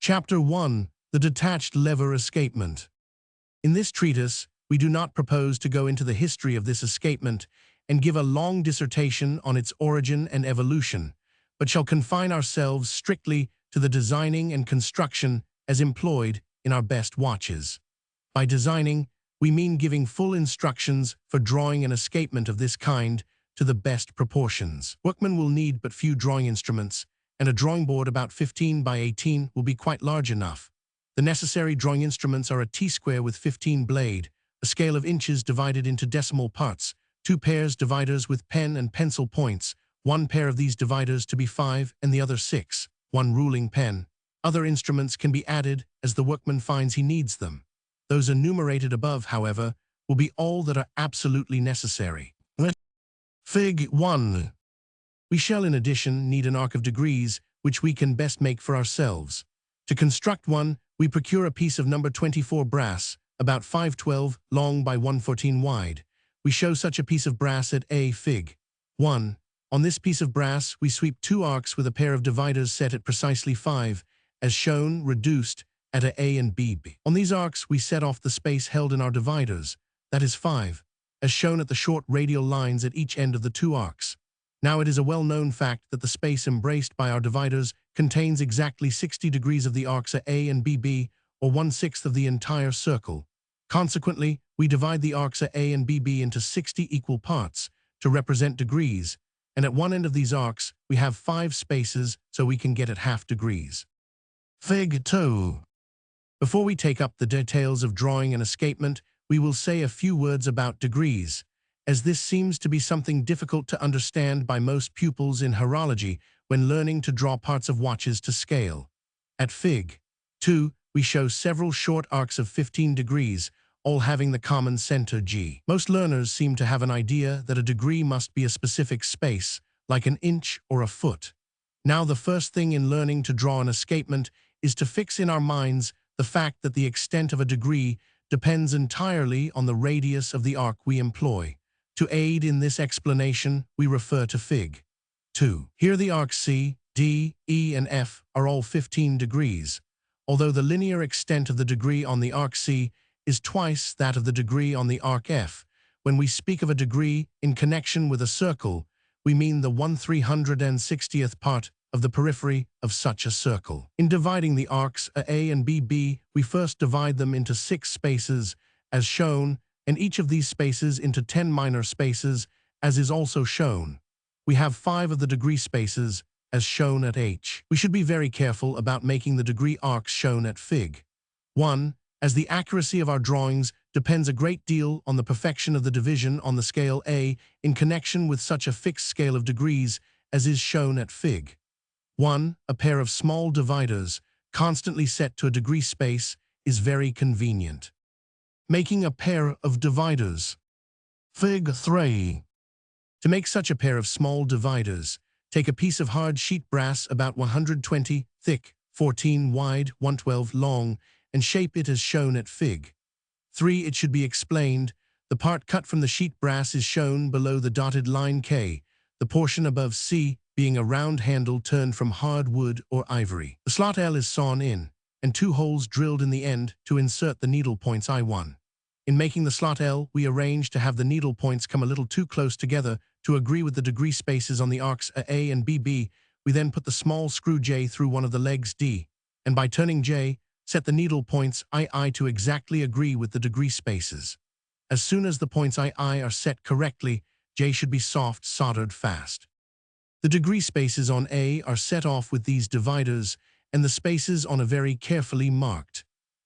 Chapter 1. The Detached Lever Escapement. In this treatise, we do not propose to go into the history of this escapement and give a long dissertation on its origin and evolution, but shall confine ourselves strictly to the designing and construction as employed in our best watches. By designing, we mean giving full instructions for drawing an escapement of this kind to the best proportions. Workmen will need but few drawing instruments, and a drawing board about 15 by 18 will be quite large enough. The necessary drawing instruments are a T-square with 15 blade, a scale of inches divided into decimal parts, 2 pairs dividers with pen and pencil points, 1 pair of these dividers to be 5 and the other 6, 1 ruling pen. Other instruments can be added as the workman finds he needs them. Those enumerated above, however, will be all that are absolutely necessary. Fig. 1. We shall in addition need an arc of degrees, which we can best make for ourselves. To construct one, we procure a piece of number 24 brass, about 512 long by 114 wide. We show such a piece of brass at A. Fig. 1. On this piece of brass, we sweep 2 arcs with a pair of dividers set at precisely 5, as shown, reduced, at A and B. On these arcs, we set off the space held in our dividers, that is 5, as shown at the short radial lines at each end of the 2 arcs. Now it is a well-known fact that the space embraced by our dividers contains exactly 60 degrees of the arcs A and BB, or 1/6 of the entire circle. Consequently, we divide the arcs A and BB into 60 equal parts to represent degrees, and at one end of these arcs we have 5 spaces so we can get at half degrees. Fig. 2. Before we take up the details of drawing an escapement, we will say a few words about degrees, as this seems to be something difficult to understand by most pupils in horology when learning to draw parts of watches to scale. At Fig. 2, we show several short arcs of 15 degrees, all having the common center G. Most learners seem to have an idea that a degree must be a specific space, like an inch or a foot. Now the first thing in learning to draw an escapement is to fix in our minds the fact that the extent of a degree depends entirely on the radius of the arc we employ. To aid in this explanation, we refer to Fig. 2. Here the arcs C, D, E, and F are all 15 degrees, although the linear extent of the degree on the arc C is twice that of the degree on the arc F. When we speak of a degree in connection with a circle, we mean the 1/360th part of the periphery of such a circle. In dividing the arcs A and BB, we first divide them into 6 spaces, as shown, and each of these spaces into 10 minor spaces, as is also shown. We have 5 of the degree spaces, as shown at H. We should be very careful about making the degree arcs shown at Fig. 1, as the accuracy of our drawings depends a great deal on the perfection of the division on the scale A in connection with such a fixed scale of degrees as is shown at Fig. 1. A pair of small dividers, constantly set to a degree space, is very convenient. Making a pair of dividers. Fig. 3. To make such a pair of small dividers, take a piece of hard sheet brass about 120 thick, 14 wide, 112 long, and shape it as shown at Fig. 3. It should be explained, the part cut from the sheet brass is shown below the dotted line K, the portion above C being a round handle turned from hard wood or ivory. The slot L is sawn in, and 2 holes drilled in the end to insert the needle points I1. In making the slot L, we arrange to have the needle points come a little too close together to agree with the degree spaces on the arcs A and BB. We then put the small screw J through one of the legs D, and by turning J, set the needle points II to exactly agree with the degree spaces. As soon as the points II are set correctly, J should be soft soldered fast. The degree spaces on A are set off with these dividers, and the spaces on A very carefully marked.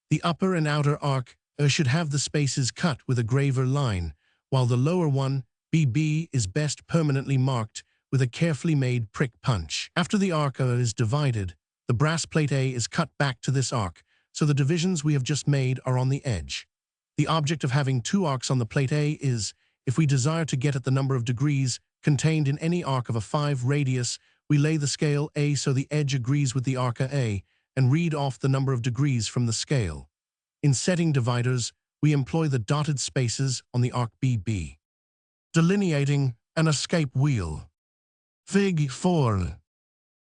The upper and outer arc should have the spaces cut with a graver line, while the lower one, BB, is best permanently marked with a carefully made prick punch. After the arc is divided, the brass plate A is cut back to this arc, so the divisions we have just made are on the edge. The object of having 2 arcs on the plate A is, if we desire to get at the number of degrees contained in any arc of a 5 radius, we lay the scale A so the edge agrees with the arc A, and read off the number of degrees from the scale. In setting dividers, we employ the dotted spaces on the arc BB. Delineating an escape wheel. Fig. 4.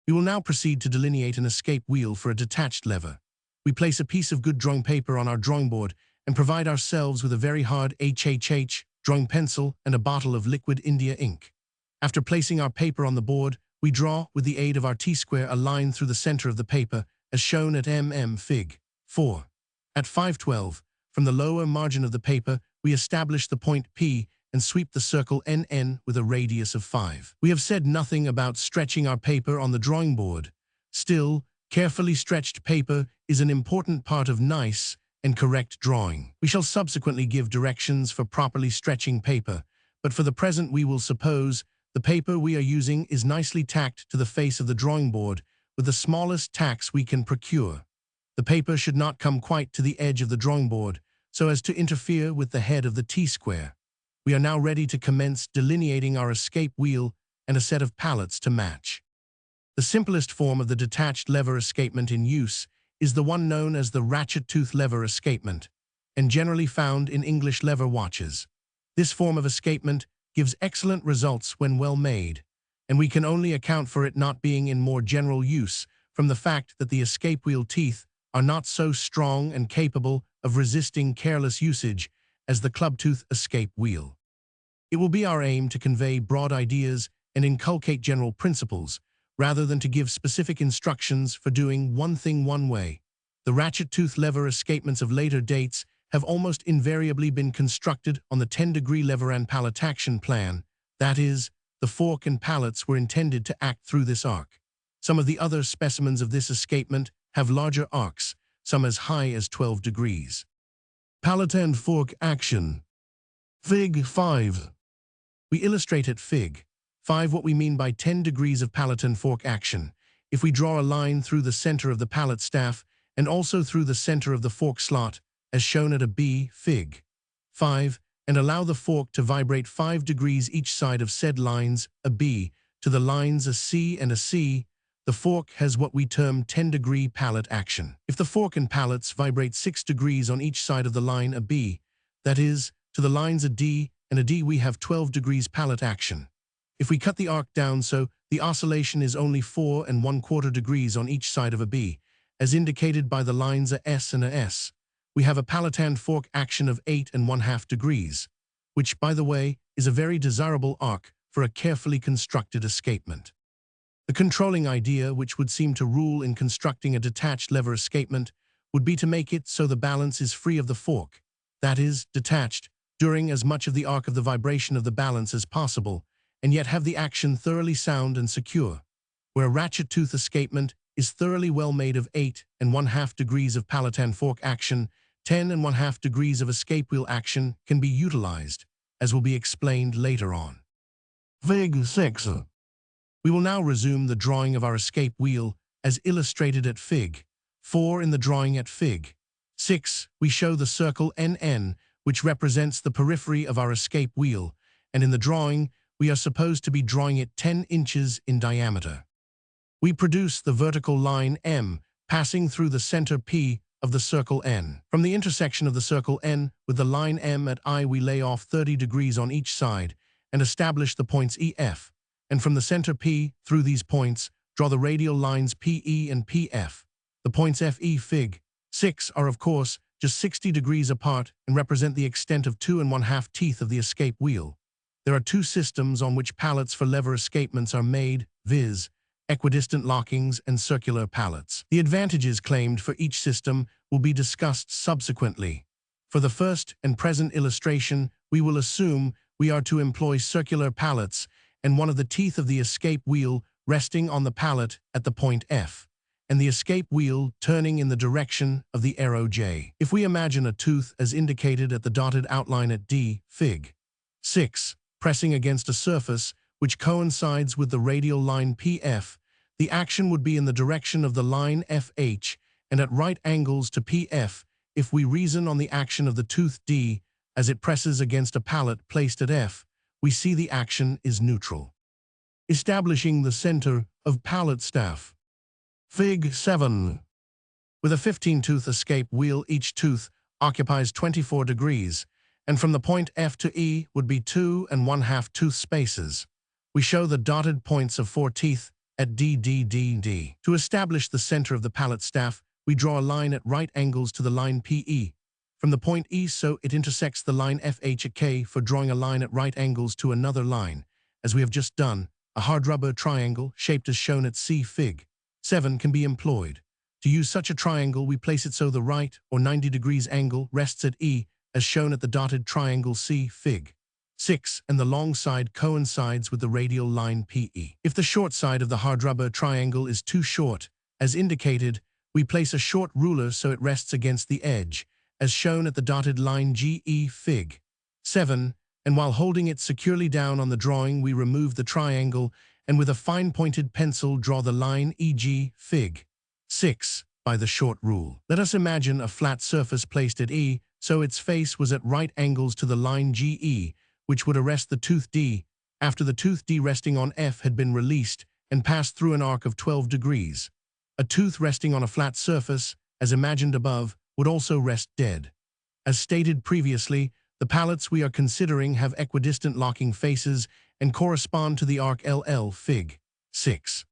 We will now proceed to delineate an escape wheel for a detached lever. We place a piece of good drawing paper on our drawing board and provide ourselves with a very hard HHH drawing pencil and a bottle of liquid India ink. After placing our paper on the board, we draw, with the aid of our T-square, a line through the center of the paper, as shown at Fig. 4. At 512, from the lower margin of the paper, we establish the point P and sweep the circle NN with a radius of 5. We have said nothing about stretching our paper on the drawing board. Still, carefully stretched paper is an important part of nice and correct drawing. We shall subsequently give directions for properly stretching paper, but for the present we will suppose the paper we are using is nicely tacked to the face of the drawing board with the smallest tacks we can procure. The paper should not come quite to the edge of the drawing board so as to interfere with the head of the T-square. We are now ready to commence delineating our escape wheel and a set of pallets to match. The simplest form of the detached lever escapement in use is the one known as the ratchet tooth lever escapement, and generally found in English lever watches. This form of escapement gives excellent results when well made, and we can only account for it not being in more general use from the fact that the escape wheel teeth are not so strong and capable of resisting careless usage as the club-tooth escape wheel. It will be our aim to convey broad ideas and inculcate general principles, rather than to give specific instructions for doing one thing one way. The ratchet tooth lever escapements of later dates have almost invariably been constructed on the 10-degree lever and pallet action plan. That is, the fork and pallets were intended to act through this arc. Some of the other specimens of this escapement have larger arcs, some as high as 12 degrees. Pallet and fork action. Fig. 5. We illustrate at Fig. 5 what we mean by 10 degrees of pallet and fork action. If we draw a line through the center of the pallet staff and also through the center of the fork slot, as shown at a B, Fig. 5, and allow the fork to vibrate 5 degrees each side of said lines, a B, to the lines a C and a C, the fork has what we term 10-degree pallet action. If the fork and pallets vibrate 6 degrees on each side of the line a B, that is, to the lines a D and a D, we have 12 degrees pallet action. If we cut the arc down so the oscillation is only 4 1/4 degrees on each side of a B, as indicated by the lines a S and a S, we have a pallet and fork action of 8 1/2 degrees, which, by the way, is a very desirable arc for a carefully constructed escapement. The controlling idea which would seem to rule in constructing a detached lever escapement would be to make it so the balance is free of the fork, that is, detached, during as much of the arc of the vibration of the balance as possible, and yet have the action thoroughly sound and secure. Where a ratchet tooth escapement is thoroughly well made of 8 1/2 degrees of pallet and fork action, 10 1/2 degrees of escape wheel action can be utilized, as will be explained later on. Fig. 6. We will now resume the drawing of our escape wheel as illustrated at Fig. 4 in the drawing at Fig. 6. We show the circle NN, which represents the periphery of our escape wheel, and in the drawing, we are supposed to be drawing it 10 inches in diameter. We produce the vertical line M, passing through the center P of the circle N. From the intersection of the circle N with the line M at I, we lay off 30 degrees on each side and establish the points EF, and from the center P through these points, draw the radial lines PE and PF. The points FE Fig. 6 are, of course, just 60 degrees apart and represent the extent of 2 1/2 teeth of the escape wheel. There are two systems on which pallets for lever escapements are made, viz., equidistant lockings and circular pallets. The advantages claimed for each system will be discussed subsequently. For the first and present illustration, we will assume we are to employ circular pallets and one of the teeth of the escape wheel resting on the pallet at the point F, and the escape wheel turning in the direction of the arrow J. If we imagine a tooth as indicated at the dotted outline at D, Fig. 6, pressing against a surface which coincides with the radial line PF, the action would be in the direction of the line FH and at right angles to PF if we reason on the action of the tooth D as it presses against a pallet placed at F, we see the action is neutral. Establishing the center of pallet staff. Fig. 7. With a 15-tooth escape wheel, each tooth occupies 24 degrees, and from the point F to E would be 2 1/2 tooth spaces. We show the dotted points of 4 teeth at D. To establish the center of the pallet staff, we draw a line at right angles to the line PE. From the point E so it intersects the line FH at K for drawing a line at right angles to another line. As we have just done, a hard rubber triangle, shaped as shown at C Fig. 7 can be employed. To use such a triangle, we place it so the right, or 90 degrees angle, rests at E, as shown at the dotted triangle C Fig. 6, and the long side coincides with the radial line PE. If the short side of the hard rubber triangle is too short, as indicated, we place a short ruler so it rests against the edge, as shown at the dotted line GE Fig. 7, and while holding it securely down on the drawing, we remove the triangle and with a fine-pointed pencil draw the line EG Fig. 6 by the short rule. Let us imagine a flat surface placed at E, so its face was at right angles to the line GE, which would arrest the tooth D, after the tooth D resting on F had been released and passed through an arc of 12 degrees. A tooth resting on a flat surface, as imagined above, would also rest dead. As stated previously, the pallets we are considering have equidistant locking faces and correspond to the arc LL Fig. 6.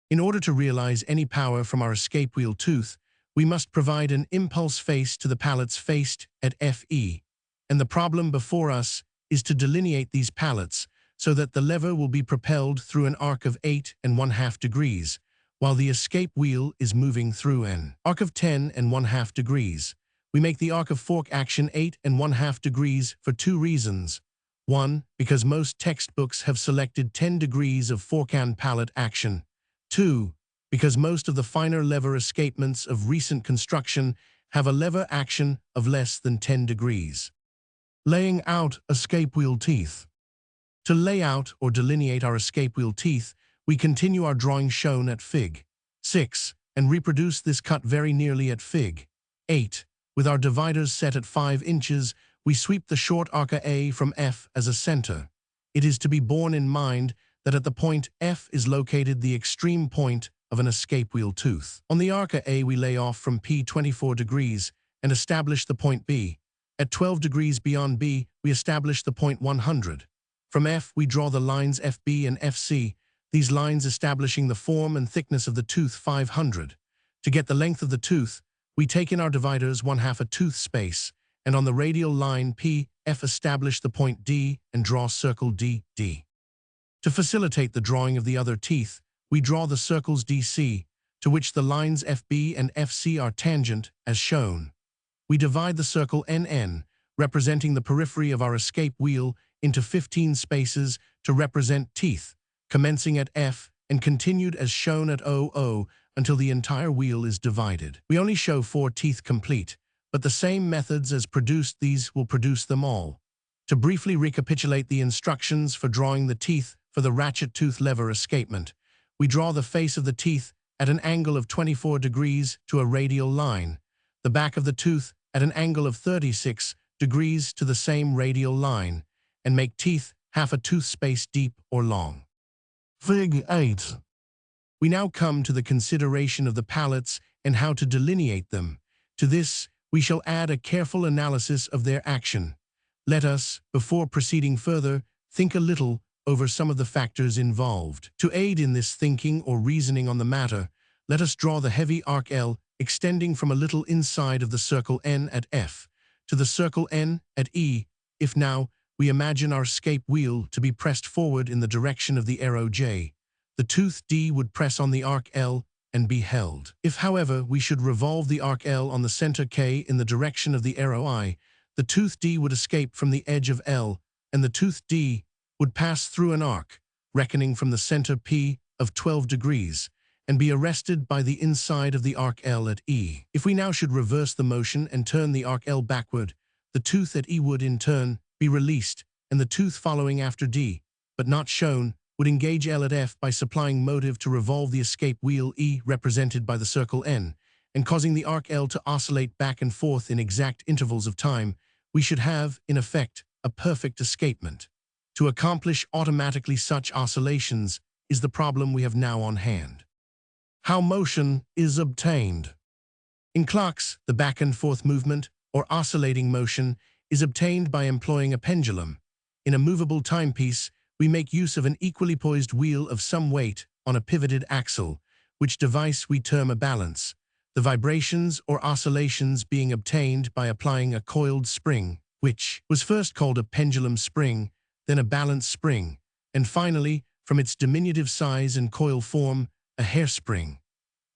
In order to realize any power from our escape wheel tooth, we must provide an impulse face to the pallets faced at FE, and the problem before us is to delineate these pallets so that the lever will be propelled through an arc of 8½ degrees, while the escape wheel is moving through an arc of 10½ degrees. We make the arc of fork action 8½ degrees for two reasons. 1, because most textbooks have selected 10 degrees of forkhand pallet action. 2, because most of the finer lever escapements of recent construction have a lever action of less than 10 degrees. Laying out escape wheel teeth. To lay out or delineate our escape wheel teeth, we continue our drawing shown at Fig. 6 and reproduce this cut very nearly at Fig. 8. With our dividers set at 5 inches, we sweep the short arc A from F as a center. It is to be borne in mind that at the point F is located the extreme point of an escape wheel tooth. On the arc A we lay off from P 24 degrees and establish the point B. At 12 degrees beyond B, we establish the point 100. From F we draw the lines FB and FC, these lines establishing the form and thickness of the tooth 500. To get the length of the tooth, we take in our dividers 1/2 a tooth space, and on the radial line P, F establish the point D and draw circle D. To facilitate the drawing of the other teeth, we draw the circles DC, to which the lines FB and FC are tangent, as shown. We divide the circle NN, representing the periphery of our escape wheel, into 15 spaces to represent teeth, commencing at F and continued as shown at OO until the entire wheel is divided. We only show 4 teeth complete, but the same methods as produced these will produce them all. To briefly recapitulate the instructions for drawing the teeth for the ratchet tooth lever escapement, we draw the face of the teeth at an angle of 24 degrees to a radial line, the back of the tooth at an angle of 36 degrees to the same radial line, and make teeth 1/2 a tooth space deep or long. Fig. 8. We now come to the consideration of the pallets and how to delineate them. To this, we shall add a careful analysis of their action. Let us, before proceeding further, think a little over some of the factors involved. To aid in this thinking or reasoning on the matter, let us draw the heavy arc L extending from a little inside of the circle N at F to the circle N at E. If now we imagine our escape wheel to be pressed forward in the direction of the arrow J, the tooth D would press on the arc L and be held. If, however, we should revolve the arc L on the center K in the direction of the arrow I, the tooth D would escape from the edge of L, and the tooth D would pass through an arc, reckoning from the center P of 12 degrees, and be arrested by the inside of the arc L at E. If we now should reverse the motion and turn the arc L backward, the tooth at E would, in turn, be released, and the tooth following after D, but not shown, would engage L at F by supplying motive to revolve the escape wheel E represented by the circle N, and causing the arc L to oscillate back and forth in exact intervals of time. We should have, in effect, a perfect escapement. To accomplish automatically such oscillations is the problem we have now on hand. How motion is obtained. In clocks, the back and forth movement, or oscillating motion, is obtained by employing a pendulum. In a movable timepiece, we make use of an equally poised wheel of some weight, on a pivoted axle, which device we term a balance, the vibrations or oscillations being obtained by applying a coiled spring, which was first called a pendulum spring, then a balance spring, and finally, from its diminutive size and coil form, a hairspring.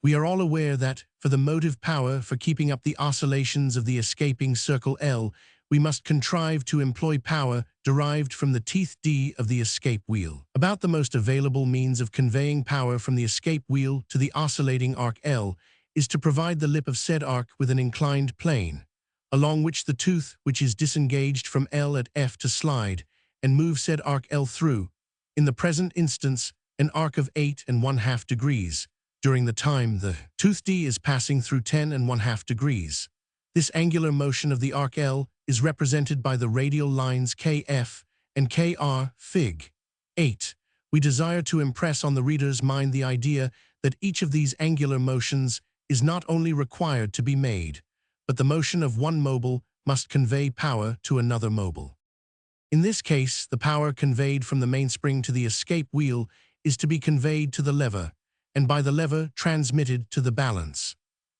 We are all aware that, for the motive power for keeping up the oscillations of the escaping circle L, we must contrive to employ power derived from the teeth D of the escape wheel. About the most available means of conveying power from the escape wheel to the oscillating arc L is to provide the lip of said arc with an inclined plane, along which the tooth which is disengaged from L at F to slide and move said arc L through, in the present instance, an arc of 8½ degrees, during the time the tooth D is passing through 10½ degrees. This angular motion of the arc L is represented by the radial lines KF and KR, Fig. 8. We desire to impress on the reader's mind the idea that each of these angular motions is not only required to be made, but the motion of one mobile must convey power to another mobile. In this case, the power conveyed from the mainspring to the escape wheel is to be conveyed to the lever, and by the lever transmitted to the balance.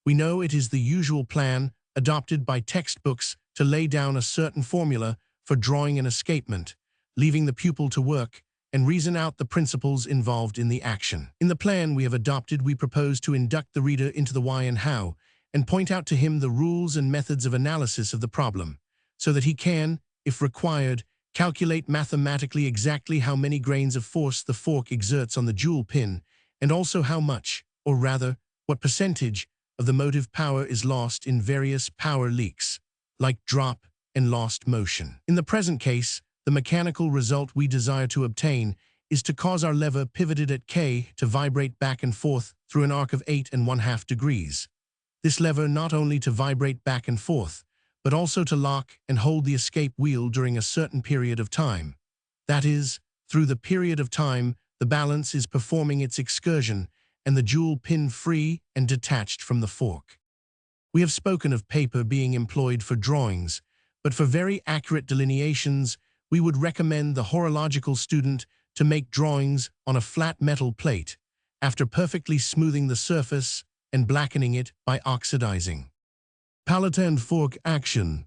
We know it is the usual plan adopted by textbooks to lay down a certain formula for drawing an escapement, leaving the pupil to work and reason out the principles involved in the action. In the plan we have adopted, we propose to induct the reader into the why and how, and point out to him the rules and methods of analysis of the problem, so that he can, if required, calculate mathematically exactly how many grains of force the fork exerts on the jewel pin, and also how much, or rather, what percentage, of the motive power is lost in various power leaks, like drop and lost motion. In the present case, the mechanical result we desire to obtain is to cause our lever pivoted at K to vibrate back and forth through an arc of 8½ degrees. This lever not only to vibrate back and forth, but also to lock and hold the escape wheel during a certain period of time. That is, through the period of time the balance is performing its excursion and the jewel pin free and detached from the fork. We have spoken of paper being employed for drawings, but for very accurate delineations, we would recommend the horological student to make drawings on a flat metal plate, after perfectly smoothing the surface and blackening it by oxidizing. Pallet and fork action.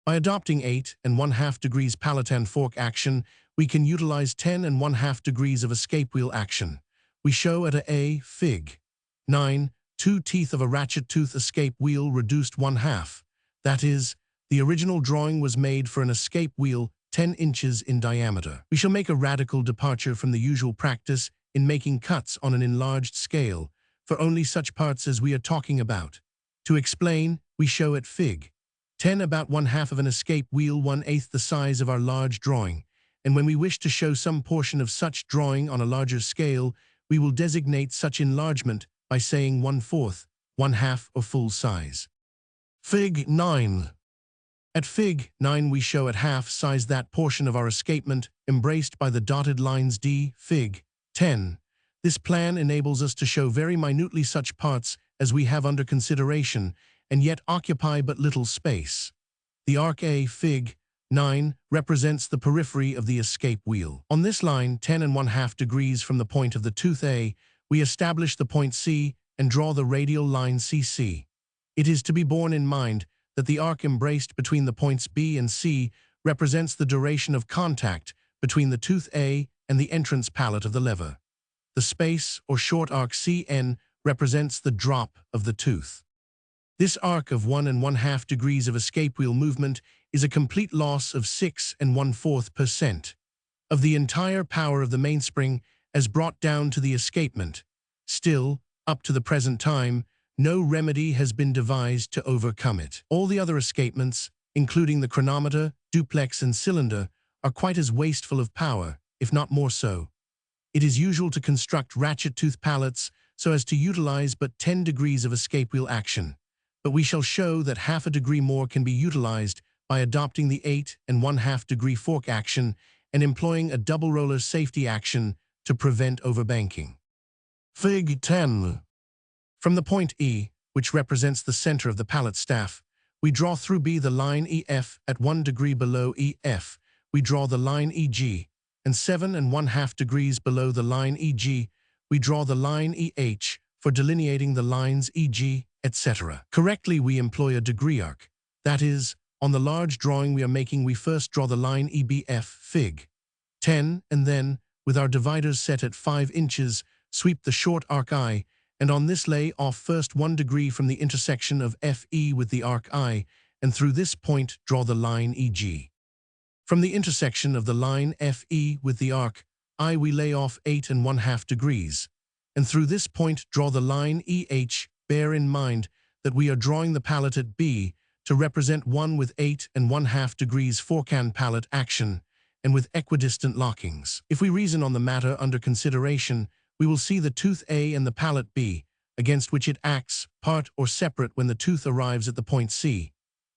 By adopting 8½ degrees pallet and fork action, we can utilize 10½ degrees of escape wheel action. We show at A, Fig. 9, 2 teeth of a ratchet tooth escape wheel reduced 1/2. That is, the original drawing was made for an escape wheel 10 inches in diameter. We shall make a radical departure from the usual practice in making cuts on an enlarged scale for only such parts as we are talking about. To explain, we show at Fig. 10 about 1/2 of an escape wheel 1/8 the size of our large drawing, and when we wish to show some portion of such drawing on a larger scale, we will designate such enlargement by saying 1/4, 1/2, or full size. Fig. 9. At Fig. 9 we show at half size that portion of our escapement embraced by the dotted lines D, Fig. 10. This plan enables us to show very minutely such parts as we have under consideration, and yet occupy but little space. The arc A, Fig. 9, represents the periphery of the escape wheel. On this line, 10½ degrees from the point of the tooth A, we establish the point C and draw the radial line CC. It is to be borne in mind that the arc embraced between the points B and C represents the duration of contact between the tooth A and the entrance pallet of the lever. The space, or short arc CN, represents the drop of the tooth. This arc of 1½ degrees of escape wheel movement is a complete loss of 6¼ of the entire power of the mainspring as brought down to the escapement. Still, up to the present time, no remedy has been devised to overcome it. All the other escapements, including the chronometer, duplex, and cylinder, are quite as wasteful of power, if not more so. It is usual to construct ratchet tooth pallets so as to utilize but 10 degrees of escape wheel action, but we shall show that 1/2 degree more can be utilized by adopting the 8½ degree fork action and employing a double roller safety action to prevent overbanking. Fig. 10. From the point E, which represents the center of the pallet staff, we draw through B the line EF at 1 degree below EF. We draw the line EG, and 7½ degrees below the line EG, we draw the line EH for delineating the lines EG, etc. Correctly, we employ a degree arc. That is, on the large drawing we are making, we first draw the line EBF Fig. 10, and then, with our dividers set at 5 inches, sweep the short arc I, and on this lay off first 1 degree from the intersection of FE with the arc I, and through this point draw the line EG. From the intersection of the line FE with the arc I, we lay off 8½ degrees, and through this point draw the line EH. Bear in mind that we are drawing the pallet at B to represent one with 8½ degrees forehand pallet action and with equidistant lockings. If we reason on the matter under consideration, we will see the tooth A and the pallet B, against which it acts, part or separate when the tooth arrives at the point C.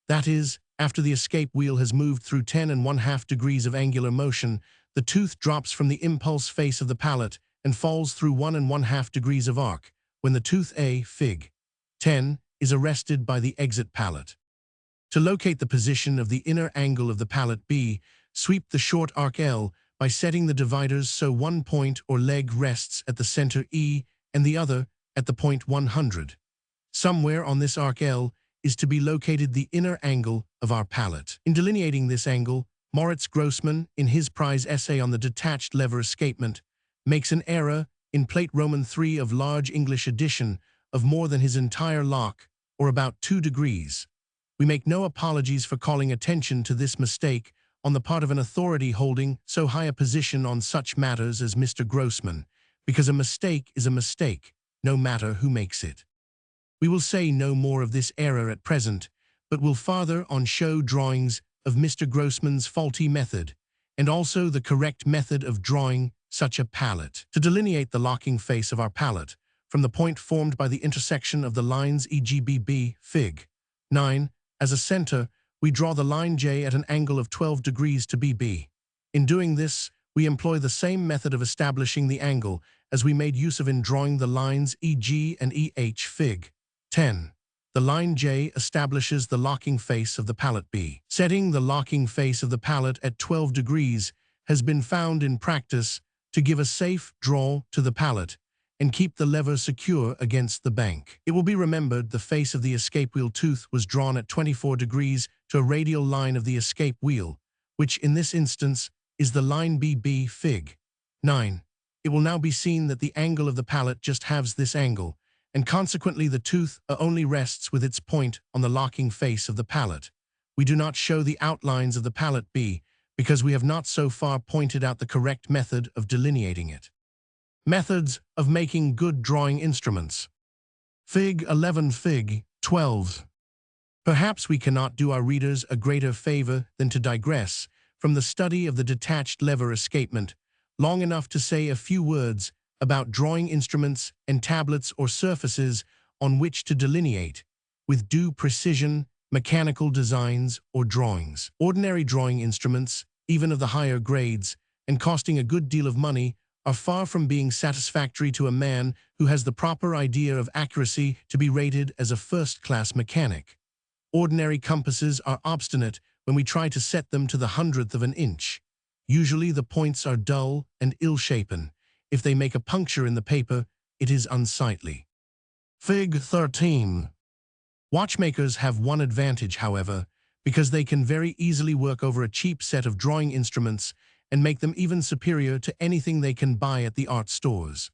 That is, after the escape wheel has moved through 10½ degrees of angular motion, the tooth drops from the impulse face of the pallet and falls through 1½ degrees of arc, when the tooth A, Fig. 10, is arrested by the exit pallet. To locate the position of the inner angle of the pallet B, sweep the short arc L by setting the dividers so one point or leg rests at the center E and the other at the point 100. Somewhere on this arc L is to be located the inner angle of our pallet. In delineating this angle, Moritz Grossmann, in his prize essay on the detached lever escapement, makes an error in plate Roman 3 of large English edition of more than his entire lock, or about 2 degrees. We make no apologies for calling attention to this mistake on the part of an authority holding so high a position on such matters as Mr. Grossmann, because a mistake is a mistake, no matter who makes it. We will say no more of this error at present, but will farther on show drawings of Mr. Grossmann's faulty method, and also the correct method of drawing such a pallet. To delineate the locking face of our pallet, from the point formed by the intersection of the lines EGBB, Fig. 9, as a center, we draw the line J at an angle of 12 degrees to BB. In doing this, we employ the same method of establishing the angle as we made use of in drawing the lines EG and EH, Fig. 10. The line J establishes the locking face of the pallet B. Setting the locking face of the pallet at 12 degrees has been found in practice to give a safe draw to the pallet and keep the lever secure against the bank. It will be remembered the face of the escape wheel tooth was drawn at 24 degrees to a radial line of the escape wheel, which in this instance is the line BB, Fig. 9. It will now be seen that the angle of the pallet just halves this angle, and consequently the tooth only rests with its point on the locking face of the pallet. We do not show the outlines of the pallet B because we have not so far pointed out the correct method of delineating it. Methods of making good drawing instruments. Fig. 11, Fig. 12. Perhaps we cannot do our readers a greater favor than to digress from the study of the detached lever escapement long enough to say a few words about drawing instruments and tablets or surfaces on which to delineate, with due precision, mechanical designs or drawings. Ordinary drawing instruments, even of the higher grades, and costing a good deal of money, are far from being satisfactory to a man who has the proper idea of accuracy to be rated as a first-class mechanic. Ordinary compasses are obstinate when we try to set them to the 100th of an inch. Usually the points are dull and ill-shapen. If they make a puncture in the paper, it is unsightly. Fig. 13. Watchmakers have one advantage, however, because they can very easily work over a cheap set of drawing instruments and make them even superior to anything they can buy at the art stores.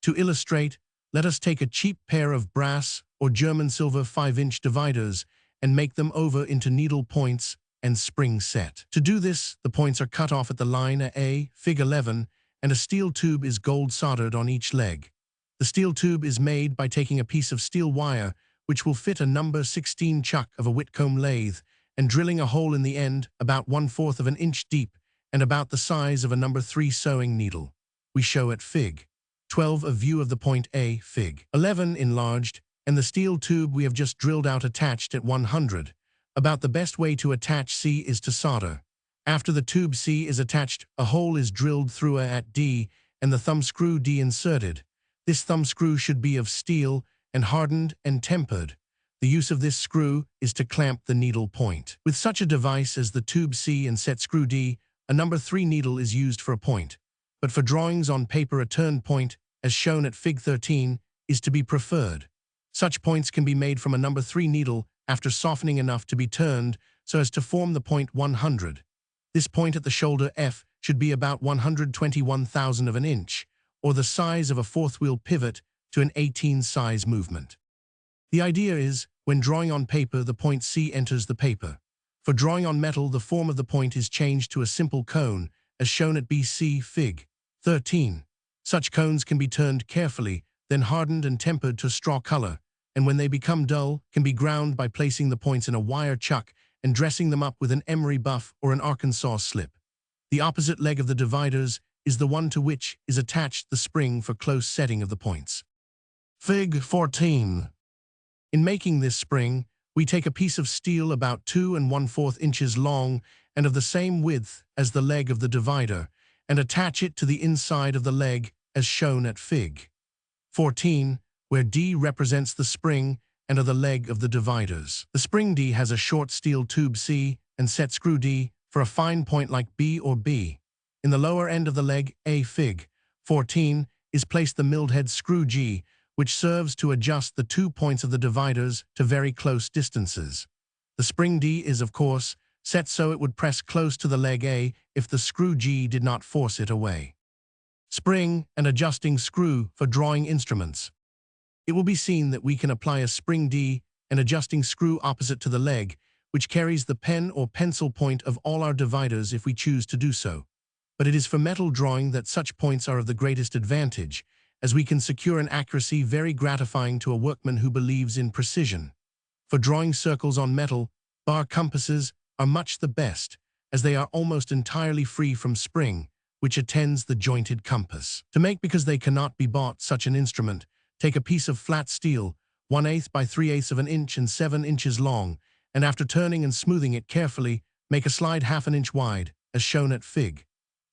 To illustrate, let us take a cheap pair of brass or German silver 5-inch dividers and make them over into needle points and spring set. To do this, the points are cut off at the line A, Fig. 11, and a steel tube is gold soldered on each leg. The steel tube is made by taking a piece of steel wire which will fit a number 16 chuck of a Whitcomb lathe and drilling a hole in the end about 1/4 of an inch deep and about the size of a number 3 sewing needle. We show at Fig. 12 a view of the point A, Fig. 11 enlarged, and the steel tube we have just drilled out attached at 100. About the best way to attach C is to solder. After the tube C is attached, a hole is drilled through at D and the thumb screw D inserted. This thumb screw should be of steel and hardened and tempered. The use of this screw is to clamp the needle point. With such a device as the tube C and set screw D, a number 3 needle is used for a point, but for drawings on paper a turn point as shown at Fig 13, is to be preferred. Such points can be made from a number 3 needle after softening enough to be turned so as to form the point 100. This point at the shoulder F should be about 121,000 of an inch, or the size of a fourth-wheel pivot to an 18 size movement. The idea is, when drawing on paper, the point C enters the paper. For drawing on metal, the form of the point is changed to a simple cone, as shown at BC Fig. 13. Such cones can be turned carefully, then hardened and tempered to straw color, and when they become dull, can be ground by placing the points in a wire chuck and dressing them up with an emery buff or an Arkansas slip. The opposite leg of the dividers is the one to which is attached the spring for close setting of the points. Fig. 14. In making this spring, we take a piece of steel about 2 1/4 inches long and of the same width as the leg of the divider, and attach it to the inside of the leg as shown at Fig. 14, where D represents the spring and are the leg of the dividers. The spring D has a short steel tube C and set screw D for a fine point like B or B. In the lower end of the leg A Fig. 14 is placed the milled head screw G, which serves to adjust the 2 points of the dividers to very close distances. The spring D is, of course, set so it would press close to the leg A if the screw G did not force it away. Spring and adjusting screw for drawing instruments. It will be seen that we can apply a spring D and adjusting screw opposite to the leg, which carries the pen or pencil point of all our dividers if we choose to do so. But it is for metal drawing that such points are of the greatest advantage, as we can secure an accuracy very gratifying to a workman who believes in precision. For drawing circles on metal, bar compasses are much the best, as they are almost entirely free from spring, which attends the jointed compass. To make, because they cannot be bought, such an instrument, take a piece of flat steel, 1/8 by 3/8 of an inch and 7 inches long, and after turning and smoothing it carefully, make a slide 1/2 inch wide, as shown at Fig.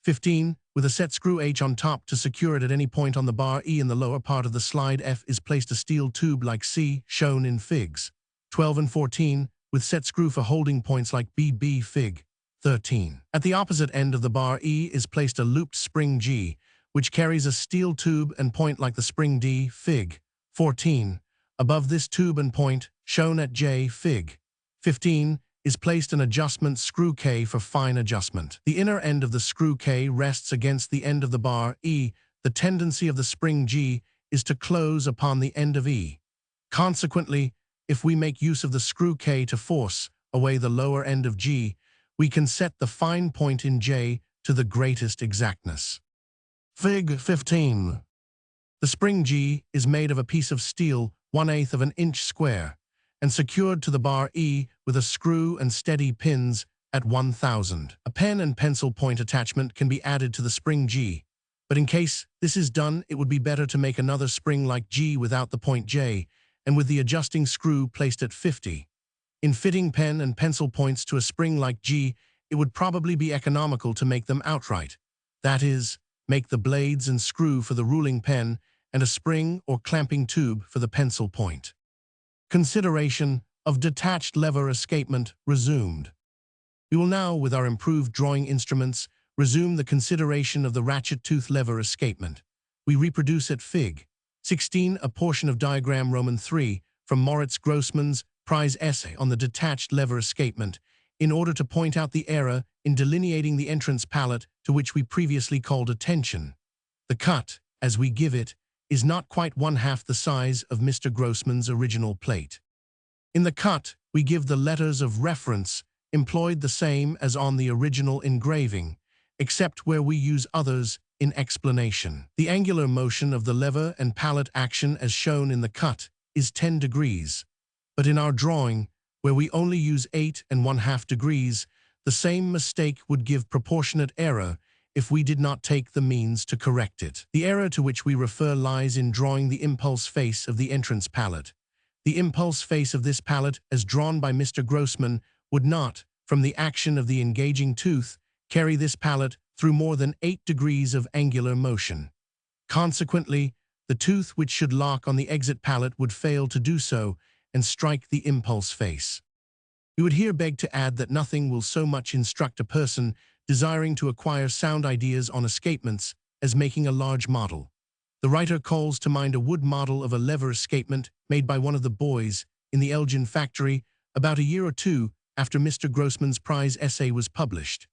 15, with a set screw H on top to secure it at any point on the bar E. In the lower part of the slide F is placed a steel tube like C, shown in Figs. 12 and 14, with set screw for holding points like BB Fig. 13. At the opposite end of the bar E is placed a looped spring G, which carries a steel tube and point like the spring D Fig. 14. Above this tube and point, shown at J Fig. 15, is placed an adjustment screw K for fine adjustment. The inner end of the screw K rests against the end of the bar E. The tendency of the spring G is to close upon the end of E. Consequently, if we make use of the screw K to force away the lower end of G, we can set the fine point in J to the greatest exactness. Fig. 15. The spring G is made of a piece of steel 1/8 of an inch square, and secured to the bar E with a screw and steady pins at 1000. A pen and pencil point attachment can be added to the spring G, but in case this is done, it would be better to make another spring like G without the point J, and with the adjusting screw placed at 50. In fitting pen and pencil points to a spring like G, it would probably be economical to make them outright. That is, make the blades and screw for the ruling pen and a spring or clamping tube for the pencil point. Consideration of detached lever escapement resumed. We will now, with our improved drawing instruments, resume the consideration of the ratchet tooth lever escapement. We reproduce at Fig. 16 a portion of diagram Roman 3 from Moritz Grossman's prize essay on the detached lever escapement, in order to point out the error in delineating the entrance pallet to which we previously called attention. The cut, as we give it, is not quite 1/2 the size of Mr. Grossman's original plate. In the cut, we give the letters of reference employed the same as on the original engraving, except where we use others in explanation. The angular motion of the lever and pallet action as shown in the cut is 10 degrees, but in our drawing, where we only use 8 1/2 degrees, the same mistake would give proportionate error if we did not take the means to correct it. The error to which we refer lies in drawing the impulse face of the entrance pallet. The impulse face of this pallet, as drawn by Mr. Grossman, would not, from the action of the engaging tooth, carry this pallet through more than 8 degrees of angular motion. Consequently, the tooth which should lock on the exit pallet would fail to do so and strike the impulse face. We would here beg to add that nothing will so much instruct a person desiring to acquire sound ideas on escapements as making a large model. The writer calls to mind a wood model of a lever escapement made by one of the boys in the Elgin factory about a year or two after Mr. Grossman's prize essay was published.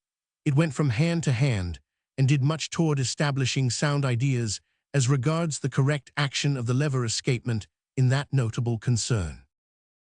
It went from hand to hand and did much toward establishing sound ideas as regards the correct action of the lever escapement in that notable concern.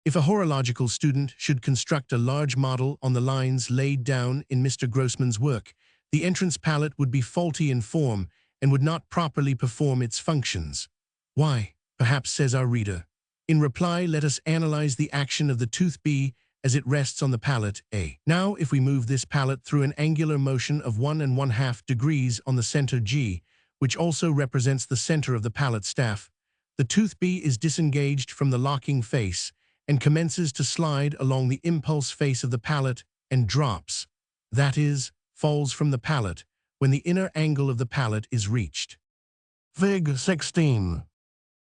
If a horological student should construct a large model on the lines laid down in Mr. Grossman's work, the entrance pallet would be faulty in form and would not properly perform its functions. Why, perhaps, says our reader. In reply, let us analyze the action of the tooth B as it rests on the pallet A. Now, if we move this pallet through an angular motion of 1½ degrees on the center G, which also represents the center of the pallet staff, the tooth B is disengaged from the locking face and commences to slide along the impulse face of the pallet and drops, that is, falls from the pallet, when the inner angle of the pallet is reached. Fig. 16.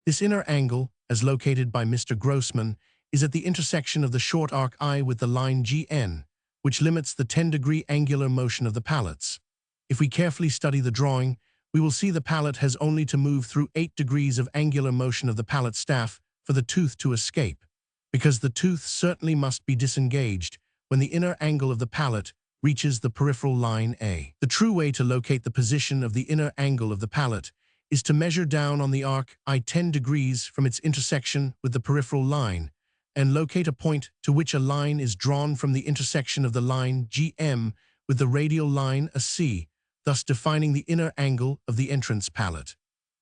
This inner angle, as located by Mr. Grossman, is at the intersection of the short arc I with the line GN, which limits the 10-degree angular motion of the pallets. If we carefully study the drawing, we will see the pallet has only to move through 8 degrees of angular motion of the pallet staff for the tooth to escape, because the tooth certainly must be disengaged when the inner angle of the pallet reaches the peripheral line A. The true way to locate the position of the inner angle of the pallet is to measure down on the arc I 10 degrees from its intersection with the peripheral line and locate a point to which a line is drawn from the intersection of the line GM with the radial line AC, thus defining the inner angle of the entrance pallet.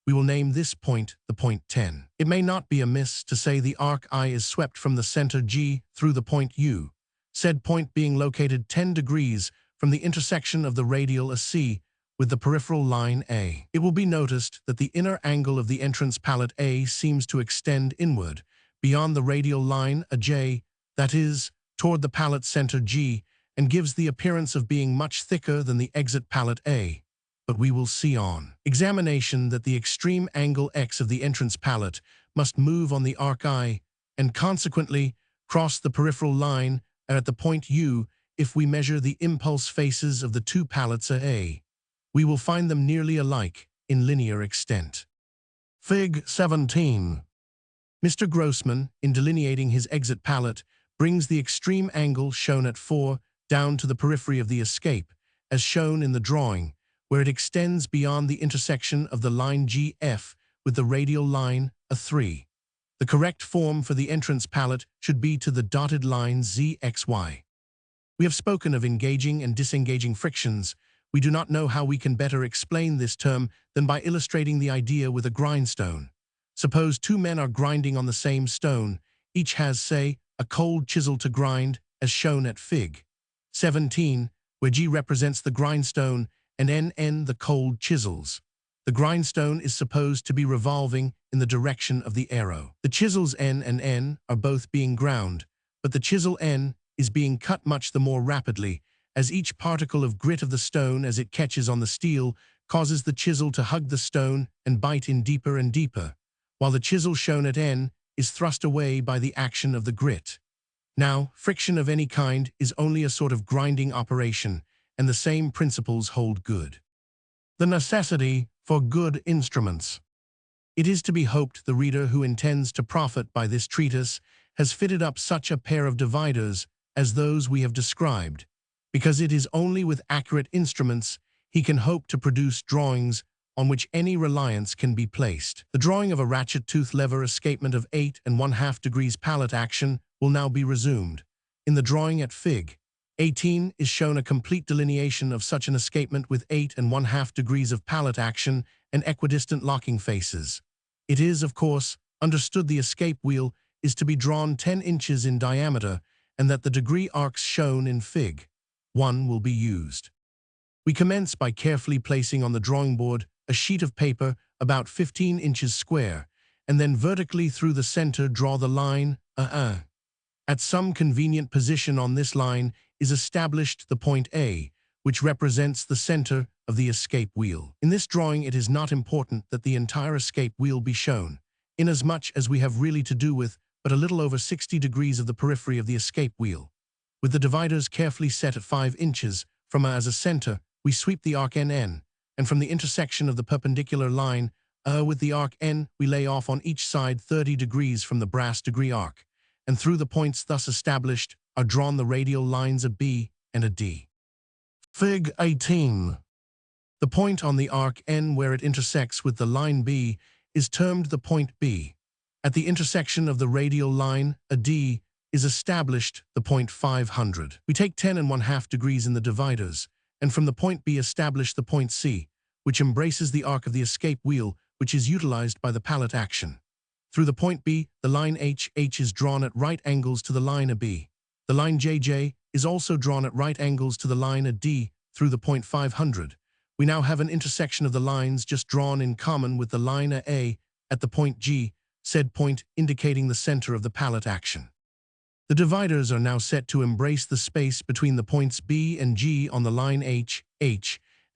We will name this point the point 10. It may not be amiss to say the arc I is swept from the center G through the point U, said point being located 10 degrees from the intersection of the radial AC with the peripheral line A. It will be noticed that the inner angle of the entrance pallet A seems to extend inward, beyond the radial line AJ, that is, toward the pallet center G, and gives the appearance of being much thicker than the exit pallet A. But we will see on examination that the extreme angle X of the entrance pallet must move on the arc I, and consequently cross the peripheral line at the point U if we measure the impulse faces of the two pallets A. We will find them nearly alike in linear extent. Fig. 17. Mr. Grossman, in delineating his exit pallet, brings the extreme angle shown at 4 down to the periphery of the escape, as shown in the drawing, where it extends beyond the intersection of the line GF with the radial line A3. The correct form for the entrance pallet should be to the dotted line ZXY. We have spoken of engaging and disengaging frictions. We do not know how we can better explain this term than by illustrating the idea with a grindstone. Suppose two men are grinding on the same stone. Each has, say, a cold chisel to grind, as shown at Fig. 17, where G represents the grindstone and NN the cold chisels. The grindstone is supposed to be revolving in the direction of the arrow. The chisels N and N are both being ground, but the chisel N is being cut much the more rapidly, as each particle of grit of the stone as it catches on the steel causes the chisel to hug the stone and bite in deeper and deeper, while the chisel shown at N is thrust away by the action of the grit. Now, friction of any kind is only a sort of grinding operation, and the same principles hold good. The necessity for good instruments. It is to be hoped the reader who intends to profit by this treatise has fitted up such a pair of dividers as those we have described, because it is only with accurate instruments he can hope to produce drawings on which any reliance can be placed. The drawing of a ratchet tooth lever escapement of 8½ degrees pallet action will now be resumed. In the drawing at Fig. 18 is shown a complete delineation of such an escapement with 8½ degrees of pallet action and equidistant locking faces. It is, of course, understood the escape wheel is to be drawn 10 inches in diameter and that the degree arcs shown in Fig. 1 will be used. We commence by carefully placing on the drawing board a sheet of paper about 15 inches square, and then vertically through the center draw the line At some convenient position on this line is established the point A, which represents the center of the escape wheel. In this drawing it is not important that the entire escape wheel be shown, inasmuch as we have really to do with but a little over 60 degrees of the periphery of the escape wheel. With the dividers carefully set at 5 inches from as a center, we sweep the arc NN, and from the intersection of the perpendicular line With the arc N, we lay off on each side 30 degrees from the brass degree arc, and through the points thus established are drawn the radial lines a B and a D. Fig. 18. The point on the arc N where it intersects with the line B is termed the point B. At the intersection of the radial line, a D, is established the point 500. We take 10½ degrees in the dividers, and from the point B establish the point C, which embraces the arc of the escape wheel, which is utilized by the pallet action. Through the point B, the line HH is drawn at right angles to the line AB. The line JJ is also drawn at right angles to the line AD through the point 500. We now have an intersection of the lines just drawn in common with the line A at the point G, said point indicating the center of the pallet action. The dividers are now set to embrace the space between the points B and G on the line H,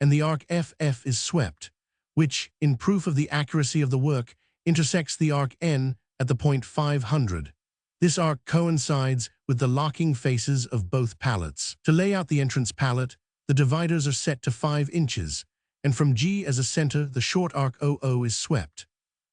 and the arc FF is swept, which, in proof of the accuracy of the work, intersects the arc N at the point 500. This arc coincides with the locking faces of both pallets. To lay out the entrance pallet, the dividers are set to 5 inches, and from G as a center, the short arc OO is swept.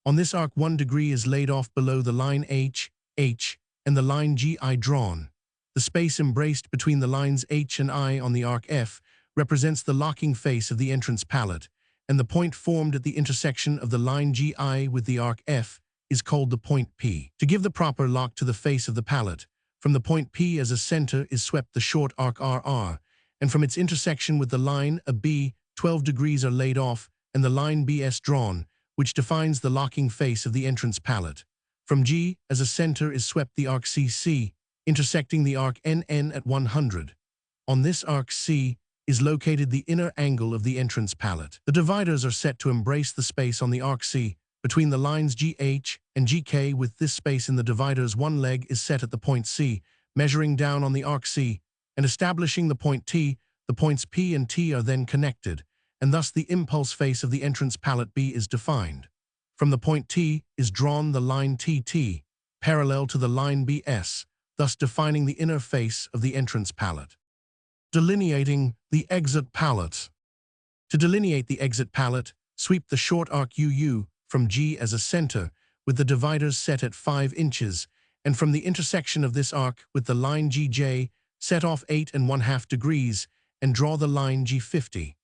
On this arc, 1 degree is laid off below the line H, and the line GI drawn. The space embraced between the lines H and I on the arc F represents the locking face of the entrance pallet, and the point formed at the intersection of the line GI with the arc F is called the point P. To give the proper lock to the face of the pallet, from the point P as a center is swept the short arc RR, and from its intersection with the line AB, 12 degrees are laid off and the line BS drawn, which defines the locking face of the entrance pallet. From G as a center is swept the arc CC, intersecting the arc NN at 100. On this arc C is located the inner angle of the entrance pallet. The dividers are set to embrace the space on the arc C between the lines GH and GK. With this space in the dividers, one leg is set at the point C, measuring down on the arc C, and establishing the point T. The points P and T are then connected, and thus the impulse face of the entrance pallet B is defined. From the point T is drawn the line TT, parallel to the line BS, thus defining the inner face of the entrance pallet. Delineating the exit pallet. To delineate the exit pallet, sweep the short arc UU from G as a center, with the dividers set at 5 inches, and from the intersection of this arc with the line GJ, set off 8½ degrees, and draw the line G50.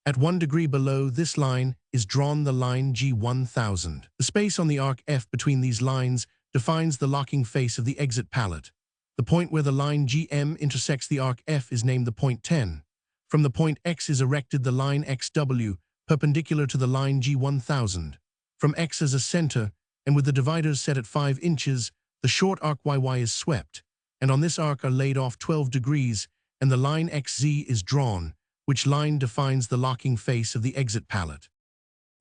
At 1 degree below this line is drawn the line G1000. The space on the arc F between these lines defines the locking face of the exit pallet. The point where the line GM intersects the arc F is named the point 10. From the point X is erected the line XW, perpendicular to the line G1000. From X as a center, and with the dividers set at 5 inches, the short arc YY is swept, and on this arc are laid off 12 degrees, and the line XZ is drawn, which line defines the locking face of the exit pallet.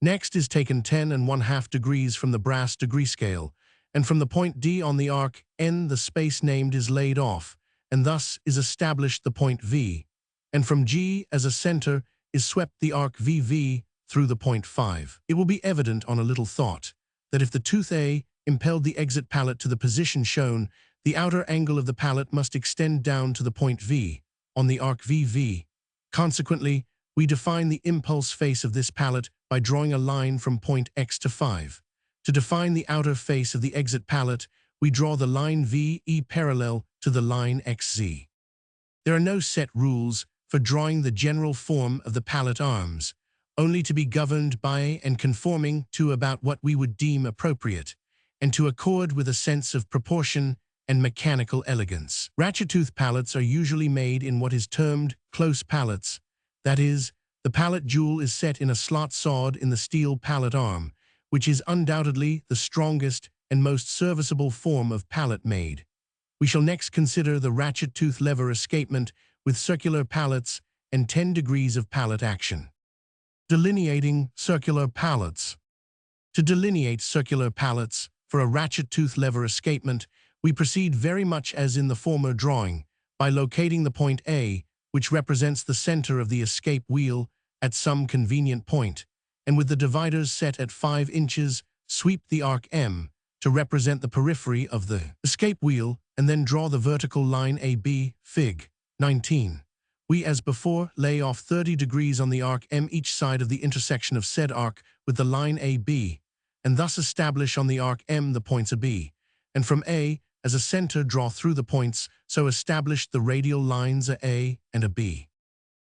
Next is taken 10½ degrees from the brass degree scale, and from the point D on the arc N the space named is laid off, and thus is established the point V, and from G as a center is swept the arc VV through the point 5. It will be evident on a little thought that if the tooth A impelled the exit pallet to the position shown, the outer angle of the pallet must extend down to the point V on the arc VV. Consequently, we define the impulse face of this pallet by drawing a line from point X to 5. To define the outer face of the exit pallet, we draw the line VE parallel to the line XZ. There are no set rules for drawing the general form of the pallet arms, only to be governed by and conforming to about what we would deem appropriate, and to accord with a sense of proportion and mechanical elegance. Ratchet tooth pallets are usually made in what is termed close pallets. That is, the pallet jewel is set in a slot sawed in the steel pallet arm, which is undoubtedly the strongest and most serviceable form of pallet made. We shall next consider the ratchet tooth lever escapement with circular pallets and 10 degrees of pallet action. Delineating circular pallets. To delineate circular pallets for a ratchet tooth lever escapement, we proceed very much as in the former drawing, by locating the point A, which represents the center of the escape wheel, at some convenient point, and with the dividers set at 5 inches, sweep the arc M to represent the periphery of the escape wheel, and then draw the vertical line AB, Fig. 19. We, as before, lay off 30 degrees on the arc M each side of the intersection of said arc with the line AB, and thus establish on the arc M the points AB, and from A, as a center, draw through the points, so establish the radial lines A and a B.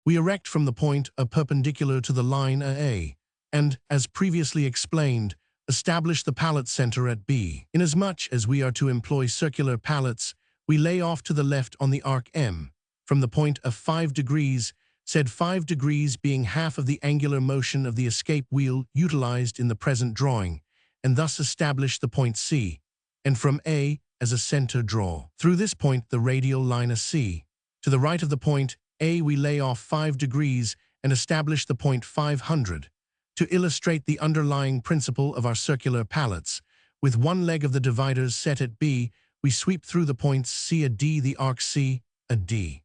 We erect from the point A perpendicular to the line A, and, as previously explained, establish the pallet center at B. Inasmuch as we are to employ circular pallets, we lay off to the left on the arc M, from the point of 5 degrees, said 5 degrees being half of the angular motion of the escape wheel utilized in the present drawing, and thus establish the point C, and from A, as a center, draw through this point the radial line C. To the right of the point A, we lay off 5 degrees and establish the point 500. To illustrate the underlying principle of our circular pallets, with one leg of the dividers set at B, we sweep through the points C a D, the arc C a D.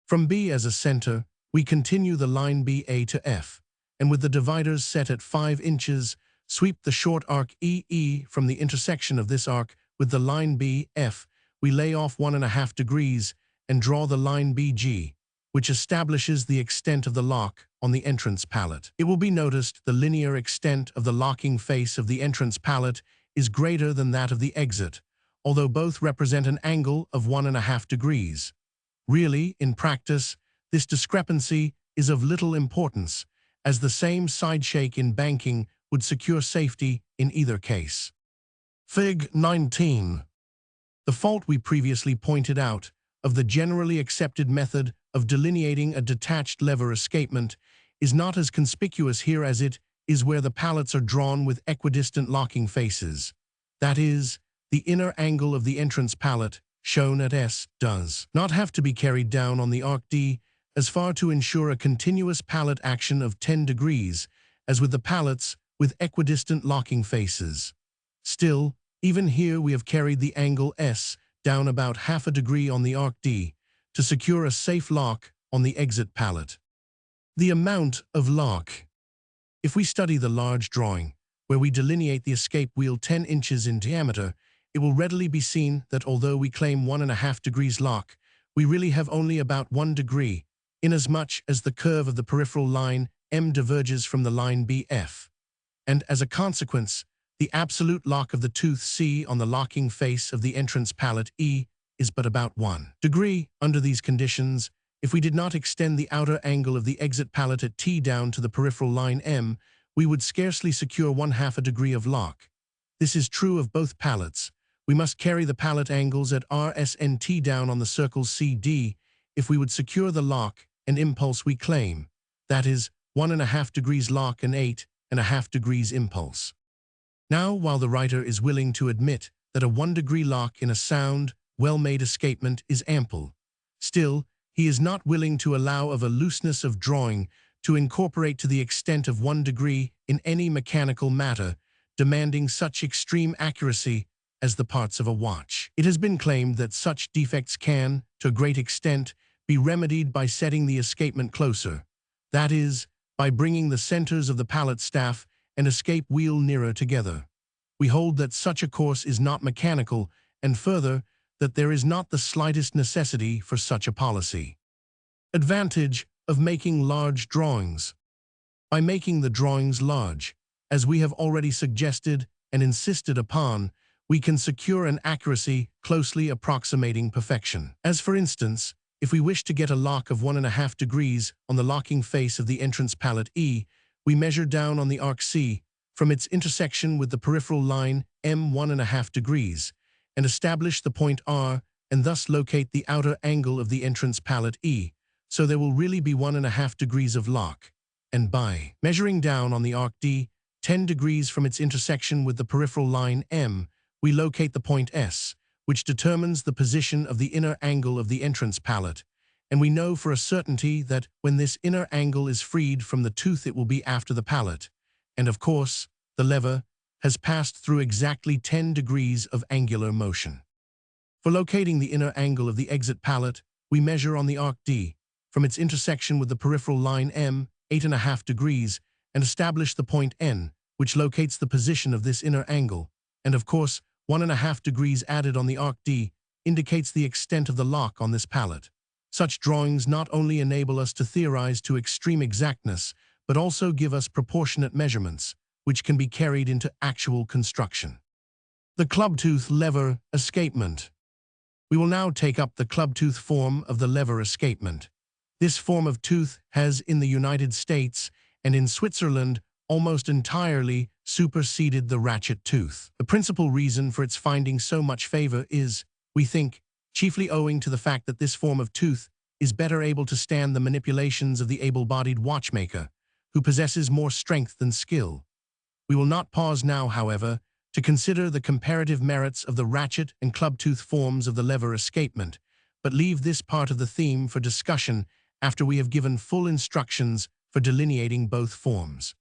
From B as a center, we continue the line B A to F, and with the dividers set at 5 inches, sweep the short arc EE from the intersection of this arc with the line B F. We lay off 1.5 degrees and draw the line BG, which establishes the extent of the lock on the entrance pallet. It will be noticed the linear extent of the locking face of the entrance pallet is greater than that of the exit, although both represent an angle of 1.5 degrees. Really, in practice, this discrepancy is of little importance, as the same side shake in banking would secure safety in either case. Fig. 19. The fault we previously pointed out of the generally accepted method of delineating a detached lever escapement is not as conspicuous here as it is where the pallets are drawn with equidistant locking faces. That is, the inner angle of the entrance pallet, shown at S, does not have to be carried down on the arc D as far to ensure a continuous pallet action of 10 degrees, as with the pallets with equidistant locking faces. Still, even here we have carried the angle S down about half a degree on the arc D to secure a safe lock on the exit pallet. The amount of lock. If we study the large drawing, where we delineate the escape wheel 10 inches in diameter, it will readily be seen that although we claim 1.5 degrees lock, we really have only about 1 degree, inasmuch as the curve of the peripheral line M diverges from the line BF. And as a consequence, the absolute lock of the tooth C on the locking face of the entrance pallet E is but about 1 degree. Under these conditions, if we did not extend the outer angle of the exit pallet at T down to the peripheral line M, we would scarcely secure 1/2 a degree of lock. This is true of both pallets. We must carry the pallet angles at R, S, and T down on the circles C, D if we would secure the lock and impulse we claim, that is, 1.5 degrees lock and 8.5 degrees impulse. Now, while the writer is willing to admit that a 1 degree lock in a sound, well-made escapement is ample, still, he is not willing to allow of a looseness of drawing to incorporate to the extent of 1 degree in any mechanical matter, demanding such extreme accuracy as the parts of a watch. It has been claimed that such defects can, to a great extent, be remedied by setting the escapement closer, that is, by bringing the centers of the pallet staff and escape wheel nearer together. We hold that such a course is not mechanical, and further, that there is not the slightest necessity for such a policy. Advantage of making large drawings. By making the drawings large, as we have already suggested and insisted upon, we can secure an accuracy closely approximating perfection. As for instance, if we wish to get a lock of 1.5 degrees on the locking face of the entrance pallet E, we measure down on the arc C from its intersection with the peripheral line M 1.5 degrees and establish the point R and thus locate the outer angle of the entrance pallet E, so there will really be 1.5 degrees of lock. And by measuring down on the arc D 10 degrees from its intersection with the peripheral line M, we locate the point S, which determines the position of the inner angle of the entrance pallet, and we know for a certainty that when this inner angle is freed from the tooth it will be after the pallet, and of course, the lever has passed through exactly 10 degrees of angular motion. For locating the inner angle of the exit pallet, we measure on the arc D, from its intersection with the peripheral line M, 8.5 degrees, and establish the point N, which locates the position of this inner angle, and of course, 1.5 degrees added on the arc D indicates the extent of the lock on this pallet. Such drawings not only enable us to theorize to extreme exactness, but also give us proportionate measurements, which can be carried into actual construction. The club-tooth lever escapement. We will now take up the club-tooth form of the lever escapement. This form of tooth has, in the United States and in Switzerland, almost entirely superseded the ratchet tooth. The principal reason for its finding so much favor is, we think, chiefly owing to the fact that this form of tooth is better able to stand the manipulations of the able-bodied watchmaker, who possesses more strength than skill. We will not pause now, however, to consider the comparative merits of the ratchet and club-tooth forms of the lever escapement, but leave this part of the theme for discussion after we have given full instructions for delineating both forms.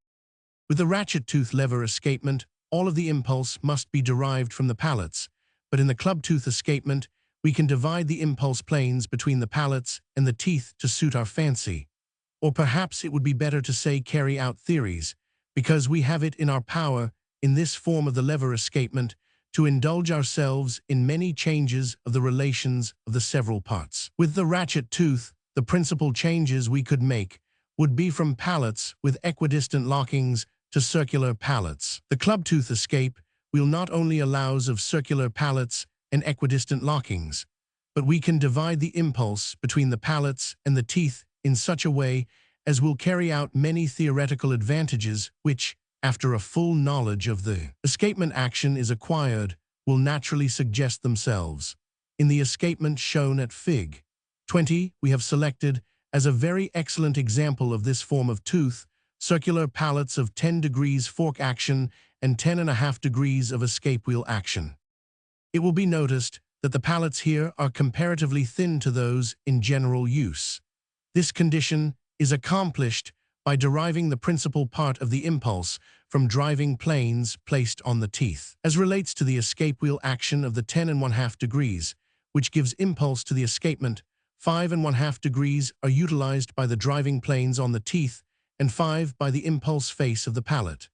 With the ratchet tooth lever escapement, all of the impulse must be derived from the pallets, but in the club-tooth escapement, we can divide the impulse planes between the pallets and the teeth to suit our fancy. Or perhaps it would be better to say carry out theories, because we have it in our power, in this form of the lever escapement, to indulge ourselves in many changes of the relations of the several parts. With the ratchet tooth, the principal changes we could make would be from pallets with equidistant lockings to circular pallets. The club-tooth escape will not only allows of circular pallets and equidistant lockings, but we can divide the impulse between the pallets and the teeth in such a way as will carry out many theoretical advantages which, after a full knowledge of the escapement action is acquired, will naturally suggest themselves. In the escapement shown at Fig. 20, we have selected, as a very excellent example of this form of tooth, circular pallets of 10 degrees fork action and 10.5 degrees of escape wheel action. It will be noticed that the pallets here are comparatively thin to those in general use. This condition is accomplished by deriving the principal part of the impulse from driving planes placed on the teeth. As relates to the escape wheel action of the 10.5 degrees, which gives impulse to the escapement, 5.5 degrees are utilized by the driving planes on the teeth and 5 by the impulse face of the pallet.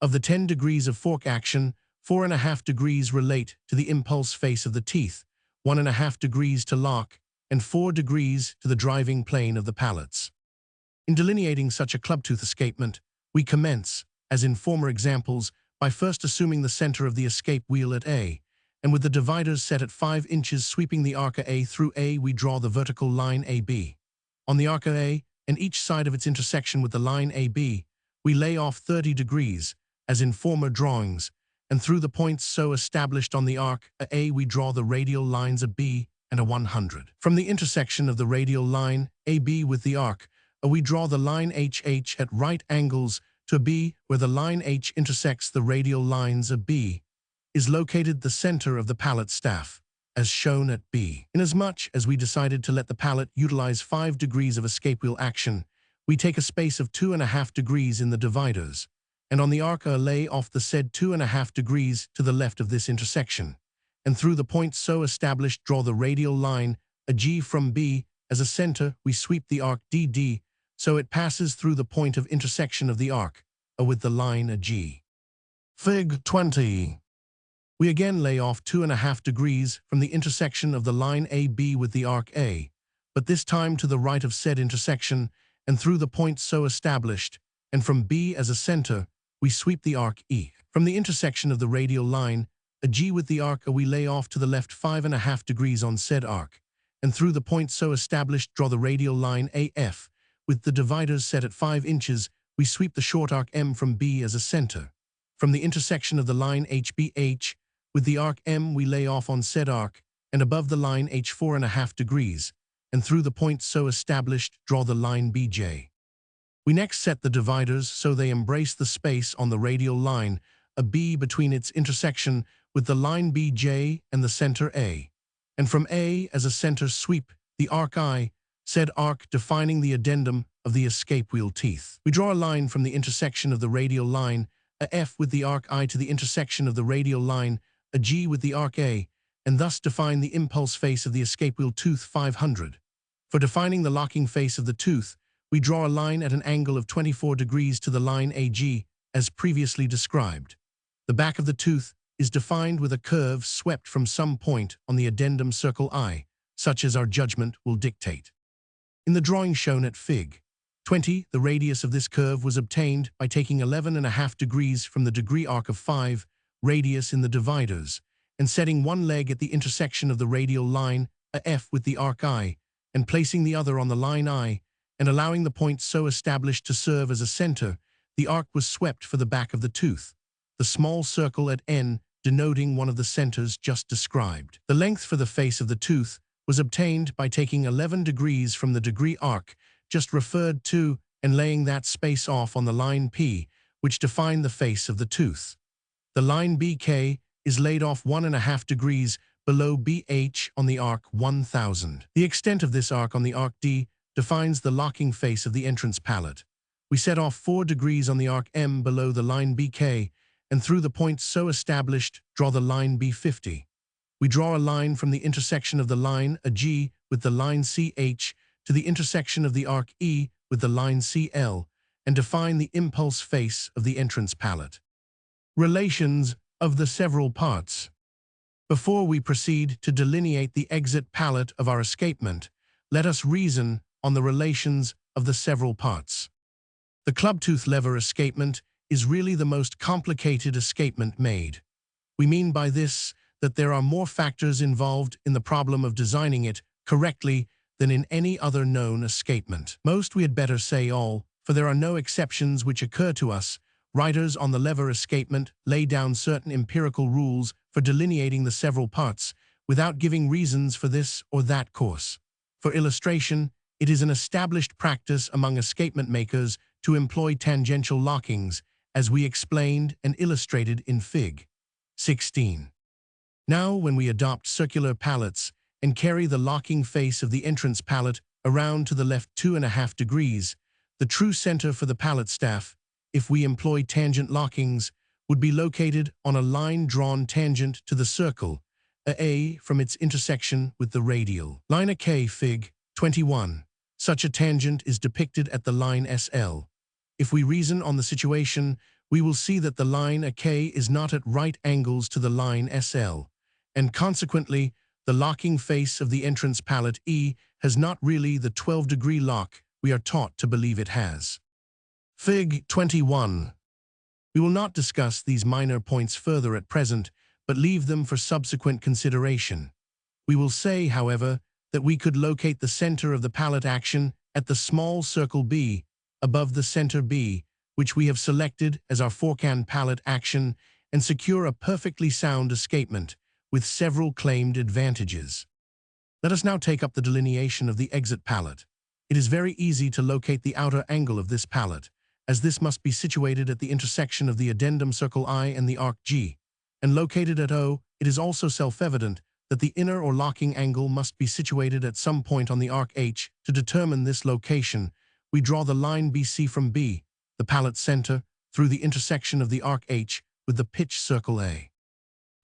Of the 10 degrees of fork action, 4.5 degrees relate to the impulse face of the teeth, 1.5 degrees to lock, and 4 degrees to the driving plane of the pallets. In delineating such a club-tooth escapement, we commence, as in former examples, by first assuming the center of the escape wheel at A, and with the dividers set at 5 inches sweeping the arc A through A, we draw the vertical line AB. On the arc A, and each side of its intersection with the line AB, we lay off 30 degrees, as in former drawings, and through the points so established on the arc A, we draw the radial lines a B and a 100. From the intersection of the radial line AB with the arc A, we draw the line HH at right angles to B, where the line H intersects the radial lines of B, is located the center of the pallet staff, as shown at B. Inasmuch as we decided to let the pallet utilize 5 degrees of escape wheel action, we take a space of 2.5 degrees in the dividers, and on the arc A lay off the said 2.5 degrees to the left of this intersection, and through the point so established draw the radial line a G from B. As a center, we sweep the arc DD, so it passes through the point of intersection of the arc A with the line a G. Fig. 20. We again lay off 2.5 degrees from the intersection of the line AB with the arc A, but this time to the right of said intersection and through the point so established, and from B as a center, we sweep the arc E. From the intersection of the radial line, a G with the arc A, we lay off to the left 5.5 degrees on said arc, and through the point so established draw the radial line AF. With the dividers set at 5 inches, we sweep the short arc M from B as a center. From the intersection of the line HBH, with the arc M we lay off on said arc, and above the line H 4.5 degrees, and through the point so established draw the line BJ. We next set the dividers so they embrace the space on the radial line, a B between its intersection with the line BJ and the center A. And from A as a center sweep the arc I, said arc defining the addendum of the escape wheel teeth. We draw a line from the intersection of the radial line, a F with the arc I to the intersection of the radial line, a G with the arc A, and thus define the impulse face of the escape wheel tooth 500. For defining the locking face of the tooth, we draw a line at an angle of 24 degrees to the line AG, as previously described. The back of the tooth is defined with a curve swept from some point on the addendum circle I, such as our judgment will dictate. In the drawing shown at Fig. 20. The radius of this curve was obtained by taking 11.5 degrees from the degree arc of 5, radius in the dividers, and setting one leg at the intersection of the radial line, a F with the arc I, and placing the other on the line I, and allowing the point so established to serve as a center. The arc was swept for the back of the tooth, the small circle at N denoting one of the centers just described. The length for the face of the tooth was obtained by taking 11 degrees from the degree arc just referred to and laying that space off on the line P, which defined the face of the tooth. The line BK is laid off 1.5 degrees below BH on the arc 1000. The extent of this arc on the arc D defines the locking face of the entrance pallet. We set off 4 degrees on the arc M below the line BK, and through the point so established, draw the line B50. We draw a line from the intersection of the line a G with the line CH to the intersection of the arc E with the line CL, and define the impulse face of the entrance pallet. Relations of the several parts. Before we proceed to delineate the exit pallet of our escapement, let us reason on the relations of the several parts. The clubtooth lever escapement is really the most complicated escapement made. We mean by this that there are more factors involved in the problem of designing it correctly than in any other known escapement. Most, we had better say all, for there are no exceptions which occur to us. Writers on the lever escapement lay down certain empirical rules for delineating the several parts without giving reasons for this or that course. For illustration, it is an established practice among escapement makers to employ tangential lockings, as we explained and illustrated in Fig. 16. Now, when we adopt circular pallets and carry the locking face of the entrance pallet around to the left 2.5 degrees, the true center for the pallet staff, if we employ tangent lockings, would be located on a line drawn tangent to the circle, A from its intersection with the radial line K. Fig. 21. Such a tangent is depicted at the line SL. If we reason on the situation, we will see that the line AK is not at right angles to the line SL, and consequently, the locking face of the entrance pallet E has not really the 12-degree lock we are taught to believe it has. Fig. 21. We will not discuss these minor points further at present, but leave them for subsequent consideration. We will say, however, that we could locate the center of the pallet action at the small circle B, above the center B, which we have selected as our forehand pallet action, and secure a perfectly sound escapement, with several claimed advantages. Let us now take up the delineation of the exit pallet. It is very easy to locate the outer angle of this pallet, as this must be situated at the intersection of the addendum circle I and the arc G, and located at O. It is also self-evident that the inner or locking angle must be situated at some point on the arc H. To determine this location, we draw the line BC from B, the pallet center, through the intersection of the arc H with the pitch circle A.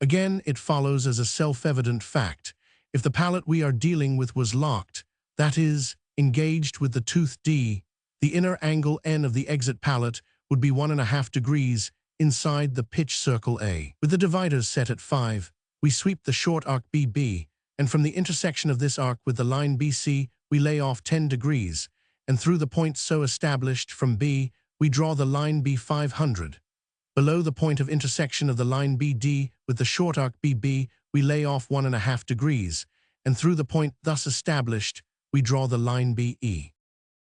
Again, it follows as a self-evident fact, if the pallet we are dealing with was locked, that is, engaged with the tooth D, the inner angle N of the exit pallet would be 1.5 degrees inside the pitch circle A. With the dividers set at 5, we sweep the short arc BB, and from the intersection of this arc with the line BC, we lay off 10 degrees, and through the point so established from B, we draw the line B500. Below the point of intersection of the line BD with the short arc BB, we lay off 1.5 degrees, and through the point thus established, we draw the line BE.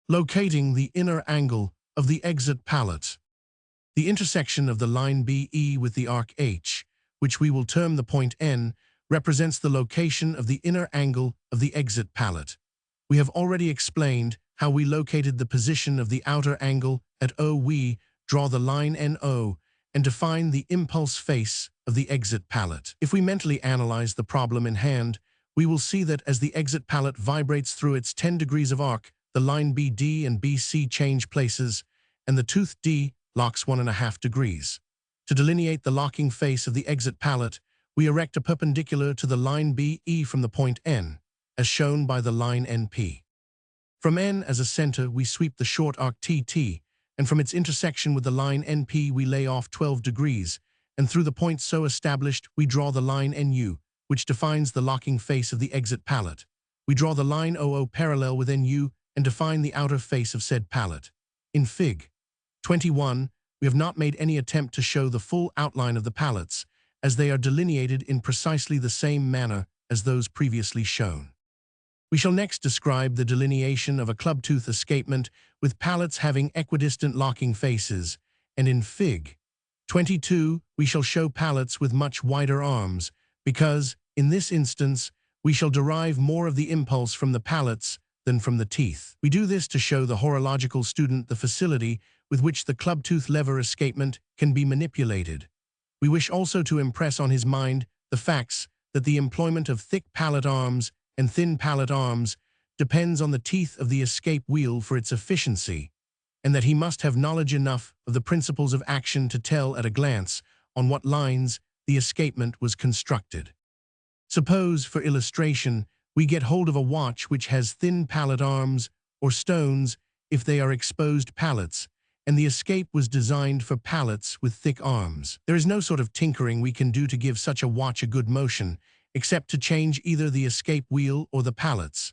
Locating the inner angle of the exit pallet. The intersection of the line BE with the arc H, which we will term the point N, represents the location of the inner angle of the exit pallet. We have already explained how we located the position of the outer angle at O. We draw the line NO and define the impulse face of the exit pallet. If we mentally analyze the problem in hand, we will see that as the exit pallet vibrates through its 10 degrees of arc, the line BD and BC change places, and the tooth D locks 1.5 degrees. To delineate the locking face of the exit pallet, we erect a perpendicular to the line BE from the point N, as shown by the line NP. From N as a center, we sweep the short arc TT, and from its intersection with the line NP, we lay off 12 degrees, and through the point so established, we draw the line NU, which defines the locking face of the exit pallet. We draw the line OO parallel with NU and define the outer face of said pallet. In Fig. 21, we have not made any attempt to show the full outline of the pallets, as they are delineated in precisely the same manner as those previously shown. We shall next describe the delineation of a club-tooth escapement with pallets having equidistant locking faces, and in Fig. 22, we shall show pallets with much wider arms, because, in this instance, we shall derive more of the impulse from the pallets than from the teeth. We do this to show the horological student the facility with which the club-tooth lever escapement can be manipulated. We wish also to impress on his mind the facts that the employment of thick pallet arms and thin pallet arms depends on the teeth of the escape wheel for its efficiency, and that he must have knowledge enough of the principles of action to tell at a glance on what lines the escapement was constructed. Suppose, for illustration, we get hold of a watch which has thin pallet arms, or stones if they are exposed pallets, and the escape was designed for pallets with thick arms. There is no sort of tinkering we can do to give such a watch a good motion, except to change either the escape wheel or the pallets.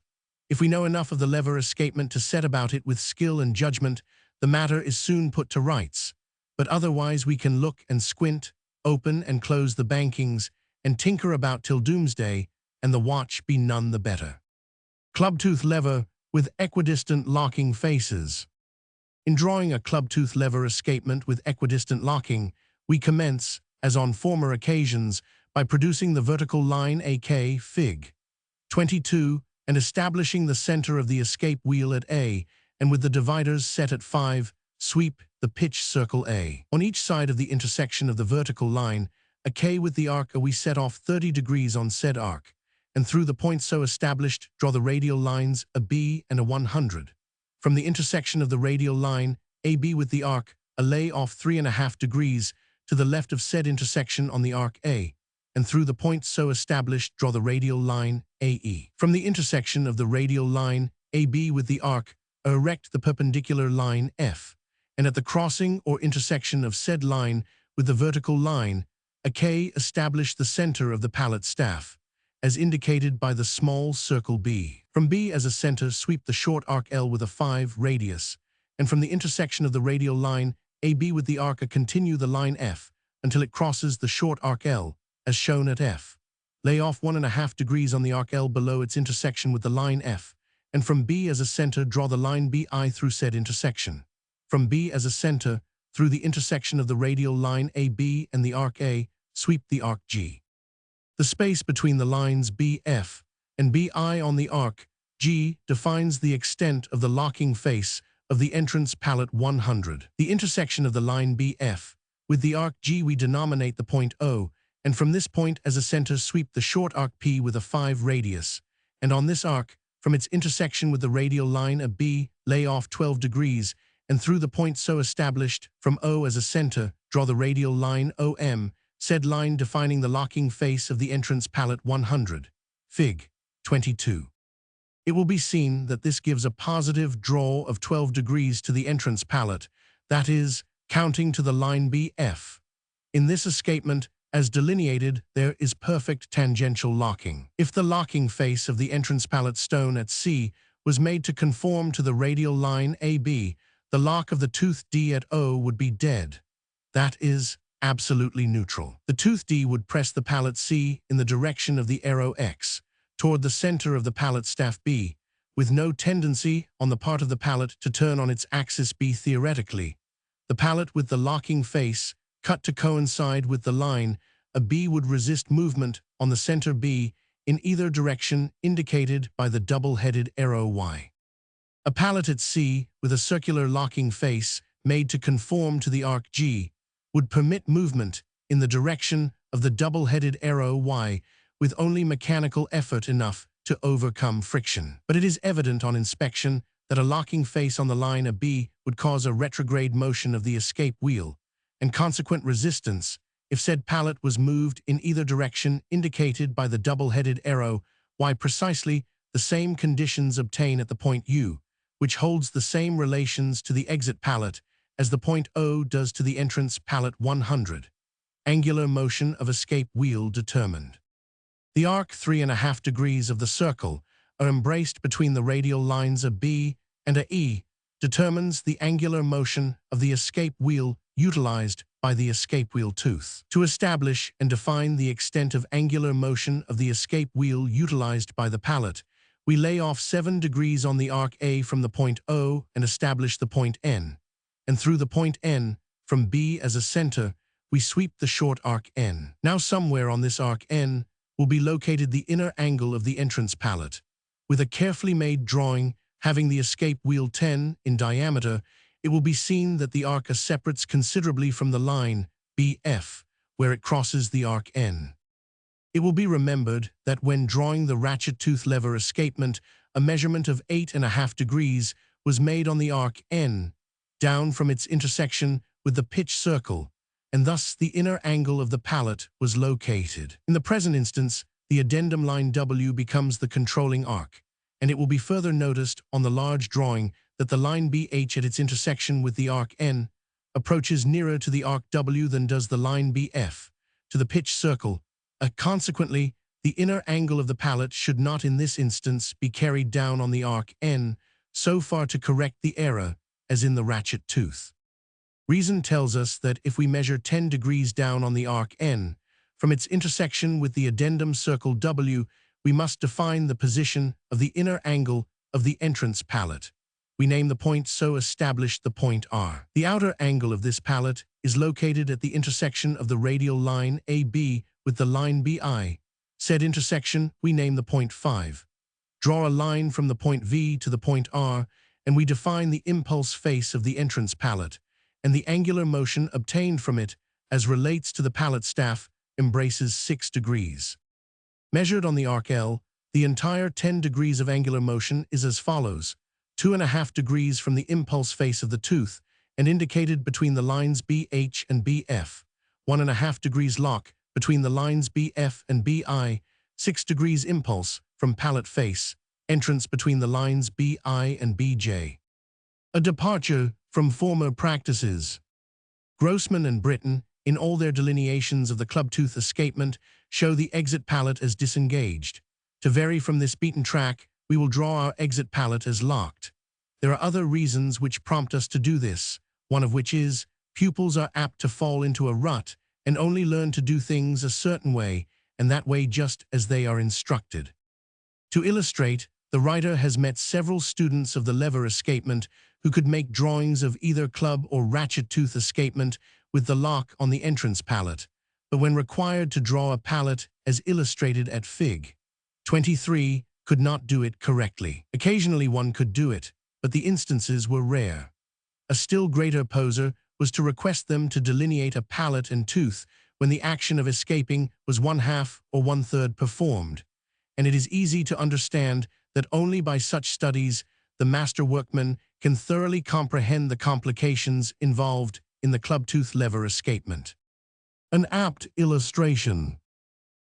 If we know enough of the lever escapement to set about it with skill and judgment, the matter is soon put to rights, but otherwise we can look and squint, open and close the bankings, and tinker about till doomsday, and the watch be none the better. Club-tooth lever with equidistant locking faces. In drawing a club-tooth lever escapement with equidistant locking, we commence, as on former occasions, by producing the vertical line aka Fig. 22 and establishing the center of the escape wheel at A, and with the dividers set at 5, sweep the pitch circle A. On each side of the intersection of the vertical line, a K with the arc we set off 30 degrees on said arc, and through the point so established draw the radial lines a B and a 100. From the intersection of the radial line AB with the arc, a lay off 3.5 degrees to the left of said intersection on the arc A, and through the point so established draw the radial line AE. From the intersection of the radial line AB with the arc, erect the perpendicular line F, and at the crossing or intersection of said line with the vertical line, a K establish the center of the pallet staff, as indicated by the small circle B. From B as a center sweep the short arc L with a 5 radius, and from the intersection of the radial line AB with the arc continue the line F until it crosses the short arc L, as shown at F. Lay off 1.5 degrees on the arc L below its intersection with the line F, and from B as a center draw the line BI through said intersection. From B as a center, through the intersection of the radial line AB and the arc A, sweep the arc G. The space between the lines BF and BI on the arc G defines the extent of the locking face of the entrance pallet 100. The intersection of the line BF with the arc G we denominate the point O, and from this point as a center sweep the short arc P with a 5 radius, and on this arc, from its intersection with the radial line a B, lay off 12 degrees, and through the point so established, from O as a center, draw the radial line OM, said line defining the locking face of the entrance pallet 100. Fig. 22. It will be seen that this gives a positive draw of 12 degrees to the entrance pallet, that is, counting to the line BF. In this escapement, as delineated, there is perfect tangential locking. If the locking face of the entrance pallet stone at C was made to conform to the radial line AB, the lock of the tooth D at O would be dead. That is, absolutely neutral. The tooth D would press the pallet C in the direction of the arrow X, toward the center of the pallet staff B, with no tendency on the part of the pallet to turn on its axis B theoretically. The pallet with the locking face, cut to coincide with the line, a B would resist movement on the center B in either direction indicated by the double-headed arrow Y. A pallet at C with a circular locking face made to conform to the arc G would permit movement in the direction of the double-headed arrow Y with only mechanical effort enough to overcome friction. But it is evident on inspection that a locking face on the line a B would cause a retrograde motion of the escape wheel, and consequent resistance if said pallet was moved in either direction indicated by the double-headed arrow Y. Precisely the same conditions obtain at the point U, which holds the same relations to the exit pallet as the point O does to the entrance pallet 100. Angular motion of escape wheel determined. The arc 3.5 degrees of the circle are embraced between the radial lines of B and a E determines the angular motion of the escape wheel utilized by the escape wheel tooth. To establish and define the extent of angular motion of the escape wheel utilized by the pallet, we lay off 7 degrees on the arc A from the point O and establish the point N. And through the point N, from B as a center, we sweep the short arc N. Now somewhere on this arc N will be located the inner angle of the entrance pallet. With a carefully made drawing having the escape wheel 10 in diameter, it will be seen that the arc separates considerably from the line BF, where it crosses the arc N. It will be remembered that when drawing the ratchet tooth lever escapement, a measurement of 8.5 degrees was made on the arc N, down from its intersection with the pitch circle, and thus the inner angle of the pallet was located. In the present instance, the addendum line W becomes the controlling arc, and it will be further noticed on the large drawing that the line BH at its intersection with the arc N approaches nearer to the arc W than does the line BF to the pitch circle. Consequently, the inner angle of the pallet should not in this instance be carried down on the arc N so far to correct the error as in the ratchet tooth. Reason tells us that if we measure 10 degrees down on the arc N, from its intersection with the addendum circle W, we must define the position of the inner angle of the entrance pallet. We name the point so established the point R. The outer angle of this pallet is located at the intersection of the radial line AB with the line BI. Said intersection we name the point 5. Draw a line from the point V to the point R, and we define the impulse face of the entrance pallet, and the angular motion obtained from it as relates to the pallet staff embraces 6 degrees. Measured on the arc L, the entire 10 degrees of angular motion is as follows: 2.5 degrees from the impulse face of the tooth, and indicated between the lines BH and BF, 1.5 degrees lock between the lines BF and BI, 6 degrees impulse from pallet face, entrance between the lines BI and BJ. A departure from former practices. Grossman and Britton, in all their delineations of the club-tooth escapement, show the exit pallet as disengaged. To vary from this beaten track, we will draw our exit pallet as locked. There are other reasons which prompt us to do this, one of which is, pupils are apt to fall into a rut and only learn to do things a certain way, and that way just as they are instructed. To illustrate, the writer has met several students of the lever escapement who could make drawings of either club or ratchet tooth escapement with the lock on the entrance pallet, but when required to draw a pallet as illustrated at Fig. 23, could not do it correctly. Occasionally one could do it, but the instances were rare. A still greater poser was to request them to delineate a pallet and tooth when the action of escaping was 1/2 or 1/3 performed, and it is easy to understand that only by such studies the master workman can thoroughly comprehend the complications involved in the club-tooth lever escapement. An apt illustration.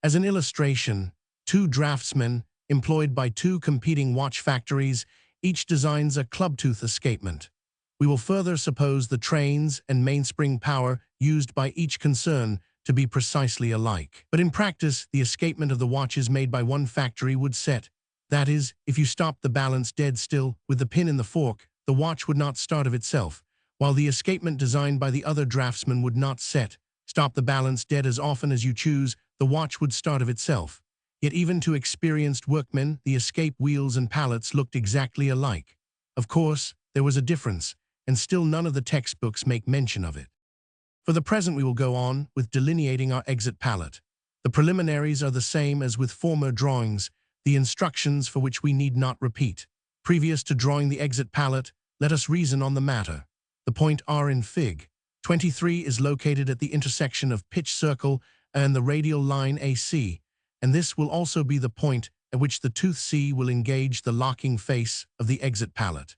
As an illustration, 2 draftsmen, employed by 2 competing watch factories, each designs a club-tooth escapement. We will further suppose the trains and mainspring power used by each concern to be precisely alike. But in practice, the escapement of the watches made by one factory would set. That is, if you stop the balance dead still with the pin in the fork, the watch would not start of itself, while the escapement designed by the other draftsman would not set. Stop the balance dead as often as you choose, the watch would start of itself. Yet even to experienced workmen, the escape wheels and pallets looked exactly alike. Of course, there was a difference, and still none of the textbooks make mention of it. For the present we will go on with delineating our exit pallet. The preliminaries are the same as with former drawings, the instructions for which we need not repeat. Previous to drawing the exit pallet, let us reason on the matter. The point R in Fig. 23 is located at the intersection of pitch circle and the radial line AC, and this will also be the point at which the tooth C will engage the locking face of the exit pallet.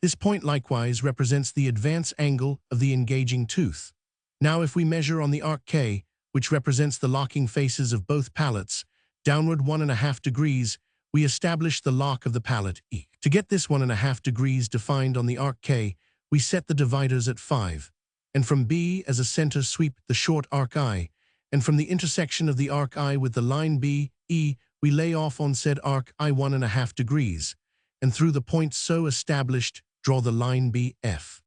This point likewise represents the advance angle of the engaging tooth. Now if we measure on the arc K, which represents the locking faces of both pallets, downward 1.5 degrees, we establish the lock of the pallet E. To get this 1.5 degrees defined on the arc K, we set the dividers at 5, and from B as a center sweep the short arc I, and from the intersection of the arc I with the line B, E, we lay off on said arc I 1.5 degrees, and through the point so established, draw the line BF.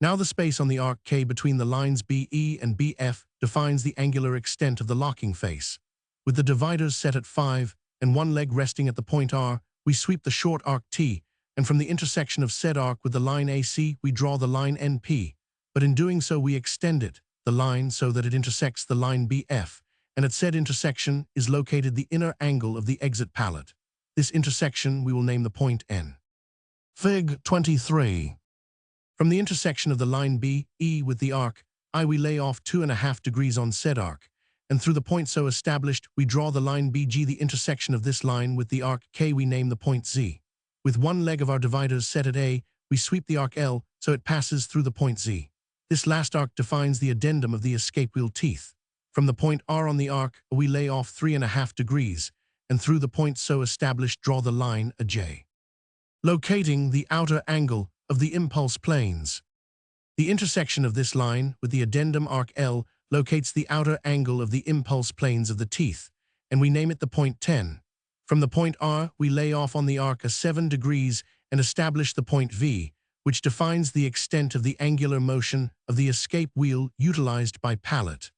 Now the space on the arc K between the lines BE and BF defines the angular extent of the locking face. With the dividers set at 5 and one leg resting at the point R, we sweep the short arc T, and from the intersection of said arc with the line AC, we draw the line NP. But in doing so, we extend it, the line, so that it intersects the line BF, and at said intersection is located the inner angle of the exit pallet. This intersection we will name the point N. Fig. 23. From the intersection of the line BE with the arc I, we lay off 2.5 degrees on said arc, and through the point so established, we draw the line BG. The intersection of this line with the arc K we name the point Z. With one leg of our dividers set at A, we sweep the arc L so it passes through the point Z. This last arc defines the addendum of the escape wheel teeth. From the point R on the arc, we lay off 3.5 degrees, and through the point so established draw the line AJ. Locating the outer angle of the impulse planes. The intersection of this line with the addendum arc L locates the outer angle of the impulse planes of the teeth, and we name it the point 10. From the point R, we lay off on the arc a 7 degrees and establish the point V, which defines the extent of the angular motion of the escape wheel utilized by pallet.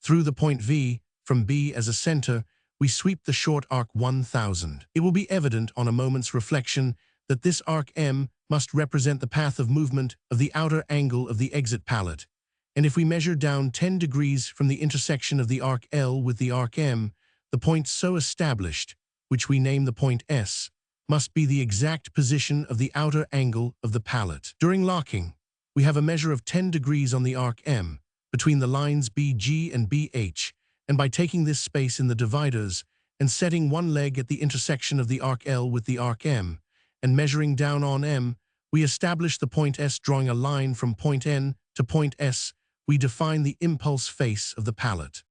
Through the point V, from B as a center, we sweep the short arc 1000. It will be evident on a moment's reflection that this arc M must represent the path of movement of the outer angle of the exit pallet, and if we measure down 10 degrees from the intersection of the arc L with the arc M, the point so established, which we name the point S, must be the exact position of the outer angle of the pallet. During locking, we have a measure of 10 degrees on the arc M between the lines BG and BH, and by taking this space in the dividers and setting one leg at the intersection of the arc L with the arc M, and measuring down on M, we establish the point S. Drawing a line from point N to point S, we define the impulse face of the pallet.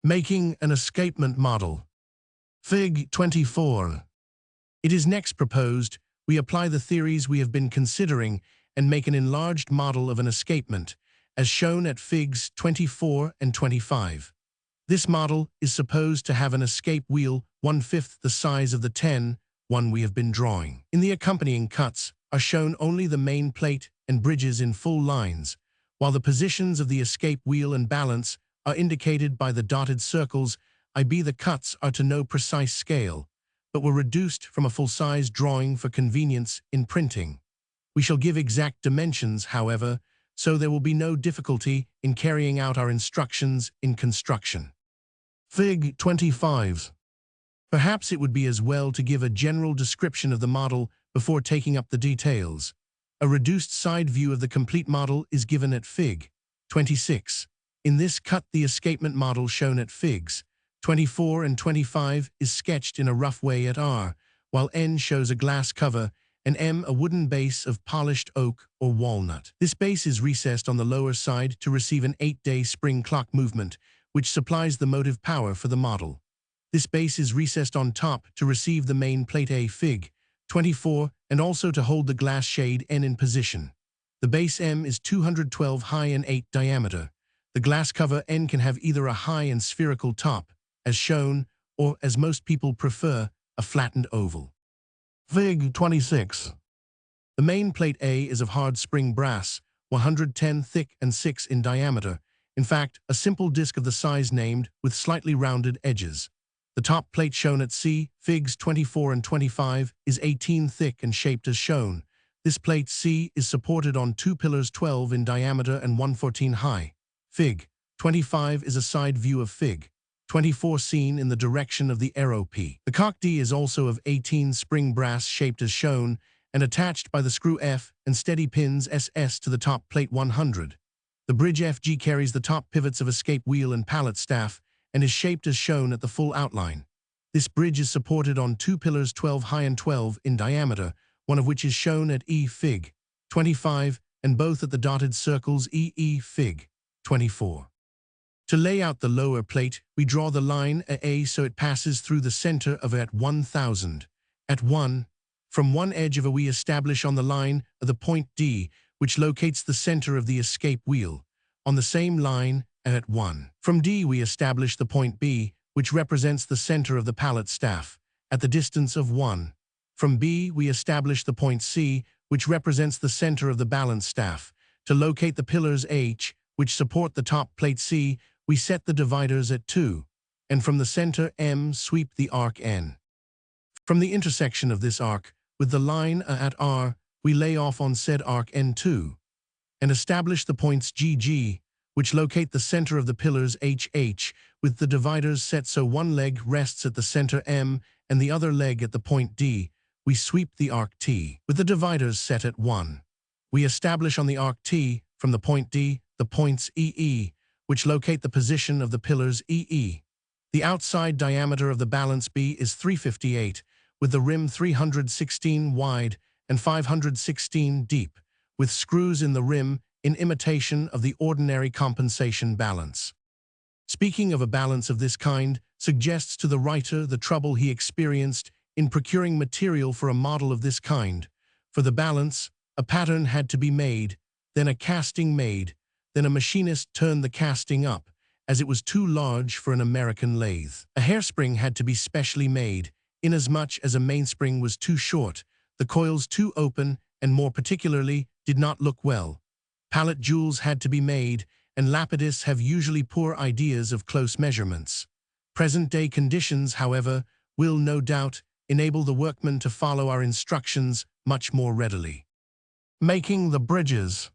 Making an escapement model. Fig. 24. It is next proposed we apply the theories we have been considering and make an enlarged model of an escapement, as shown at Figs. 24 and 25. This model is supposed to have an escape wheel 1/5 the size of the 10 one we have been drawing. In the accompanying cuts are shown only the main plate and bridges in full lines, while the positions of the escape wheel and balance are indicated by the dotted circles, i.e. the cuts are to no precise scale, but were reduced from a full-size drawing for convenience in printing. We shall give exact dimensions, however, so there will be no difficulty in carrying out our instructions in construction. Fig. 25. Perhaps it would be as well to give a general description of the model before taking up the details. A reduced side view of the complete model is given at Fig. 26. In this cut, the escapement model shown at Figs. 24 and 25 is sketched in a rough way at R, while N shows a glass cover and M a wooden base of polished oak or walnut. This base is recessed on the lower side to receive an 8-day spring clock movement, which supplies the motive power for the model. This base is recessed on top to receive the main plate A Fig. 24 and also to hold the glass shade N in position. The base M is 212 high and 8 diameter. The glass cover N can have either a high and spherical top, as shown, or, as most people prefer, a flattened oval. Fig. 26. The main plate A is of hard spring brass, 110 thick and 6 in diameter. In fact, a simple disc of the size named, with slightly rounded edges. The top plate shown at C, Figs. 24 and 25, is 18 thick and shaped as shown. This plate C is supported on 2 pillars 12 in diameter and 114 high. Fig. 25 is a side view of Fig. 24 seen in the direction of the arrow P. The cock D is also of 18 spring brass shaped as shown and attached by the screw F and steady pins SS to the top plate 100. The bridge FG carries the top pivots of escape wheel and pallet staff and is shaped as shown at the full outline. This bridge is supported on 2 pillars 12 high and 12 in diameter, one of which is shown at E Fig. 25 and both at the dotted circles EE Fig. 24. To lay out the lower plate, we draw the line A so it passes through the center of at 1000. At 1, from one edge of A we establish on the line the point D, which locates the center of the escape wheel. On the same line, at 1. From D we establish the point B, which represents the center of the pallet staff, at the distance of 1. From B, we establish the point C, which represents the center of the balance staff. To locate the pillars H, which support the top plate C, we set the dividers at 2, and from the center M, sweep the arc N. From the intersection of this arc with the line at R, we lay off on said arc N2, and establish the points GG, which locate the center of the pillars HH, with the dividers set so one leg rests at the center M and the other leg at the point D. We sweep the arc T, with the dividers set at 1. We establish on the arc T, from the point D, the points EE, which locate the position of the pillars EE. The outside diameter of the balance B is 358, with the rim 316 wide and 516 deep, with screws in the rim in imitation of the ordinary compensation balance. Speaking of a balance of this kind suggests to the writer the trouble he experienced in procuring material for a model of this kind. For the balance, a pattern had to be made, then a casting made, then a machinist turned the casting up, as it was too large for an American lathe. A hairspring had to be specially made, inasmuch as a mainspring was too short, the coils too open, and more particularly, did not look well. Pallet jewels had to be made, and lapidists have usually poor ideas of close measurements. Present-day conditions, however, will, no doubt, enable the workman to follow our instructions much more readily. Making the bridges.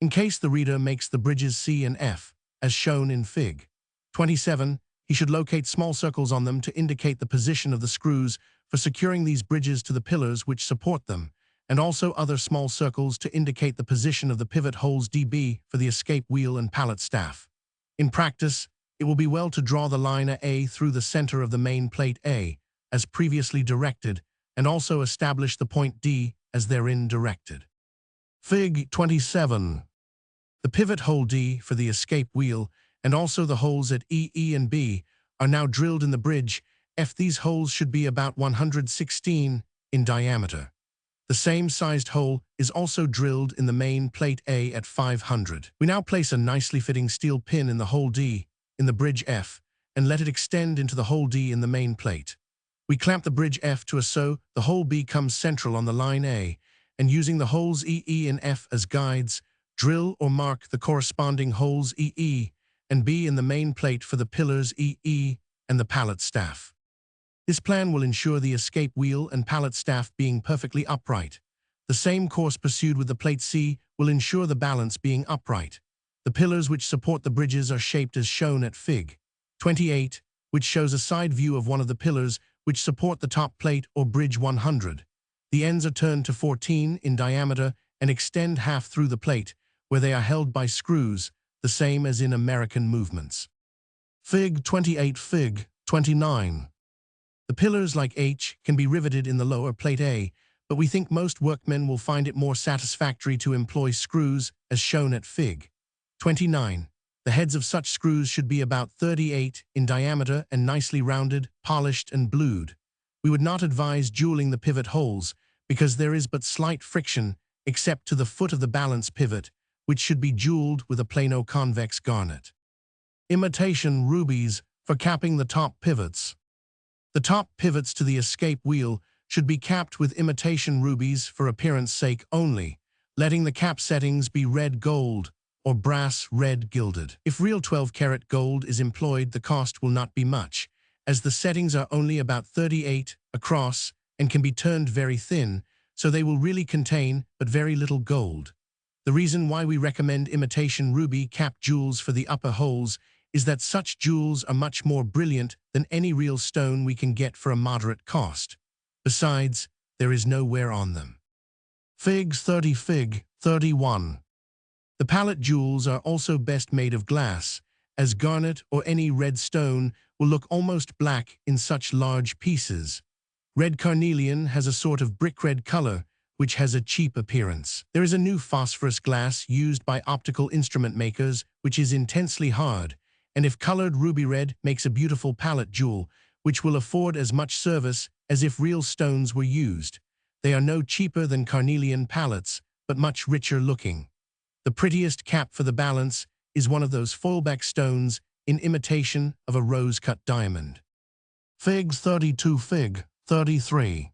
In case the reader makes the bridges C and F, as shown in Fig. 27, he should locate small circles on them to indicate the position of the screws for securing these bridges to the pillars which support them, and also other small circles to indicate the position of the pivot holes DB for the escape wheel and pallet staff. In practice, it will be well to draw the line A through the center of the main plate A, as previously directed, and also establish the point D as therein directed. Fig. 27. The pivot hole D for the escape wheel, and also the holes at E and B, are now drilled in the bridge F. These holes should be about 116 in diameter. The same sized hole is also drilled in the main plate A at 500. We now place a nicely fitting steel pin in the hole D in the bridge F and let it extend into the hole D in the main plate. We clamp the bridge F to a so the hole B comes central on the line A, and using the holes EE and F as guides, drill or mark the corresponding holes EE and B in the main plate for the pillars EE and the pallet staff. This plan will ensure the escape wheel and pallet staff being perfectly upright. The same course pursued with the plate C will ensure the balance being upright. The pillars which support the bridges are shaped as shown at Fig. 28, which shows a side view of one of the pillars which support the top plate or bridge 100. The ends are turned to 14 in diameter and extend half through the plate, where they are held by screws, the same as in American movements. Fig. 28. Fig. 29. The pillars, like H, can be riveted in the lower plate A, but we think most workmen will find it more satisfactory to employ screws, as shown at Fig. 29. The heads of such screws should be about 38 in diameter and nicely rounded, polished, and blued. We would not advise jeweling the pivot holes, because there is but slight friction, except to the foot of the balance pivot, which should be jeweled with a plano-convex garnet. Imitation rubies for capping the top pivots. The top pivots to the escape wheel should be capped with imitation rubies for appearance sake only, letting the cap settings be red gold or brass red gilded. If real 12-karat gold is employed, the cost will not be much, as the settings are only about 38 across and can be turned very thin, so they will really contain but very little gold. The reason why we recommend imitation ruby cap jewels for the upper holes is that such jewels are much more brilliant than any real stone we can get for a moderate cost. Besides, there is no wear on them. Fig. 30. Fig. 31. The pallet jewels are also best made of glass, as garnet or any red stone will look almost black in such large pieces. Red carnelian has a sort of brick-red color, which has a cheap appearance. There is a new phosphorus glass used by optical instrument makers, which is intensely hard, and if colored ruby red makes a beautiful pallet jewel, which will afford as much service as if real stones were used. They are no cheaper than carnelian pallets, but much richer looking. The prettiest cap for the balance is one of those foilback stones in imitation of a rose-cut diamond. Fig. 32. Fig. 33.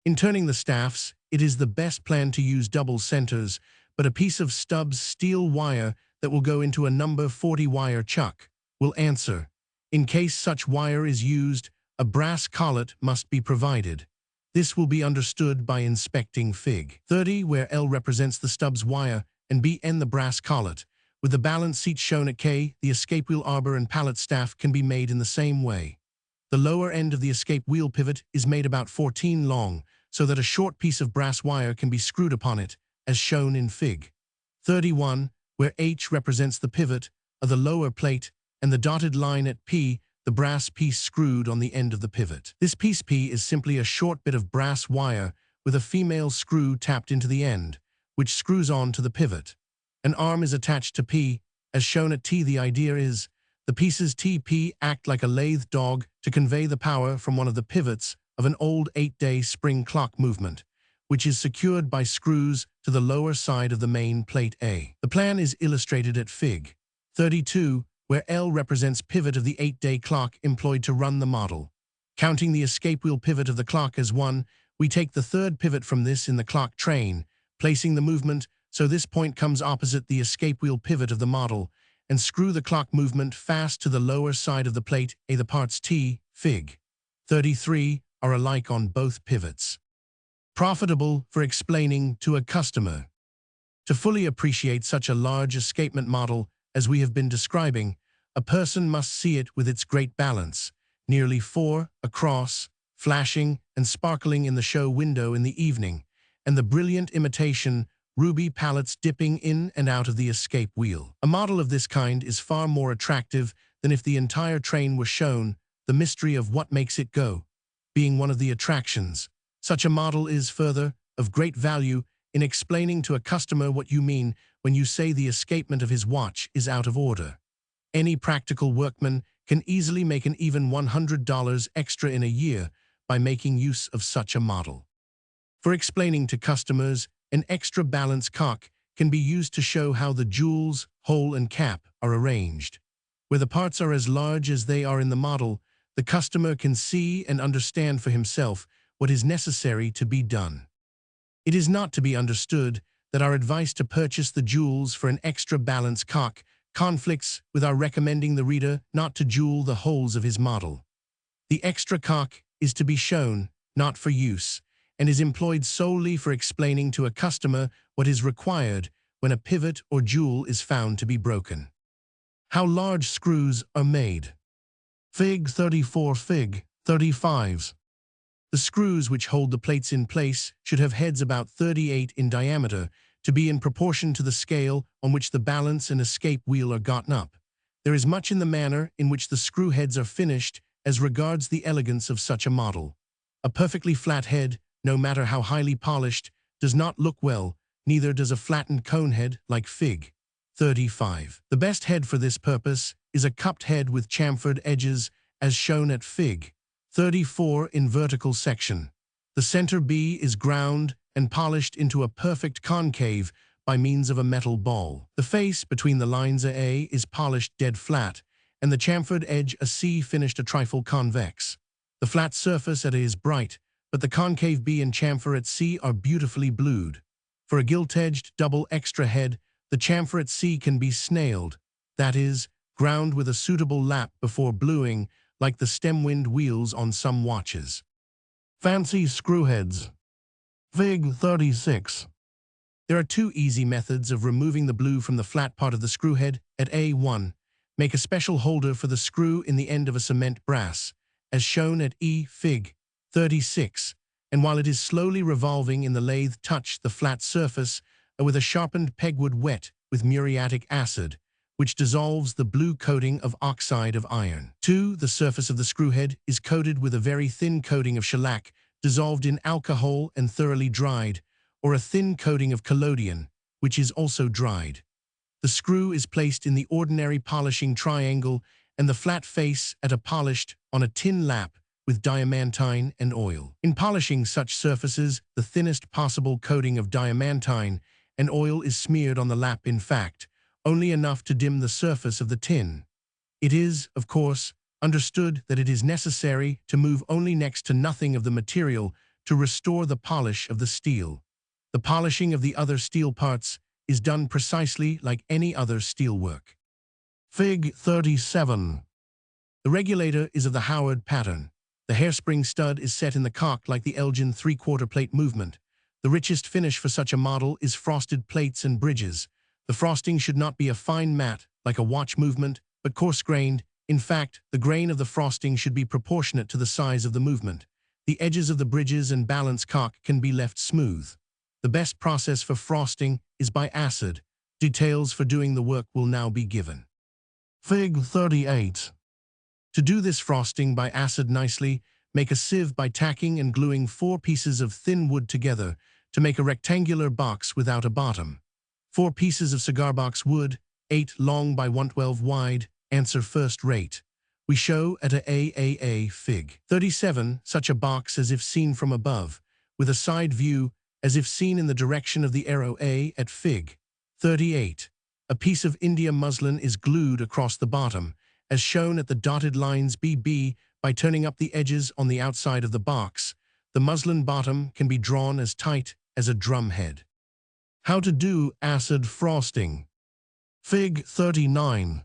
In turning the staffs, it is the best plan to use double centers, but a piece of stubs steel wire that will go into a number 40 wire chuck will answer. In case such wire is used, a brass collet must be provided. This will be understood by inspecting Fig. 30, where L represents the stubs wire and BN the brass collet. With the balance seat shown at K, the escape wheel arbor and pallet staff can be made in the same way. The lower end of the escape wheel pivot is made about 14 long, so that a short piece of brass wire can be screwed upon it, as shown in Fig. 31, where H represents the pivot, are the lower plate, and the dotted line at P, the brass piece screwed on the end of the pivot. This piece P is simply a short bit of brass wire with a female screw tapped into the end, which screws on to the pivot. An arm is attached to P, as shown at T. The idea is, the pieces TP act like a lathe dog to convey the power from one of the pivots of an old 8-day spring clock movement, which is secured by screws to the lower side of the main plate A. The plan is illustrated at Fig. 32, where L represents pivot of the 8-day clock employed to run the model. Counting the escape wheel pivot of the clock as 1, we take the third pivot from this in the clock train, placing the movement so this point comes opposite the escape wheel pivot of the model, and screw the clock movement fast to the lower side of the plate A. The parts T, Fig. 33, are alike on both pivots. Profitable for explaining to a customer. To fully appreciate such a large escapement model as we have been describing, a person must see it with its great balance, nearly 4 across, flashing and sparkling in the show window in the evening, and the brilliant imitation ruby pallets dipping in and out of the escape wheel. A model of this kind is far more attractive than if the entire train were shown, the mystery of what makes it go being one of the attractions. Such a model is, further, of great value in explaining to a customer what you mean when you say the escapement of his watch is out of order. Any practical workman can easily make an even $100 extra in a year by making use of such a model. For explaining to customers, an extra balance cock can be used to show how the jewels, hole and cap are arranged. Where the parts are as large as they are in the model, the customer can see and understand for himself what is necessary to be done. It is not to be understood that our advice to purchase the jewels for an extra balance cock conflicts with our recommending the reader not to jewel the holes of his model. The extra cock is to be shown, not for use, and is employed solely for explaining to a customer what is required when a pivot or jewel is found to be broken. How large screws are made. Fig. 34, Fig. 35. The screws which hold the plates in place should have heads about 38 in diameter to be in proportion to the scale on which the balance and escape wheel are gotten up. There is much in the manner in which the screw heads are finished as regards the elegance of such a model. A perfectly flat head, no matter how highly polished, does not look well, neither does a flattened cone head like Fig. 35. The best head for this purpose is a cupped head with chamfered edges, as shown at Fig. 34 in vertical section. The center B is ground and polished into a perfect concave by means of a metal ball. The face between the lines A is polished dead flat, and the chamfered edge a C finished a trifle convex. The flat surface at A is bright, but the concave B and chamfer at C are beautifully blued. For a gilt-edged double extra head, the chamfer at C can be snailed, that is, ground with a suitable lap before bluing, like the stem-wind wheels on some watches. Fancy screw heads. Fig. 36. There are two easy methods of removing the blue from the flat part of the screw head. At A1, make a special holder for the screw in the end of a cement brass, as shown at E. Fig. 36, and while it is slowly revolving in the lathe, touch the flat surface with a sharpened pegwood wet with muriatic acid, which dissolves the blue coating of oxide of iron. 2. The surface of the screw head is coated with a very thin coating of shellac dissolved in alcohol and thoroughly dried, or a thin coating of collodion, which is also dried. The screw is placed in the ordinary polishing triangle and the flat face at a polished on a tin lap with diamantine and oil. In polishing such surfaces, the thinnest possible coating of diamantine and oil is smeared on the lap, in fact, only enough to dim the surface of the tin. It is, of course, understood that it is necessary to move only next to nothing of the material to restore the polish of the steel. The polishing of the other steel parts is done precisely like any other steelwork. Fig. 37. The regulator is of the Howard pattern. The hairspring stud is set in the cock like the Elgin three-quarter plate movement. The richest finish for such a model is frosted plates and bridges. The frosting should not be a fine matte, like a watch movement, but coarse-grained. In fact, the grain of the frosting should be proportionate to the size of the movement. The edges of the bridges and balance cock can be left smooth. The best process for frosting is by acid. Details for doing the work will now be given. Fig. 38. To do this frosting by acid nicely, make a sieve by tacking and gluing 4 pieces of thin wood together to make a rectangular box without a bottom. 4 pieces of cigar box wood, 8 long by 112 wide, answer first rate. We show at a AAA Fig. 37 such a box as if seen from above, with a side view as if seen in the direction of the arrow A at Fig. 38. A piece of India muslin is glued across the bottom, as shown at the dotted lines BB by turning up the edges on the outside of the box. The muslin bottom can be drawn as tight as a drum head. How to do acid frosting. Fig. 39.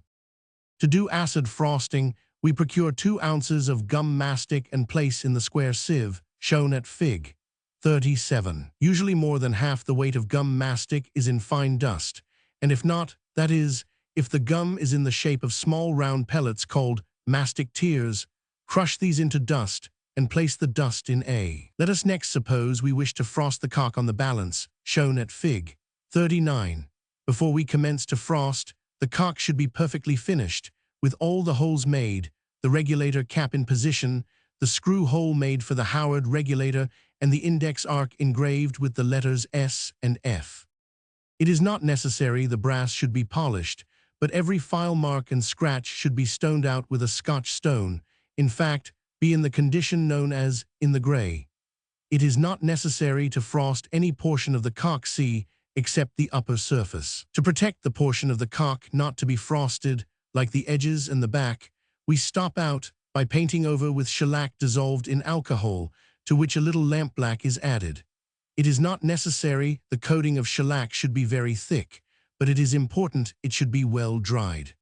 To do acid frosting, we procure 2 ounces of gum mastic and place in the square sieve, shown at Fig. 37. Usually more than half the weight of gum mastic is in fine dust, and if not, that is, if the gum is in the shape of small round pellets called mastic tears, crush these into dust and place the dust in A. Let us next suppose we wish to frost the cock on the balance, shown at Fig. 39. Before we commence to frost, the cock should be perfectly finished, with all the holes made, the regulator cap in position, the screw hole made for the Howard regulator, and the index arc engraved with the letters S and F. It is not necessary the brass should be polished, but every file mark and scratch should be stoned out with a Scotch stone, in fact, be in the condition known as in the gray. It is not necessary to frost any portion of the cock C except the upper surface. To protect the portion of the cock not to be frosted, like the edges and the back, we stop out by painting over with shellac dissolved in alcohol, to which a little lampblack is added. It is not necessary the coating of shellac should be very thick, but it is important it should be well dried.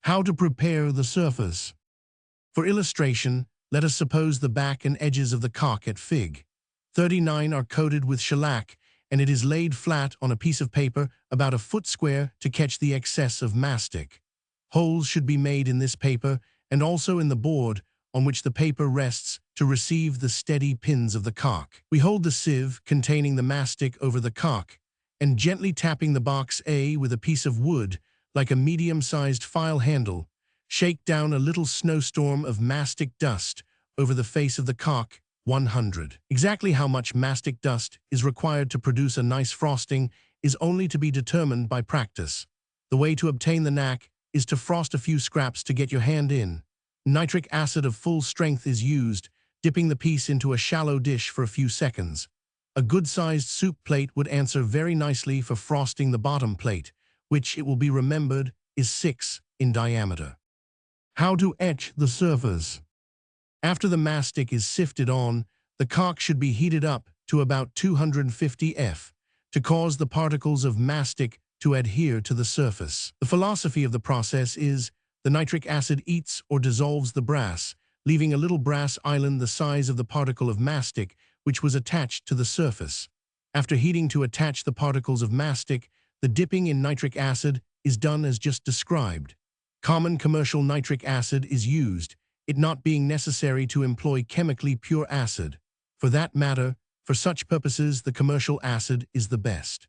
How to prepare the surface. For illustration, let us suppose the back and edges of the cock at Fig. 39 are coated with shellac, and it is laid flat on a piece of paper about a foot square to catch the excess of mastic. Holes should be made in this paper and also in the board on which the paper rests to receive the steady pins of the cock. We hold the sieve containing the mastic over the cock and gently tapping the box A with a piece of wood like a medium-sized file handle, shake down a little snowstorm of mastic dust over the face of the cock. 100. Exactly how much mastic dust is required to produce a nice frosting is only to be determined by practice. The way to obtain the knack is to frost a few scraps to get your hand in. Nitric acid of full strength is used, dipping the piece into a shallow dish for a few seconds. A good-sized soup plate would answer very nicely for frosting the bottom plate, which, it will be remembered, is 6 in diameter. How to etch the surface. After the mastic is sifted on, the cock should be heated up to about 250 F to cause the particles of mastic to adhere to the surface. The philosophy of the process is the nitric acid eats or dissolves the brass, leaving a little brass island the size of the particle of mastic which was attached to the surface. After heating to attach the particles of mastic, the dipping in nitric acid is done as just described. Common commercial nitric acid is used, it not being necessary to employ chemically pure acid. For that matter, for such purposes the commercial acid is the best.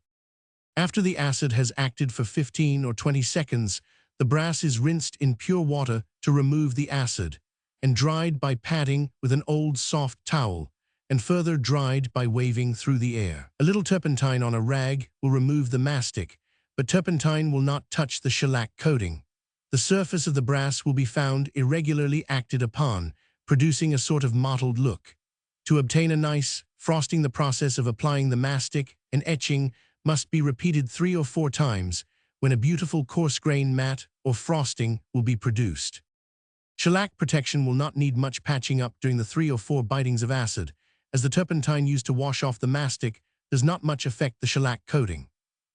After the acid has acted for 15 or 20 seconds, the brass is rinsed in pure water to remove the acid, and dried by padding with an old soft towel, and further dried by waving through the air. A little turpentine on a rag will remove the mastic, but turpentine will not touch the shellac coating. The surface of the brass will be found irregularly acted upon, producing a sort of mottled look. To obtain a nice frosting, the process of applying the mastic and etching must be repeated 3 or 4 times, when a beautiful coarse-grained mat or frosting will be produced. Shellac protection will not need much patching up during the 3 or 4 bitings of acid, as the turpentine used to wash off the mastic does not much affect the shellac coating.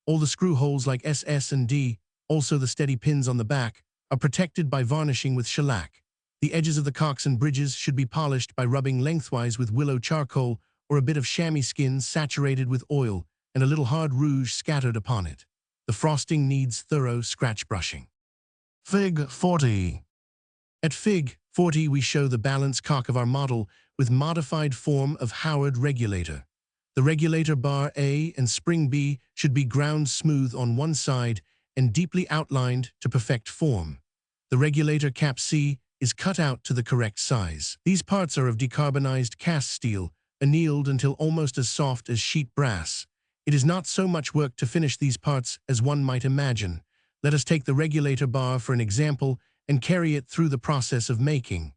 All the screw holes like SS and D, also the steady pins on the back, are protected by varnishing with shellac. The edges of the cocks and bridges should be polished by rubbing lengthwise with willow charcoal or a bit of chamois skin saturated with oil and a little hard rouge scattered upon it. The frosting needs thorough scratch brushing. Fig 40. At Fig 40 we show the balance cock of our model with modified form of Howard regulator. The regulator bar A and spring B should be ground smooth on one side and deeply outlined to perfect form. The regulator cap C is cut out to the correct size. These parts are of decarbonized cast steel, annealed until almost as soft as sheet brass. It is not so much work to finish these parts as one might imagine. Let us take the regulator bar for an example and carry it through the process of making.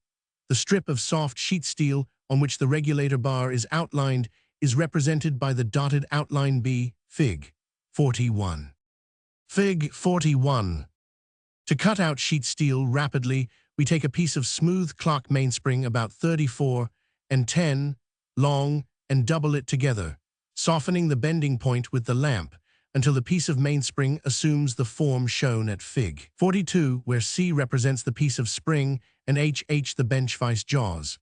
The strip of soft sheet steel on which the regulator bar is outlined is represented by the dotted outline B, Fig 41. Fig 41. To cut out sheet steel rapidly, we take a piece of smooth clock mainspring about 34 and 10 long and double it together, softening the bending point with the lamp until the piece of mainspring assumes the form shown at Fig 42, where C represents the piece of spring and HH the bench vice jaws.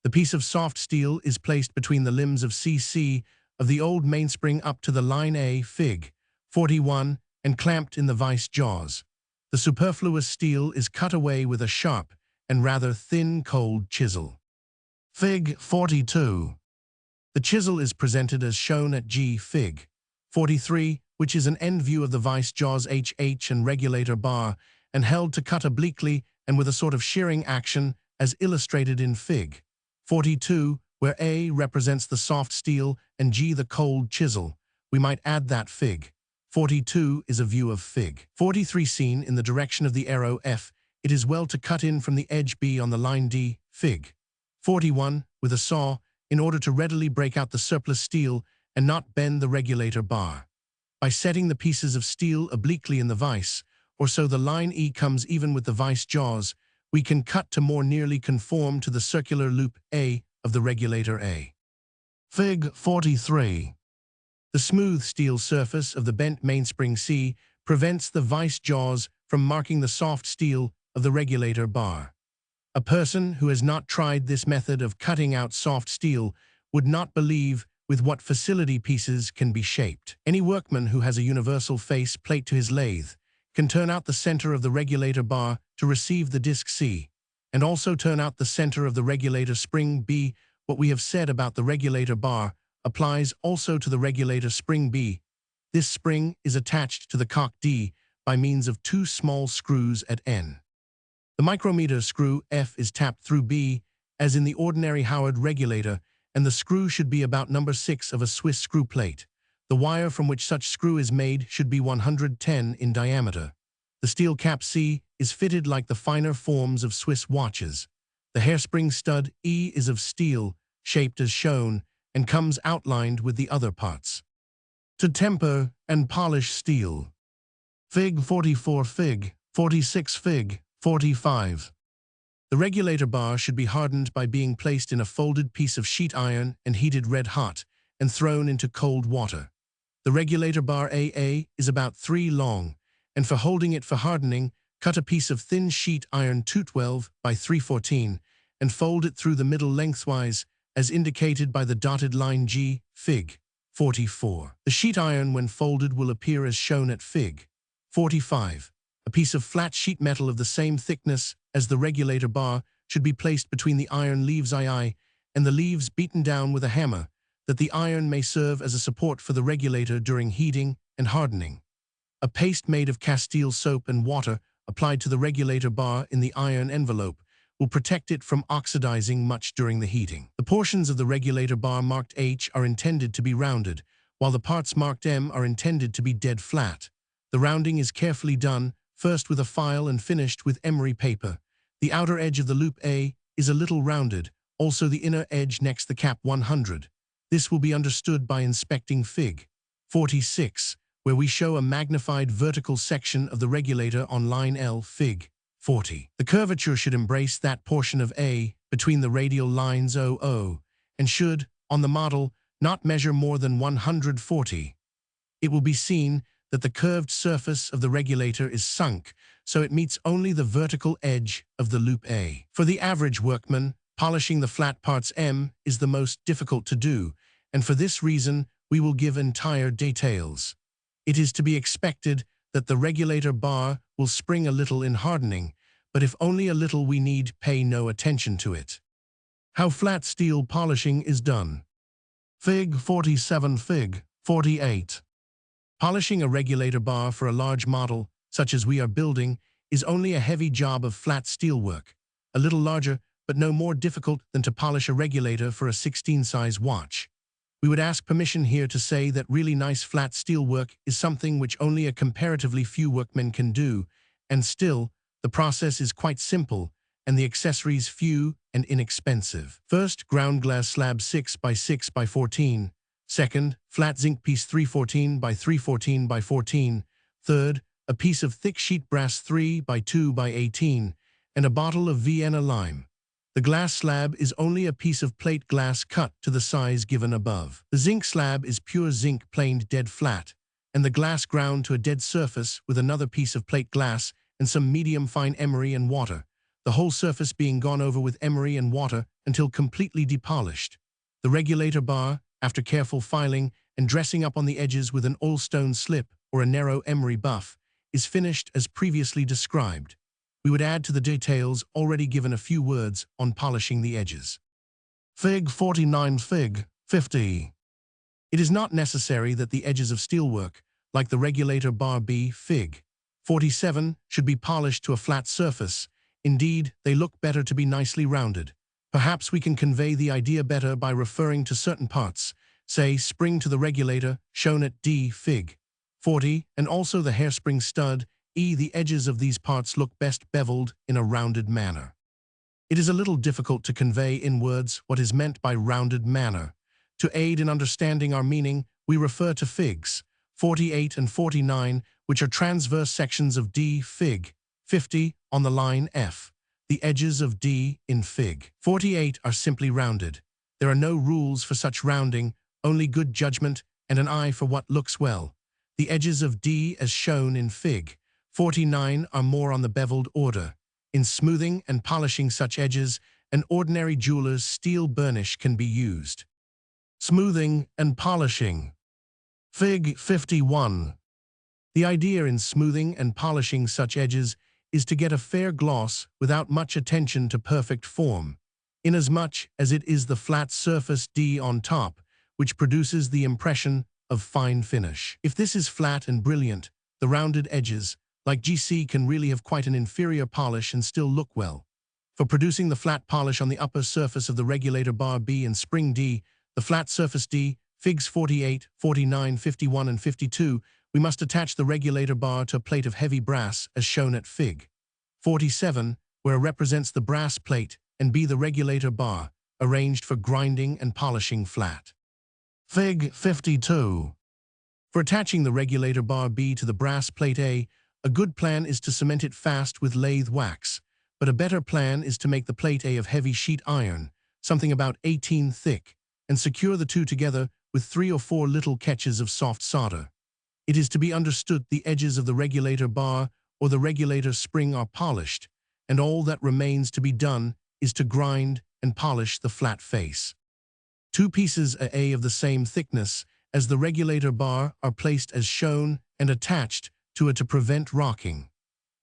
The piece of soft steel is placed between the limbs of CC of the old mainspring up to the line A, Fig 41, and clamped in the vice jaws. The superfluous steel is cut away with a sharp and rather thin cold chisel. Fig 42. The chisel is presented as shown at G Fig 43, which is an end view of the vice jaws HH and regulator bar, and held to cut obliquely and with a sort of shearing action as illustrated in Fig 42, where A represents the soft steel and G the cold chisel. We might add that Fig 42 is a view of Fig 43 seen in the direction of the arrow F. It is well to cut in from the edge B on the line D, Fig 41, with a saw in order to readily break out the surplus steel and not bend the regulator bar. By setting the pieces of steel obliquely in the vise, or so the line E comes even with the vice jaws, we can cut to more nearly conform to the circular loop A of the regulator A. Fig 43. The smooth steel surface of the bent mainspring C prevents the vice jaws from marking the soft steel of the regulator bar. A person who has not tried this method of cutting out soft steel would not believe with what facility pieces can be shaped. Any workman who has a universal face plate to his lathe can turn out the center of the regulator bar to receive the disc C, and also turn out the center of the regulator spring B. What we have said about the regulator bar applies also to the regulator spring B. This spring is attached to the cock D by means of two small screws at N. The micrometer screw F is tapped through B, as in the ordinary Howard regulator, and the screw should be about number 6 of a Swiss screw plate. The wire from which such screw is made should be 110 in diameter. The steel cap C is fitted like the finer forms of Swiss watches. The hairspring stud E is of steel, shaped as shown, and comes outlined with the other parts. To temper and polish steel. Fig 44, Fig 46, Fig 45. The regulator bar should be hardened by being placed in a folded piece of sheet iron and heated red hot and thrown into cold water. The regulator bar AA is about 3 long, and for holding it for hardening, cut a piece of thin sheet iron 212 by 314 and fold it through the middle lengthwise as indicated by the dotted line G, Fig 44. The sheet iron when folded will appear as shown at Fig 45. A piece of flat sheet metal of the same thickness as the regulator bar should be placed between the iron leaves II and the leaves beaten down with a hammer, that the iron may serve as a support for the regulator during heating and hardening. A paste made of Castile soap and water applied to the regulator bar in the iron envelope will protect it from oxidizing much during the heating. The portions of the regulator bar marked H are intended to be rounded, while the parts marked M are intended to be dead flat. The rounding is carefully done, first with a file and finished with emery paper. The outer edge of the loop A is a little rounded, also the inner edge next the cap 100. This will be understood by inspecting Fig 46, where we show a magnified vertical section of the regulator on line L, Fig 40. The curvature should embrace that portion of A between the radial lines OO, and should, on the model not measure more than 140. It will be seen that the curved surface of the regulator is sunk, so it meets only the vertical edge of the loop A. For the average workman, polishing the flat parts M is the most difficult to do, and for this reason, we will give entire details. It is to be expected that the regulator bar will spring a little in hardening, but if only a little, we need pay no attention to it. How flat steel polishing is done. Fig 47, Fig 48. Polishing a regulator bar for a large model, such as we are building, is only a heavy job of flat steel work, a little larger but no more difficult than to polish a regulator for a 16-size watch. We would ask permission here to say that really nice flat steel work is something which only a comparatively few workmen can do, and still, the process is quite simple, and the accessories few and inexpensive. First, ground glass slab 6 by 6 by 14. Second, flat zinc piece 314 by 314 by 14. Third, a piece of thick sheet brass 3 by 2 by 18, and a bottle of Vienna lime. The glass slab is only a piece of plate glass cut to the size given above. The zinc slab is pure zinc planed dead flat, and the glass ground to a dead surface with another piece of plate glass and some medium fine emery and water, the whole surface being gone over with emery and water until completely depolished. The regulator bar, after careful filing and dressing up on the edges with an oilstone slip or a narrow emery buff, is finished as previously described. We would add to the details already given a few words on polishing the edges. Fig 49, Fig 50. It is not necessary that the edges of steelwork, like the regulator bar B, Fig 47, should be polished to a flat surface. Indeed, they look better to be nicely rounded. Perhaps we can convey the idea better by referring to certain parts, say spring to the regulator, shown at D, Fig 40, and also the hairspring stud, E. The edges of these parts look best beveled in a rounded manner. It is a little difficult to convey in words what is meant by rounded manner. To aid in understanding our meaning, we refer to Figs 48 and 49, which are transverse sections of D, Fig 50, on the line F. The edges of D in Fig 48 are simply rounded. There are no rules for such rounding, only good judgment and an eye for what looks well. The edges of D, as shown in Fig 49, are more on the beveled order. In smoothing and polishing such edges, an ordinary jeweler's steel burnish can be used. Smoothing and polishing. Fig 51. The idea in smoothing and polishing such edges is to get a fair gloss without much attention to perfect form, inasmuch as it is the flat surface D on top which produces the impression of fine finish. If this is flat and brilliant, the rounded edges, like GC, can really have quite an inferior polish and still look well. For producing the flat polish on the upper surface of the regulator bar B and spring D, the flat surface D, Figs 48, 49, 51, and 52, we must attach the regulator bar to a plate of heavy brass as shown at Fig 47, where A represents the brass plate and B the regulator bar, arranged for grinding and polishing flat. Fig 52. For attaching the regulator bar B to the brass plate A good plan is to cement it fast with lathe wax, but a better plan is to make the plate A of heavy sheet iron, something about 18 thick, and secure the two together with 3 or 4 little catches of soft solder. It is to be understood the edges of the regulator bar or the regulator spring are polished, and all that remains to be done is to grind and polish the flat face. 2 pieces A of the same thickness as the regulator bar are placed as shown and attached to it to prevent rocking.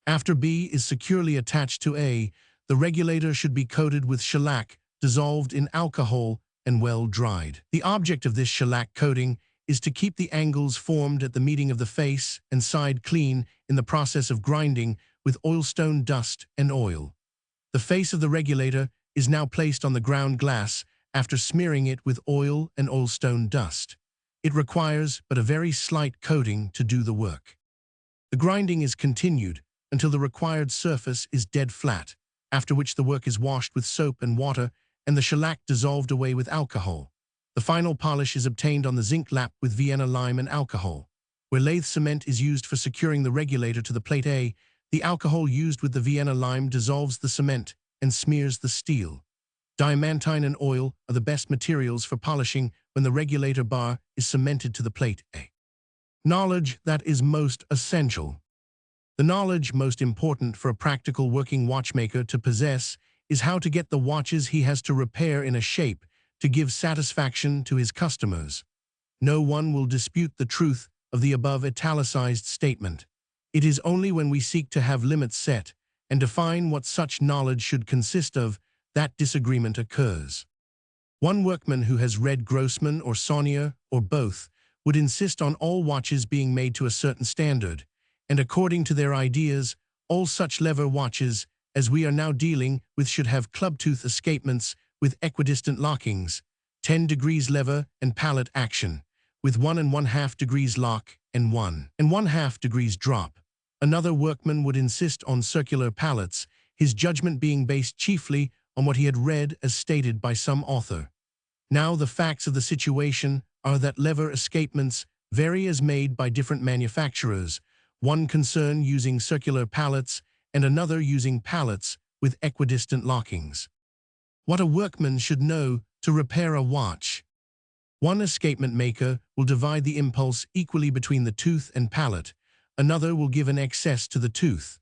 After B is securely attached to A, the regulator should be coated with shellac dissolved in alcohol and well dried. The object of this shellac coating is to keep the angles formed at the meeting of the face and side clean in the process of grinding with oilstone dust and oil. The face of the regulator is now placed on the ground glass after smearing it with oil and oilstone dust. It requires but a very slight coating to do the work. The grinding is continued until the required surface is dead flat, after which the work is washed with soap and water and the shellac dissolved away with alcohol. The final polish is obtained on the zinc lap with Vienna lime and alcohol. Where lathe cement is used for securing the regulator to the plate A, the alcohol used with the Vienna lime dissolves the cement and smears the steel. Diamantine and oil are the best materials for polishing when the regulator bar is cemented to the plate. Knowledge that is most essential. The knowledge most important for a practical working watchmaker to possess is how to get the watches he has to repair in a shape to give satisfaction to his customers. No one will dispute the truth of the above italicized statement. It is only when we seek to have limits set and define what such knowledge should consist of that disagreement occurs. One workman who has read Grossman or Saunier or both would insist on all watches being made to a certain standard, and according to their ideas, all such lever watches as we are now dealing with should have club-tooth escapements with equidistant lockings, 10 degrees lever and pallet action, with 1 1/2 degrees lock and 1 1/2 degrees drop. Another workman would insist on circular pallets, his judgment being based chiefly on what he had read as stated by some author. Now the facts of the situation are that lever escapements vary as made by different manufacturers, one concern using circular pallets and another using pallets with equidistant lockings. What a workman should know to repair a watch. One escapement maker will divide the impulse equally between the tooth and pallet, another will give an excess to the tooth.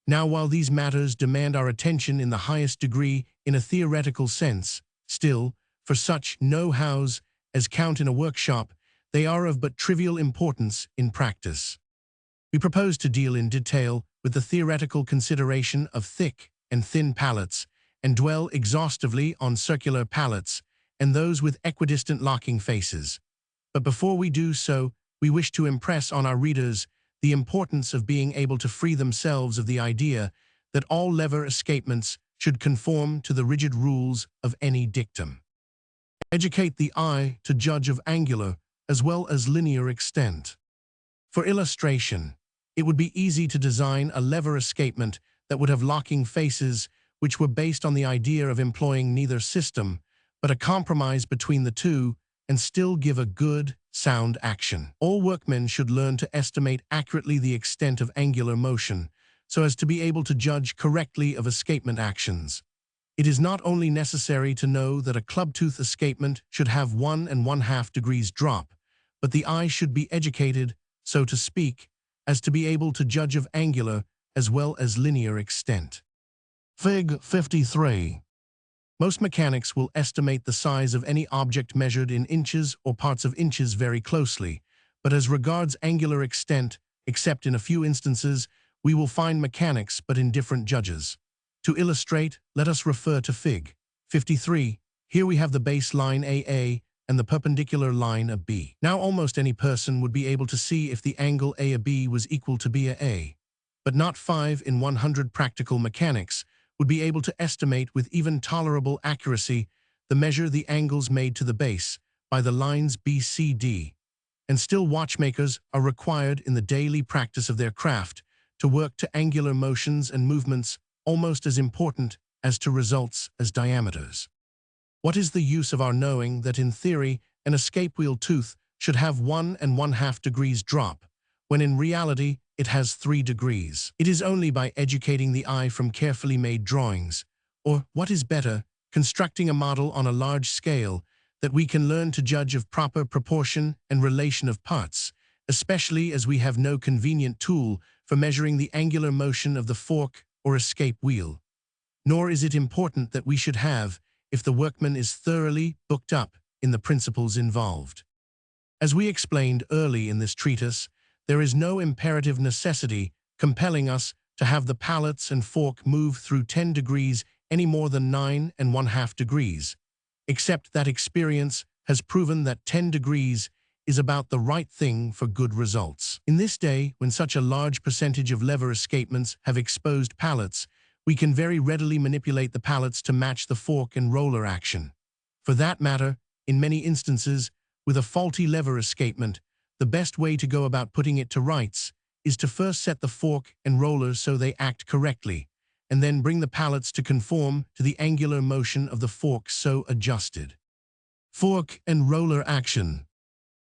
Now, while these matters demand our attention in the highest degree in a theoretical sense, still, for such know-hows as count in a workshop, they are of but trivial importance in practice. We propose to deal in detail with the theoretical consideration of thick and thin pallets and dwell exhaustively on circular pallets and those with equidistant locking faces. But before we do so, we wish to impress on our readers the importance of being able to free themselves of the idea that all lever escapements should conform to the rigid rules of any dictum. Educate the eye to judge of angular as well as linear extent. For illustration, it would be easy to design a lever escapement that would have locking faces which were based on the idea of employing neither system, but a compromise between the two, and still give a good, sound action. All workmen should learn to estimate accurately the extent of angular motion, so as to be able to judge correctly of escapement actions. It is not only necessary to know that a club-tooth escapement should have 1 1/2 degrees drop, but the eye should be educated, so to speak, as to be able to judge of angular as well as linear extent. Fig. 53. Most mechanics will estimate the size of any object measured in inches or parts of inches very closely, but as regards angular extent, except in a few instances, we will find mechanics but indifferent judges. To illustrate, let us refer to Fig. 53. Here we have the base line AA and the perpendicular line AB. Now almost any person would be able to see if the angle AAB was equal to BAA, but not 5 in 100 practical mechanics would be able to estimate with even tolerable accuracy the measure the angles made to the base by the lines BCD, and still watchmakers are required in the daily practice of their craft to work to angular motions and movements almost as important as to results as diameters. What is the use of our knowing that in theory an escape wheel tooth should have 1 1/2 degrees drop, when in reality it has 3 degrees? It is only by educating the eye from carefully made drawings, or, what is better, constructing a model on a large scale, that we can learn to judge of proper proportion and relation of parts, especially as we have no convenient tool for measuring the angular motion of the fork or escape wheel. Nor is it important that we should have, if the workman is thoroughly booked up in the principles involved. As we explained early in this treatise, there is no imperative necessity compelling us to have the pallets and fork move through 10 degrees any more than 9 1/2 degrees, except that experience has proven that 10 degrees is about the right thing for good results. In this day, when such a large percentage of lever escapements have exposed pallets, we can very readily manipulate the pallets to match the fork and roller action. For that matter, in many instances, with a faulty lever escapement, the best way to go about putting it to rights is to first set the fork and roller so they act correctly, and then bring the pallets to conform to the angular motion of the fork so adjusted. Fork and roller action.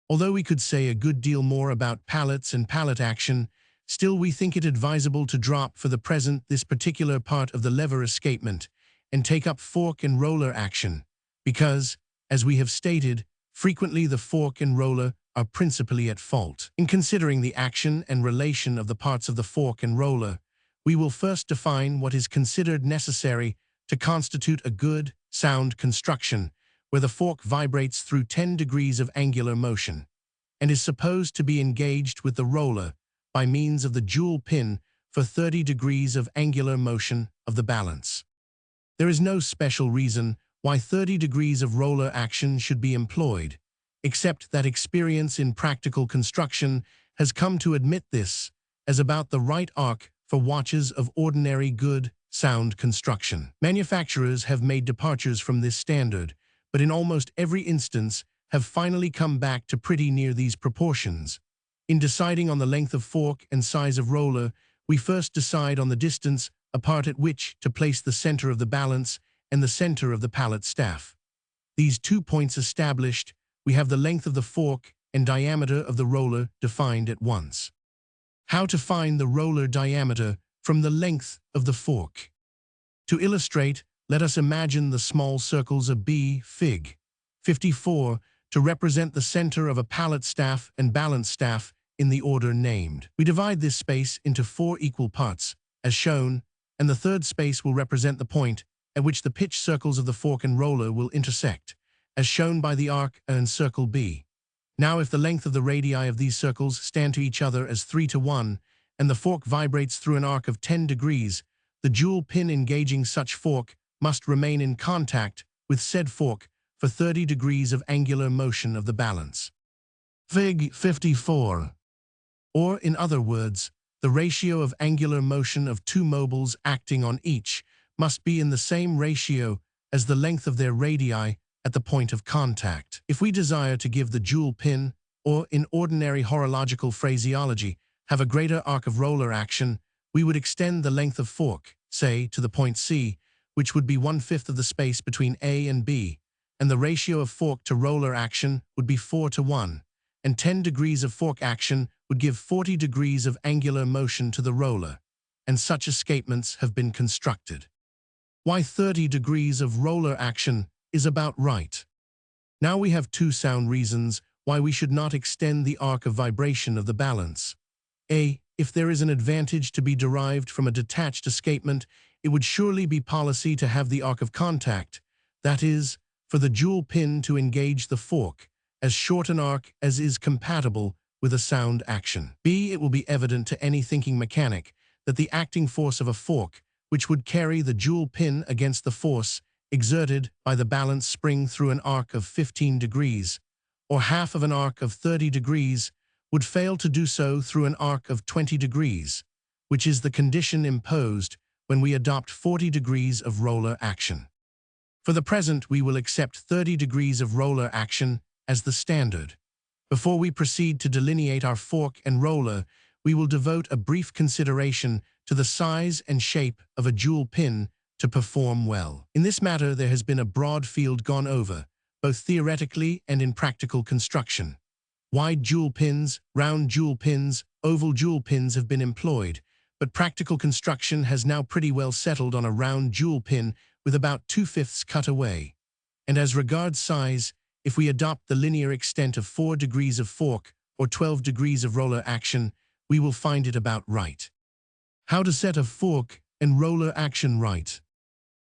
Although we could say a good deal more about pallets and pallet action, still we think it advisable to drop for the present this particular part of the lever escapement and take up fork and roller action, because, as we have stated, frequently the fork and roller are principally at fault. In considering the action and relation of the parts of the fork and roller, we will first define what is considered necessary to constitute a good, sound construction, where the fork vibrates through 10 degrees of angular motion, and is supposed to be engaged with the roller by means of the jewel pin for 30 degrees of angular motion of the balance. There is no special reason why 30 degrees of roller action should be employed, except that experience in practical construction has come to admit this as about the right arc for watches of ordinary good, sound construction. Manufacturers have made departures from this standard, but in almost every instance have finally come back to pretty near these proportions. In deciding on the length of fork and size of roller, we first decide on the distance apart at which to place the center of the balance and the center of the pallet staff. These 2 points established, we have the length of the fork and diameter of the roller defined at once. How to find the roller diameter from the length of the fork? To illustrate, let us imagine the small circles of B, Fig. 54, to represent the center of a pallet staff and balance staff in the order named. We divide this space into 4 equal parts, as shown, and the third space will represent the point at which the pitch circles of the fork and roller will intersect, as shown by the arc and circle B. Now if the length of the radii of these circles stand to each other as 3:1, and the fork vibrates through an arc of 10 degrees, the jewel pin engaging such fork must remain in contact with said fork for 30 degrees of angular motion of the balance. Fig. 54. Or, in other words, the ratio of angular motion of 2 mobiles acting on each must be in the same ratio as the length of their radii at the point of contact. If we desire to give the jewel pin, or in ordinary horological phraseology, have a greater arc of roller action, we would extend the length of fork, say, to the point C, which would be 1/5 of the space between A and B, and the ratio of fork to roller action would be 4:1, and 10 degrees of fork action would give 40 degrees of angular motion to the roller, and such escapements have been constructed. Why 30 degrees of roller action is about right. Now we have 2 sound reasons why we should not extend the arc of vibration of the balance. A. If there is an advantage to be derived from a detached escapement, it would surely be policy to have the arc of contact, that is, for the jewel pin to engage the fork, as short an arc as is compatible with a sound action. B. It will be evident to any thinking mechanic that the acting force of a fork, which would carry the jewel pin against the force exerted by the balance spring through an arc of 15 degrees, or half of an arc of 30 degrees, would fail to do so through an arc of 20 degrees, which is the condition imposed when we adopt 40 degrees of roller action. For the present, we will accept 30 degrees of roller action as the standard. Before we proceed to delineate our fork and roller, we will devote a brief consideration to the size and shape of a jewel pin to perform well. In this matter, there has been a broad field gone over, both theoretically and in practical construction. Wide jewel pins, round jewel pins, oval jewel pins have been employed, but practical construction has now pretty well settled on a round jewel pin with about 2/5 cut away. And as regards size, if we adopt the linear extent of 4 degrees of fork or 12 degrees of roller action, we will find it about right. How to set a fork and roller action right?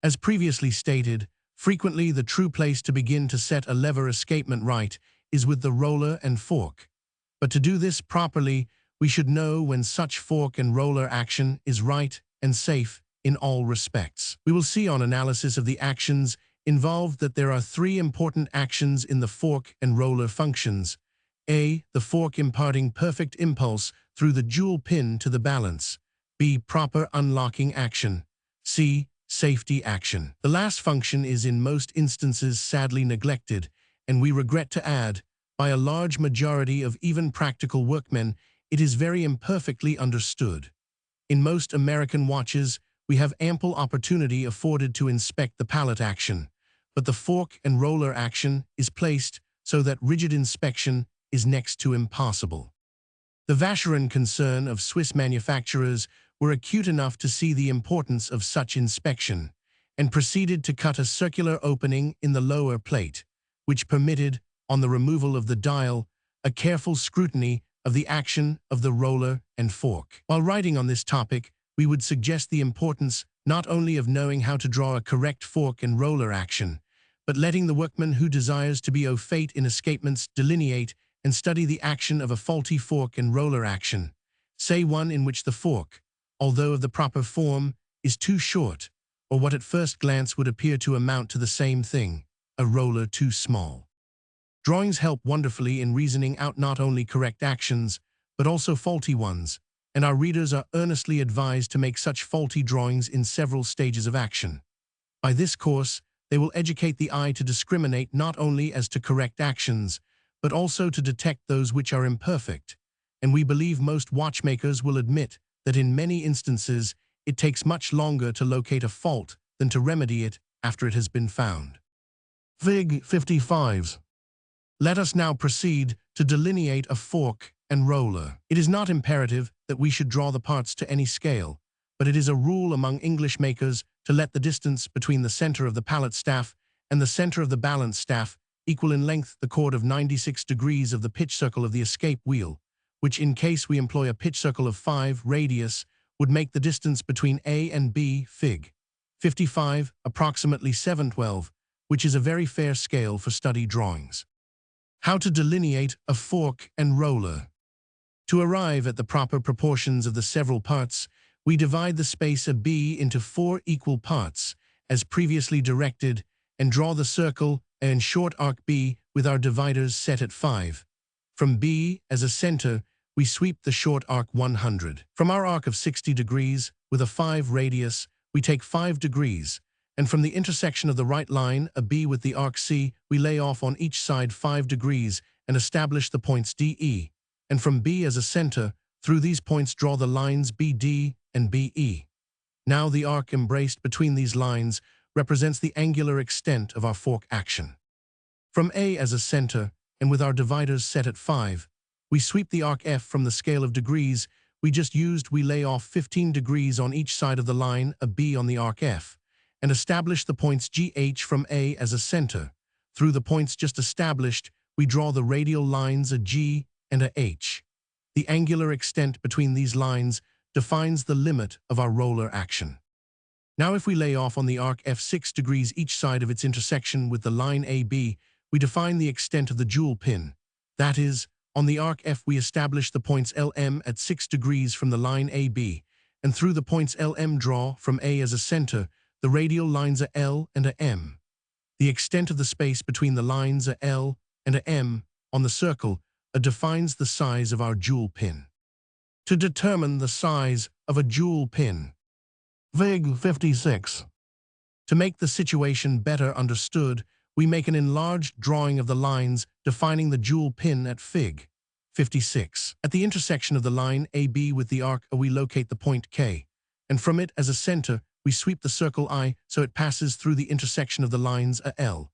As previously stated, frequently the true place to begin to set a lever escapement right is with the roller and fork. But to do this properly, we should know when such fork and roller action is right and safe in all respects. We will see on analysis of the actions involved that there are 3 important actions in the fork and roller functions. A. The fork imparting perfect impulse through the jewel pin to the balance. B. Proper unlocking action. C. Safety action. The last function is in most instances sadly neglected, and we regret to add, by a large majority of even practical workmen, it is very imperfectly understood. In most American watches, we have ample opportunity afforded to inspect the pallet action, but the fork and roller action is placed so that rigid inspection is next to impossible. The Vacheron concern of Swiss manufacturers were acute enough to see the importance of such inspection, and proceeded to cut a circular opening in the lower plate, which permitted, on the removal of the dial, a careful scrutiny of the action of the roller and fork. While writing on this topic, we would suggest the importance not only of knowing how to draw a correct fork and roller action, but letting the workman who desires to be au fait in escapements delineate and study the action of a faulty fork and roller action, say one in which the fork, although of the proper form, is too short, or what at first glance would appear to amount to the same thing, a roller too small. Drawings help wonderfully in reasoning out not only correct actions, but also faulty ones, and our readers are earnestly advised to make such faulty drawings in several stages of action. By this course, they will educate the eye to discriminate not only as to correct actions, but also to detect those which are imperfect, and we believe most watchmakers will admit that in many instances it takes much longer to locate a fault than to remedy it after it has been found. Fig. 55. Let us now proceed to delineate a fork and roller. It is not imperative that we should draw the parts to any scale, but it is a rule among English makers to let the distance between the center of the pallet staff and the center of the balance staff equal in length the chord of 96 degrees of the pitch circle of the escape wheel, which in case we employ a pitch circle of 5 radius would make the distance between A and B, Fig. 55, approximately 712, which is a very fair scale for study drawings. How to delineate a fork and roller. To arrive at the proper proportions of the several parts, we divide the space of B into 4 equal parts, as previously directed, and draw the circle and short arc B with our dividers set at 5. From B, as a center, we sweep the short arc 100. From our arc of 60 degrees, with a 5 radius, we take 5 degrees, and from the intersection of the right line, a B with the arc C, we lay off on each side 5 degrees and establish the points DE, and from B as a center, through these points draw the lines BD and BE. Now the arc embraced between these lines represents the angular extent of our fork action. From A as a center, and with our dividers set at 5, we sweep the arc F from the scale of degrees we just used. We lay off 15 degrees on each side of the line, a B on the arc F, and establish the points GH from A as a center. Through the points just established, we draw the radial lines a G and a H. The angular extent between these lines defines the limit of our roller action. Now if we lay off on the arc F 6 degrees each side of its intersection with the line AB, we define the extent of the jewel pin. That is, on the arc F we establish the points LM at 6 degrees from the line AB, and through the points LM draw, from A as a center, the radial lines a L and a M. The extent of the space between the lines a L and a M on the circle defines the size of our jewel pin. To determine the size of a jewel pin. Fig. 56. To make the situation better understood, we make an enlarged drawing of the lines defining the jewel pin at Fig. 56. At the intersection of the line AB with the arc A, we locate the point K, and from it as a center, we sweep the circle I so it passes through the intersection of the lines a L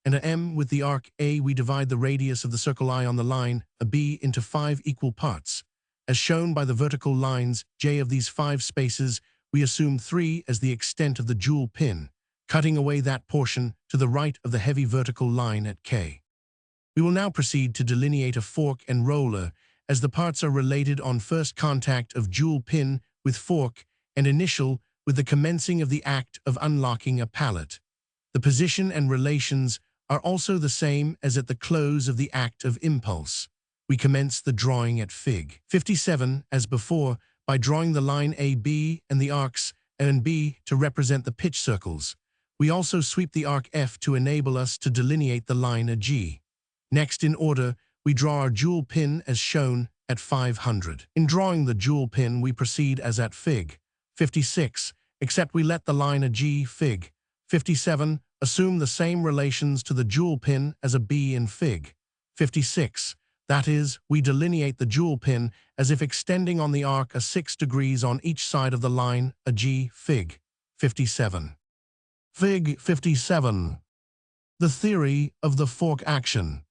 and a M. With the arc A, we divide the radius of the circle I on the line a B into 5 equal parts. As shown by the vertical lines J of these 5 spaces, we assume 3 as the extent of the jewel pin, cutting away that portion to the right of the heavy vertical line at K. We will now proceed to delineate a fork and roller, as the parts are related on first contact of jewel pin with fork and initial with the commencing of the act of unlocking a pallet. The position and relations are also the same as at the close of the act of impulse. We commence the drawing at Fig. 57, as before, by drawing the line AB and the arcs A and B to represent the pitch circles. We also sweep the arc F to enable us to delineate the line AG. Next in order, we draw our jewel pin as shown at 500. In drawing the jewel pin, we proceed as at Fig. 56, except we let the line AG, Fig. 57, assume the same relations to the jewel pin as a B in Fig. 56. That is, we delineate the jewel pin as if extending on the arc a 6 degrees on each side of the line AG, Fig. 57. Fig. 57. The theory of the fork action.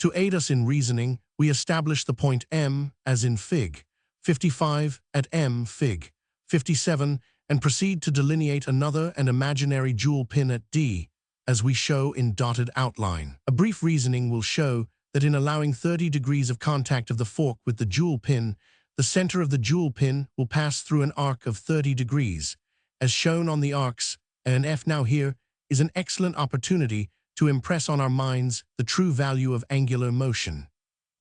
To aid us in reasoning, we establish the point M, as in Fig. 55, at M, Fig. 57, and proceed to delineate another and imaginary jewel pin at D, as we show in dotted outline. A brief reasoning will show that in allowing 30 degrees of contact of the fork with the jewel pin, the center of the jewel pin will pass through an arc of 30 degrees. As shown on the arcs, an F now here is an excellent opportunity to impress on our minds the true value of angular motion,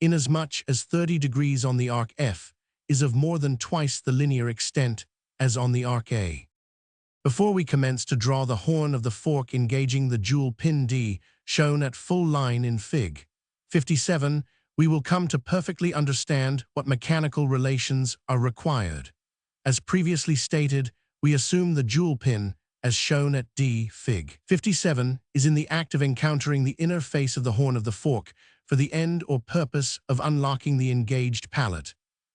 inasmuch as 30 degrees on the arc F is of more than twice the linear extent as on the arc A. Before we commence to draw the horn of the fork engaging the jewel pin D, shown at full line in Fig. 57, we will come to perfectly understand what mechanical relations are required. As previously stated, we assume the jewel pin, as shown at D. Fig. 57, is in the act of encountering the inner face of the horn of the fork for the end or purpose of unlocking the engaged pallet.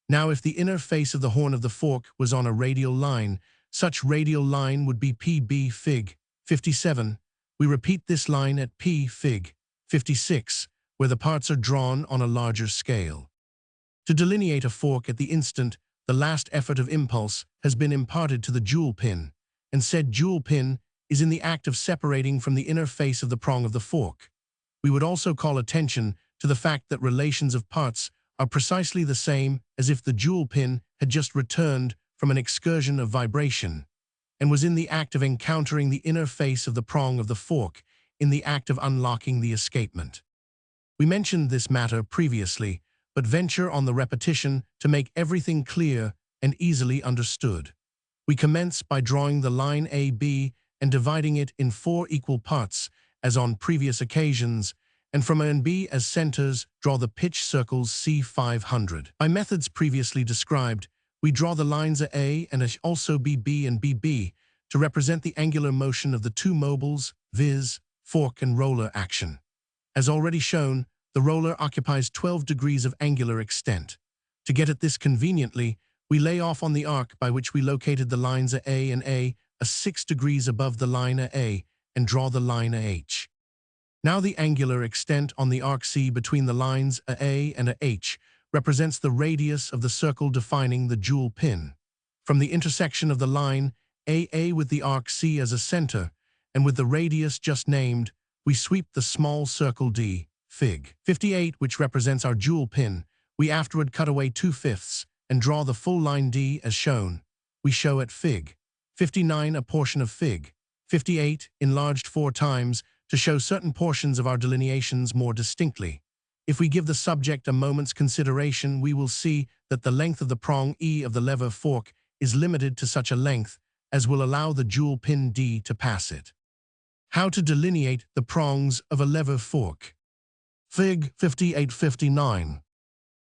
Now, if the inner face of the horn of the fork was on a radial line, such radial line would be PB Fig. 57. We repeat this line at P Fig. 56, where the parts are drawn on a larger scale. To delineate a fork at the instant the last effort of impulse has been imparted to the jewel pin, and said jewel pin is in the act of separating from the inner face of the prong of the fork. We would also call attention to the fact that relations of parts are precisely the same as if the jewel pin had just returned from an excursion of vibration, and was in the act of encountering the inner face of the prong of the fork in the act of unlocking the escapement. We mentioned this matter previously, but venture on the repetition to make everything clear and easily understood. We commence by drawing the line AB and dividing it in 4 equal parts, as on previous occasions, and from A and B as centers, draw the pitch circles C500. By methods previously described, we draw the lines A and also BB and BB to represent the angular motion of the two mobiles, viz., fork and roller action. As already shown, the roller occupies 12 degrees of angular extent. To get at this conveniently, we lay off on the arc by which we located the lines A and A 6 degrees above the line A and draw the line H. Now the angular extent on the arc C between the lines A and H represents the radius of the circle defining the jewel pin. From the intersection of the line AA with the arc C as a center, and with the radius just named, we sweep the small circle D, Fig. 58, which represents our jewel pin. We afterward cut away 2/5 and draw the full line D as shown. We show at Fig. 59 a portion of Fig. 58 enlarged 4 times to show certain portions of our delineations more distinctly. If we give the subject a moment's consideration, we will see that the length of the prong E of the lever fork is limited to such a length as will allow the jewel pin D to pass it. How to delineate the prongs of a lever fork. Fig. 58-59.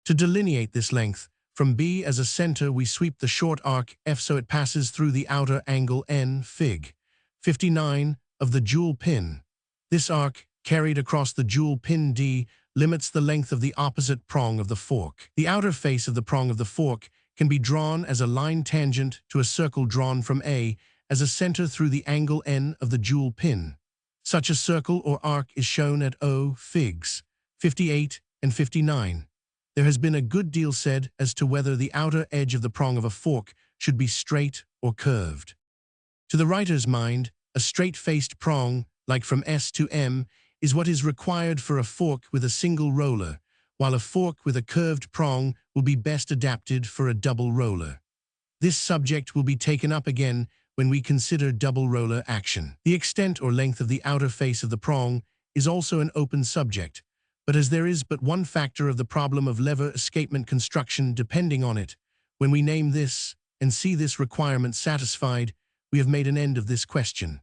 To delineate this length, from B as a center we sweep the short arc F so it passes through the outer angle N Fig. 59 of the jewel pin. This arc, carried across the jewel pin D, limits the length of the opposite prong of the fork. The outer face of the prong of the fork can be drawn as a line tangent to a circle drawn from A as a center through the angle N of the jewel pin. Such a circle or arc is shown at O Figs. 58 and 59. There has been a good deal said as to whether the outer edge of the prong of a fork should be straight or curved. To the writer's mind, a straight-faced prong, like from S to M, is what is required for a fork with a single roller, while a fork with a curved prong will be best adapted for a double roller. This subject will be taken up again when we consider double roller action. The extent or length of the outer face of the prong is also an open subject, but as there is but one factor of the problem of lever escapement construction depending on it, when we name this and see this requirement satisfied, we have made an end of this question.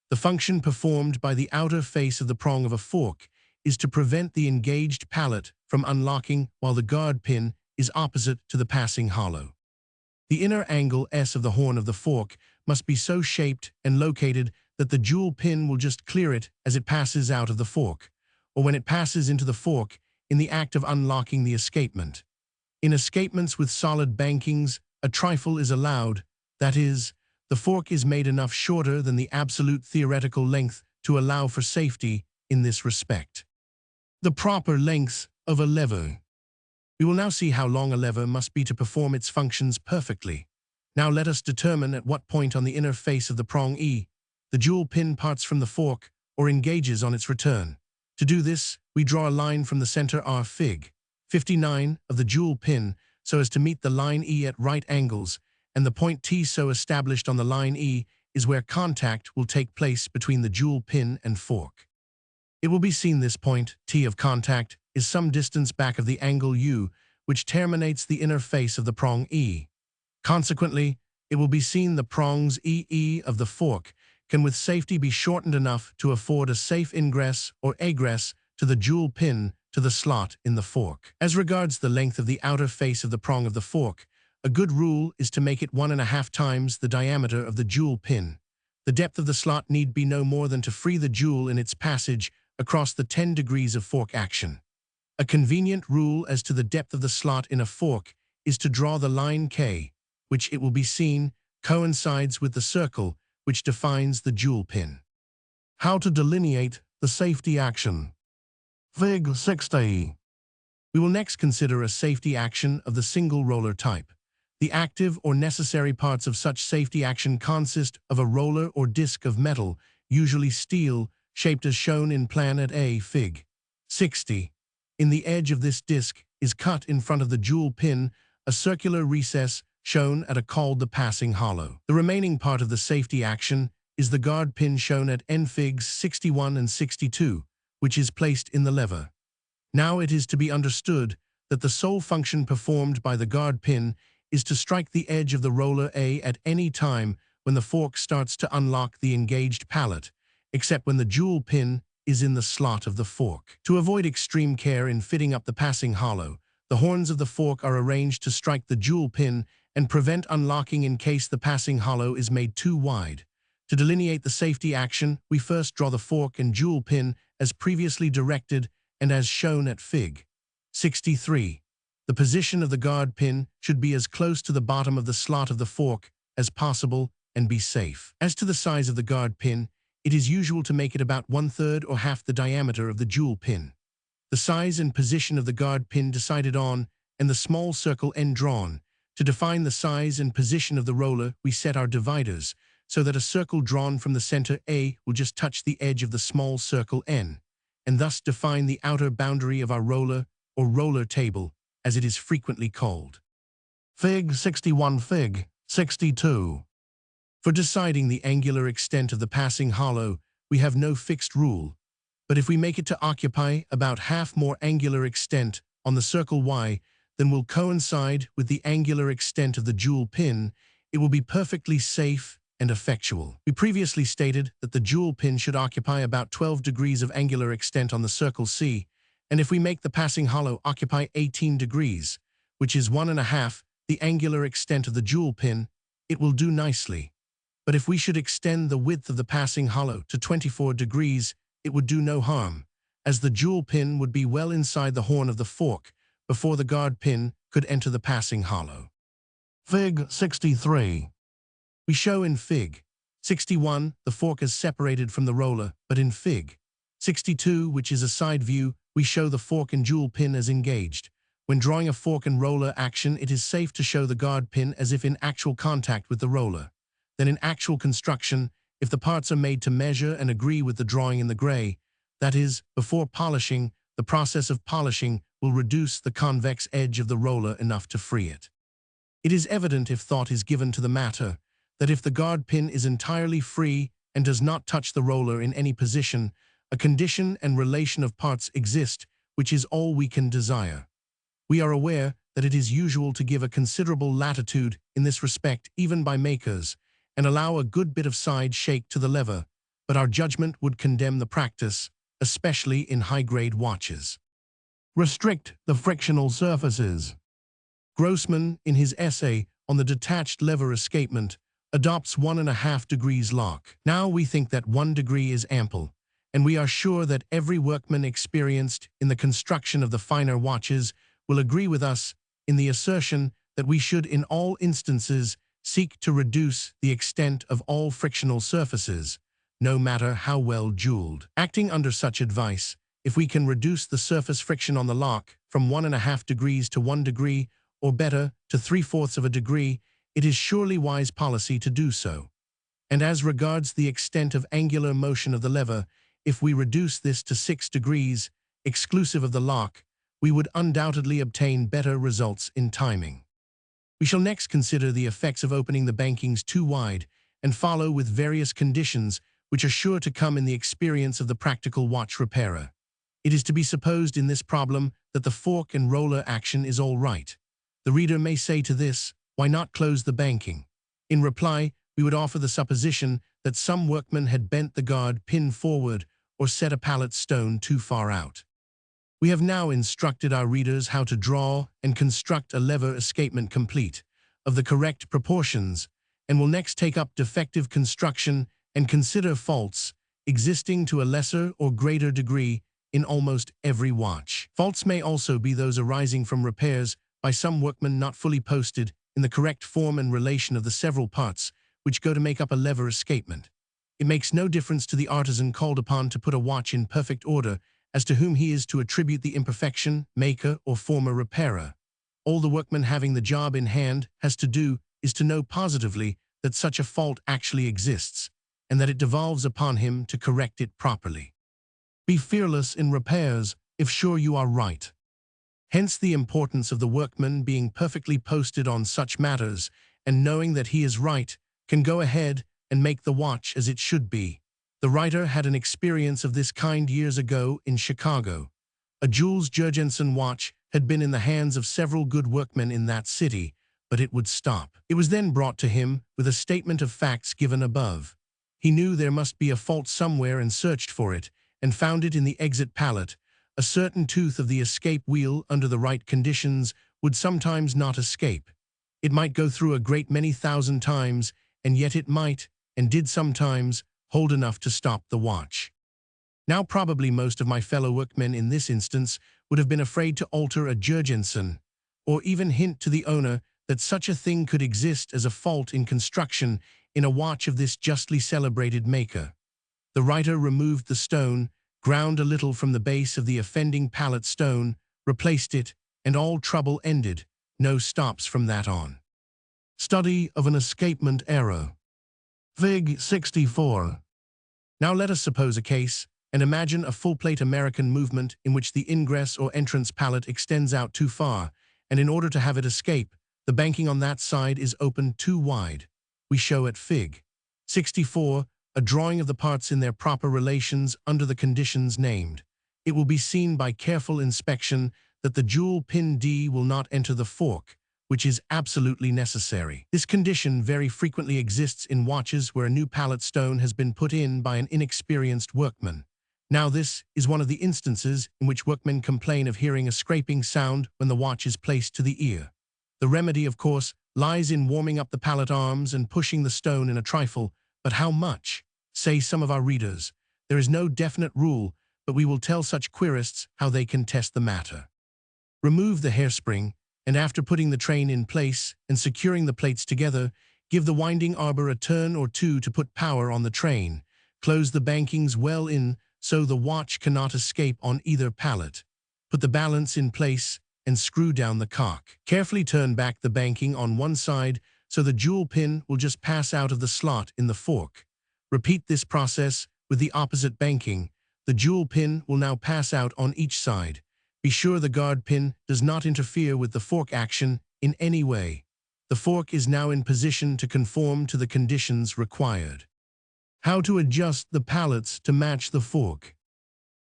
The function performed by the outer face of the prong of a fork is to prevent the engaged pallet from unlocking while the guard pin is opposite to the passing hollow. The inner angle S of the horn of the fork must be so shaped and located that the jewel pin will just clear it as it passes out of the fork, or when it passes into the fork in the act of unlocking the escapement. In escapements with solid bankings, a trifle is allowed, that is, the fork is made enough shorter than the absolute theoretical length to allow for safety in this respect. The proper length of a lever. We will now see how long a lever must be to perform its functions perfectly. Now let us determine at what point on the inner face of the prong E the jewel pin parts from the fork or engages on its return. To do this, we draw a line from the center R Fig. 59 of the jewel pin so as to meet the line E at right angles, and the point T so established on the line E is where contact will take place between the jewel pin and fork. It will be seen this point, T of contact, is some distance back of the angle U, which terminates the inner face of the prong E. Consequently, it will be seen the prongs EE of the fork can with safety be shortened enough to afford a safe ingress or egress to the jewel pin to the slot in the fork. As regards the length of the outer face of the prong of the fork, a good rule is to make it 1.5 times the diameter of the jewel pin. The depth of the slot need be no more than to free the jewel in its passage across the 10 degrees of fork action. A convenient rule as to the depth of the slot in a fork is to draw the line K, which it will be seen coincides with the circle which defines the jewel pin. How to delineate the safety action. Fig. 60. We will next consider a safety action of the single roller type. The active or necessary parts of such safety action consist of a roller or disc of metal, usually steel, shaped as shown in plan at A Fig. 60. In the edge of this disc is cut in front of the jewel pin a circular recess shown at a called the passing hollow. The remaining part of the safety action is the guard pin shown at N Figs 61 and 62, which is placed in the lever. Now it is to be understood that the sole function performed by the guard pin is to strike the edge of the roller A at any time when the fork starts to unlock the engaged pallet, except when the jewel pin is in the slot of the fork. To avoid extreme care in fitting up the passing hollow, the horns of the fork are arranged to strike the jewel pin and prevent unlocking in case the passing hollow is made too wide. To delineate the safety action, we first draw the fork and jewel pin as previously directed and as shown at Fig. 63. The position of the guard pin should be as close to the bottom of the slot of the fork as possible and be safe. As to the size of the guard pin, it is usual to make it about 1/3 or half the diameter of the jewel pin. The size and position of the guard pin decided on, and the small circle N drawn. To define the size and position of the roller, we set our dividers, so that a circle drawn from the center A will just touch the edge of the small circle N, and thus define the outer boundary of our roller or roller table, as it is frequently called. Fig. 61 Fig. 62. For deciding the angular extent of the passing hollow, we have no fixed rule, but if we make it to occupy about half more angular extent on the circle Y than will coincide with the angular extent of the jewel pin, it will be perfectly safe and effectual. We previously stated that the jewel pin should occupy about 12 degrees of angular extent on the circle C, and if we make the passing hollow occupy 18 degrees, which is 1.5 the angular extent of the jewel pin, it will do nicely. But if we should extend the width of the passing hollow to 24 degrees, it would do no harm, as the jewel pin would be well inside the horn of the fork before the guard pin could enter the passing hollow. Fig. 63. We show in Fig. 61 the fork is separated from the roller, but in Fig. 62, which is a side view, we show the fork and jewel pin as engaged. When drawing a fork and roller action, it is safe to show the guard pin as if in actual contact with the roller. Then in actual construction, if the parts are made to measure and agree with the drawing in the gray, that is, before polishing, the process of polishing will reduce the convex edge of the roller enough to free it. It is evident, if thought is given to the matter, that if the guard pin is entirely free and does not touch the roller in any position, a condition and relation of parts exist, which is all we can desire. We are aware that it is usual to give a considerable latitude in this respect even by makers, and allow a good bit of side shake to the lever, but our judgment would condemn the practice, especially in high-grade watches. Restrict the frictional surfaces. Grossman, in his essay on the detached lever escapement, adopts 1.5 degrees lock. Now we think that 1 degree is ample, and we are sure that every workman experienced in the construction of the finer watches will agree with us in the assertion that we should in all instances seek to reduce the extent of all frictional surfaces, no matter how well jeweled. Acting under such advice, if we can reduce the surface friction on the lock from 1.5 degrees to 1 degree, or better, to 3/4 of a degree, it is surely wise policy to do so. And as regards the extent of angular motion of the lever, if we reduce this to 6 degrees, exclusive of the lock, we would undoubtedly obtain better results in timing. We shall next consider the effects of opening the bankings too wide and follow with various conditions which are sure to come in the experience of the practical watch repairer. It is to be supposed in this problem that the fork and roller action is all right. The reader may say to this, why not close the banking? In reply, we would offer the supposition that some workman had bent the guard pin forward or set a pallet stone too far out. We have now instructed our readers how to draw and construct a lever escapement complete, of the correct proportions, and will next take up defective construction and consider faults existing to a lesser or greater degree in almost every watch. Faults may also be those arising from repairs by some workman not fully posted in the correct form and relation of the several parts which go to make up a lever escapement. It makes no difference to the artisan called upon to put a watch in perfect order as to whom he is to attribute the imperfection, maker or former repairer. All the workman having the job in hand has to do is to know positively that such a fault actually exists, and that it devolves upon him to correct it properly. Be fearless in repairs if sure you are right. Hence the importance of the workman being perfectly posted on such matters, and knowing that he is right, can go ahead and make the watch as it should be. The writer had an experience of this kind years ago in Chicago. A Jules Jurgensen watch had been in the hands of several good workmen in that city, but it would stop. It was then brought to him with a statement of facts given above. He knew there must be a fault somewhere and searched for it, and found it in the exit pallet. A certain tooth of the escape wheel under the right conditions would sometimes not escape. It might go through a great many thousand times, and yet it might, and did sometimes, hold enough to stop the watch. Now probably most of my fellow workmen in this instance would have been afraid to alter a Jurgensen, or even hint to the owner that such a thing could exist as a fault in construction in a watch of this justly celebrated maker. The writer removed the stone, ground a little from the base of the offending pallet stone, replaced it, and all trouble ended, no stops from that on. Study of an escapement error. Fig. 64. Now let us suppose a case, and imagine a full-plate American movement in which the ingress or entrance pallet extends out too far, and in order to have it escape, the banking on that side is opened too wide. We show at Fig. 64 a drawing of the parts in their proper relations under the conditions named. It will be seen by careful inspection that the jewel pin D will not enter the fork, which is absolutely necessary. This condition very frequently exists in watches where a new pallet stone has been put in by an inexperienced workman. Now this is one of the instances in which workmen complain of hearing a scraping sound when the watch is placed to the ear. The remedy, of course, lies in warming up the pallet arms and pushing the stone in a trifle, but how much? Say some of our readers. There is no definite rule, but we will tell such querists how they can test the matter. Remove the hairspring, and after putting the train in place and securing the plates together, give the winding arbor a turn or two to put power on the train. Close the bankings well in so the watch cannot escape on either pallet. Put the balance in place and screw down the cock. Carefully turn back the banking on one side so the jewel pin will just pass out of the slot in the fork. Repeat this process with the opposite banking. The jewel pin will now pass out on each side. Be sure the guard pin does not interfere with the fork action in any way. The fork is now in position to conform to the conditions required. How to adjust the pallets to match the fork.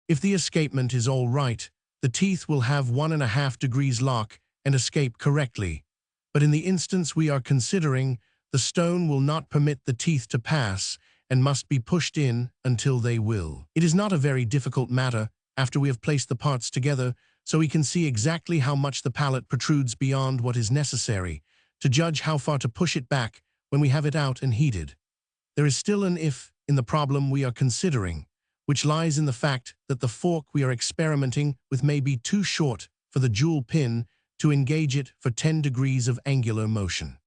If the escapement is all right, the teeth will have 1.5 degrees lock and escape correctly. But in the instance we are considering, the stone will not permit the teeth to pass and must be pushed in until they will. It is not a very difficult matter after we have placed the parts together, so we can see exactly how much the pallet protrudes beyond what is necessary, to judge how far to push it back when we have it out and heated. There is still an if in the problem we are considering, which lies in the fact that the fork we are experimenting with may be too short for the jewel pin to engage it for 10 degrees of angular motion.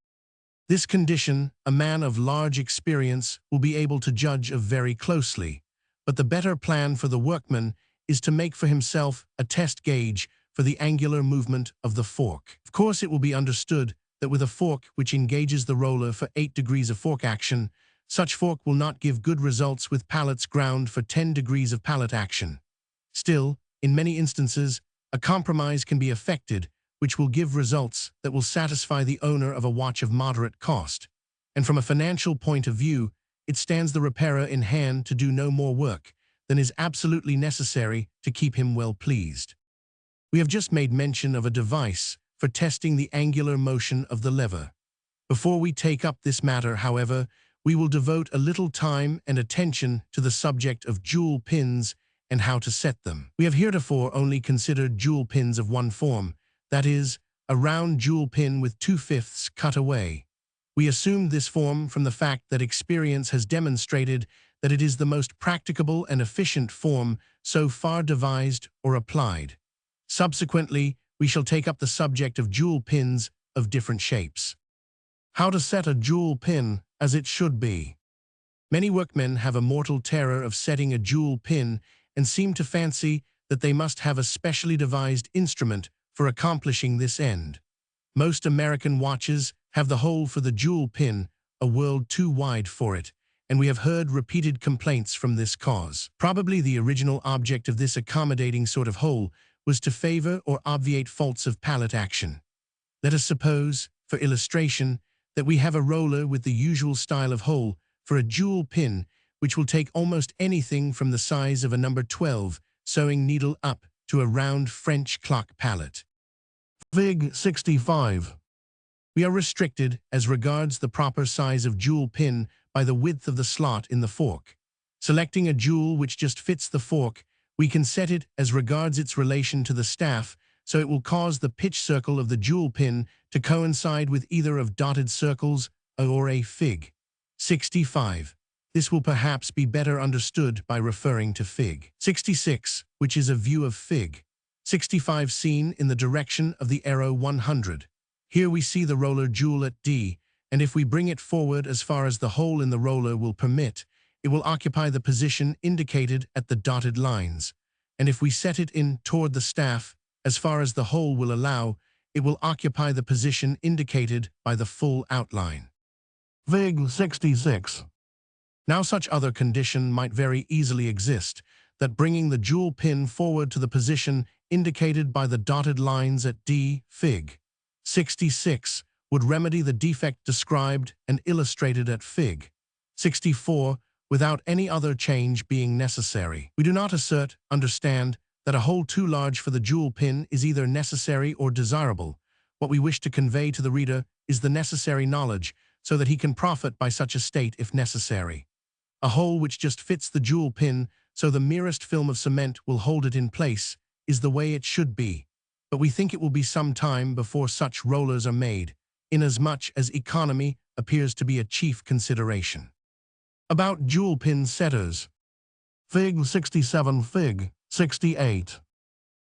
This condition, a man of large experience will be able to judge of very closely, but the better plan for the workman is to make for himself a test gauge for the angular movement of the fork. Of course, it will be understood that with a fork which engages the roller for 8 degrees of fork action, such fork will not give good results with pallets ground for 10 degrees of pallet action. Still, in many instances, a compromise can be effected which will give results that will satisfy the owner of a watch of moderate cost. And from a financial point of view, it stands the repairer in hand to do no more work than is absolutely necessary to keep him well pleased. We have just made mention of a device for testing the angular motion of the lever. Before we take up this matter, however, we will devote a little time and attention to the subject of jewel pins and how to set them. We have heretofore only considered jewel pins of one form, that is, a round jewel pin with 2/5 cut away. We assumed this form from the fact that experience has demonstrated that it is the most practicable and efficient form so far devised or applied. Subsequently, we shall take up the subject of jewel pins of different shapes. How to set a jewel pin as it should be. Many workmen have a mortal terror of setting a jewel pin and seem to fancy that they must have a specially devised instrument for accomplishing this end. Most American watches have the hole for the jewel pin a world too wide for it, and we have heard repeated complaints from this cause. Probably the original object of this accommodating sort of hole was to favor or obviate faults of pallet action. Let us suppose, for illustration, that we have a roller with the usual style of hole for a jewel pin, which will take almost anything from the size of a number 12 sewing needle up to a round French clock pallet. Fig. 65. We are restricted as regards the proper size of jewel pin by the width of the slot in the fork. Selecting a jewel which just fits the fork, we can set it as regards its relation to the staff, so it will cause the pitch circle of the jewel pin to coincide with either of dotted circles or a Fig. 65. This will perhaps be better understood by referring to Fig. 66, which is a view of Fig. 65 seen in the direction of the arrow 100. Here we see the roller jewel at D, and if we bring it forward as far as the hole in the roller will permit, it will occupy the position indicated at the dotted lines. And if we set it in toward the staff, as far as the hole will allow, it will occupy the position indicated by the full outline. Fig. 66. Now such other condition might very easily exist, that bringing the jewel pin forward to the position indicated by the dotted lines at D, Fig. 66, would remedy the defect described and illustrated at Fig. 64, without any other change being necessary. We do not understand, that a hole too large for the jewel pin is either necessary or desirable. What we wish to convey to the reader is the necessary knowledge, so that he can profit by such a state if necessary. A hole which just fits the jewel pin, so the merest film of cement will hold it in place, is the way it should be. But we think it will be some time before such rollers are made, inasmuch as economy appears to be a chief consideration. About jewel pin setters. Fig. 67. Fig. 68.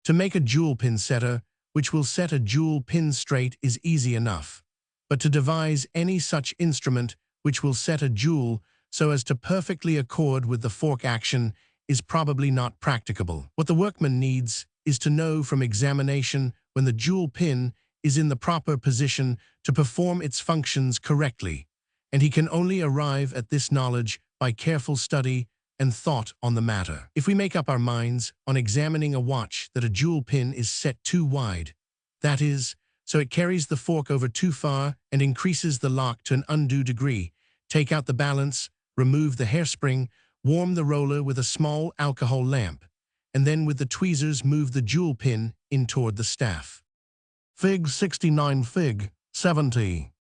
To make a jewel pin setter, which will set a jewel pin straight, is easy enough. But to devise any such instrument which will set a jewel so as to perfectly accord with the fork action is probably not practicable. What the workman needs is to know from examination when the jewel pin is in the proper position to perform its functions correctly, and he can only arrive at this knowledge by careful study and thought on the matter. If we make up our minds on examining a watch that a jewel pin is set too wide, that is, so it carries the fork over too far and increases the lock to an undue degree, take out the balance, remove the hairspring, warm the roller with a small alcohol lamp, and then with the tweezers move the jewel pin in toward the staff. Fig. 69. Fig. 70.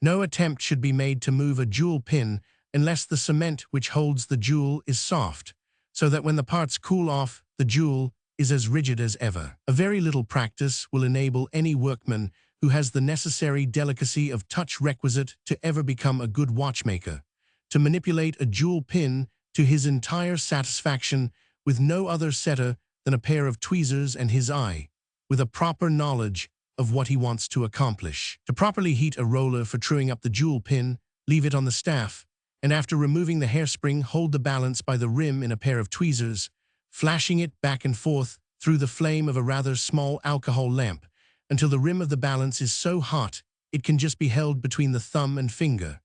No attempt should be made to move a jewel pin unless the cement which holds the jewel is soft, so that when the parts cool off, the jewel is as rigid as ever. A very little practice will enable any workman who has the necessary delicacy of touch requisite to ever become a good watchmaker, to manipulate a jewel pin to his entire satisfaction with no other setter than a pair of tweezers and his eye, with a proper knowledge of what he wants to accomplish. To properly heat a roller for truing up the jewel pin, leave it on the staff, and after removing the hairspring, hold the balance by the rim in a pair of tweezers, flashing it back and forth through the flame of a rather small alcohol lamp until the rim of the balance is so hot it can just be held between the thumb and finger.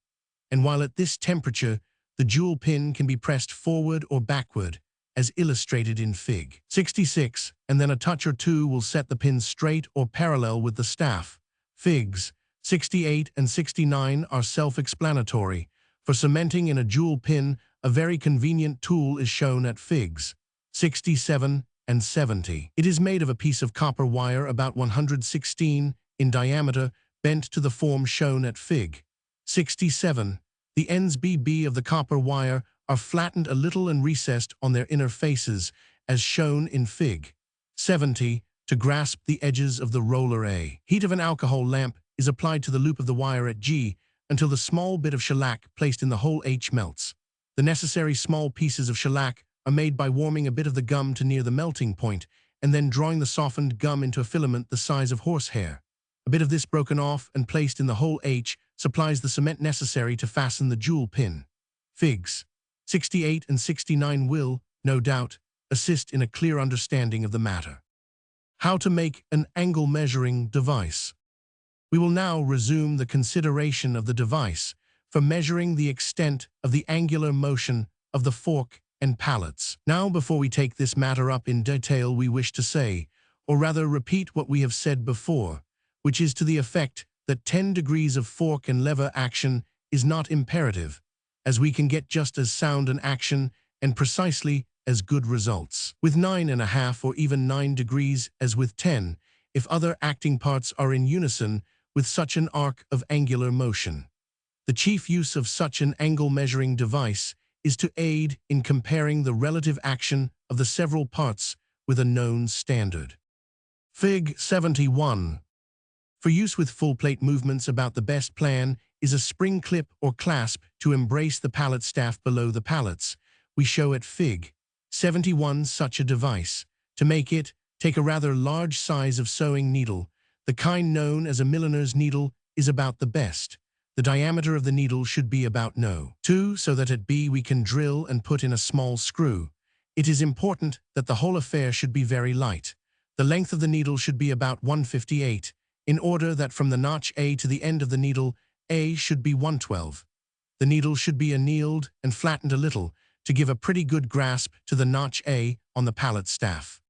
And while at this temperature, the jewel pin can be pressed forward or backward, as illustrated in Fig. 66, and then a touch or two will set the pin straight or parallel with the staff. Figs 68 and 69 are self-explanatory. For cementing in a jewel pin, a very convenient tool is shown at Figs 67 and 70. It is made of a piece of copper wire about 116 in diameter, bent to the form shown at Fig 67. The ends BB of the copper wire are flattened a little and recessed on their inner faces, as shown in Fig 70, to grasp the edges of the roller A. Heat of an alcohol lamp is applied to the loop of the wire at G until the small bit of shellac placed in the hole H melts. The necessary small pieces of shellac are made by warming a bit of the gum to near the melting point and then drawing the softened gum into a filament the size of horsehair. A bit of this broken off and placed in the hole H supplies the cement necessary to fasten the jewel pin. Figs 68 and 69 will, no doubt, assist in a clear understanding of the matter. How to make an angle measuring device. We will now resume the consideration of the device for measuring the extent of the angular motion of the fork and pallets. Now, before we take this matter up in detail, we wish to say, or rather repeat what we have said before, which is to the effect that 10 degrees of fork and lever action is not imperative, as we can get just as sound an action and precisely as good results with 9.5 or even 9 degrees as with 10, if other acting parts are in unison with such an arc of angular motion. The chief use of such an angle measuring device is to aid in comparing the relative action of the several parts with a known standard. Fig 71. For use with full plate movements, about the best plan is a spring clip or clasp to embrace the pallet staff below the pallets. We show at Fig 71 such a device. To make it, take a rather large size of sewing needle. The kind known as a milliner's needle is about the best. The diameter of the needle should be about no. 2, so that at B we can drill and put in a small screw. It is important that the whole affair should be very light. The length of the needle should be about 158, in order that from the notch A to the end of the needle, A should be 112. The needle should be annealed and flattened a little to give a pretty good grasp to the notch A on the pallet staff.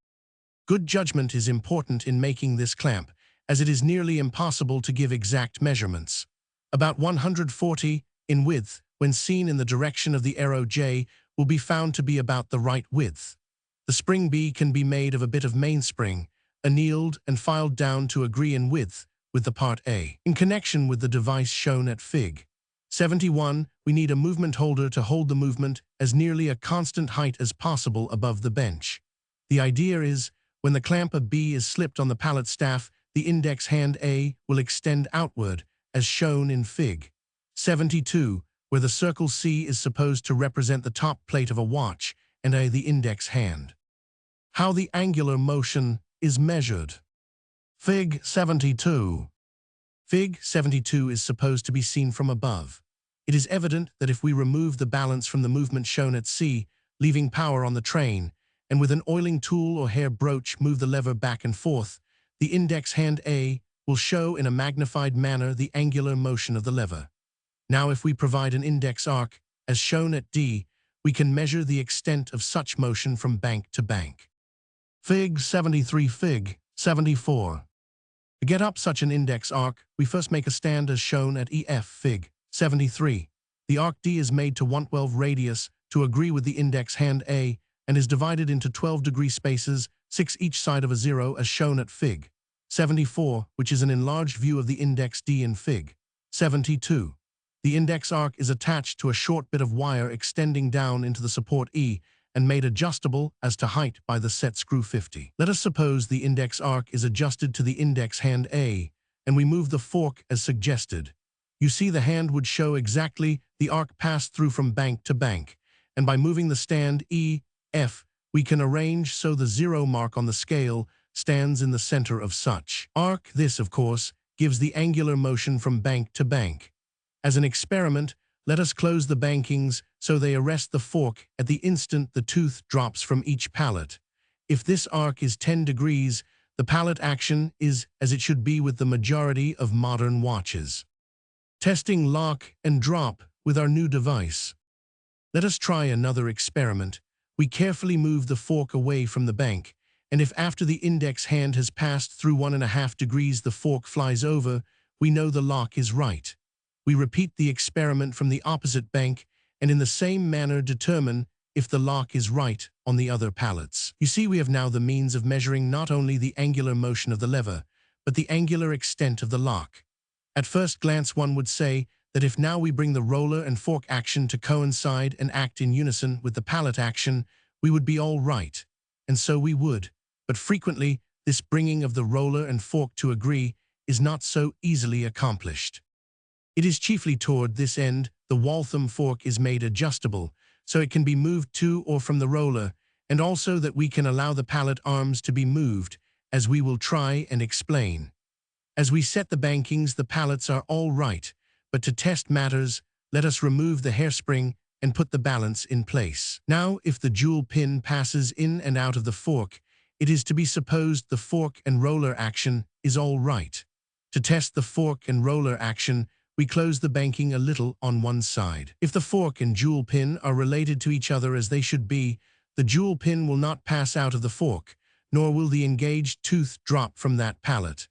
Good judgment is important in making this clamp, as it is nearly impossible to give exact measurements. About 140 in width, when seen in the direction of the arrow J, will be found to be about the right width. The spring B can be made of a bit of mainspring, annealed and filed down to agree in width with the part A. In connection with the device shown at Fig 71, we need a movement holder to hold the movement as nearly a constant height as possible above the bench. The idea is, when the clamp of B is slipped on the pallet staff, the index hand A will extend outward, as shown in Fig 72, where the circle C is supposed to represent the top plate of a watch and A the index hand. How the angular motion is measured. Fig 72. Fig 72 is supposed to be seen from above. It is evident that if we remove the balance from the movement shown at C, leaving power on the train, and with an oiling tool or hair broach move the lever back and forth, the index hand A will show in a magnified manner the angular motion of the lever. Now, if we provide an index arc, as shown at D, we can measure the extent of such motion from bank to bank. Fig 73. Fig 74. To get up such an index arc, we first make a stand as shown at EF. Fig 73. The arc D is made to 112 radius to agree with the index hand A and is divided into 12-degree spaces, 6 each side of a 0, as shown at Fig 74, which is an enlarged view of the index D in Fig 72. The index arc is attached to a short bit of wire extending down into the support E and made adjustable as to height by the set screw 50. Let us suppose the index arc is adjusted to the index hand A, and we move the fork as suggested. You see the hand would show exactly the arc passed through from bank to bank, and by moving the stand E, F, we can arrange so the 0 mark on the scale stands in the center of such arc. This, of course, gives the angular motion from bank to bank. As an experiment, let us close the bankings so they arrest the fork at the instant the tooth drops from each pallet. If this arc is 10 degrees, The pallet action is as it should be with the majority of modern watches. Testing lock and drop with our new device. Let us try another experiment. We carefully move the fork away from the bank, and if after the index hand has passed through 1.5 degrees the fork flies over, we know the lock is right. We repeat the experiment from the opposite bank and in the same manner determine if the lock is right on the other pallets. You see, we have now the means of measuring not only the angular motion of the lever, but the angular extent of the lock. At first glance one would say that if now we bring the roller and fork action to coincide and act in unison with the pallet action, we would be all right. And so we would. But frequently, this bringing of the roller and fork to agree is not so easily accomplished. It is chiefly toward this end the Waltham fork is made adjustable, so it can be moved to or from the roller, and also that we can allow the pallet arms to be moved, as we will try and explain. As we set the bankings, the pallets are all right, but to test matters, let us remove the hairspring and put the balance in place. Now, if the jewel pin passes in and out of the fork, it is to be supposed the fork and roller action is all right. To test the fork and roller action, we close the banking a little on one side. If the fork and jewel pin are related to each other as they should be, the jewel pin will not pass out of the fork, nor will the engaged tooth drop from that pallet.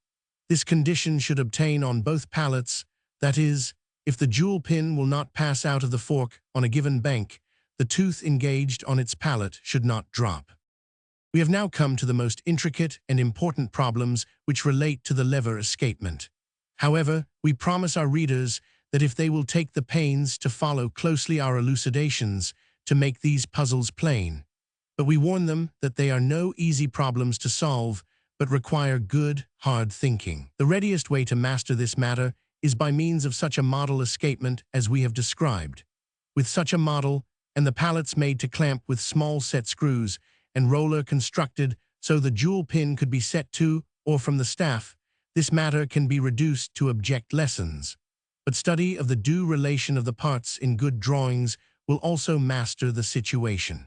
This condition should obtain on both pallets, that is, if the jewel pin will not pass out of the fork on a given bank, the tooth engaged on its pallet should not drop. We have now come to the most intricate and important problems which relate to the lever escapement. However, we promise our readers that if they will take the pains to follow closely our elucidations, to make these puzzles plain. But we warn them that they are no easy problems to solve, but require good, hard thinking. The readiest way to master this matter is by means of such a model escapement as we have described. With such a model, and the pallets made to clamp with small set screws, and roller constructed so the jewel pin could be set to or from the staff, this matter can be reduced to object lessons. But study of the due relation of the parts in good drawings will also master the situation.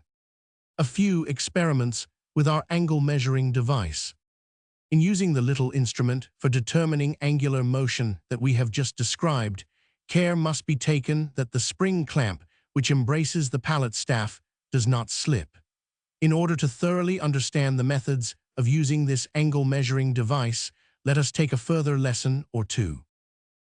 A few experiments with our angle measuring device. In using the little instrument for determining angular motion that we have just described, care must be taken that the spring clamp which embraces the pallet staff does not slip. In order to thoroughly understand the methods of using this angle measuring device, let us take a further lesson or two.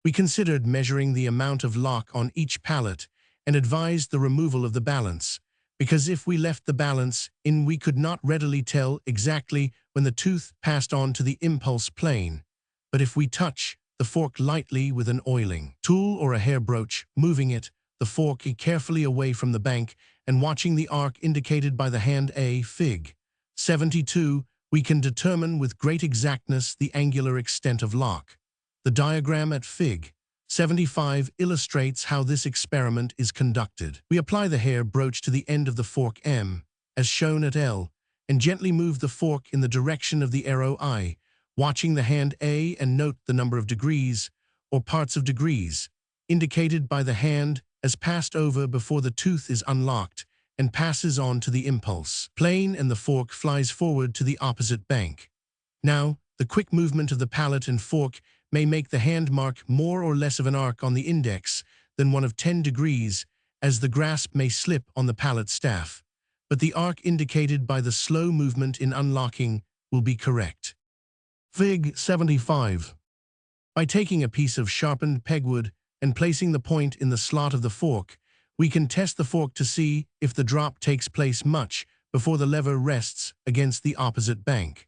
We considered measuring the amount of lock on each pallet and advised the removal of the balance, because if we left the balance in, we could not readily tell exactly when the tooth passed on to the impulse plane. But if we touch the fork lightly with an oiling tool or a hair brooch, moving it, the fork carefully away from the bank, and watching the arc indicated by the hand A Fig. 72, we can determine with great exactness the angular extent of lock. The diagram at Fig. 75 illustrates how this experiment is conducted. We apply the hair brooch to the end of the fork M, as shown at L, and gently move the fork in the direction of the arrow I, watching the hand A and note the number of degrees, or parts of degrees, indicated by the hand as passed over before the tooth is unlocked and passes on to the impulse plane, and the fork flies forward to the opposite bank. Now, the quick movement of the pallet and fork may make the hand mark more or less of an arc on the index than one of 10 degrees, as the grasp may slip on the pallet staff, but the arc indicated by the slow movement in unlocking will be correct. Fig. 75. By taking a piece of sharpened pegwood and placing the point in the slot of the fork, we can test the fork to see if the drop takes place much before the lever rests against the opposite bank.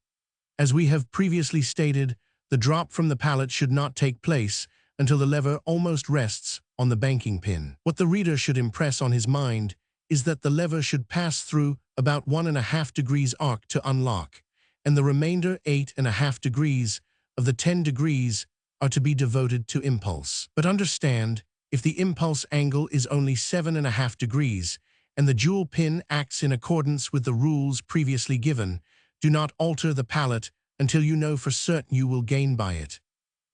As we have previously stated, the drop from the pallet should not take place until the lever almost rests on the banking pin. What the reader should impress on his mind is that the lever should pass through about 1.5 degrees arc to unlock, and the remainder 8.5 degrees of the 10 degrees are to be devoted to impulse. But understand, if the impulse angle is only 7.5 degrees, and the jewel pin acts in accordance with the rules previously given, do not alter the pallet until you know for certain you will gain by it.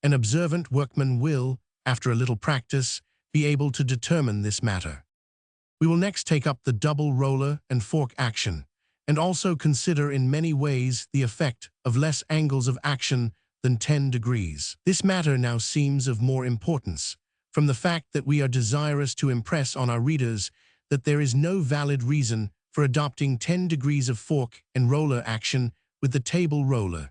An observant workman will, after a little practice, be able to determine this matter. We will next take up the double roller and fork action, and also consider in many ways the effect of less angles of action than 10 degrees. This matter now seems of more importance, from the fact that we are desirous to impress on our readers that there is no valid reason for adopting 10 degrees of fork and roller action with the table roller,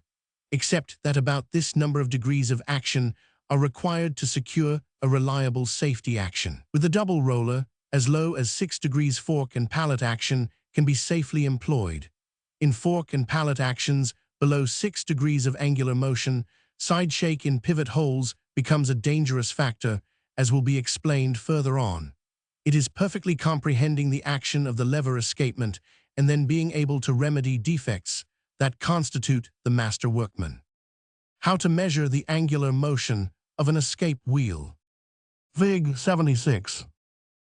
except that about this number of degrees of action are required to secure a reliable safety action. With the double roller, as low as 6 degrees fork and pallet action can be safely employed. In fork and pallet actions below 6 degrees of angular motion, side shake in pivot holes becomes a dangerous factor, as will be explained further on. It is perfectly comprehending the action of the lever escapement and then being able to remedy defects that constitute the master workman. How to measure the angular motion of an escape wheel. Fig. 76.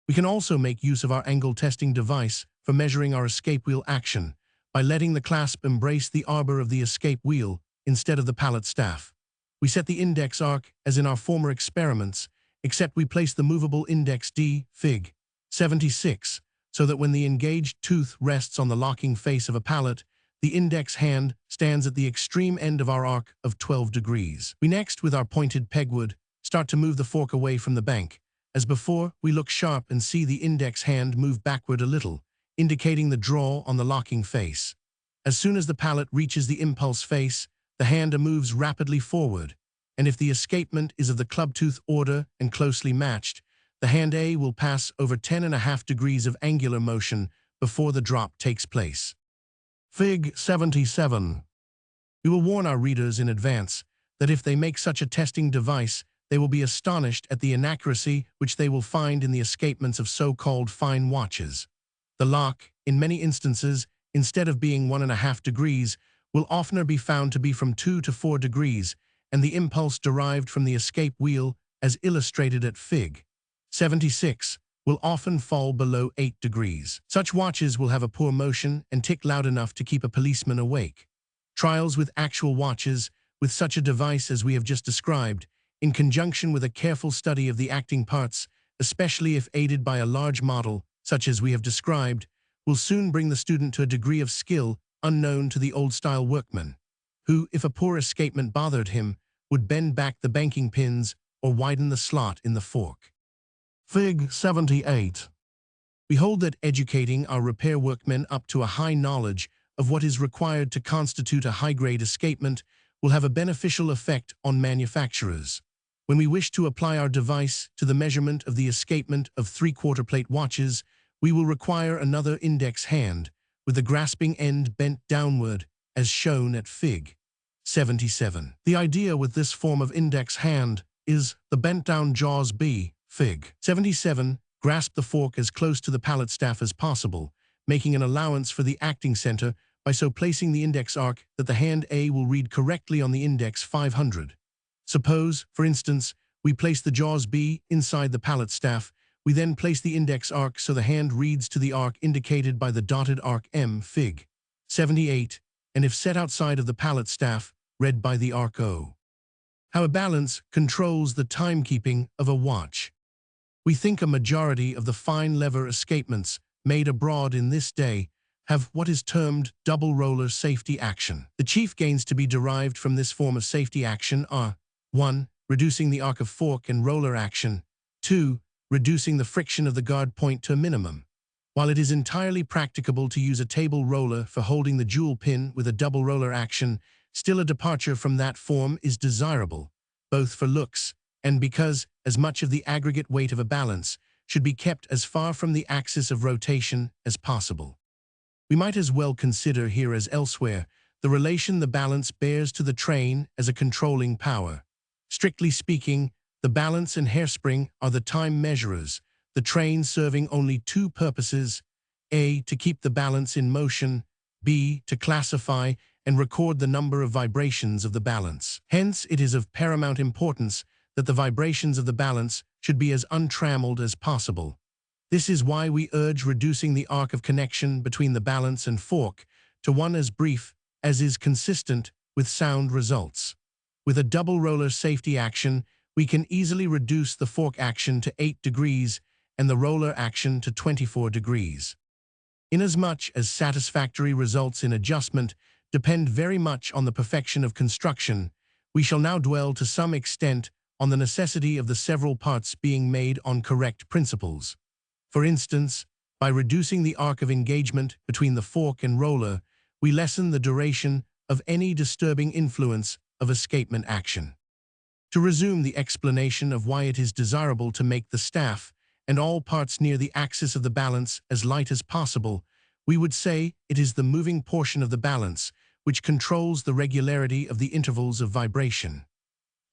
We can also make use of our angle testing device for measuring our escape wheel action by letting the clasp embrace the arbor of the escape wheel instead of the pallet staff. We set the index arc as in our former experiments, except we place the movable index D, Fig. 76, so that when the engaged tooth rests on the locking face of a pallet, the index hand stands at the extreme end of our arc of 12 degrees. We next, with our pointed pegwood, start to move the fork away from the bank. As before, we look sharp and see the index hand move backward a little, indicating the draw on the locking face. As soon as the pallet reaches the impulse face, the hand moves rapidly forward, and if the escapement is of the clubtooth order and closely matched, the hand A will pass over 10.5 degrees of angular motion before the drop takes place. Fig. 77. We will warn our readers in advance that if they make such a testing device, they will be astonished at the inaccuracy which they will find in the escapements of so-called fine watches. The lock, in many instances, instead of being 1.5 degrees, will oftener be found to be from 2 to 4 degrees, and the impulse derived from the escape wheel, as illustrated at Fig. 76, will often fall below 8 degrees. Such watches will have a poor motion and tick loud enough to keep a policeman awake. Trials with actual watches, with such a device as we have just described, in conjunction with a careful study of the acting parts, especially if aided by a large model, such as we have described, will soon bring the student to a degree of skill unknown to the old-style workman, who, if a poor escapement bothered him, would bend back the banking pins or widen the slot in the fork. Fig. 78. We hold that educating our repair workmen up to a high knowledge of what is required to constitute a high-grade escapement will have a beneficial effect on manufacturers. When we wish to apply our device to the measurement of the escapement of 3/4 plate watches, we will require another index hand, with the grasping end bent downward, as shown at Fig. 77. The idea with this form of index hand is the bent-down jaws B, Fig. 77, grasp the fork as close to the pallet staff as possible, making an allowance for the acting center by so placing the index arc that the hand A will read correctly on the index 500. Suppose, for instance, we place the jaws B inside the pallet staff. We then place the index arc so the hand reads to the arc indicated by the dotted arc M, Fig. 78, and if set outside of the pallet staff, read by the arc O. How a balance controls the timekeeping of a watch. We think a majority of the fine lever escapements made abroad in this day have what is termed double roller safety action. The chief gains to be derived from this form of safety action are 1. Reducing the arc of fork and roller action, 2. Reducing the friction of the guard point to a minimum. While it is entirely practicable to use a table roller for holding the jewel pin with a double roller action, still a departure from that form is desirable, both for looks and because, as much of the aggregate weight of a balance should be kept as far from the axis of rotation as possible. We might as well consider here as elsewhere the relation the balance bears to the train as a controlling power. Strictly speaking, the balance and hairspring are the time measurers, the train serving only two purposes: A, to keep the balance in motion, B, to classify and record the number of vibrations of the balance. Hence, it is of paramount importance that the vibrations of the balance should be as untrammeled as possible. This is why we urge reducing the arc of connection between the balance and fork to one as brief as is consistent with sound results. With a double roller safety action, we can easily reduce the fork action to 8 degrees and the roller action to 24 degrees. Inasmuch as satisfactory results in adjustment depend very much on the perfection of construction, we shall now dwell to some extent on the necessity of the several parts being made on correct principles. For instance, by reducing the arc of engagement between the fork and roller, we lessen the duration of any disturbing influence of escapement action. To resume the explanation of why it is desirable to make the staff and all parts near the axis of the balance as light as possible, we would say it is the moving portion of the balance which controls the regularity of the intervals of vibration.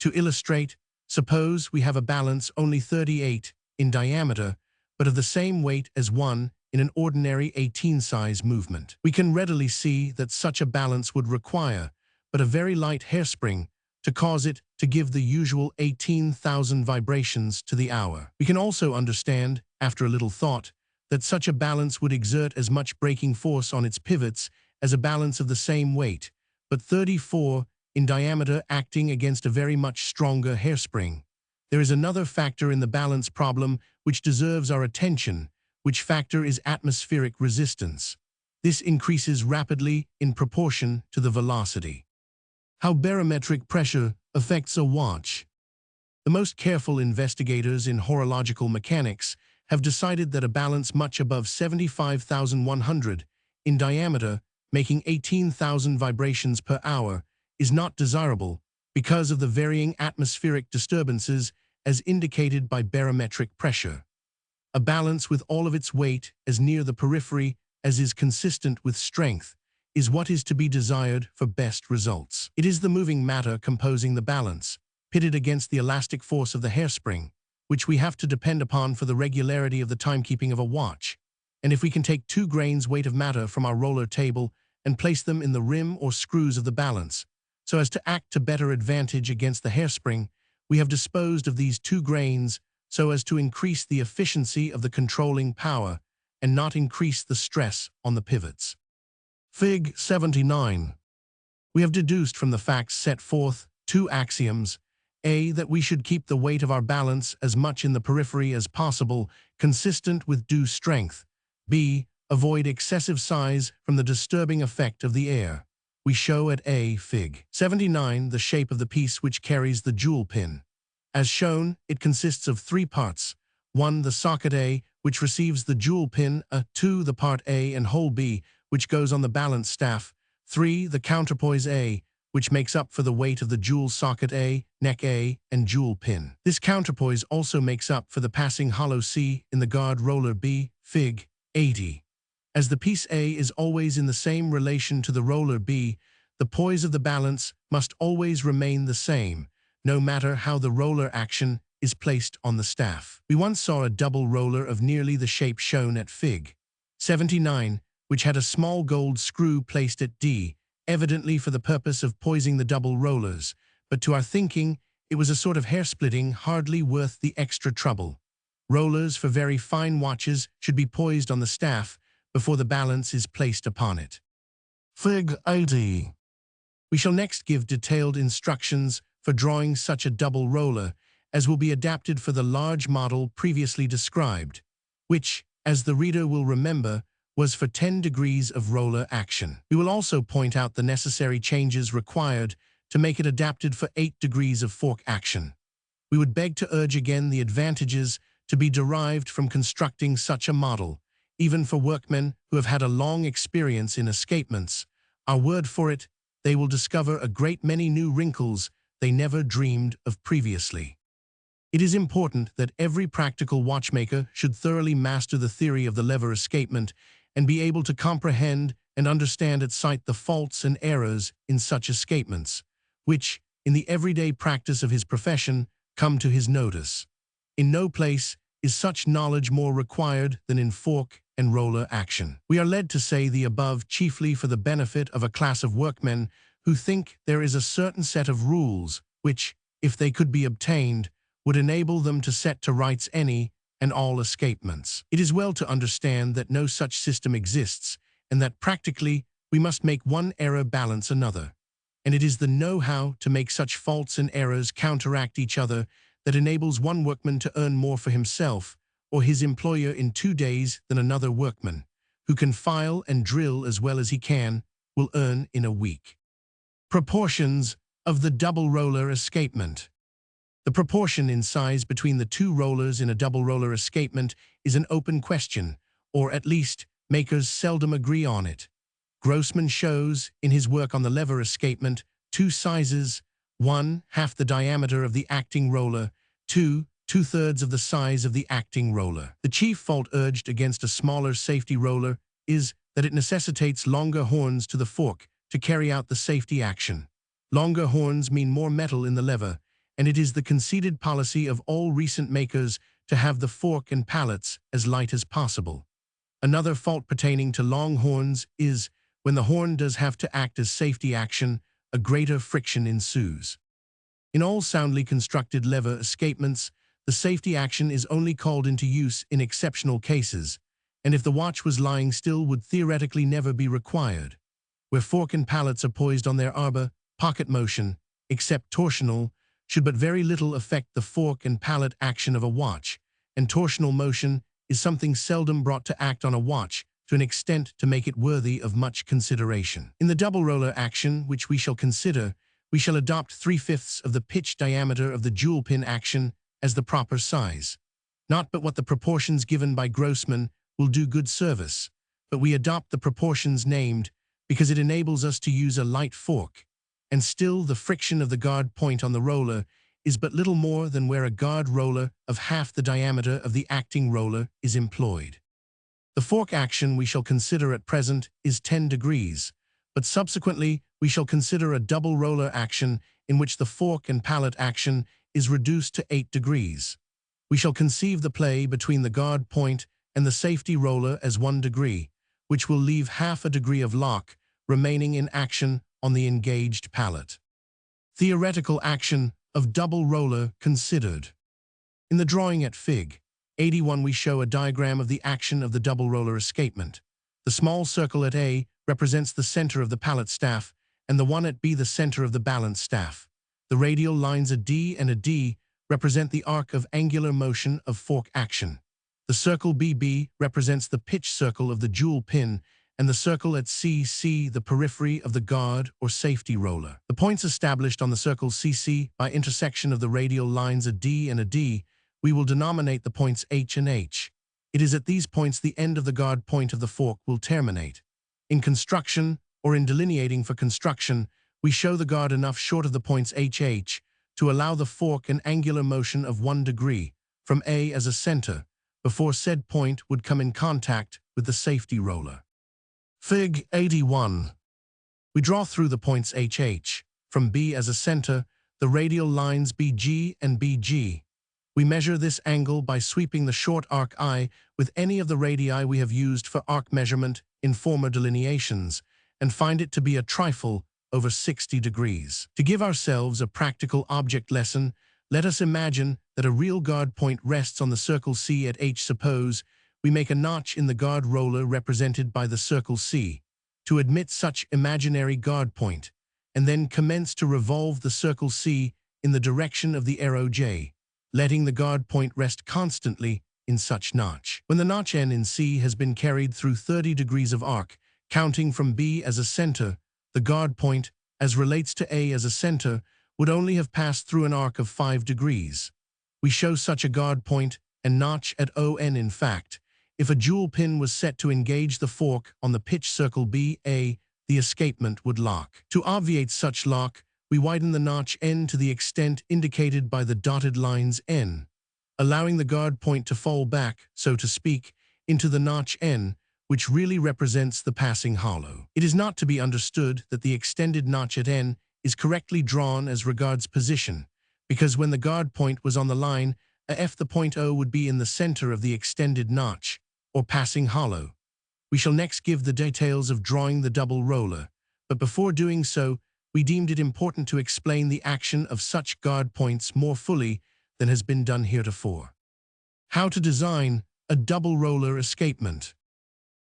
To illustrate, suppose we have a balance only 38 in diameter, but of the same weight as one in an ordinary 18-size movement. We can readily see that such a balance would require but a very light hairspring to cause it to give the usual 18,000 vibrations to the hour. We can also understand, after a little thought, that such a balance would exert as much braking force on its pivots as a balance of the same weight, but 34 in diameter acting against a very much stronger hairspring. There is another factor in the balance problem which deserves our attention, which factor is atmospheric resistance. This increases rapidly in proportion to the velocity. How barometric pressure affects a watch. The most careful investigators in horological mechanics have decided that a balance much above 75,100 in diameter, making 18,000 vibrations per hour, is not desirable because of the varying atmospheric disturbances as indicated by barometric pressure. A balance with all of its weight as near the periphery as is consistent with strength is what is to be desired for best results. It is the moving matter composing the balance, pitted against the elastic force of the hairspring, which we have to depend upon for the regularity of the timekeeping of a watch. And if we can take 2 grains weight of matter from our roller table and place them in the rim or screws of the balance, so as to act to better advantage against the hairspring, we have disposed of these 2 grains so as to increase the efficiency of the controlling power and not increase the stress on the pivots. Fig. 79. We have deduced from the facts set forth 2 axioms: A, that we should keep the weight of our balance as much in the periphery as possible, consistent with due strength. B, avoid excessive size from the disturbing effect of the air. We show at A, Fig. 79, the shape of the piece which carries the jewel pin. As shown, it consists of 3 parts. 1, the socket A, which receives the jewel pin, 2, the part A and hole B, which goes on the balance staff, 3, the counterpoise A, which makes up for the weight of the jewel socket A, neck A, and jewel pin. This counterpoise also makes up for the passing hollow C in the guard roller B, Fig. 80. As the piece A is always in the same relation to the roller B, the poise of the balance must always remain the same, no matter how the roller action is placed on the staff. We once saw a double roller of nearly the shape shown at Fig. 79, which had a small gold screw placed at D, evidently for the purpose of poising the double rollers, but to our thinking, it was a sort of hair-splitting hardly worth the extra trouble. Rollers for very fine watches should be poised on the staff before the balance is placed upon it. Fig. 80. We shall next give detailed instructions for drawing such a double roller as will be adapted for the large model previously described, which, as the reader will remember, was for 10 degrees of roller action. We will also point out the necessary changes required to make it adapted for 8 degrees of fork action. We would beg to urge again the advantages to be derived from constructing such a model, even for workmen who have had a long experience in escapements. Our word for it, they will discover a great many new wrinkles they never dreamed of previously. It is important that every practical watchmaker should thoroughly master the theory of the lever escapement and be able to comprehend and understand at sight the faults and errors in such escapements, which, in the everyday practice of his profession, come to his notice. In no place is such knowledge more required than in fork and roller action. We are led to say the above chiefly for the benefit of a class of workmen who think there is a certain set of rules which, if they could be obtained, would enable them to set to rights any and all escapements. It is well to understand that no such system exists, and that practically we must make one error balance another. And it is the know-how to make such faults and errors counteract each other that enables one workman to earn more for himself or his employer in 2 days than another workman, who can file and drill as well as he can, will earn in a week. Proportions of the double roller escapement. The proportion in size between the two rollers in a double roller escapement is an open question, or at least makers seldom agree on it. Grossman shows, in his work on the lever escapement, two sizes: 1, half the diameter of the acting roller; 2, 2/3 of the size of the acting roller. The chief fault urged against a smaller safety roller is that it necessitates longer horns to the fork to carry out the safety action. Longer horns mean more metal in the lever, and it is the conceded policy of all recent makers to have the fork and pallets as light as possible. Another fault pertaining to long horns is, when the horn does have to act as safety action, a greater friction ensues. In all soundly constructed lever escapements, the safety action is only called into use in exceptional cases, and if the watch was lying still would theoretically never be required. Where fork and pallets are poised on their arbor, pocket motion, except torsional, should but very little affect the fork and pallet action of a watch, and torsional motion is something seldom brought to act on a watch to an extent to make it worthy of much consideration. In the double roller action, which we shall consider, we shall adopt 3/5 of the pitch diameter of the jewel pin action as the proper size. Not but what the proportions given by Grossman will do good service, but we adopt the proportions named because it enables us to use a light fork, and still the friction of the guard point on the roller is but little more than where a guard roller of half the diameter of the acting roller is employed. The fork action we shall consider at present is 10 degrees, but subsequently we shall consider a double roller action in which the fork and pallet action is reduced to 8 degrees. We shall conceive the play between the guard point and the safety roller as 1 degree, which will leave half a degree of lock remaining in action on the engaged pallet. Theoretical action of double roller considered. In the drawing at Fig. 81 we show a diagram of the action of the double roller escapement. The small circle at A represents the center of the pallet staff, and the one at B the center of the balance staff. The radial lines at D and at D represent the arc of angular motion of fork action. The circle BB represents the pitch circle of the jewel pin, and the circle at CC the periphery of the guard or safety roller. The points established on the circle CC by intersection of the radial lines at D and at D, we will denominate the points H and H. It is at these points the end of the guard point of the fork will terminate. In construction, or in delineating for construction, we show the guard enough short of the points HH to allow the fork an angular motion of 1 degree from A as a center before said point would come in contact with the safety roller. Fig. 81. We draw through the points HH, from B as a center, the radial lines BG and BG. We measure this angle by sweeping the short arc I with any of the radii we have used for arc measurement in former delineations, and find it to be a trifle over 60 degrees. To give ourselves a practical object lesson, let us imagine that a real guard point rests on the circle C at H. Suppose we make a notch in the guard roller represented by the circle C to admit such imaginary guard point, and then commence to revolve the circle C in the direction of the arrow J, letting the guard point rest constantly in such notch. When the notch N in C has been carried through 30 degrees of arc, counting from B as a center, the guard point, as relates to A as a center, would only have passed through an arc of 5 degrees. We show such a guard point and notch at ON. In fact, if a jewel pin was set to engage the fork on the pitch circle BA, the escapement would lock. To obviate such lock, we widen the notch N to the extent indicated by the dotted lines N, allowing the guard point to fall back, so to speak, into the notch N, which really represents the passing hollow. It is not to be understood that the extended notch at N is correctly drawn as regards position, because when the guard point was on the line, a F the point O would be in the center of the extended notch, or passing hollow. We shall next give the details of drawing the double roller, but before doing so, we deemed it important to explain the action of such guard points more fully than has been done heretofore. How to design a double roller escapement.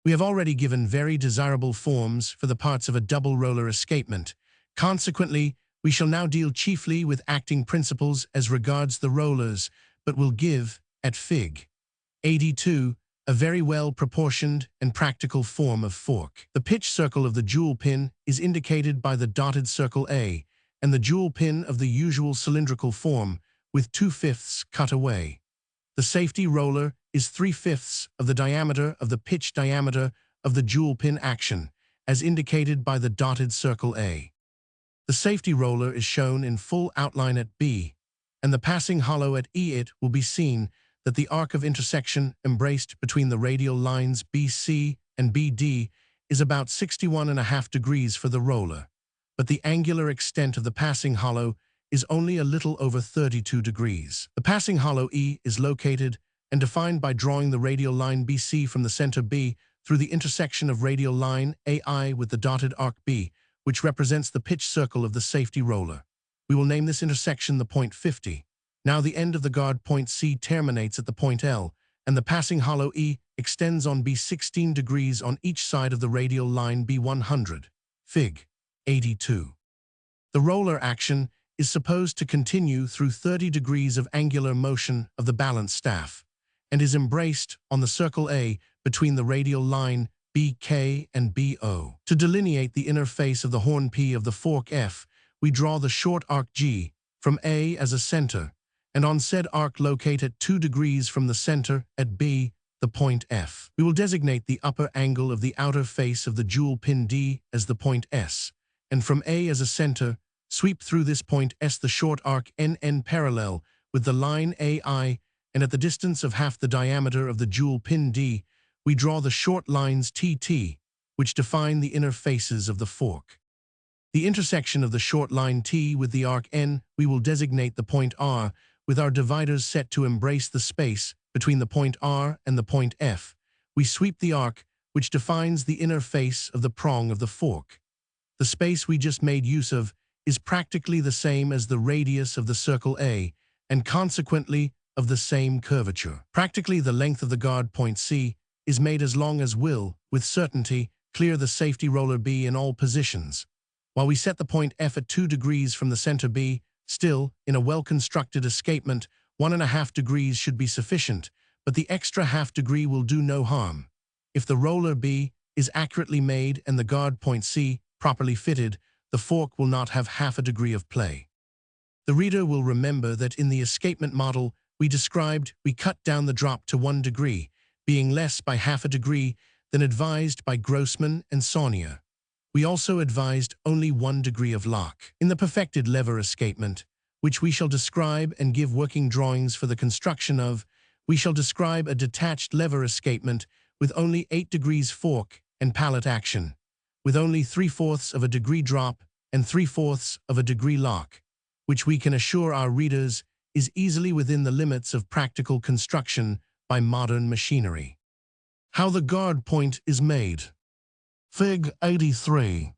We have already given very desirable forms for the parts of a double roller escapement. Consequently, we shall now deal chiefly with acting principles as regards the rollers, but will give, at Fig. 82, a very well-proportioned and practical form of fork. The pitch circle of the jewel pin is indicated by the dotted circle A, and the jewel pin of the usual cylindrical form, with 2/5 cut away. The safety roller is 3/5 of the diameter of the pitch diameter of the jewel pin action, as indicated by the dotted circle A. The safety roller is shown in full outline at B, and the passing hollow at E. It will be seen that the arc of intersection embraced between the radial lines BC and BD is about 61.5 degrees for the roller, but the angular extent of the passing hollow is only a little over 32 degrees. The passing hollow E is located and defined by drawing the radial line BC from the center B through the intersection of radial line AI with the dotted arc B, which represents the pitch circle of the safety roller. We will name this intersection the point 50. Now the end of the guard point C terminates at the point L, and the passing hollow E extends on B 16 degrees on each side of the radial line B100. Fig. 82. The roller action is supposed to continue through 30 degrees of angular motion of the balance staff, and is embraced on the circle A between the radial line BK and BO. To delineate the inner face of the horn P of the fork F, we draw the short arc G from A as a center, and on said arc locate at 2 degrees from the center at B, the point F. We will designate the upper angle of the outer face of the jewel pin D as the point S, and from A as a center, sweep through this point S the short arc NN parallel with the line AI, and at the distance of half the diameter of the jewel pin D, we draw the short lines TT, which define the inner faces of the fork. The intersection of the short line T with the arc N we will designate the point R, with our dividers set to embrace the space between the point R and the point F. We sweep the arc, which defines the inner face of the prong of the fork. The space we just made use of is practically the same as the radius of the circle A, and consequently of the same curvature. Practically the length of the guard point C is made as long as will, with certainty, clear the safety roller B in all positions. While we set the point F at 2 degrees from the center B, still, in a well-constructed escapement, 1.5 degrees should be sufficient, but the extra half degree will do no harm. If the roller B is accurately made and the guard point C properly fitted, the fork will not have half a degree of play. The reader will remember that in the escapement model we described, we cut down the drop to 1 degree, being less by half a degree than advised by Grossman and Saunier. We also advised only 1 degree of lock. In the perfected lever escapement, which we shall describe and give working drawings for the construction of, we shall describe a detached lever escapement with only 8 degrees fork and pallet action, with only 3/4 of a degree drop and 3/4 of a degree lock, which we can assure our readers is easily within the limits of practical construction by modern machinery. How the guard point is made. Fig. 83.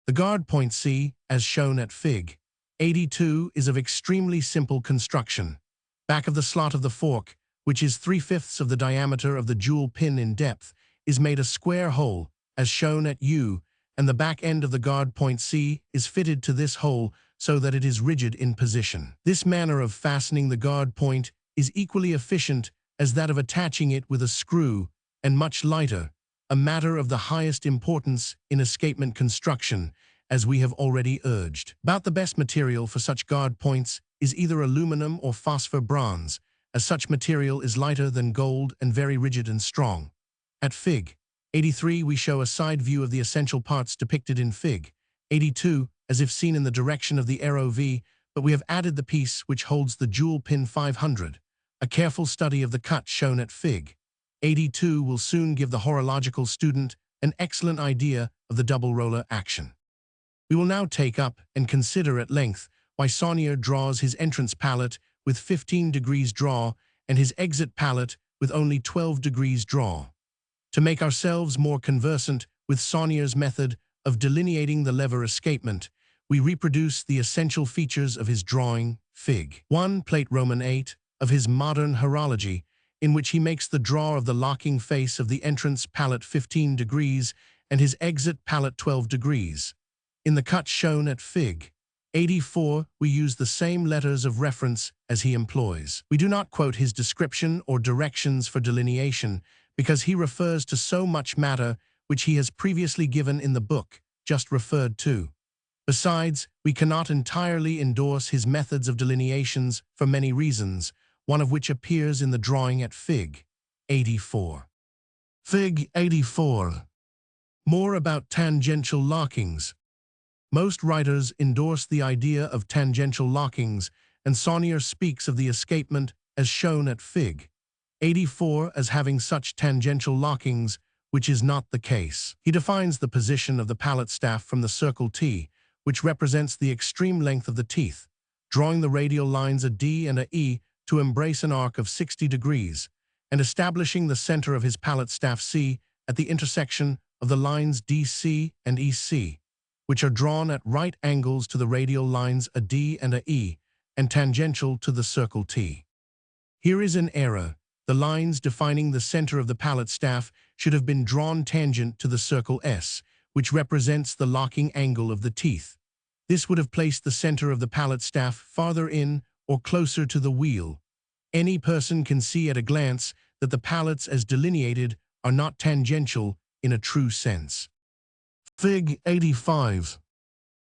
The guard point C, as shown at Fig. 82, is of extremely simple construction. Back of the slot of the fork, which is 3/5 of the diameter of the jewel pin in depth, is made a square hole, as shown at U, and the back end of the guard point C is fitted to this hole so that it is rigid in position. This manner of fastening the guard point is equally efficient as that of attaching it with a screw, and much lighter, a matter of the highest importance in escapement construction, as we have already urged. About the best material for such guard points is either aluminum or phosphor bronze, as such material is lighter than gold and very rigid and strong. At Fig. 83 we show a side view of the essential parts depicted in Fig. 82, as if seen in the direction of the arrow V, but we have added the piece which holds the jewel pin 500. A careful study of the cut shown at Fig. 82 will soon give the horological student an excellent idea of the double roller action. We will now take up and consider at length why Saunier draws his entrance pallet with 15 degrees draw and his exit pallet with only 12 degrees draw. To make ourselves more conversant with Saunier's method of delineating the lever escapement, we reproduce the essential features of his drawing, Fig. 1, plate Roman 8, of his modern horology, in which he makes the draw of the locking face of the entrance pallet 15 degrees and his exit pallet 12 degrees. In the cut shown at Fig. 84, we use the same letters of reference as he employs. We do not quote his description or directions for delineation, because he refers to so much matter which he has previously given in the book just referred to. Besides, we cannot entirely endorse his methods of delineations for many reasons, one of which appears in the drawing at Fig. 84. Fig. 84. More about tangential lockings. Most writers endorse the idea of tangential lockings, and Saunier speaks of the escapement as shown at Fig. 84 as having such tangential lockings, which is not the case. He defines the position of the pallet staff from the circle T, which represents the extreme length of the teeth, drawing the radial lines a D and a E to embrace an arc of 60 degrees, and establishing the center of his pallet staff C at the intersection of the lines DC and EC, which are drawn at right angles to the radial lines a D and a E, and tangential to the circle T. Here is an error. The lines defining the center of the pallet staff should have been drawn tangent to the circle S, which represents the locking angle of the teeth. This would have placed the center of the pallet staff farther in or closer to the wheel. Any person can see at a glance that the pallets as delineated are not tangential in a true sense. Fig. 85.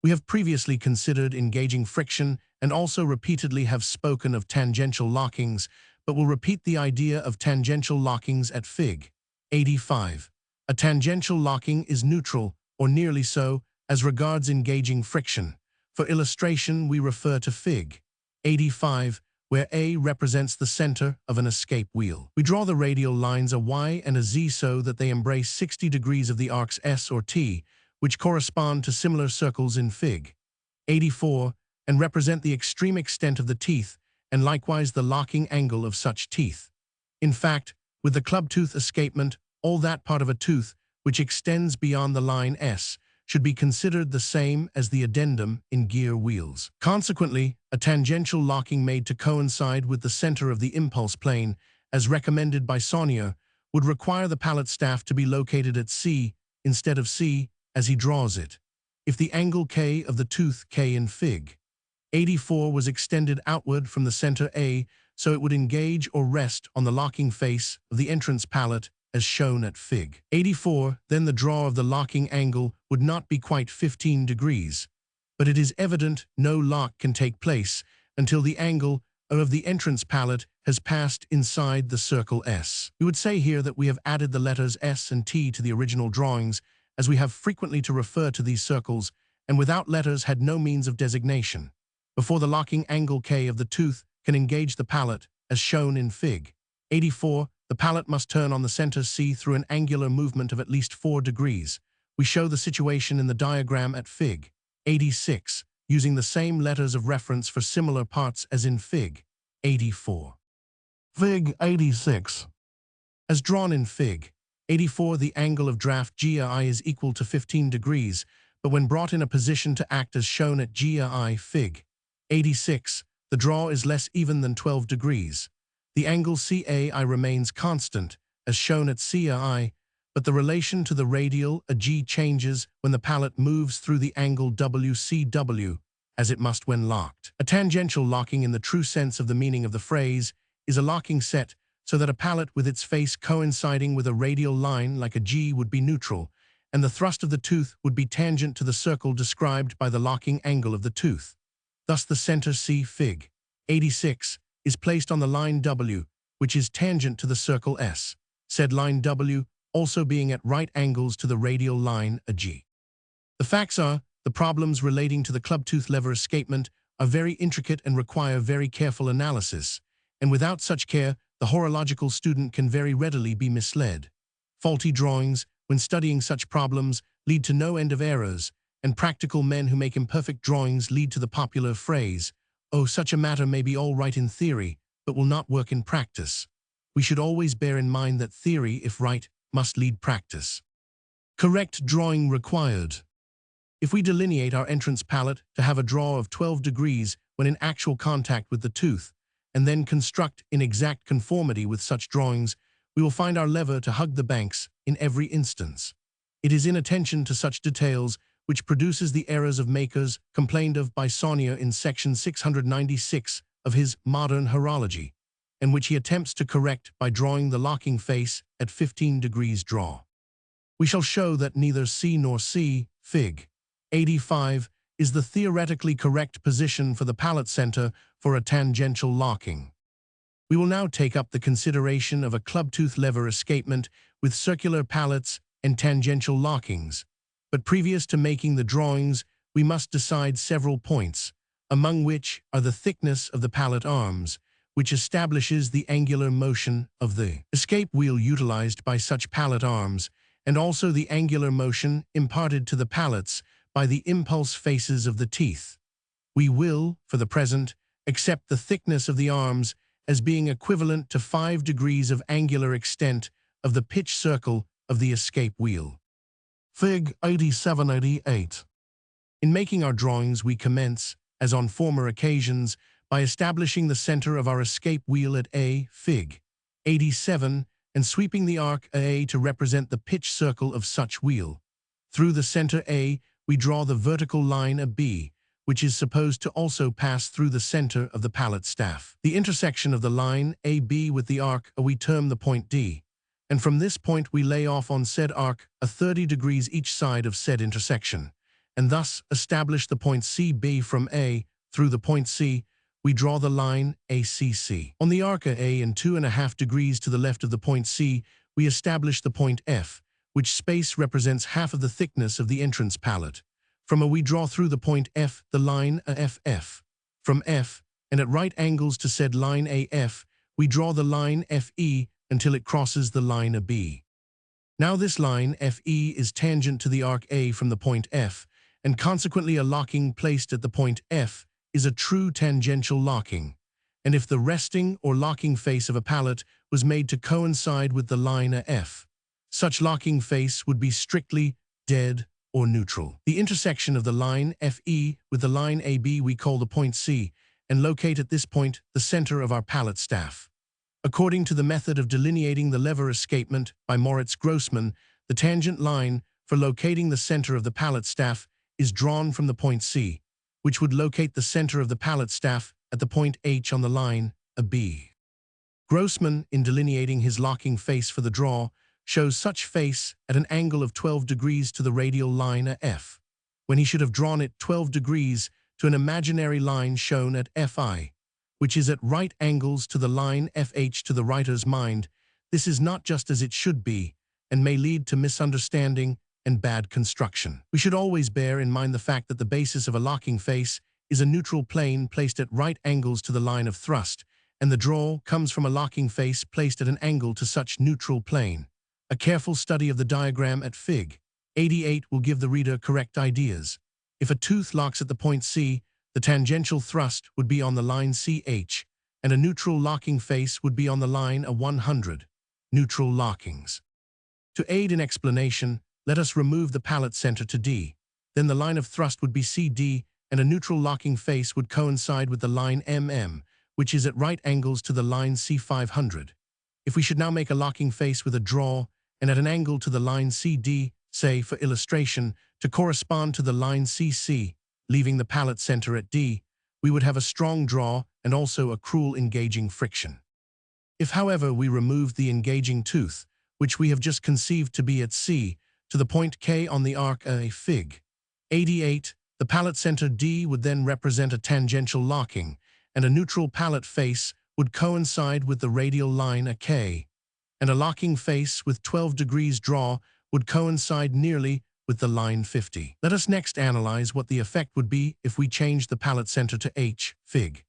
We have previously considered engaging friction and also repeatedly have spoken of tangential lockings, but will repeat the idea of tangential lockings at Fig. 85. A tangential locking is neutral, or nearly so, as regards engaging friction. For illustration, we refer to Fig. 85, where A represents the center of an escape wheel. We draw the radial lines a Y and a Z so that they embrace 60 degrees of the arcs S or T, which correspond to similar circles in Fig. 84, and represent the extreme extent of the teeth, and likewise the locking angle of such teeth. In fact, with the club tooth escapement, all that part of a tooth which extends beyond the line S should be considered the same as the addendum in gear wheels. Consequently, a tangential locking made to coincide with the center of the impulse plane, as recommended by Saunier, would require the pallet staff to be located at C instead of C as he draws it. If the angle K of the tooth K in Fig. 84 was extended outward from the center A, so it would engage or rest on the locking face of the entrance pallet as shown at Fig. 84, then the draw of the locking angle would not be quite 15 degrees, but it is evident no lock can take place until the angle of the entrance pallet has passed inside the circle S. We would say here that we have added the letters S and T to the original drawings, as we have frequently to refer to these circles, and without letters had no means of designation. Before the locking angle K of the tooth can engage the pallet, as shown in Fig. 84, the pallet must turn on the center C through an angular movement of at least 4 degrees. We show the situation in the diagram at Fig. 86, using the same letters of reference for similar parts as in Fig. 84. Fig. 86. As drawn in Fig. 84, the angle of draft GI is equal to 15 degrees, but when brought in a position to act as shown at GI Fig. 86, the draw is less even than 12 degrees. The angle CAI remains constant, as shown at CI, but the relation to the radial AG changes when the pallet moves through the angle WCW, as it must when locked. A tangential locking in the true sense of the meaning of the phrase is a locking set so that a pallet with its face coinciding with a radial line like a G would be neutral, and the thrust of the tooth would be tangent to the circle described by the locking angle of the tooth. Thus the center C Fig. 86 is placed on the line W, which is tangent to the circle S, said line W also being at right angles to the radial line AG. The facts are, the problems relating to the club-tooth lever escapement are very intricate and require very careful analysis, and without such care, the horological student can very readily be misled. Faulty drawings, when studying such problems, lead to no end of errors, and practical men who make imperfect drawings lead to the popular phrase, "Oh, such a matter may be all right in theory, but will not work in practice." We should always bear in mind that theory, if right, must lead practice. Correct drawing required. If we delineate our entrance pallet to have a draw of 12 degrees when in actual contact with the tooth, and then construct in exact conformity with such drawings, we will find our lever to hug the banks in every instance. It is inattention to such details which produces the errors of makers complained of by Saunier in section 696 of his Modern Horology. and which he attempts to correct by drawing the locking face at 15 degrees draw. We shall show that neither C nor C, Fig. 85, is the theoretically correct position for the pallet center for a tangential locking. We will now take up the consideration of a club-tooth lever escapement with circular pallets and tangential lockings. But previous to making the drawings, we must decide several points, among which are the thickness of the pallet arms, which establishes the angular motion of the escape wheel utilized by such pallet arms, and also the angular motion imparted to the pallets by the impulse faces of the teeth. We will, for the present, accept the thickness of the arms as being equivalent to 5 degrees of angular extent of the pitch circle of the escape wheel. Fig. 87-88. In making our drawings, we commence, as on former occasions, by establishing the center of our escape wheel at A, Fig. 87, and sweeping the arc A to represent the pitch circle of such wheel. Through the center A, we draw the vertical line a B, which is supposed to also pass through the center of the pallet staff. The intersection of the line AB with the arc A we term the point D, and from this point we lay off on said arc a 30 degrees each side of said intersection, and thus establish the point CB from A. Through the point C, we draw the line ACC. On the arc A and 2.5 degrees to the left of the point C, we establish the point F, which space represents half of the thickness of the entrance pallet. From A we draw through the point F the line AFF. From F, and at right angles to said line AF, we draw the line FE until it crosses the line AB. Now this line FE is tangent to the arc A from the point F, and consequently a locking placed at the point F is a true tangential locking. And if the resting or locking face of a pallet was made to coincide with the line AF, such locking face would be strictly dead or neutral. The intersection of the line FE with the line AB we call the point C, and locate at this point the center of our pallet staff. According to the method of delineating the lever escapement by Moritz Grossman, the tangent line for locating the center of the pallet staff is drawn from the point C, which would locate the center of the pallet staff at the point H on the line AB. Grossman, in delineating his locking face for the draw, shows such face at an angle of 12 degrees to the radial line AF, when he should have drawn it 12 degrees to an imaginary line shown at FI, which is at right angles to the line FH to the writer's mind. This is not just as it should be, and may lead to misunderstanding and bad construction. We should always bear in mind the fact that the basis of a locking face is a neutral plane placed at right angles to the line of thrust, and the draw comes from a locking face placed at an angle to such neutral plane. A careful study of the diagram at Fig. 88 will give the reader correct ideas. If a tooth locks at the point C, the tangential thrust would be on the line CH, and a neutral locking face would be on the line A100. Neutral lockings. To aid in explanation, let us remove the pallet center to D. Then the line of thrust would be CD, and a neutral locking face would coincide with the line MM, which is at right angles to the line C500. If we should now make a locking face with a draw, and at an angle to the line CD, say for illustration, to correspond to the line CC, leaving the pallet center at D, we would have a strong draw and also a cruel engaging friction. If, however, we removed the engaging tooth, which we have just conceived to be at C, to the point K on the arc A Fig. 88, the pallet center D would then represent a tangential locking, and a neutral pallet face would coincide with the radial line AK, and a locking face with 12 degrees draw would coincide nearly with the line 50. Let us next analyze what the effect would be if we change the pallet center to H, Fig.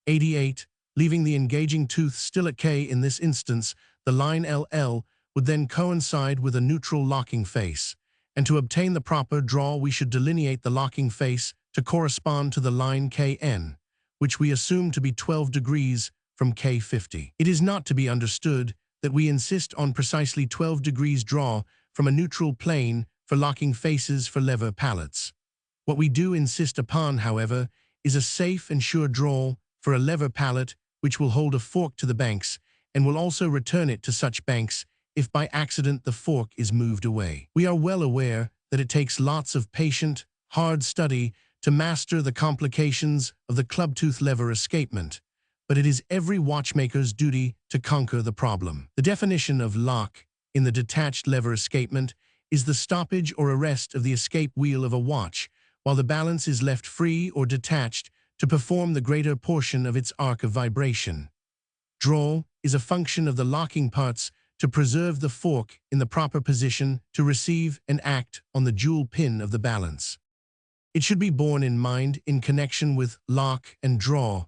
88, leaving the engaging tooth still at K. In this instance, the line LL would then coincide with a neutral locking face, and to obtain the proper draw we should delineate the locking face to correspond to the line KN, which we assume to be 12 degrees from K50. It is not to be understood that we insist on precisely 12 degrees draw from a neutral plane for locking faces for lever pallets. What we do insist upon, however, is a safe and sure draw for a lever pallet which will hold a fork to the banks and will also return it to such banks if by accident the fork is moved away. We are well aware that it takes lots of patient, hard study to master the complications of the club-tooth lever escapement, but it is every watchmaker's duty to conquer the problem. The definition of lock in the detached lever escapement is the stoppage or arrest of the escape wheel of a watch while the balance is left free or detached to perform the greater portion of its arc of vibration. Draw is a function of the locking parts to preserve the fork in the proper position to receive and act on the jewel pin of the balance. It should be borne in mind in connection with lock and draw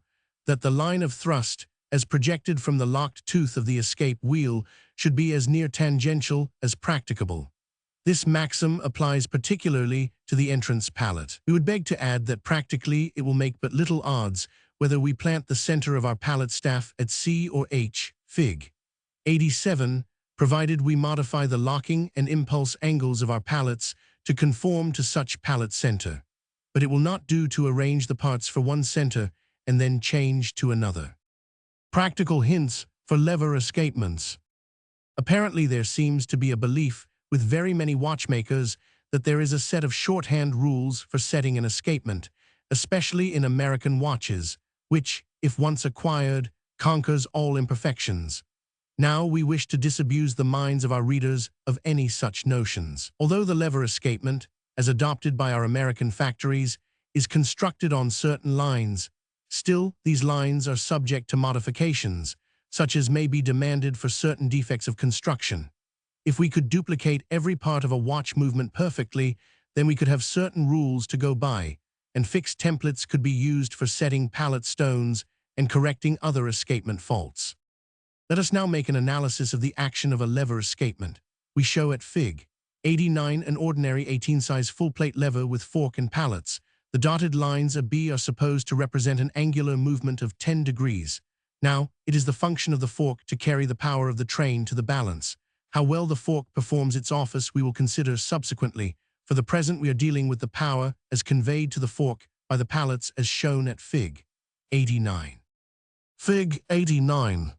that the line of thrust, as projected from the locked tooth of the escape wheel, should be as near tangential as practicable. This maxim applies particularly to the entrance pallet. We would beg to add that practically it will make but little odds whether we plant the center of our pallet staff at C or H, Fig. 87, provided we modify the locking and impulse angles of our pallets to conform to such pallet center. But it will not do to arrange the parts for one center and then change to another. Practical hints for lever escapements. Apparently there seems to be a belief with very many watchmakers that there is a set of shorthand rules for setting an escapement, especially in American watches, which, if once acquired, conquers all imperfections. Now we wish to disabuse the minds of our readers of any such notions. Although the lever escapement, as adopted by our American factories, is constructed on certain lines, still these lines are subject to modifications, such as may be demanded for certain defects of construction. If we could duplicate every part of a watch movement perfectly, then we could have certain rules to go by, and fixed templates could be used for setting pallet stones and correcting other escapement faults. Let us now make an analysis of the action of a lever escapement. We show at Fig. 89 an ordinary 18-size full-plate lever with fork and pallets. The dotted lines of B are supposed to represent an angular movement of 10 degrees. Now, it is the function of the fork to carry the power of the train to the balance. How well the fork performs its office we will consider subsequently. For the present we are dealing with the power as conveyed to the fork by the pallets as shown at Fig. 89. Fig. 89.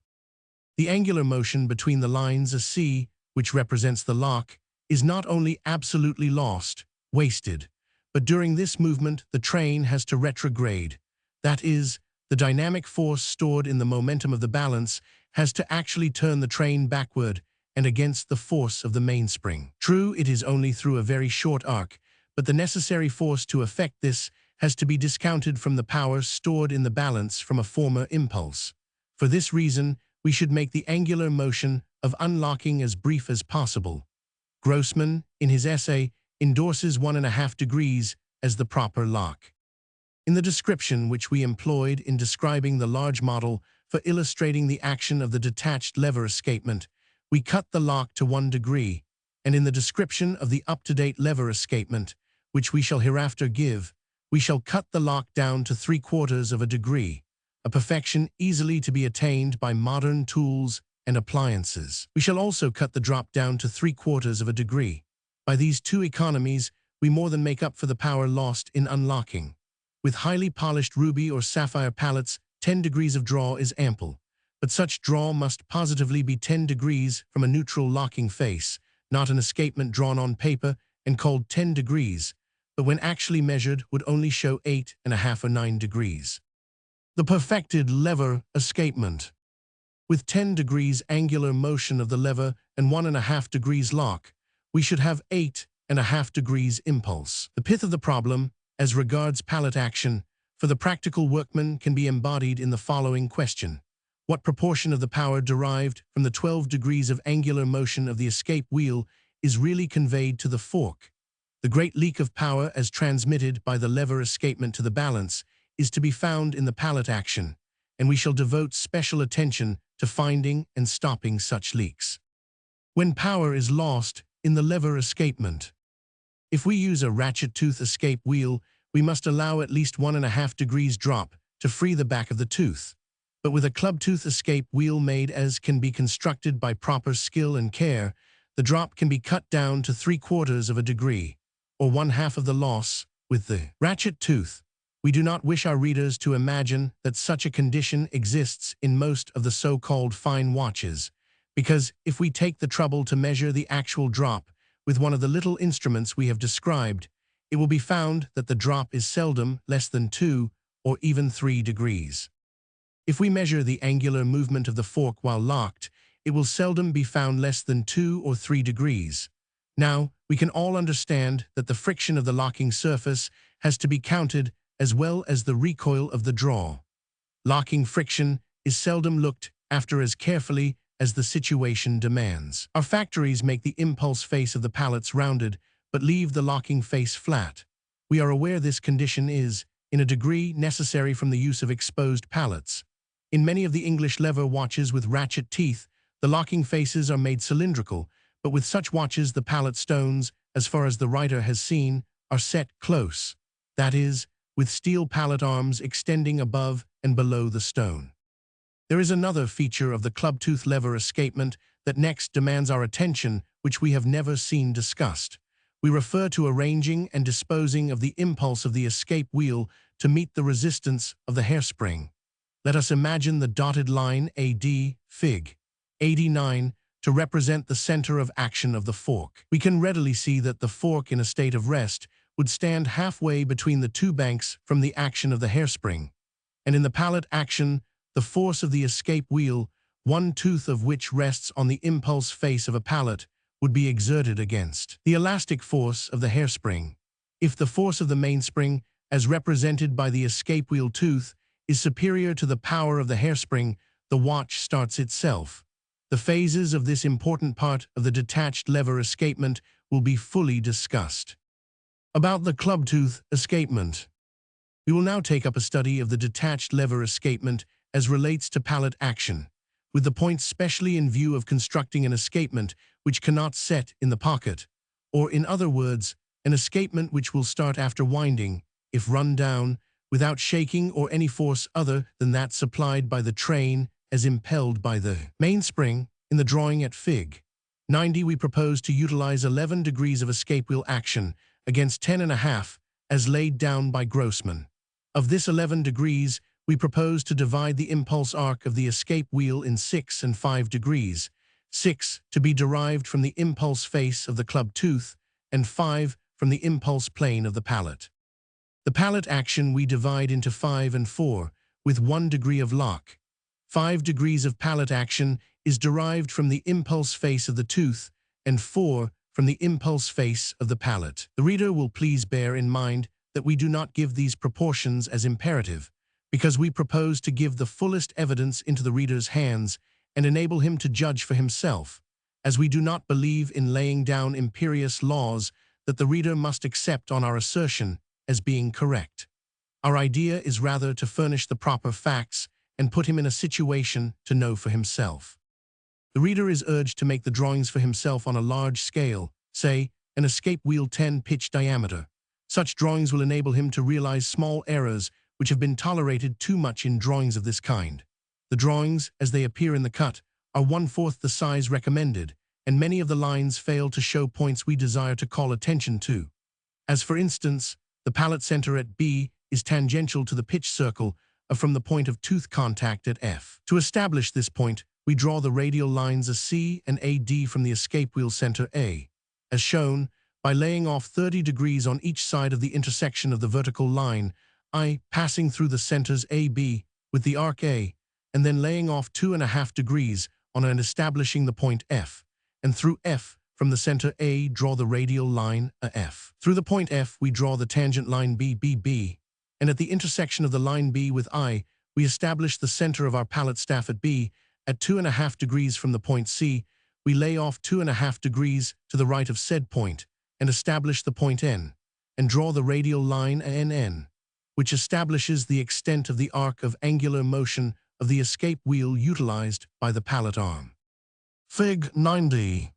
The angular motion between the lines of C, which represents the lock, is not only absolutely lost, wasted, but during this movement the train has to retrograde. That is, the dynamic force stored in the momentum of the balance has to actually turn the train backward and against the force of the mainspring. True, it is only through a very short arc, but the necessary force to effect this has to be discounted from the power stored in the balance from a former impulse. For this reason, we should make the angular motion of unlocking as brief as possible. Grossman, in his essay, endorses 1.5 degrees as the proper lock. In the description which we employed in describing the large model for illustrating the action of the detached lever escapement, we cut the lock to 1 degree, and in the description of the up-to-date lever escapement, which we shall hereafter give, we shall cut the lock down to 3/4 of a degree, a perfection easily to be attained by modern tools and appliances. We shall also cut the drop down to 3/4 of a degree. By these two economies, we more than make up for the power lost in unlocking. With highly polished ruby or sapphire pallets, 10 degrees of draw is ample. But such draw must positively be 10 degrees from a neutral locking face, not an escapement drawn on paper and called 10 degrees, but when actually measured would only show 8.5 or 9 degrees. The perfected lever escapement. With 10 degrees angular motion of the lever and 1.5 degrees lock, we should have 8.5 degrees impulse. The pith of the problem, as regards pallet action, for the practical workman can be embodied in the following question. What proportion of the power derived from the 12 degrees of angular motion of the escape wheel is really conveyed to the fork? The great leak of power as transmitted by the lever escapement to the balance is to be found in the pallet action, and we shall devote special attention to finding and stopping such leaks. When power is lost in the lever escapement. If we use a ratchet tooth escape wheel, we must allow at least 1.5 degrees drop to free the back of the tooth. But with a club tooth escape wheel made as can be constructed by proper skill and care, the drop can be cut down to 3/4 of a degree, or 1/2 of the loss, with the ratchet tooth. We do not wish our readers to imagine that such a condition exists in most of the so-called fine watches, because if we take the trouble to measure the actual drop with one of the little instruments we have described, it will be found that the drop is seldom less than 2 or even 3 degrees. If we measure the angular movement of the fork while locked, it will seldom be found less than 2 or 3 degrees. Now, we can all understand that the friction of the locking surface has to be counted as well as the recoil of the draw. Locking friction is seldom looked after as carefully as the situation demands. Our factories make the impulse face of the pallets rounded, but leave the locking face flat. We are aware this condition is, in a degree, necessary from the use of exposed pallets. In many of the English lever watches with ratchet teeth, the locking faces are made cylindrical, but with such watches the pallet stones, as far as the writer has seen, are set close. That is, with steel pallet arms extending above and below the stone. There is another feature of the club-tooth lever escapement that next demands our attention, which we have never seen discussed. We refer to arranging and disposing of the impulse of the escape wheel to meet the resistance of the hairspring. Let us imagine the dotted line AD, Fig. 89, to represent the center of action of the fork. We can readily see that the fork in a state of rest would stand halfway between the two banks from the action of the hairspring, and in the pallet action, the force of the escape wheel, one tooth of which rests on the impulse face of a pallet, would be exerted against the elastic force of the hairspring. If the force of the mainspring, as represented by the escape wheel tooth, is superior to the power of the hairspring, the watch starts itself. The phases of this important part of the detached lever escapement will be fully discussed. About the club-tooth escapement. We will now take up a study of the detached lever escapement as relates to pallet action, with the point specially in view of constructing an escapement which cannot set in the pocket, or in other words, an escapement which will start after winding, if run down, without shaking or any force other than that supplied by the train as impelled by the mainspring. In the drawing at Fig. 90 we propose to utilize 11 degrees of escape wheel action against 10.5 as laid down by Grossman. Of this 11 degrees, we propose to divide the impulse arc of the escape wheel in 6 and 5 degrees, 6 to be derived from the impulse face of the club tooth, and 5 from the impulse plane of the pallet. The pallet action we divide into 5 and 4, with 1 degree of lock. 5 degrees of pallet action is derived from the impulse face of the tooth, and 4 from the impulse face of the pallet. The reader will please bear in mind that we do not give these proportions as imperative, because we propose to give the fullest evidence into the reader's hands and enable him to judge for himself, as we do not believe in laying down imperious laws that the reader must accept on our assertion as being correct. Our idea is rather to furnish the proper facts and put him in a situation to know for himself. The reader is urged to make the drawings for himself on a large scale, say, an escape wheel 10 pitch diameter. Such drawings will enable him to realize small errors which have been tolerated too much in drawings of this kind. The drawings, as they appear in the cut, are 1/4 the size recommended, and many of the lines fail to show points we desire to call attention to. As for instance, the pallet center at B is tangential to the pitch circle from the point of tooth contact at F. To establish this point, we draw the radial lines AC and AD from the escape wheel center A, as shown, by laying off 30 degrees on each side of the intersection of the vertical line, I passing through the centers AB with the arc A, and then laying off 2.5 degrees on and establishing the point F, and through F from the center A draw the radial line AF. Through the point F we draw the tangent line BBB, and at the intersection of the line B with I, we establish the center of our pallet staff at B. At 2.5 degrees from the point C, we lay off 2.5 degrees to the right of said point, and establish the point N, and draw the radial line NN, which establishes the extent of the arc of angular motion of the escape wheel utilized by the pallet arm. Fig. 90.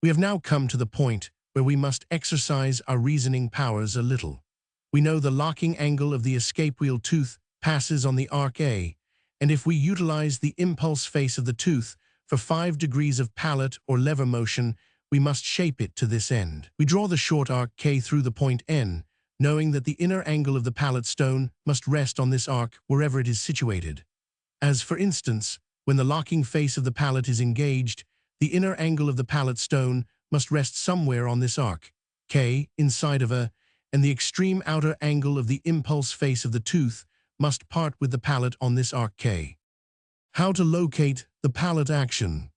We have now come to the point where we must exercise our reasoning powers a little. We know the locking angle of the escape wheel tooth passes on the arc A, and if we utilize the impulse face of the tooth for 5 degrees of pallet or lever motion, we must shape it to this end. We draw the short arc K through the point N, knowing that the inner angle of the pallet stone must rest on this arc wherever it is situated. As for instance, when the locking face of the pallet is engaged, the inner angle of the pallet stone must rest somewhere on this arc, K, inside of A, and the extreme outer angle of the impulse face of the tooth must part with the pallet on this arc K. How to locate the pallet action.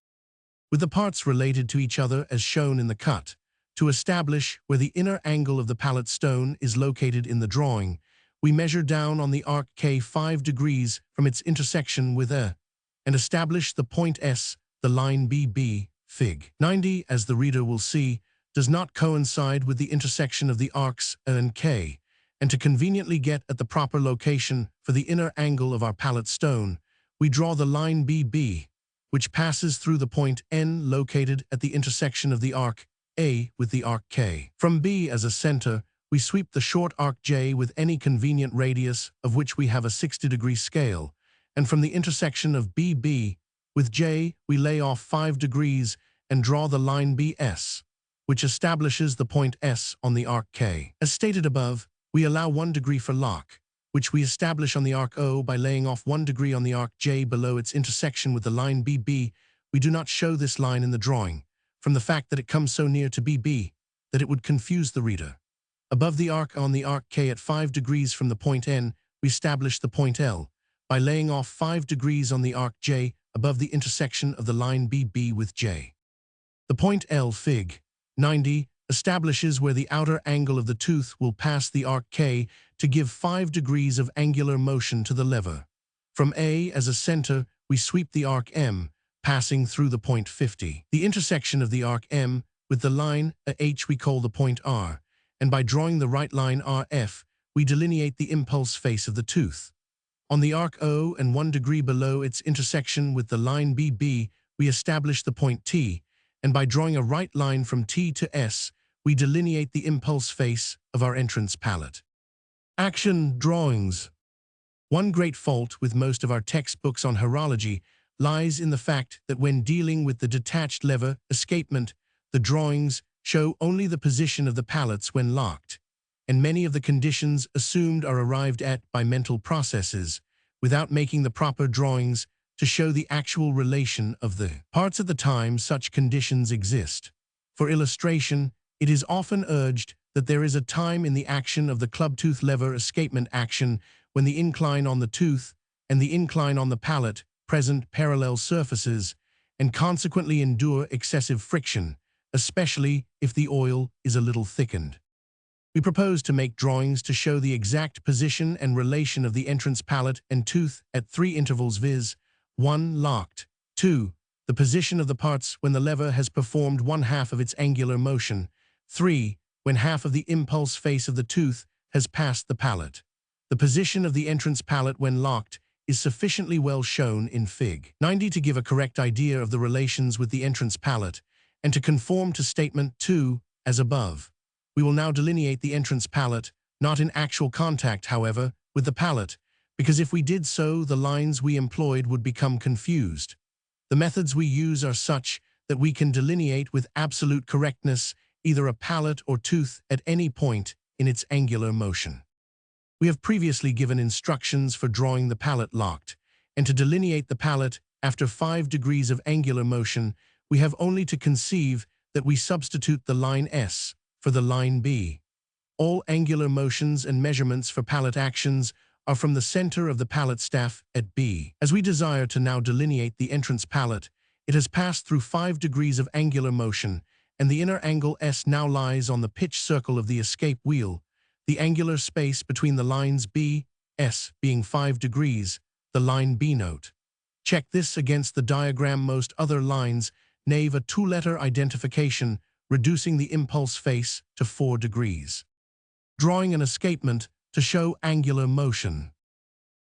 With the parts related to each other as shown in the cut, to establish where the inner angle of the pallet stone is located in the drawing, we measure down on the arc K 5 degrees from its intersection with A, and establish the point S, the line BB, Fig. 90, as the reader will see, does not coincide with the intersection of the arcs A and K, and to conveniently get at the proper location for the inner angle of our pallet stone, we draw the line BB, which passes through the point N located at the intersection of the arc A with the arc K. From B as a center, we sweep the short arc J with any convenient radius of which we have a 60-degree scale, and from the intersection of BB with J, we lay off 5 degrees and draw the line BS, which establishes the point S on the arc K. As stated above, we allow 1 degree for lock, which we establish on the arc O by laying off 1 degree on the arc J below its intersection with the line BB. We do not show this line in the drawing, from the fact that it comes so near to BB that it would confuse the reader. Above the arc on the arc K at 5 degrees from the point N, we establish the point L by laying off 5 degrees on the arc J above the intersection of the line BB with J. The point L, Fig. 90, establishes where the outer angle of the tooth will pass the arc K to give 5 degrees of angular motion to the lever. From A as a center, we sweep the arc M, passing through the point 50. The intersection of the arc M with the line H we call the point R, and by drawing the right line RF, we delineate the impulse face of the tooth. On the arc O and 1 degree below its intersection with the line BB, we establish the point T, and by drawing a right line from T to S, we delineate the impulse face of our entrance pallet. Action drawings. One great fault with most of our textbooks on horology lies in the fact that when dealing with the detached lever escapement, the drawings show only the position of the pallets when locked, and many of the conditions assumed are arrived at by mental processes, without making the proper drawings to show the actual relation of the parts at the time such conditions exist. For illustration, it is often urged that there is a time in the action of the club tooth lever escapement action when the incline on the tooth and the incline on the pallet present parallel surfaces and consequently endure excessive friction, especially if the oil is a little thickened. We propose to make drawings to show the exact position and relation of the entrance pallet and tooth at 3 intervals, viz. 1. Locked. 2. The position of the parts when the lever has performed 1/2 of its angular motion. 3. When half of the impulse face of the tooth has passed the pallet. The position of the entrance pallet when locked is sufficiently well shown in Fig. 90 to give a correct idea of the relations with the entrance pallet, and to conform to statement 2, as above. We will now delineate the entrance pallet, not in actual contact, however, with the pallet, because if we did so, the lines we employed would become confused. The methods we use are such that we can delineate with absolute correctness either a pallet or tooth at any point in its angular motion. We have previously given instructions for drawing the pallet locked, and to delineate the pallet after 5 degrees of angular motion, we have only to conceive that we substitute the line S for the line B. All angular motions and measurements for pallet actions are from the center of the pallet staff at B. As we desire to now delineate the entrance pallet, it has passed through 5 degrees of angular motion, and the inner angle S now lies on the pitch circle of the escape wheel, the angular space between the lines B, S being 5 degrees, the line B note. Check this against the diagram. Most other lines nave a 2-letter identification, reducing the impulse face to 4 degrees. Drawing an escapement to show angular motion.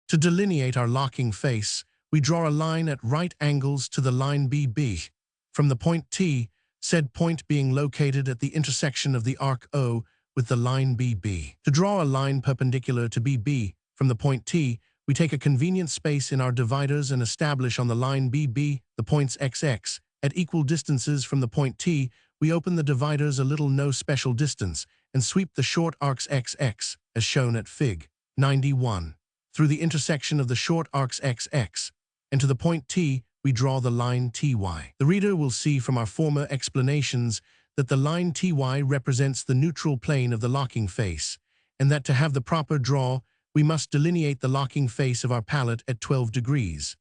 To delineate our locking face, we draw a line at right angles to the line BB. From the point T, said point being located at the intersection of the arc O with the line BB. To draw a line perpendicular to BB from the point T, we take a convenient space in our dividers and establish on the line BB the points XX. At equal distances from the point T, we open the dividers a little, no special distance, and sweep the short arcs XX, as shown at Fig. 91, through the intersection of the short arcs XX, and to the point T, we draw the line TY. The reader will see from our former explanations that the line TY represents the neutral plane of the locking face, and that to have the proper draw, we must delineate the locking face of our pallet at 12 degrees.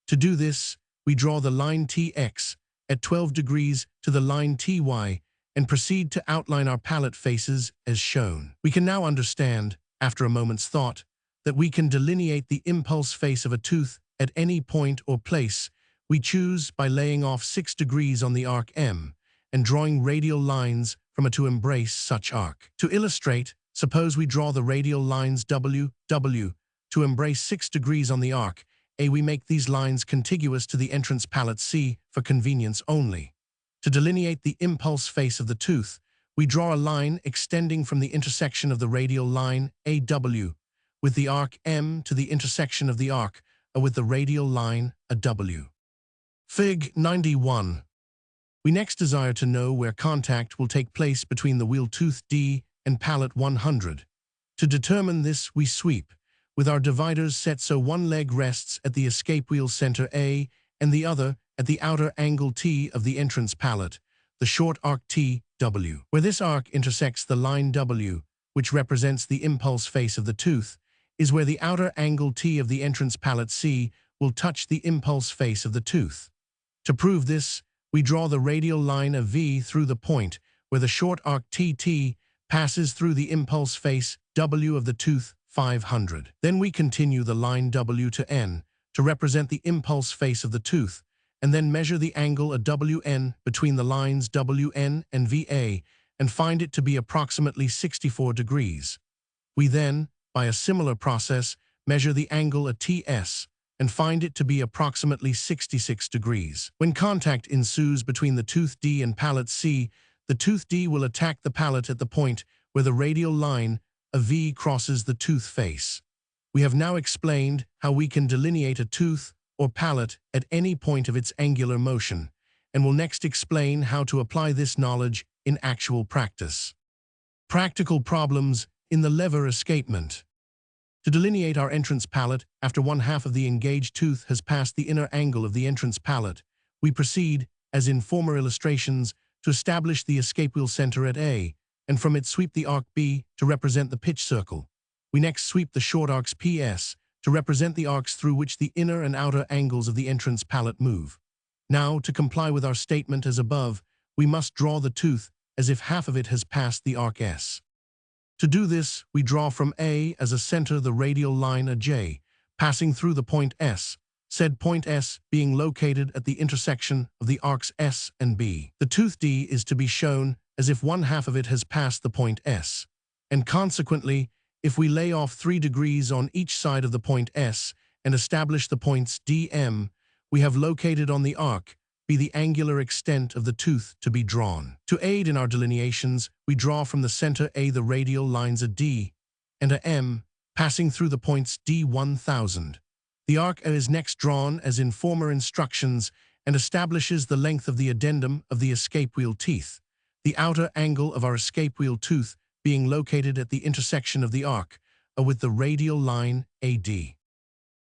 To do this, we draw the line TX at 12 degrees to the line TY and proceed to outline our pallet faces as shown. We can now understand, after a moment's thought, that we can delineate the impulse face of a tooth at any point or place we choose by laying off 6 degrees on the arc M and drawing radial lines from it to embrace such arc. To illustrate, suppose we draw the radial lines W, W to embrace 6 degrees on the arc A. We make these lines contiguous to the entrance pallet C for convenience only. To delineate the impulse face of the tooth, we draw a line extending from the intersection of the radial line AW with the arc M to the intersection of the arc A with the radial line AW. Fig. 91. We next desire to know where contact will take place between the wheel tooth D and pallet 100. To determine this, we sweep, with our dividers set so one leg rests at the escape wheel center A and the other at the outer angle T of the entrance pallet, the short arc T, W. Where this arc intersects the line W, which represents the impulse face of the tooth, is where the outer angle T of the entrance pallet C will touch the impulse face of the tooth. To prove this, we draw the radial line of V through the point where the short arc TT passes through the impulse face W of the tooth 500. Then we continue the line W to N to represent the impulse face of the tooth, and then measure the angle of WN between the lines WN and VA and find it to be approximately 64 degrees. We then, by a similar process, measure the angle of TS and find it to be approximately 66 degrees. When contact ensues between the tooth D and pallet C, the tooth D will attack the pallet at the point where the radial line of V crosses the tooth face. We have now explained how we can delineate a tooth or pallet at any point of its angular motion, and will next explain how to apply this knowledge in actual practice. Practical problems in the lever escapement. To delineate our entrance pallet after one half of the engaged tooth has passed the inner angle of the entrance pallet, we proceed, as in former illustrations, to establish the escape wheel center at A, and from it sweep the arc B to represent the pitch circle. We next sweep the short arcs PS to represent the arcs through which the inner and outer angles of the entrance pallet move. Now, to comply with our statement as above, we must draw the tooth as if half of it has passed the arc S. To do this, we draw from A as a center the radial line AJ, passing through the point S, said point S being located at the intersection of the arcs S and B. The tooth D is to be shown as if one half of it has passed the point S, and consequently, if we lay off 3 degrees on each side of the point S and establish the points DM, we have located on the arc be the angular extent of the tooth to be drawn. To aid in our delineations, we draw from the center A the radial lines a D and a M, passing through the points D1000. The arc A is next drawn as in former instructions and establishes the length of the addendum of the escape wheel teeth, the outer angle of our escape wheel tooth being located at the intersection of the arc A with the radial line AD.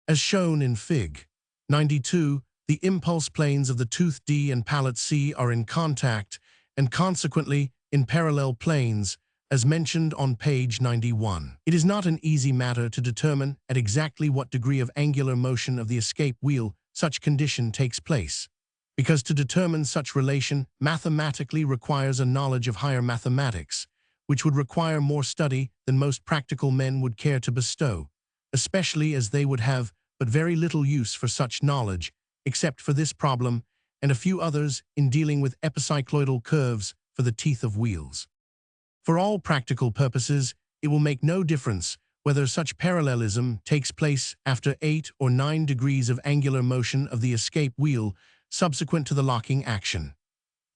As shown in Fig. 92, the impulse planes of the tooth D and pallet C are in contact and consequently in parallel planes, as mentioned on page 91. It is not an easy matter to determine at exactly what degree of angular motion of the escape wheel such condition takes place, because to determine such relation mathematically requires a knowledge of higher mathematics, which would require more study than most practical men would care to bestow, especially as they would have but very little use for such knowledge, except for this problem and a few others in dealing with epicycloidal curves for the teeth of wheels. For all practical purposes, it will make no difference whether such parallelism takes place after 8 or 9 degrees of angular motion of the escape wheel subsequent to the locking action.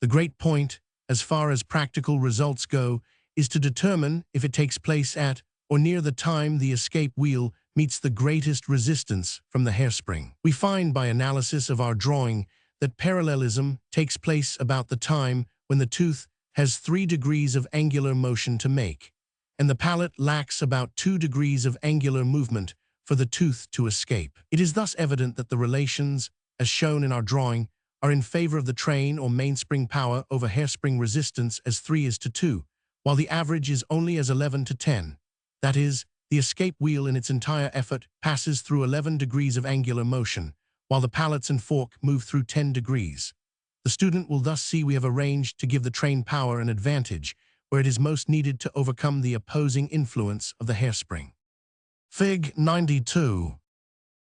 The great point, as far as practical results go, is to determine if it takes place at or near the time the escape wheel meets the greatest resistance from the hairspring. We find by analysis of our drawing that parallelism takes place about the time when the tooth has 3 degrees of angular motion to make, and the pallet lacks about 2 degrees of angular movement for the tooth to escape. It is thus evident that the relations, as shown in our drawing, are in favor of the train or mainspring power over hairspring resistance as 3 is to 2, while the average is only as 11 to 10. That is, the escape wheel in its entire effort passes through 11 degrees of angular motion, while the pallets and fork move through 10 degrees. The student will thus see we have arranged to give the train power an advantage where it is most needed to overcome the opposing influence of the hairspring. Fig. 92.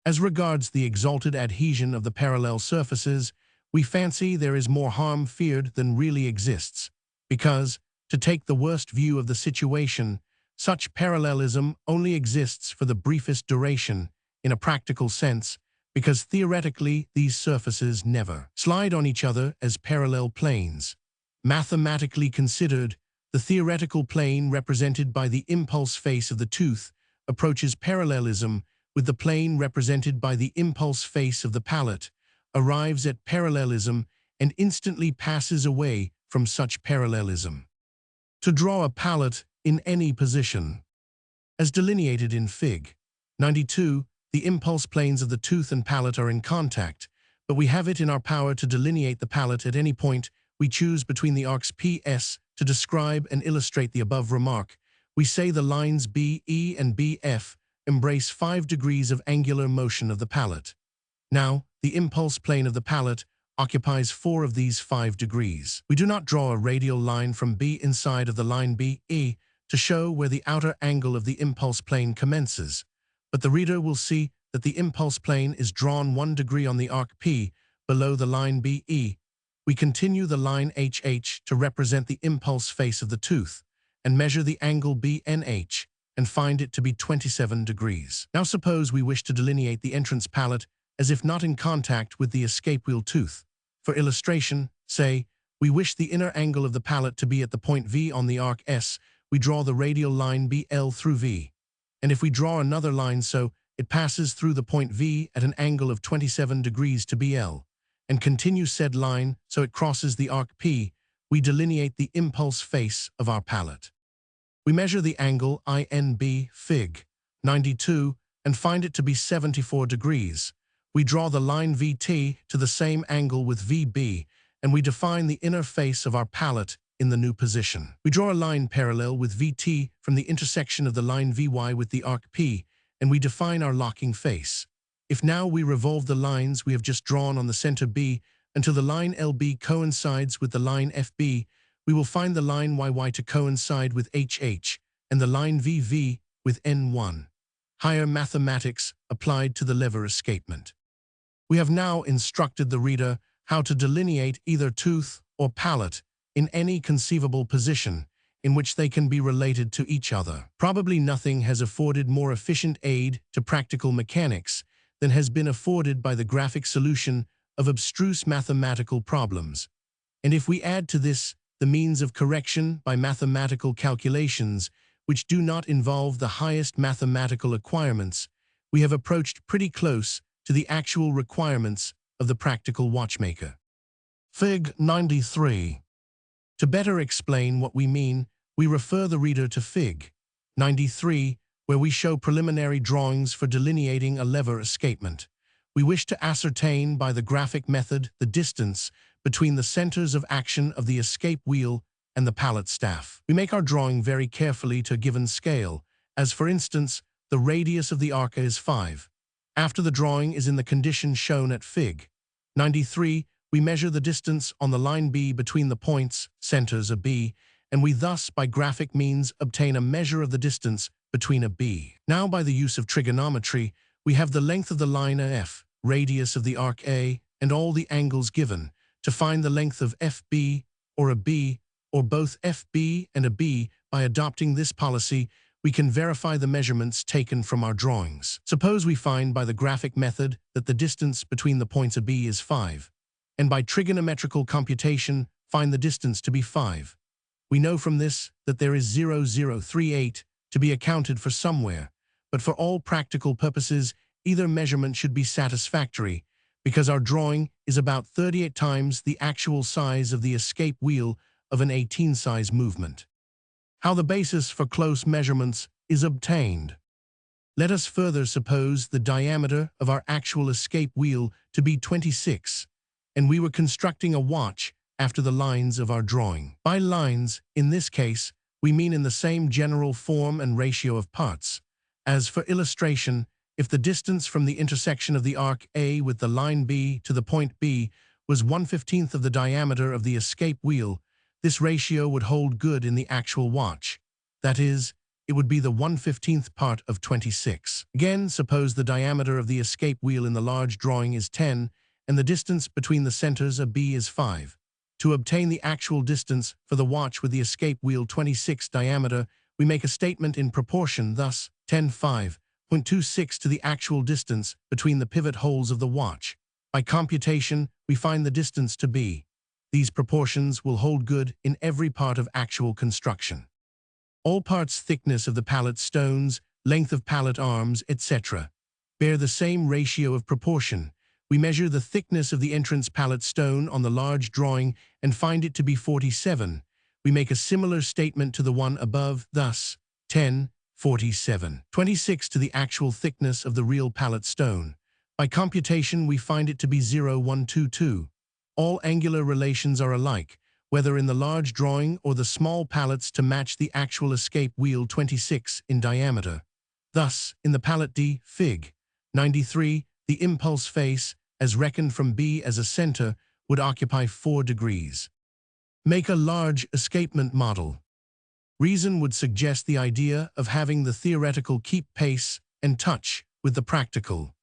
As regards the exalted adhesion of the parallel surfaces, we fancy there is more harm feared than really exists, because, to take the worst view of the situation, such parallelism only exists for the briefest duration, in a practical sense, because theoretically these surfaces never slide on each other as parallel planes. Mathematically considered, the theoretical plane represented by the impulse face of the tooth approaches parallelism with the plane represented by the impulse face of the pallet, arrives at parallelism, and instantly passes away from such parallelism. To draw a pallet in any position. As delineated in Fig. 92, the impulse planes of the tooth and pallet are in contact, but we have it in our power to delineate the pallet at any point we choose between the arcs PS to describe and illustrate the above remark. We say the lines BE and BF embrace 5 degrees of angular motion of the pallet. Now, the impulse plane of the pallet occupies 4 of these 5 degrees. We do not draw a radial line from B inside of the line BE to show where the outer angle of the impulse plane commences, but the reader will see that the impulse plane is drawn 1 degree on the arc P below the line BE. We continue the line HH to represent the impulse face of the tooth, and measure the angle BNH, and find it to be 27 degrees. Now suppose we wish to delineate the entrance pallet as if not in contact with the escape wheel tooth. For illustration, say, we wish the inner angle of the pallet to be at the point V on the arc S. We draw the radial line BL through V. And if we draw another line so it passes through the point V at an angle of 27 degrees to BL, and continue said line so it crosses the arc P, we delineate the impulse face of our pallet. We measure the angle INB Fig. 92 and find it to be 74 degrees. We draw the line VT to the same angle with VB, and we define the inner face of our pallet in the new position. We draw a line parallel with VT from the intersection of the line VY with the arc P, and we define our locking face. If now we revolve the lines we have just drawn on the center B until the line LB coincides with the line FB, we will find the line YY to coincide with HH and the line VV with N1. Higher mathematics applied to the lever escapement. We have now instructed the reader how to delineate either tooth or pallet in any conceivable position in which they can be related to each other. Probably nothing has afforded more efficient aid to practical mechanics than has been afforded by the graphic solution of abstruse mathematical problems. And if we add to this the means of correction by mathematical calculations which do not involve the highest mathematical acquirements, we have approached pretty close to the actual requirements of the practical watchmaker. Fig. 93. To better explain what we mean, we refer the reader to Fig. 93, where we show preliminary drawings for delineating a lever escapement. We wish to ascertain by the graphic method the distance between the centers of action of the escape wheel and the pallet staff. We make our drawing very carefully to a given scale, as for instance, the radius of the arca is 5. After the drawing is in the condition shown at Fig. 93, we measure the distance on the line B between the points, centers of B, and we thus, by graphic means, obtain a measure of the distance between a B. Now, by the use of trigonometry, we have the length of the line AF, radius of the arc A, and all the angles given, to find the length of FB, or a B, or both FB and a B. By adopting this policy, we can verify the measurements taken from our drawings. Suppose we find by the graphic method that the distance between the points AB is 5, and by trigonometrical computation find the distance to be 5. We know from this that there is 0038 to be accounted for somewhere, but for all practical purposes, either measurement should be satisfactory, because our drawing is about 38 times the actual size of the escape wheel of an 18-size movement. How the basis for close measurements is obtained. Let us further suppose the diameter of our actual escape wheel to be 26, and we were constructing a watch after the lines of our drawing. By lines, in this case, we mean in the same general form and ratio of parts, As for illustration, if the distance from the intersection of the arc A with the line B to the point B was 1/15 of the diameter of the escape wheel, this ratio would hold good in the actual watch. That is, it would be the 1/15th part of 26. Again, suppose the diameter of the escape wheel in the large drawing is 10, and the distance between the centers of B is 5. To obtain the actual distance for the watch with the escape wheel 26 diameter, we make a statement in proportion, thus 10 5.26 to the actual distance between the pivot holes of the watch. By computation, we find the distance to be. These proportions will hold good in every part of actual construction. All parts' thickness of the pallet stones, length of pallet arms, etc., bear the same ratio of proportion. We measure the thickness of the entrance pallet stone on the large drawing and find it to be 47. We make a similar statement to the one above, thus 10 47. 26 to the actual thickness of the real pallet stone. By computation, we find it to be 0.122. All angular relations are alike, whether in the large drawing or the small pallets, to match the actual escape wheel 26 in diameter. Thus, in the pallet D, Fig. 93, the impulse face, as reckoned from B as a center, would occupy 4 degrees. Make a large escapement model. Reason would suggest the idea of having the theoretical keep pace and touch with the practical.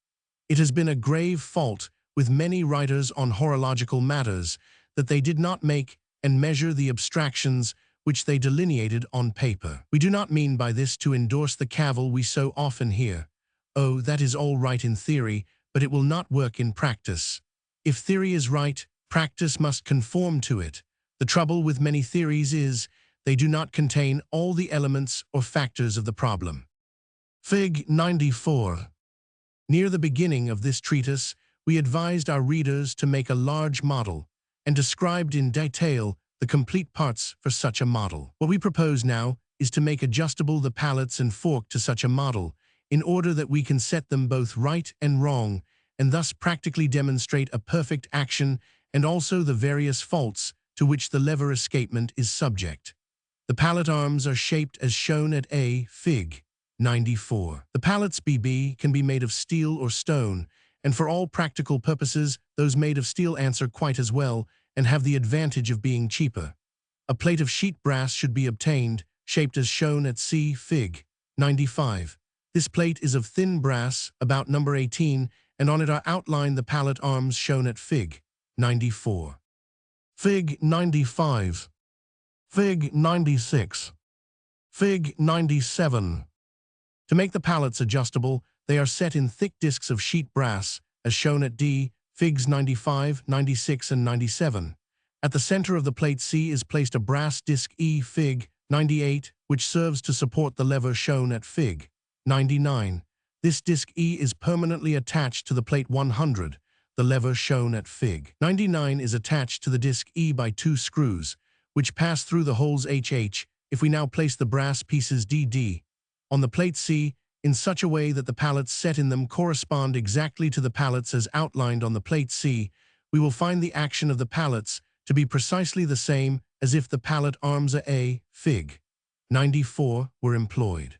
It has been a grave fault with many writers on horological matters that they did not make and measure the abstractions which they delineated on paper. We do not mean by this to endorse the cavil we so often hear. Oh, that is all right in theory, but it will not work in practice. If theory is right, practice must conform to it. The trouble with many theories is they do not contain all the elements or factors of the problem. Fig. 94. Near the beginning of this treatise, we advised our readers to make a large model and described in detail the complete parts for such a model. What we propose now is to make adjustable the pallets and fork to such a model in order that we can set them both right and wrong, and thus practically demonstrate a perfect action and also the various faults to which the lever escapement is subject. The pallet arms are shaped as shown at A, Fig. 94. The pallets BB can be made of steel or stone, and for all practical purposes, those made of steel answer quite as well and have the advantage of being cheaper. A plate of sheet brass should be obtained, shaped as shown at C, Fig. 95. This plate is of thin brass, about number 18, and on it are outlined the pallet arms shown at Fig. 94. Fig. 95. Fig. 96. Fig. 97. To make the pallets adjustable, they are set in thick discs of sheet brass, as shown at D, Figs 95, 96, and 97. At the center of the plate C is placed a brass disc E, Fig. 98, which serves to support the lever shown at Fig. 99. This disc E is permanently attached to the plate 100. The lever shown at Fig. 99 is attached to the disc E by 2 screws, which pass through the holes HH. If we now place the brass pieces DD on the plate C in such a way that the pallets set in them correspond exactly to the pallets as outlined on the plate C, we will find the action of the pallets to be precisely the same as if the pallet arms A, Fig. 94, were employed.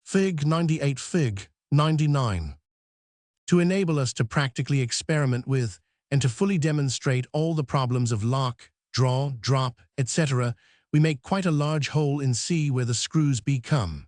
Fig. 98. Fig. 99. To enable us to practically experiment with and to fully demonstrate all the problems of lock, draw, drop, etc., we make quite a large hole in C where the screws B come.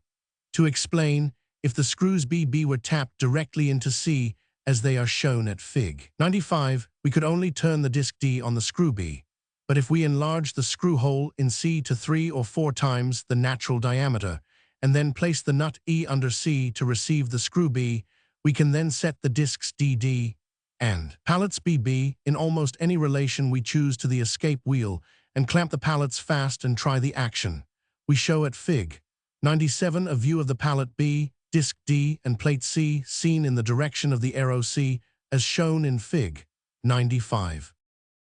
To explain, if the screws BB were tapped directly into C, as they are shown at Fig. 95, we could only turn the disc D on the screw B. But if we enlarge the screw hole in C to 3 or 4 times the natural diameter, and then place the nut E under C to receive the screw B, we can then set the discs DD and pallets BB in almost any relation we choose to the escape wheel and clamp the pallets fast and try the action. We show at Fig. 97 a view of the pallet B, disc D, and plate C seen in the direction of the arrow C as shown in Fig. 95.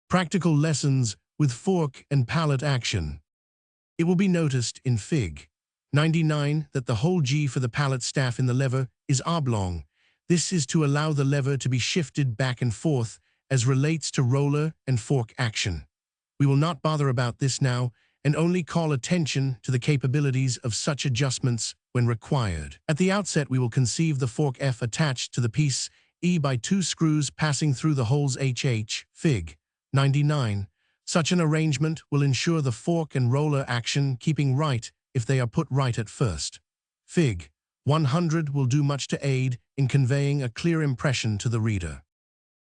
Practical lessons with fork and pallet action. It will be noticed in Fig. 99 that the hole G for the pallet staff in the lever is oblong. This is to allow the lever to be shifted back and forth as relates to roller and fork action. We will not bother about this now and only call attention to the capabilities of such adjustments when required. At the outset, we will conceive the fork F attached to the piece E by 2 screws passing through the holes HH, Fig. 99. Such an arrangement will ensure the fork and roller action keeping right if they are put right at first. Fig. 100 will do much to aid in conveying a clear impression to the reader.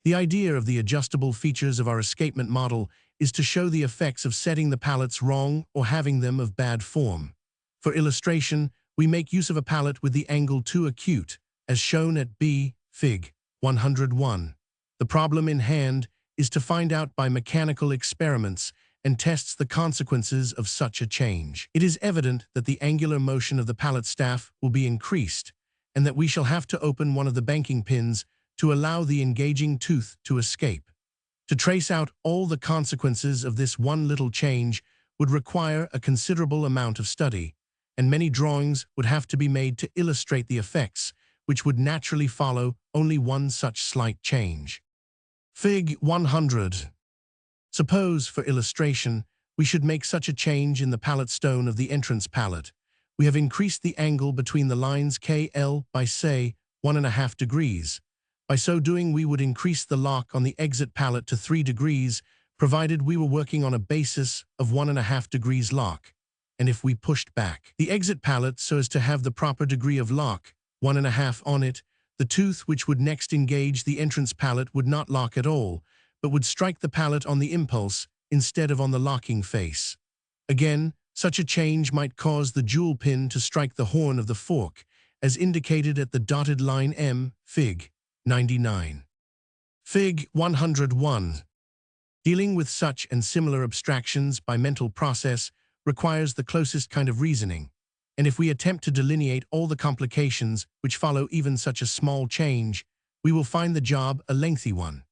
The idea of the adjustable features of our escapement model is to show the effects of setting the pallets wrong or having them of bad form. For illustration, we make use of a pallet with the angle too acute, as shown at B, Fig. 101. The problem in hand is to find out by mechanical experiments and tests the consequences of such a change. It is evident that the angular motion of the pallet staff will be increased, and that we shall have to open one of the banking pins to allow the engaging tooth to escape. To trace out all the consequences of this one little change would require a considerable amount of study, and many drawings would have to be made to illustrate the effects, which would naturally follow only one such slight change. Fig. 100. Suppose, for illustration, we should make such a change in the pallet stone of the entrance pallet. We have increased the angle between the lines KL by, say, 1.5 degrees. By so doing, we would increase the lock on the exit pallet to 3 degrees, provided we were working on a basis of 1.5 degrees lock. And if we pushed back the exit pallet so as to have the proper degree of lock, 1.5 on it, the tooth which would next engage the entrance pallet would not lock at all, but would strike the pallet on the impulse instead of on the locking face. Again, such a change might cause the jewel pin to strike the horn of the fork, as indicated at the dotted line M, Fig. 99. Fig. 101. Dealing with such and similar abstractions by mental process requires the closest kind of reasoning, and if we attempt to delineate all the complications which follow even such a small change, we will find the job a lengthy one.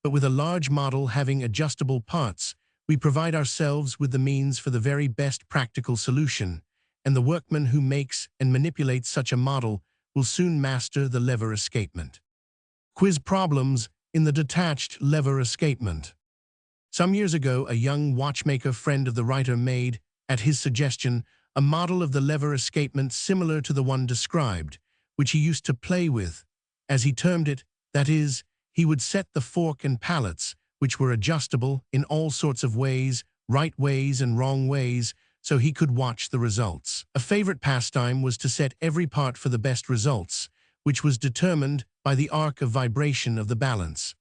But with a large model having adjustable parts, we provide ourselves with the means for the very best practical solution, and the workman who makes and manipulates such a model will soon master the lever escapement. Quiz problems in the detached lever escapement. Some years ago, a young watchmaker friend of the writer made, at his suggestion, a model of the lever escapement similar to the one described, which he used to play with, as he termed it, that is, he would set the fork and pallets, which were adjustable in all sorts of ways, right ways and wrong ways, so he could watch the results. A favorite pastime was to set every part for the best results, which was determined by the arc of vibration of the balance.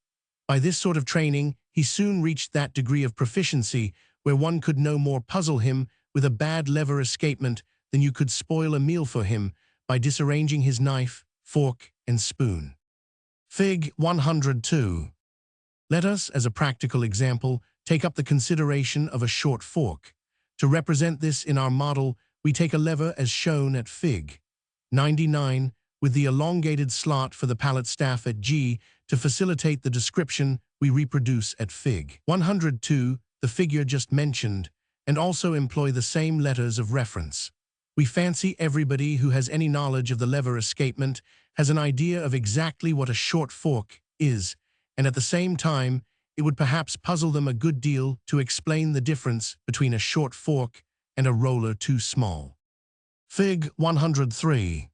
By this sort of training, he soon reached that degree of proficiency where one could no more puzzle him with a bad lever escapement than you could spoil a meal for him by disarranging his knife, fork, and spoon. Fig. 102. Let us, as a practical example, take up the consideration of a short fork. To represent this in our model, we take a lever as shown at Fig. 99, with the elongated slot for the pallet staff at G. To facilitate the description, we reproduce at Fig. 102 the figure just mentioned, and also employ the same letters of reference. We fancy everybody who has any knowledge of the lever escapement has an idea of exactly what a short fork is, and at the same time, it would perhaps puzzle them a good deal to explain the difference between a short fork and a roller too small. Fig. 103.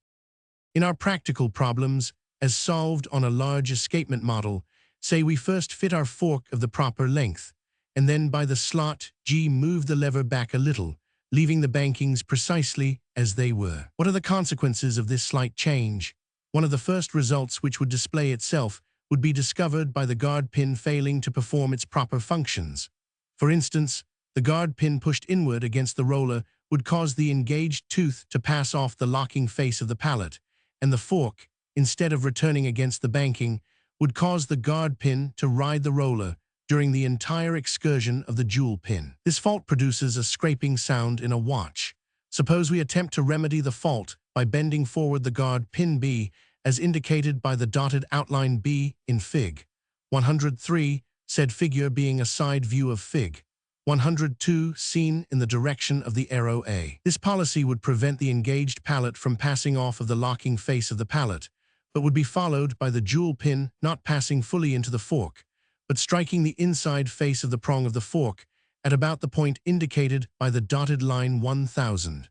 In our practical problems, as solved on a large escapement model, say we first fit our fork of the proper length, and then by the slot G move the lever back a little, leaving the bankings precisely as they were. What are the consequences of this slight change? One of the first results which would display itself would be discovered by the guard pin failing to perform its proper functions. For instance, the guard pin pushed inward against the roller would cause the engaged tooth to pass off the locking face of the pallet, and the fork, instead of returning against the banking, would cause the guard pin to ride the roller during the entire excursion of the jewel pin. This fault produces a scraping sound in a watch. Suppose we attempt to remedy the fault by bending forward the guard pin B, as indicated by the dotted outline B in Fig. 103, said figure being a side view of Fig. 102 seen in the direction of the arrow A. This policy would prevent the engaged pallet from passing off of the locking face of the pallet, but would be followed by the jewel pin not passing fully into the fork, but striking the inside face of the prong of the fork at about the point indicated by the dotted line 1000.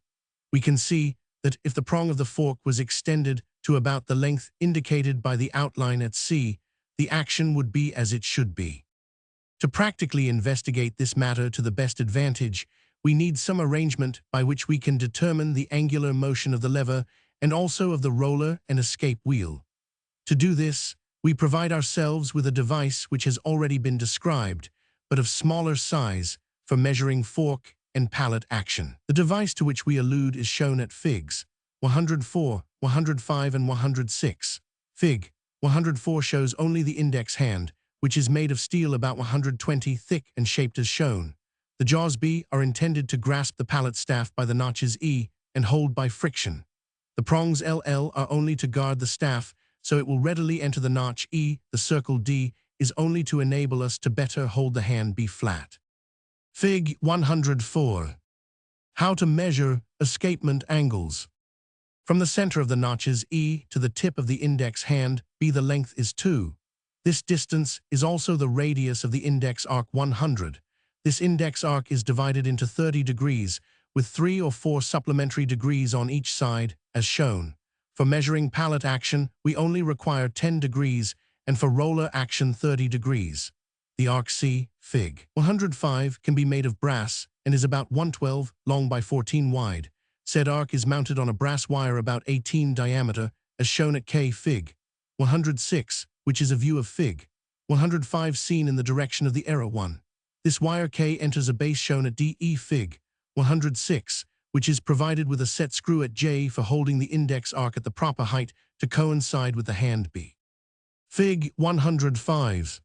We can see that if the prong of the fork was extended to about the length indicated by the outline at C, the action would be as it should be. To practically investigate this matter to the best advantage, we need some arrangement by which we can determine the angular motion of the lever and also of the roller and escape wheel. To do this, we provide ourselves with a device which has already been described, but of smaller size, for measuring fork and pallet action. The device to which we allude is shown at Figs 104, 105, and 106. Fig 104 shows only the index hand, which is made of steel about 120 thick and shaped as shown. The jaws B are intended to grasp the pallet staff by the notches E and hold by friction. The prongs LL are only to guard the staff, so it will readily enter the notch E. The circle D is only to enable us to better hold the hand B flat. Fig 104. How to measure escapement angles. From the center of the notches E to the tip of the index hand B, the length is 2. This distance is also the radius of the index arc 100. This index arc is divided into 30 degrees, with 3 or 4 supplementary degrees on each side, as shown. For measuring pallet action, we only require 10 degrees, and for roller action 30 degrees. The arc C, Fig 105, can be made of brass and is about 112 long by 14 wide. Said arc is mounted on a brass wire about 18 diameter, as shown at K Fig 106, which is a view of Fig 105 seen in the direction of the arrow 1. This wire K enters a base shown at DE Fig 106, which is provided with a set screw at J for holding the index arc at the proper height to coincide with the hand B. Fig 105.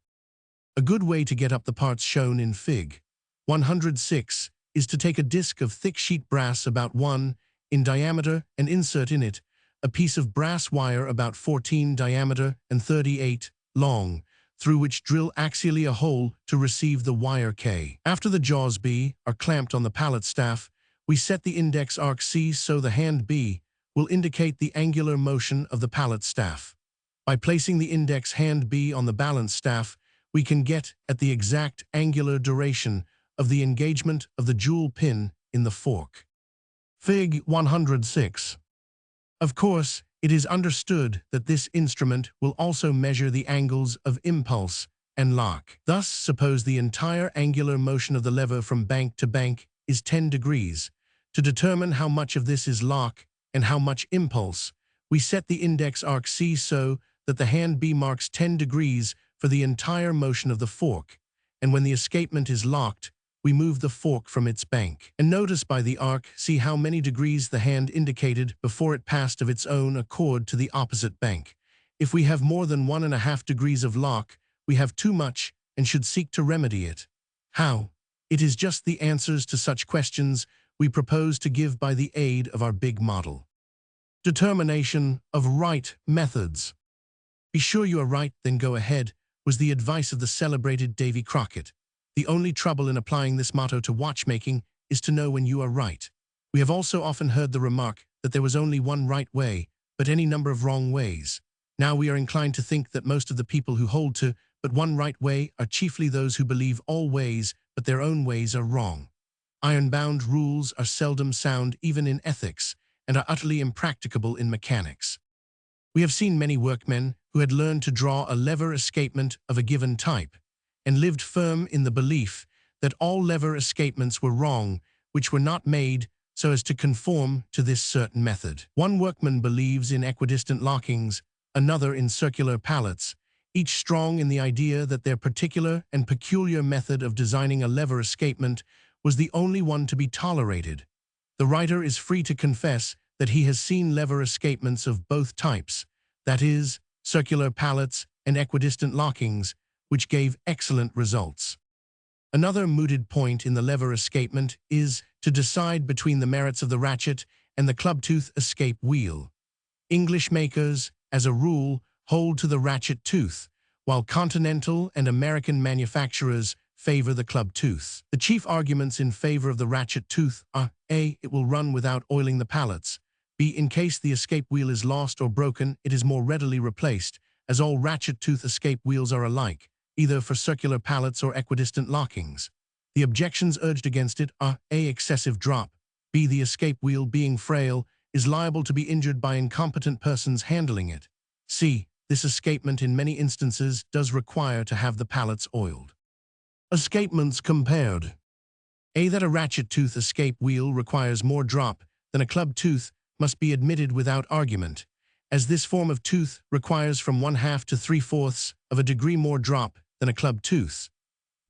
A good way to get up the parts shown in Fig 106 is to take a disc of thick sheet brass about 1 in diameter and insert in it a piece of brass wire about 14 diameter and 38 long, through which drill axially a hole to receive the wire K. After the jaws B are clamped on the pallet staff, we set the index arc C so the hand B will indicate the angular motion of the pallet staff. By placing the index hand B on the balance staff, we can get at the exact angular duration of the engagement of the jewel pin in the fork. Fig 106. Of course, it is understood that this instrument will also measure the angles of impulse and lock. Thus, suppose the entire angular motion of the lever from bank to bank is 10 degrees. To determine how much of this is lock and how much impulse, we set the index arc C so that the hand B marks 10 degrees for the entire motion of the fork, and when the escapement is locked, we move the fork from its bank. And notice by the arc, see how many degrees the hand indicated before it passed of its own accord to the opposite bank. If we have more than 1.5 degrees of lock, we have too much and should seek to remedy it. How? It is just the answers to such questions we propose to give by the aid of our big model. Determination of right methods. Be sure you are right, then go ahead, was the advice of the celebrated Davy Crockett. The only trouble in applying this motto to watchmaking is to know when you are right. We have also often heard the remark that there was only one right way, but any number of wrong ways. Now we are inclined to think that most of the people who hold to but one right way are chiefly those who believe all ways but their own ways are wrong. Iron-bound rules are seldom sound even in ethics and are utterly impracticable in mechanics. We have seen many workmen who had learned to draw a lever escapement of a given type and lived firm in the belief that all lever escapements were wrong, which were not made so as to conform to this certain method. One workman believes in equidistant lockings, another in circular pallets, each strong in the idea that their particular and peculiar method of designing a lever escapement was the only one to be tolerated. The writer is free to confess that he has seen lever escapements of both types, that is, circular pallets and equidistant lockings, which gave excellent results. Another mooted point in the lever escapement is to decide between the merits of the ratchet and the club-tooth escape wheel. English makers, as a rule, hold to the ratchet tooth, while continental and American manufacturers favor the club tooth. The chief arguments in favor of the ratchet tooth are A. It will run without oiling the pallets. B. In case the escape wheel is lost or broken, it is more readily replaced, as all ratchet tooth escape wheels are alike, either for circular pallets or equidistant lockings. The objections urged against it are A. Excessive drop. B. The escape wheel, being frail, is liable to be injured by incompetent persons handling it. C. This escapement in many instances does require to have the pallets oiled. Escapements compared. A. That a ratchet tooth escape wheel requires more drop than a club tooth must be admitted without argument, as this form of tooth requires from 1/2 to 3/4 of a degree more drop than a club tooth.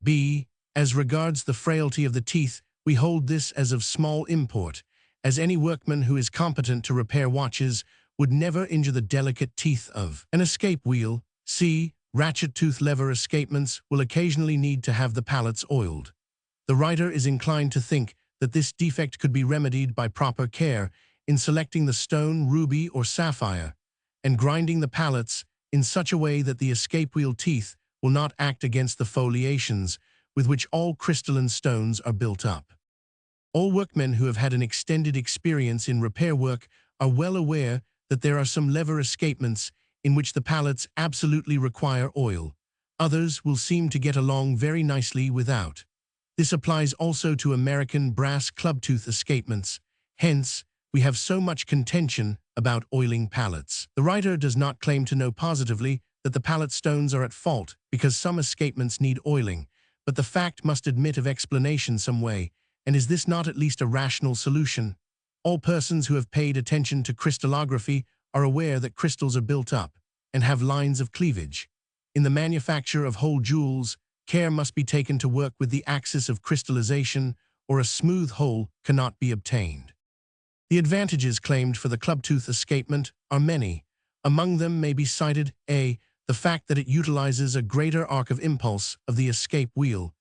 B. As regards the frailty of the teeth, we hold this as of small import, as any workman who is competent to repair watches would never injure the delicate teeth of an escape wheel. C. Ratchet tooth lever escapements will occasionally need to have the pallets oiled. The writer is inclined to think that this defect could be remedied by proper care in selecting the stone, ruby, or sapphire, and grinding the pallets in such a way that the escape wheel teeth will not act against the foliations with which all crystalline stones are built up. All workmen who have had an extended experience in repair work are well aware that there are some lever escapements in which the pallets absolutely require oil. Others will seem to get along very nicely without. This applies also to American brass clubtooth escapements. Hence, we have so much contention about oiling pallets. The writer does not claim to know positively that the pallet stones are at fault because some escapements need oiling, but the fact must admit of explanation some way, and is this not at least a rational solution? All persons who have paid attention to crystallography are aware that crystals are built up and have lines of cleavage. In the manufacture of whole jewels, care must be taken to work with the axis of crystallization, or a smooth hole cannot be obtained. The advantages claimed for the clubtooth escapement are many. Among them may be cited A. The fact that it utilizes a greater arc of impulse of the escape wheel.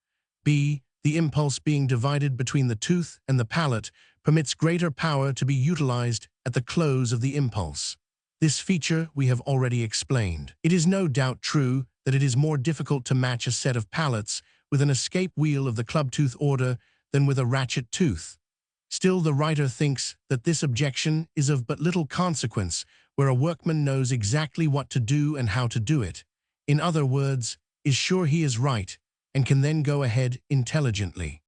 B. The impulse being divided between the tooth and the pallet permits greater power to be utilized at the close of the impulse. This feature we have already explained. It is no doubt true that it is more difficult to match a set of pallets with an escape wheel of the clubtooth order than with a ratchet tooth. Still, the writer thinks that this objection is of but little consequence where a workman knows exactly what to do and how to do it. In other words, is sure he is right and can then go ahead intelligently.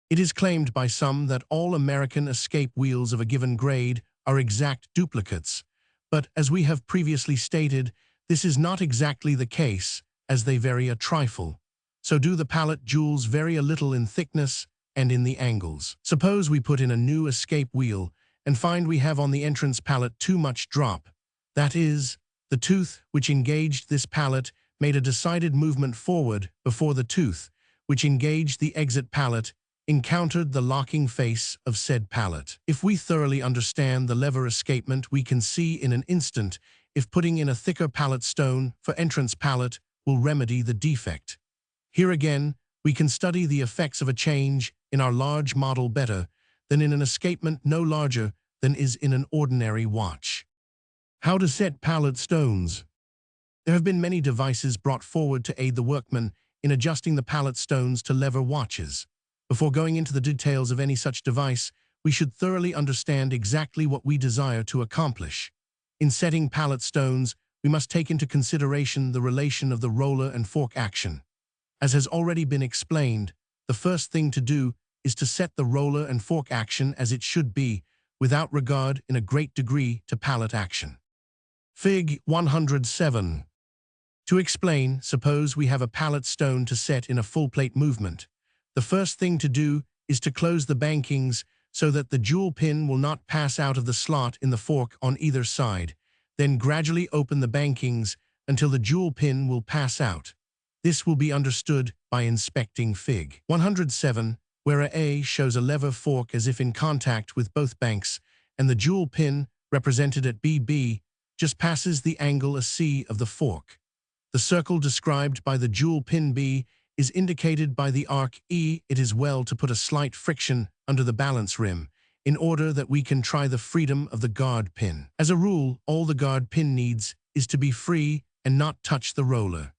It is claimed by some that all American escape wheels of a given grade are exact duplicates, but as we have previously stated, this is not exactly the case, as they vary a trifle. So do the pallet jewels vary a little in thickness and in the angles. Suppose we put in a new escape wheel and find we have on the entrance pallet too much drop. That is, the tooth which engaged this pallet made a decided movement forward before the tooth which engaged the exit pallet encountered the locking face of said pallet. If we thoroughly understand the lever escapement, we can see in an instant if putting in a thicker pallet stone for entrance pallet will remedy the defect. Here again, we can study the effects of a change in our large model better than in an escapement no larger than is in an ordinary watch. How to set pallet stones. There have been many devices brought forward to aid the workman in adjusting the pallet stones to lever watches. Before going into the details of any such device, we should thoroughly understand exactly what we desire to accomplish. In setting pallet stones, we must take into consideration the relation of the roller and fork action. As has already been explained, the first thing to do is to set the roller and fork action as it should be, without regard in a great degree to pallet action. Fig. 107. To explain, suppose we have a pallet stone to set in a full plate movement. The first thing to do is to close the bankings so that the jewel pin will not pass out of the slot in the fork on either side. Then gradually open the bankings until the jewel pin will pass out. This will be understood by inspecting Fig. 107, where A shows a lever fork as if in contact with both banks, and the jewel pin, represented at BB, just passes the angle AC of the fork. The circle described by the jewel pin B is indicated by the arc E. It is well to put a slight friction under the balance rim, in order that we can try the freedom of the guard pin. As a rule, all the guard pin needs is to be free and not touch the roller.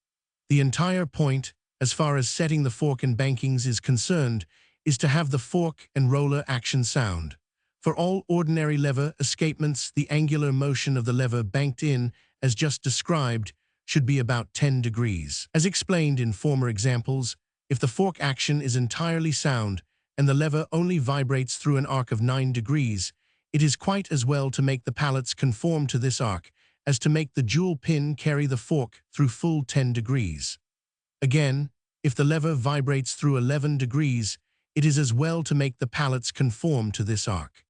The entire point, as far as setting the fork and bankings is concerned, is to have the fork and roller action sound. For all ordinary lever escapements, the angular motion of the lever banked in, as just described, should be about 10 degrees. As explained in former examples, if the fork action is entirely sound and the lever only vibrates through an arc of 9 degrees, It is quite as well to make the pallets conform to this arc as to make the jewel pin carry the fork through full 10 degrees. Again, if the lever vibrates through 11 degrees, it is as well to make the pallets conform to this arc.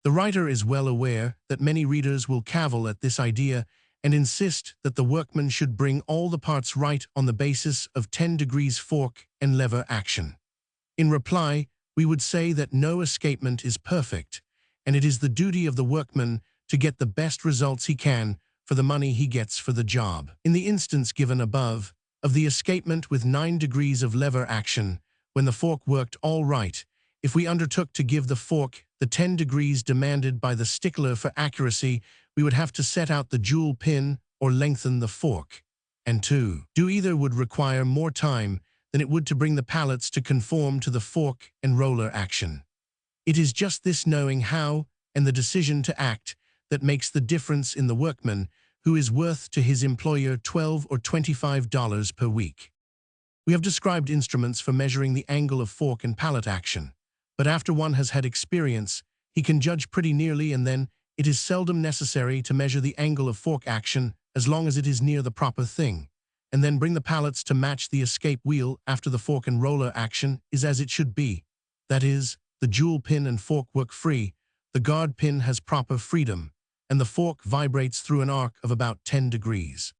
The writer is well aware that many readers will cavil at this idea and insist that the workman should bring all the parts right on the basis of 10 degrees fork and lever action. In reply, we would say that no escapement is perfect, and it is the duty of the workman to get the best results he can for the money he gets for the job. In the instance given above, of the escapement with 9 degrees of lever action, when the fork worked all right, if we undertook to give the fork the 10 degrees demanded by the stickler for accuracy, we would have to set out the jewel pin or lengthen the fork. And to do either would require more time than it would to bring the pallets to conform to the fork and roller action. It is just this knowing how and the decision to act that makes the difference in the workman who is worth to his employer $12 or $25 per week. We have described instruments for measuring the angle of fork and pallet action, but after one has had experience, he can judge pretty nearly, and then it is seldom necessary to measure the angle of fork action as long as it is near the proper thing, and then bring the pallets to match the escape wheel after the fork and roller action is as it should be. That is, the jewel pin and fork work free, the guard pin has proper freedom, and the fork vibrates through an arc of about 10 degrees.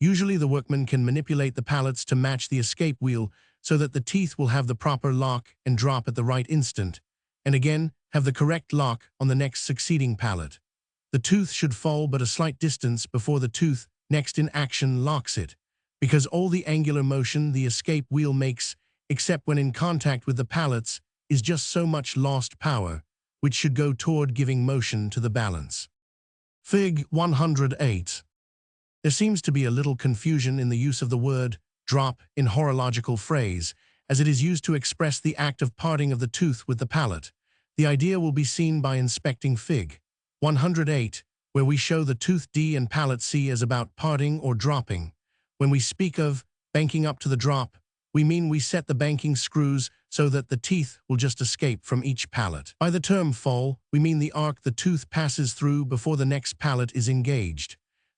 Usually the workman can manipulate the pallets to match the escape wheel so that the teeth will have the proper lock and drop at the right instant, and again have the correct lock on the next succeeding pallet. The tooth should fall but a slight distance before the tooth next in action locks it, because all the angular motion the escape wheel makes, except when in contact with the pallets, is just so much lost power, which should go toward giving motion to the balance. Fig. 108. There seems to be a little confusion in the use of the word drop in horological phrase, as it is used to express the act of parting of the tooth with the pallet. The idea will be seen by inspecting Fig. 108, where we show the tooth D and pallet C as about parting or dropping. When we speak of banking up to the drop, we mean we set the banking screws so that the teeth will just escape from each pallet. By the term fall, we mean the arc the tooth passes through before the next pallet is engaged.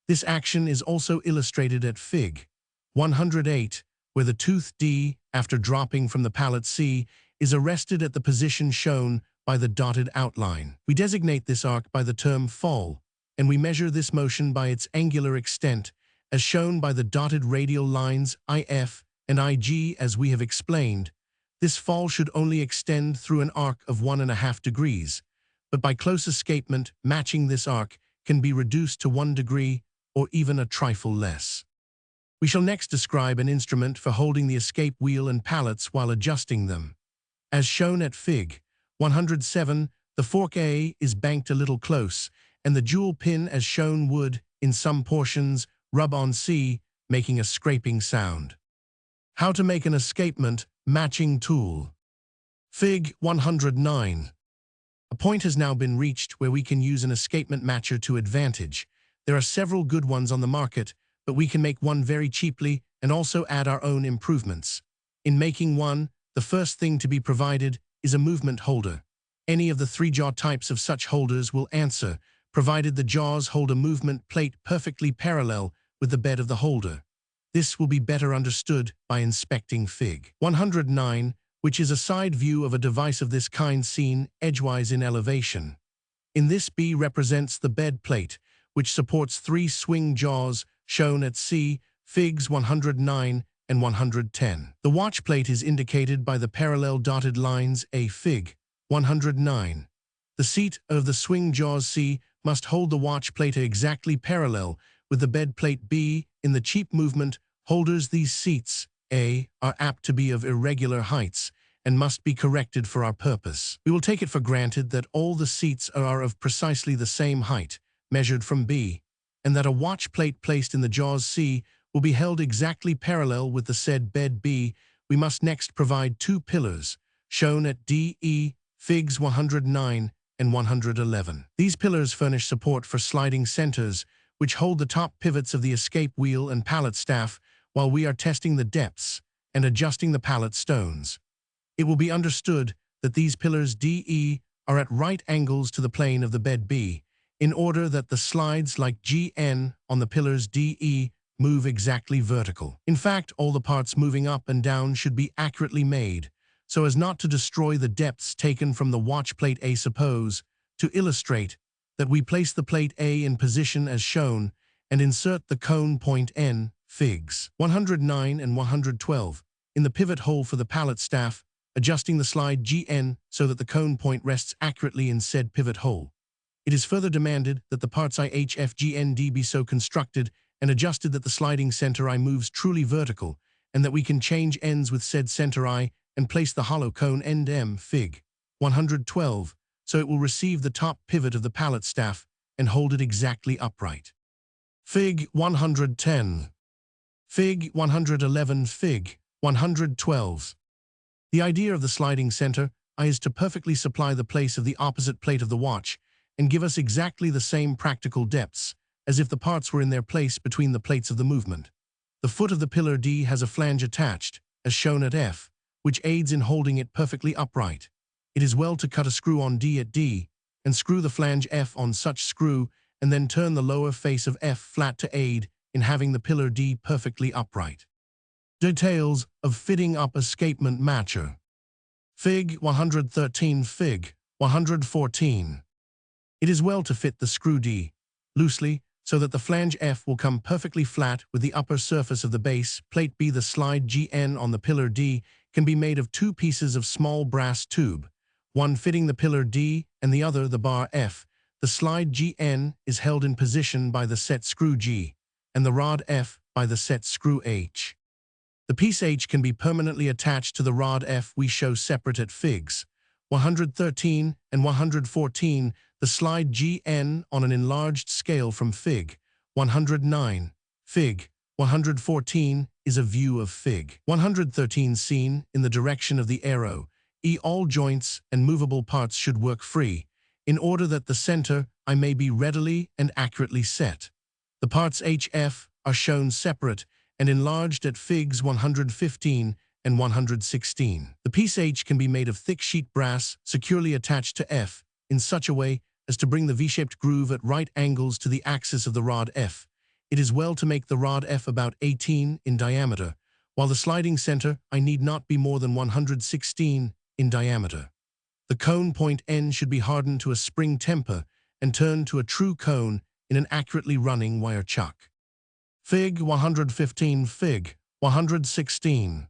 This action is also illustrated at Fig. 108, where the tooth D, after dropping from the pallet C, is arrested at the position shown by the dotted outline. We designate this arc by the term fall, and we measure this motion by its angular extent, as shown by the dotted radial lines IF and IG as we have explained. This fall should only extend through an arc of 1.5 degrees, but by close escapement, matching this arc can be reduced to 1 degree or even a trifle less. We shall next describe an instrument for holding the escape wheel and pallets while adjusting them. As shown at Fig. 107, the fork A is banked a little close, and the jewel pin as shown would, in some portions, rub on C, making a scraping sound. How to make an escapement matching tool. Fig. 109. A point has now been reached where we can use an escapement matcher to advantage. There are several good ones on the market, but we can make one very cheaply and also add our own improvements. In making one, the first thing to be provided is a movement holder. Any of the 3-jaw types of such holders will answer, provided the jaws hold a movement plate perfectly parallel with the bed of the holder. This will be better understood by inspecting Fig. 109, which is a side view of a device of this kind seen edgewise in elevation. In this B represents the bed plate, which supports 3 swing jaws shown at C, Figs 109 and 110. The watch plate is indicated by the parallel dotted lines A Fig. 109. The seat of the swing jaws C must hold the watch plate exactly parallel with the bed plate B. In the cheap movement holders, these seats A are apt to be of irregular heights and must be corrected for our purpose. We will take it for granted that all the seats are of precisely the same height, measured from B, and that a watch plate placed in the jaws C will be held exactly parallel with the said bed B. We must next provide 2 pillars, shown at DE, Figs 109 and 111. These pillars furnish support for sliding centers, which hold the top pivots of the escape wheel and pallet staff while we are testing the depths and adjusting the pallet stones. It will be understood that these pillars DE are at right angles to the plane of the bed B, in order that the slides like GN on the pillars DE move exactly vertical. In fact, all the parts moving up and down should be accurately made, so as not to destroy the depths taken from the watch plate A. Suppose, to illustrate, that we place the plate A in position as shown and insert the cone point N, figs. 109 and 112, in the pivot hole for the pallet staff, adjusting the slide GN so that the cone point rests accurately in said pivot hole. It is further demanded that the parts IHFGND be so constructed and adjusted that the sliding center I moves truly vertical, and that we can change ends with said center I and place the hollow cone end M, fig. 112, so it will receive the top pivot of the pallet staff and hold it exactly upright. Fig. 110. Fig. 111. Fig. 112. The idea of the sliding center I is to perfectly supply the place of the opposite plate of the watch and give us exactly the same practical depths, as if the parts were in their place between the plates of the movement. The foot of the pillar D has a flange attached, as shown at F, which aids in holding it perfectly upright. It is well to cut a screw on D at D, and screw the flange F on such screw, and then turn the lower face of F flat to aid in having the pillar D perfectly upright. Details of fitting up escapement matcher. Fig. 113. Fig. 114. It is well to fit the screw D loosely, so that the flange F will come perfectly flat with the upper surface of the base plate B. The slide GN on the pillar D can be made of two pieces of small brass tube, one fitting the pillar D and the other the bar F. The slide GN is held in position by the set screw G, and the rod F by the set screw H. The piece H can be permanently attached to the rod F we show separate at Figs. 113 and 114, the slide GN on an enlarged scale from Fig. 109. Fig. 114 is a view of Fig. 113 seen in the direction of the arrow. All joints and movable parts should work free, in order that the center I may be readily and accurately set. The parts HF are shown separate and enlarged at Figs. 115 and 116. The piece H can be made of thick sheet brass securely attached to F in such a way as to bring the V-shaped groove at right angles to the axis of the rod F. It is well to make the rod F about 18 in diameter, while the sliding center I need not be more than 116 in diameter. The cone point N should be hardened to a spring temper and turned to a true cone in an accurately running wire chuck. Fig. 115. Fig. 116.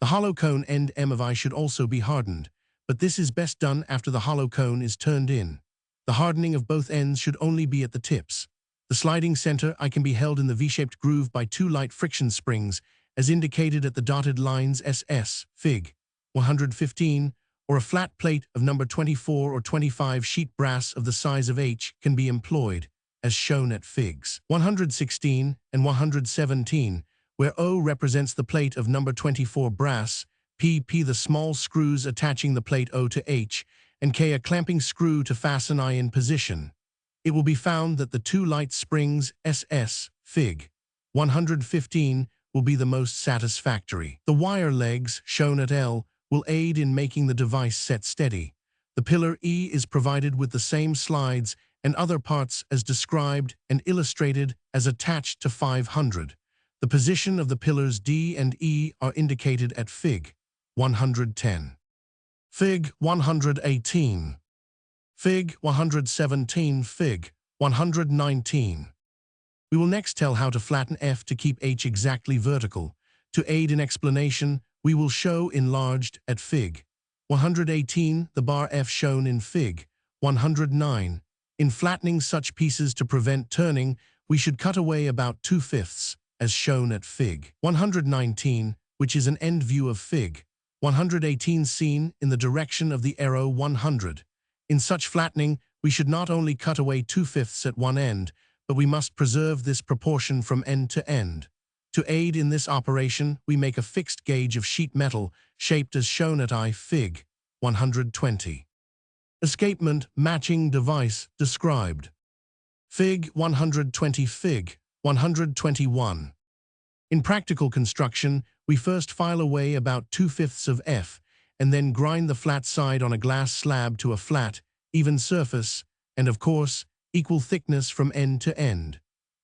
The hollow cone end M of I should also be hardened, but this is best done after the hollow cone is turned in. The hardening of both ends should only be at the tips. The sliding center I can be held in the V-shaped groove by two light friction springs, as indicated at the dotted lines SS, Fig. 115, or a flat plate of number 24 or 25 sheet brass of the size of H can be employed, as shown at Figs. 116 and 117, where O represents the plate of number 24 brass, P the small screws attaching the plate O to H, and K a clamping screw to fasten I in position. It will be found that the two light springs SS, Fig. 115, will be the most satisfactory. The wire legs, shown at L, will aid in making the device set steady. The pillar E is provided with the same slides and other parts as described and illustrated as attached to 500. The position of the pillars D and E are indicated at Fig. 110. Fig. 118. Fig. 117. Fig. 119. We will next tell how to flatten F to keep H exactly vertical. To aid in explanation, we will show enlarged at Fig. 118 the bar F shown in Fig. 109. In flattening such pieces to prevent turning, we should cut away about 2/5, as shown at Fig. 119, which is an end view of Fig. 118 seen in the direction of the arrow 100. In such flattening, we should not only cut away 2/5 at one end, but we must preserve this proportion from end to end. To aid in this operation, we make a fixed gauge of sheet metal, shaped as shown at I Fig. 120. Escapement matching device described. Fig. 120. Fig. 121. In practical construction, we first file away about 2/5 of F, and then grind the flat side on a glass slab to a flat, even surface, and of course, equal thickness from end to end.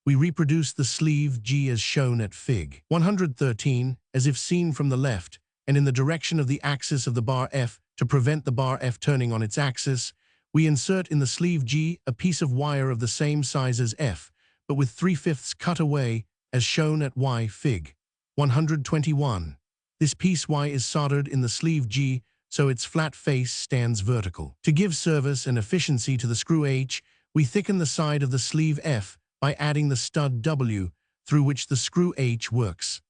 We reproduce the sleeve G as shown at Fig. 113, as if seen from the left, and in the direction of the axis of the bar F to prevent the bar F turning on its axis, we insert in the sleeve G a piece of wire of the same size as F, but with 3/5 cut away, as shown at Y Fig. 121. This piece Y is soldered in the sleeve G so its flat face stands vertical. To give service and efficiency to the screw H, we thicken the side of the sleeve F by adding the stud W, through which the screw H works.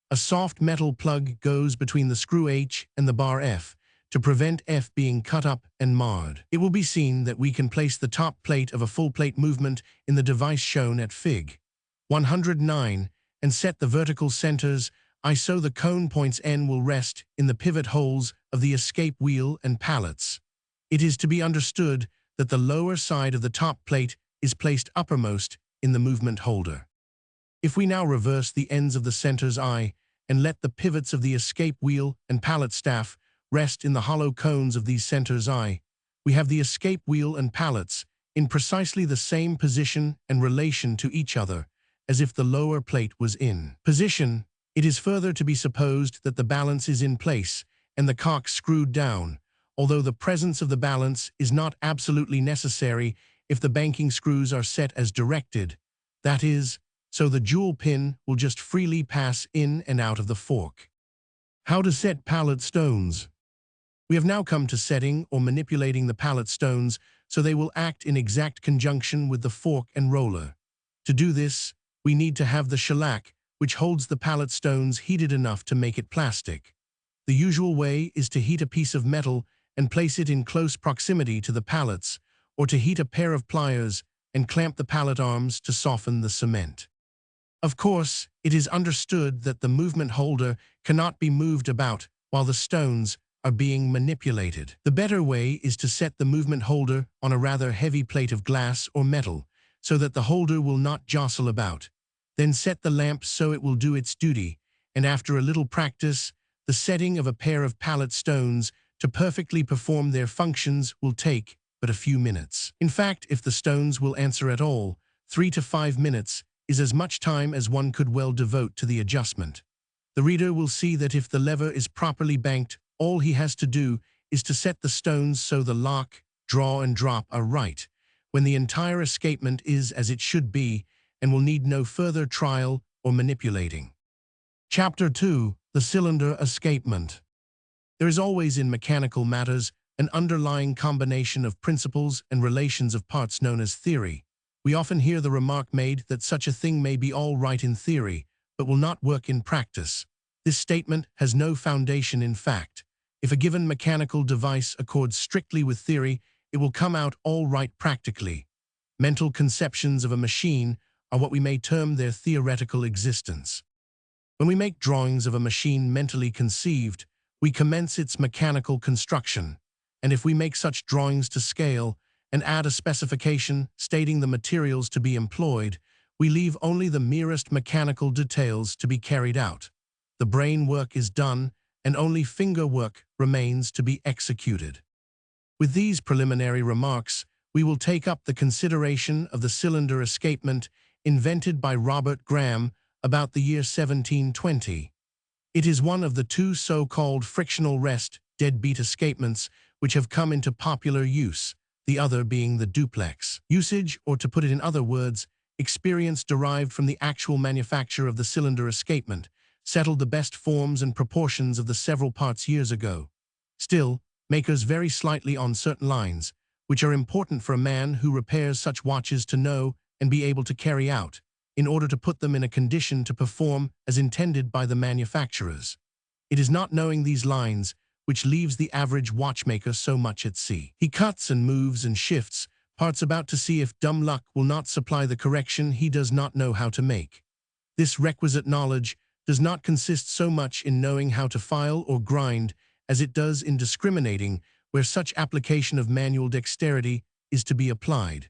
A soft metal plug goes between the screw H and the bar F to prevent F being cut up and marred. It will be seen that we can place the top plate of a full plate movement in the device shown at Fig. 109 and set the vertical centers so the cone points N will rest in the pivot holes of the escape wheel and pallets. It is to be understood that the lower side of the top plate is placed uppermost in the movement holder. If we now reverse the ends of the centers I and let the pivots of the escape wheel and pallet staff rest in the hollow cones of these centers I, we have the escape wheel and pallets in precisely the same position and relation to each other as if the lower plate was in position. It is further to be supposed that the balance is in place and the cock screwed down, although the presence of the balance is not absolutely necessary if the banking screws are set as directed, that is, so the jewel pin will just freely pass in and out of the fork. How to set pallet stones. We have now come to setting or manipulating the pallet stones so they will act in exact conjunction with the fork and roller. To do this, we need to have the shellac, which holds the pallet stones, heated enough to make it plastic. The usual way is to heat a piece of metal and place it in close proximity to the pallets, or to heat a pair of pliers and clamp the pallet arms to soften the cement. Of course, it is understood that the movement holder cannot be moved about while the stones are being manipulated. The better way is to set the movement holder on a rather heavy plate of glass or metal, so that the holder will not jostle about. Then set the lamp so it will do its duty, and after a little practice, the setting of a pair of pallet stones to perfectly perform their functions will take but a few minutes. In fact, if the stones will answer at all, 3 to 5 minutes is as much time as one could well devote to the adjustment. The reader will see that if the lever is properly banked, all he has to do is to set the stones so the lock, draw, and drop are right, when the entire escapement is as it should be, and will need no further trial or manipulating. Chapter 2. The cylinder escapement. There is always in mechanical matters an underlying combination of principles and relations of parts known as theory. We often hear the remark made that such a thing may be all right in theory, but will not work in practice. This statement has no foundation in fact. If a given mechanical device accords strictly with theory, it will come out all right practically. Mental conceptions of a machine are what we may term their theoretical existence. When we make drawings of a machine mentally conceived, we commence its mechanical construction, and if we make such drawings to scale and add a specification stating the materials to be employed, we leave only the merest mechanical details to be carried out. The brain work is done, and only finger work remains to be executed. With these preliminary remarks, we will take up the consideration of the cylinder escapement invented by Robert Graham about the year 1720. It is one of the two so-called frictional rest deadbeat escapements which have come into popular use, the other being the duplex. Usage, or to put it in other words, experience derived from the actual manufacture of the cylinder escapement, settled the best forms and proportions of the several parts years ago. Still, makers vary slightly on certain lines, which are important for a man who repairs such watches to know and be able to carry out, in order to put them in a condition to perform as intended by the manufacturers. It is not knowing these lines which leaves the average watchmaker so much at sea. He cuts and moves and shifts parts about to see if dumb luck will not supply the correction he does not know how to make. This requisite knowledge does not consist so much in knowing how to file or grind as it does in discriminating where such application of manual dexterity is to be applied.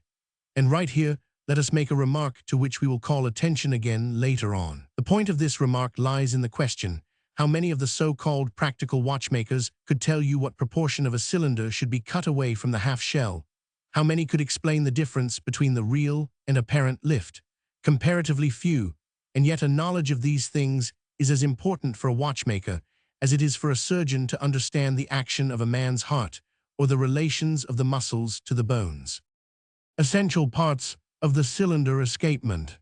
And right here, let us make a remark to which we will call attention again later on. The point of this remark lies in the question, how many of the so-called practical watchmakers could tell you what proportion of a cylinder should be cut away from the half shell? How many could explain the difference between the real and apparent lift? Comparatively few, and yet a knowledge of these things is as important for a watchmaker as it is for a surgeon to understand the action of a man's heart or the relations of the muscles to the bones. Essential parts of the cylinder escapement.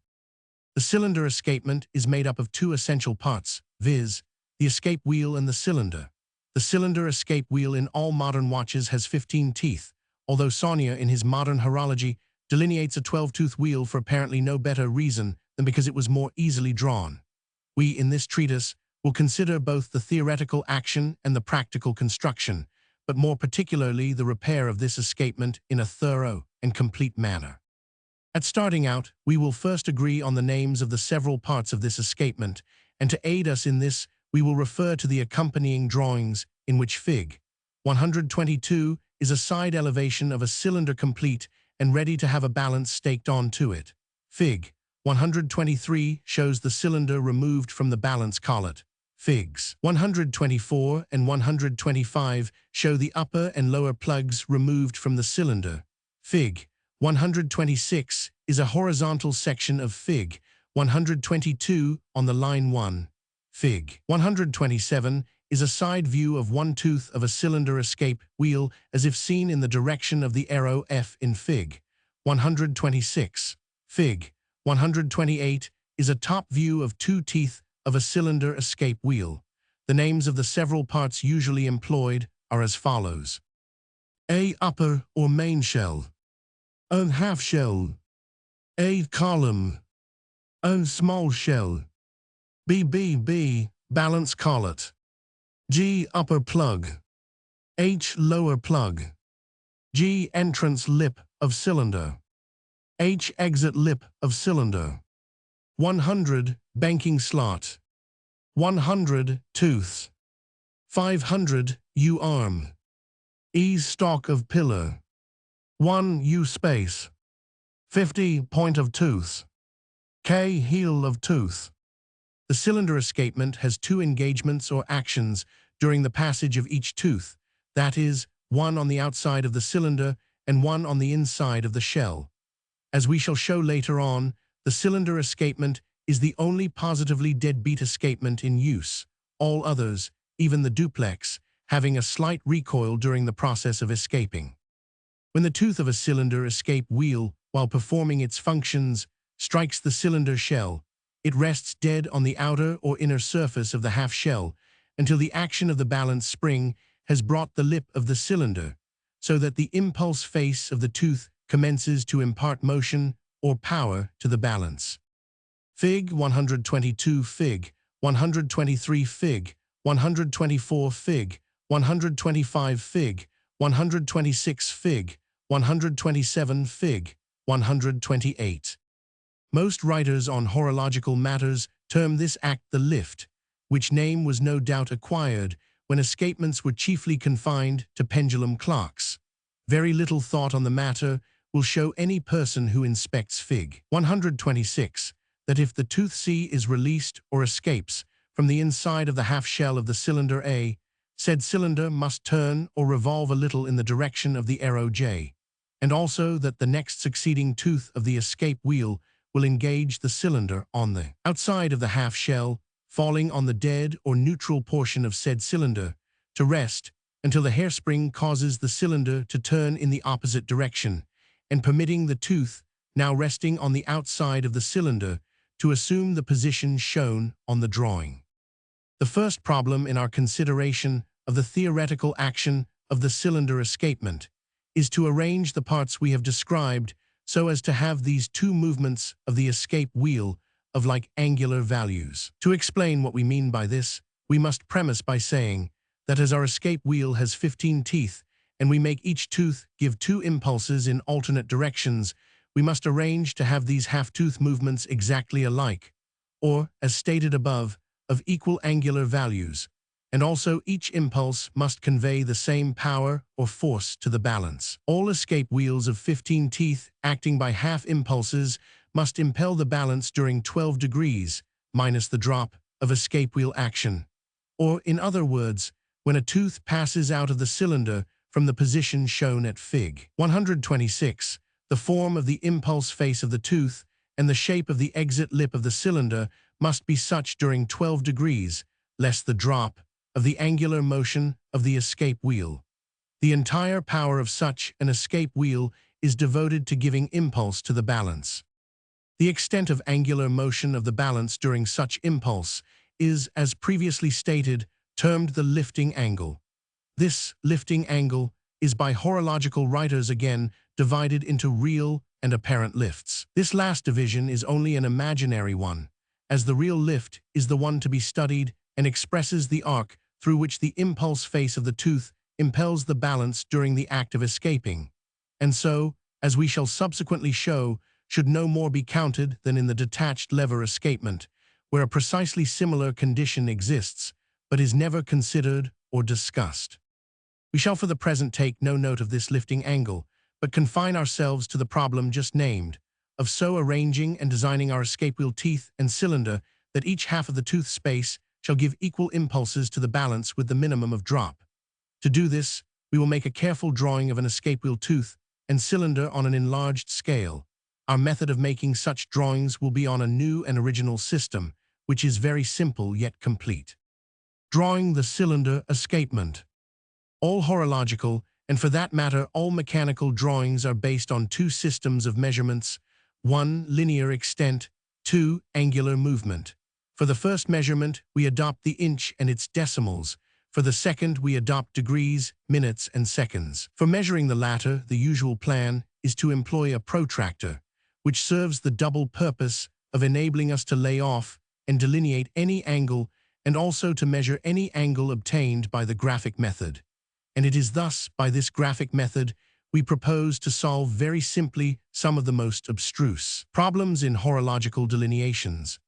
The cylinder escapement is made up of two essential parts, viz., the escape wheel and the cylinder. The cylinder escape wheel in all modern watches has 15 teeth, although Sonia in his modern horology delineates a 12-tooth wheel for apparently no better reason than because it was more easily drawn. We, in this treatise, will consider both the theoretical action and the practical construction, but more particularly the repair of this escapement in a thorough and complete manner. At starting out, we will first agree on the names of the several parts of this escapement, and to aid us in this, we will refer to the accompanying drawings in which Fig. 122 is a side elevation of a cylinder complete and ready to have a balance staked onto it. Fig. 123 shows the cylinder removed from the balance collet. Figs. 124 and 125 show the upper and lower plugs removed from the cylinder. Fig. 126 is a horizontal section of Fig. 122 on the line 1. Fig. 127 is a side view of one tooth of a cylinder escape wheel as if seen in the direction of the arrow F in Fig. 126. Fig. 128 is a top view of two teeth of a cylinder escape wheel. The names of the several parts usually employed are as follows. A. Upper or main shell. A. Half shell. A. Column. A. Small shell. B. Balance collet. G. Upper plug. H. Lower plug. G. Entrance lip of cylinder. H. Exit lip of cylinder. 100. Banking slot. 100. Tooth. 500. U-arm. E. Stock of pillar. 1. U-space. 50. Point of tooth. K. Heel of tooth. The cylinder escapement has two engagements or actions during the passage of each tooth, that is, one on the outside of the cylinder and one on the inside of the shell. As we shall show later on, the cylinder escapement is the only positively deadbeat escapement in use, all others, even the duplex, having a slight recoil during the process of escaping. When the tooth of a cylinder escape wheel, while performing its functions, strikes the cylinder shell, it rests dead on the outer or inner surface of the half shell until the action of the balance spring has brought the lip of the cylinder, so that the impulse face of the tooth commences to impart motion or power to the balance. Fig. 122 Fig. 123 Fig. 124 Fig. 125 Fig. 126 Fig. 127 Fig. 128. Most writers on horological matters term this act the lift, which name was no doubt acquired when escapements were chiefly confined to pendulum clocks. Very little thought on the matter will show any person who inspects Fig. 126 that if the tooth C is released or escapes from the inside of the half shell of the cylinder A, said cylinder must turn or revolve a little in the direction of the arrow J, and also that the next succeeding tooth of the escape wheel will engage the cylinder on the outside of the half shell, falling on the dead or neutral portion of said cylinder, to rest until the hairspring causes the cylinder to turn in the opposite direction, and permitting the tooth, now resting on the outside of the cylinder, to assume the position shown on the drawing. The first problem in our consideration of the theoretical action of the cylinder escapement is to arrange the parts we have described so as to have these two movements of the escape wheel of like angular values. To explain what we mean by this, we must premise by saying that as our escape wheel has 15 teeth and we make each tooth give two impulses in alternate directions, we must arrange to have these half-tooth movements exactly alike, or, as stated above, of equal angular values, and also each impulse must convey the same power or force to the balance. All escape wheels of 15 teeth acting by half impulses must impel the balance during 12 degrees, minus the drop of escape wheel action. or in other words, when a tooth passes out of the cylinder from the position shown at Fig. 126, the form of the impulse face of the tooth and the shape of the exit lip of the cylinder must be such during 12 degrees, less the drop of the angular motion of the escape wheel. The entire power of such an escape wheel is devoted to giving impulse to the balance. The extent of angular motion of the balance during such impulse is, as previously stated, termed the lifting angle. This lifting angle is by horological writers again divided into real and apparent lifts. This last division is only an imaginary one, as the real lift is the one to be studied and expresses the arc through which the impulse face of the tooth impels the balance during the act of escaping, and so, as we shall subsequently show, should no more be counted than in the detached lever escapement, where a precisely similar condition exists, but is never considered or discussed. We shall for the present take no note of this lifting angle, but confine ourselves to the problem just named, of so arranging and designing our escape wheel teeth and cylinder that each half of the tooth space shall give equal impulses to the balance with the minimum of drop. To do this, we will make a careful drawing of an escape wheel tooth and cylinder on an enlarged scale. Our method of making such drawings will be on a new and original system, which is very simple yet complete. Drawing the cylinder escapement. All horological, and for that matter all mechanical drawings are based on two systems of measurements: 1. Linear extent, 2. Angular movement. For the first measurement, we adopt the inch and its decimals. For the second, we adopt degrees, minutes, and seconds. For measuring the latter, the usual plan is to employ a protractor, which serves the double purpose of enabling us to lay off and delineate any angle and also to measure any angle obtained by the graphic method. And it is thus, by this graphic method, we propose to solve very simply some of the most abstruse problems in horological delineations.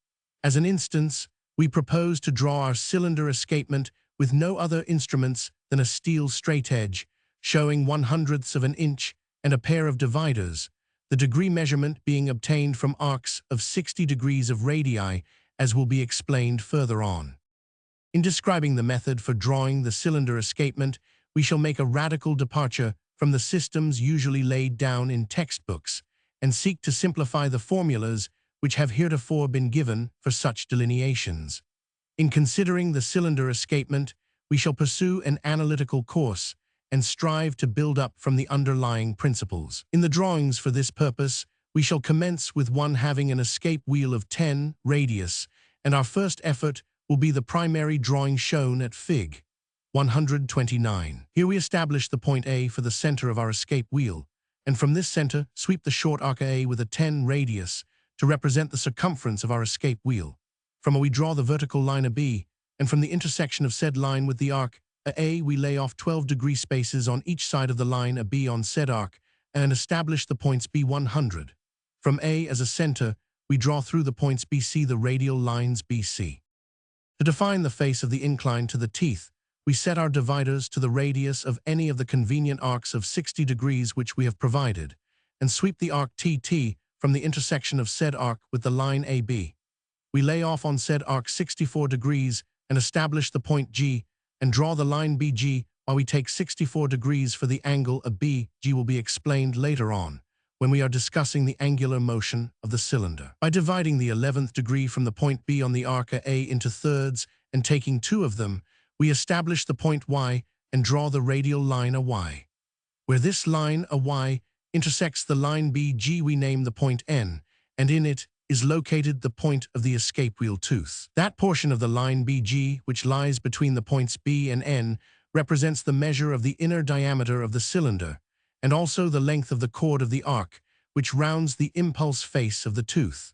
As an instance, we propose to draw our cylinder escapement with no other instruments than a steel straightedge, showing 1/100 of an inch and a pair of dividers, the degree measurement being obtained from arcs of 60 degrees of radii, as will be explained further on. In describing the method for drawing the cylinder escapement, we shall make a radical departure from the systems usually laid down in textbooks, and seek to simplify the formulas which have heretofore been given for such delineations. In considering the cylinder escapement, we shall pursue an analytical course and strive to build up from the underlying principles. In the drawings for this purpose, we shall commence with one having an escape wheel of 10 radius, and our first effort will be the primary drawing shown at Fig. 129. Here we establish the point A for the center of our escape wheel, and from this center sweep the short arc A with a 10 radius to represent the circumference of our escape wheel. From A we draw the vertical line AB, and from the intersection of said line with the arc A we lay off 12-degree spaces on each side of the line AB on said arc, and establish the points B100. From A as a center, we draw through the points BC the radial lines BC. To define the face of the incline to the teeth, we set our dividers to the radius of any of the convenient arcs of 60 degrees which we have provided, and sweep the arc TT from the intersection of said arc with the line AB. We lay off on said arc 64 degrees and establish the point G, and draw the line BG while we take 64 degrees for the angle of BG will be explained later on, when we are discussing the angular motion of the cylinder. By dividing the 11th degree from the point B on the arc A into thirds and taking 2 of them, we establish the point Y and draw the radial line AY. Where this line AY intersects the line BG we name the point N, and in it is located the point of the escape wheel tooth. That portion of the line BG which lies between the points B and N represents the measure of the inner diameter of the cylinder, and also the length of the chord of the arc, which rounds the impulse face of the tooth.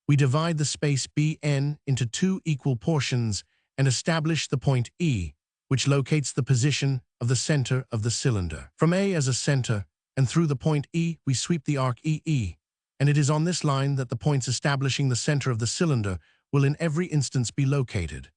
We divide the space BN into 2 equal portions and establish the point E, which locates the position of the center of the cylinder. From A as a center, and through the point E, we sweep the arc EE, and it is on this line that the points establishing the center of the cylinder will in every instance be located.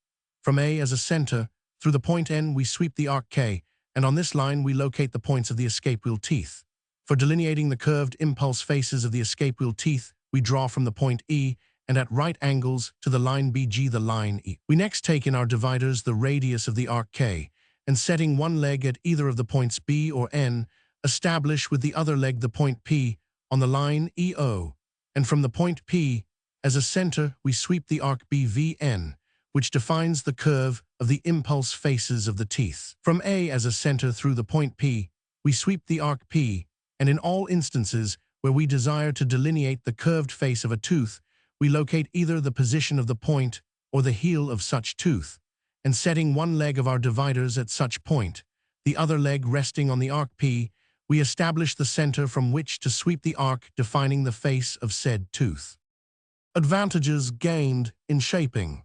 From A as a center, through the point N we sweep the arc K, and on this line we locate the points of the escape wheel teeth. For delineating the curved impulse faces of the escape wheel teeth, we draw from the point E and at right angles to the line BG, the line E. We next take in our dividers the radius of the arc K, and setting one leg at either of the points B or N, establish with the other leg the point P on the line EO, and from the point P, as a center, we sweep the arc BVN, which defines the curve of the impulse faces of the teeth. From A as a center through the point P, we sweep the arc P, and in all instances where we desire to delineate the curved face of a tooth, we locate either the position of the point or the heel of such tooth, and setting one leg of our dividers at such point, the other leg resting on the arc P, we establish the center from which to sweep the arc defining the face of said tooth. Advantages gained in shaping.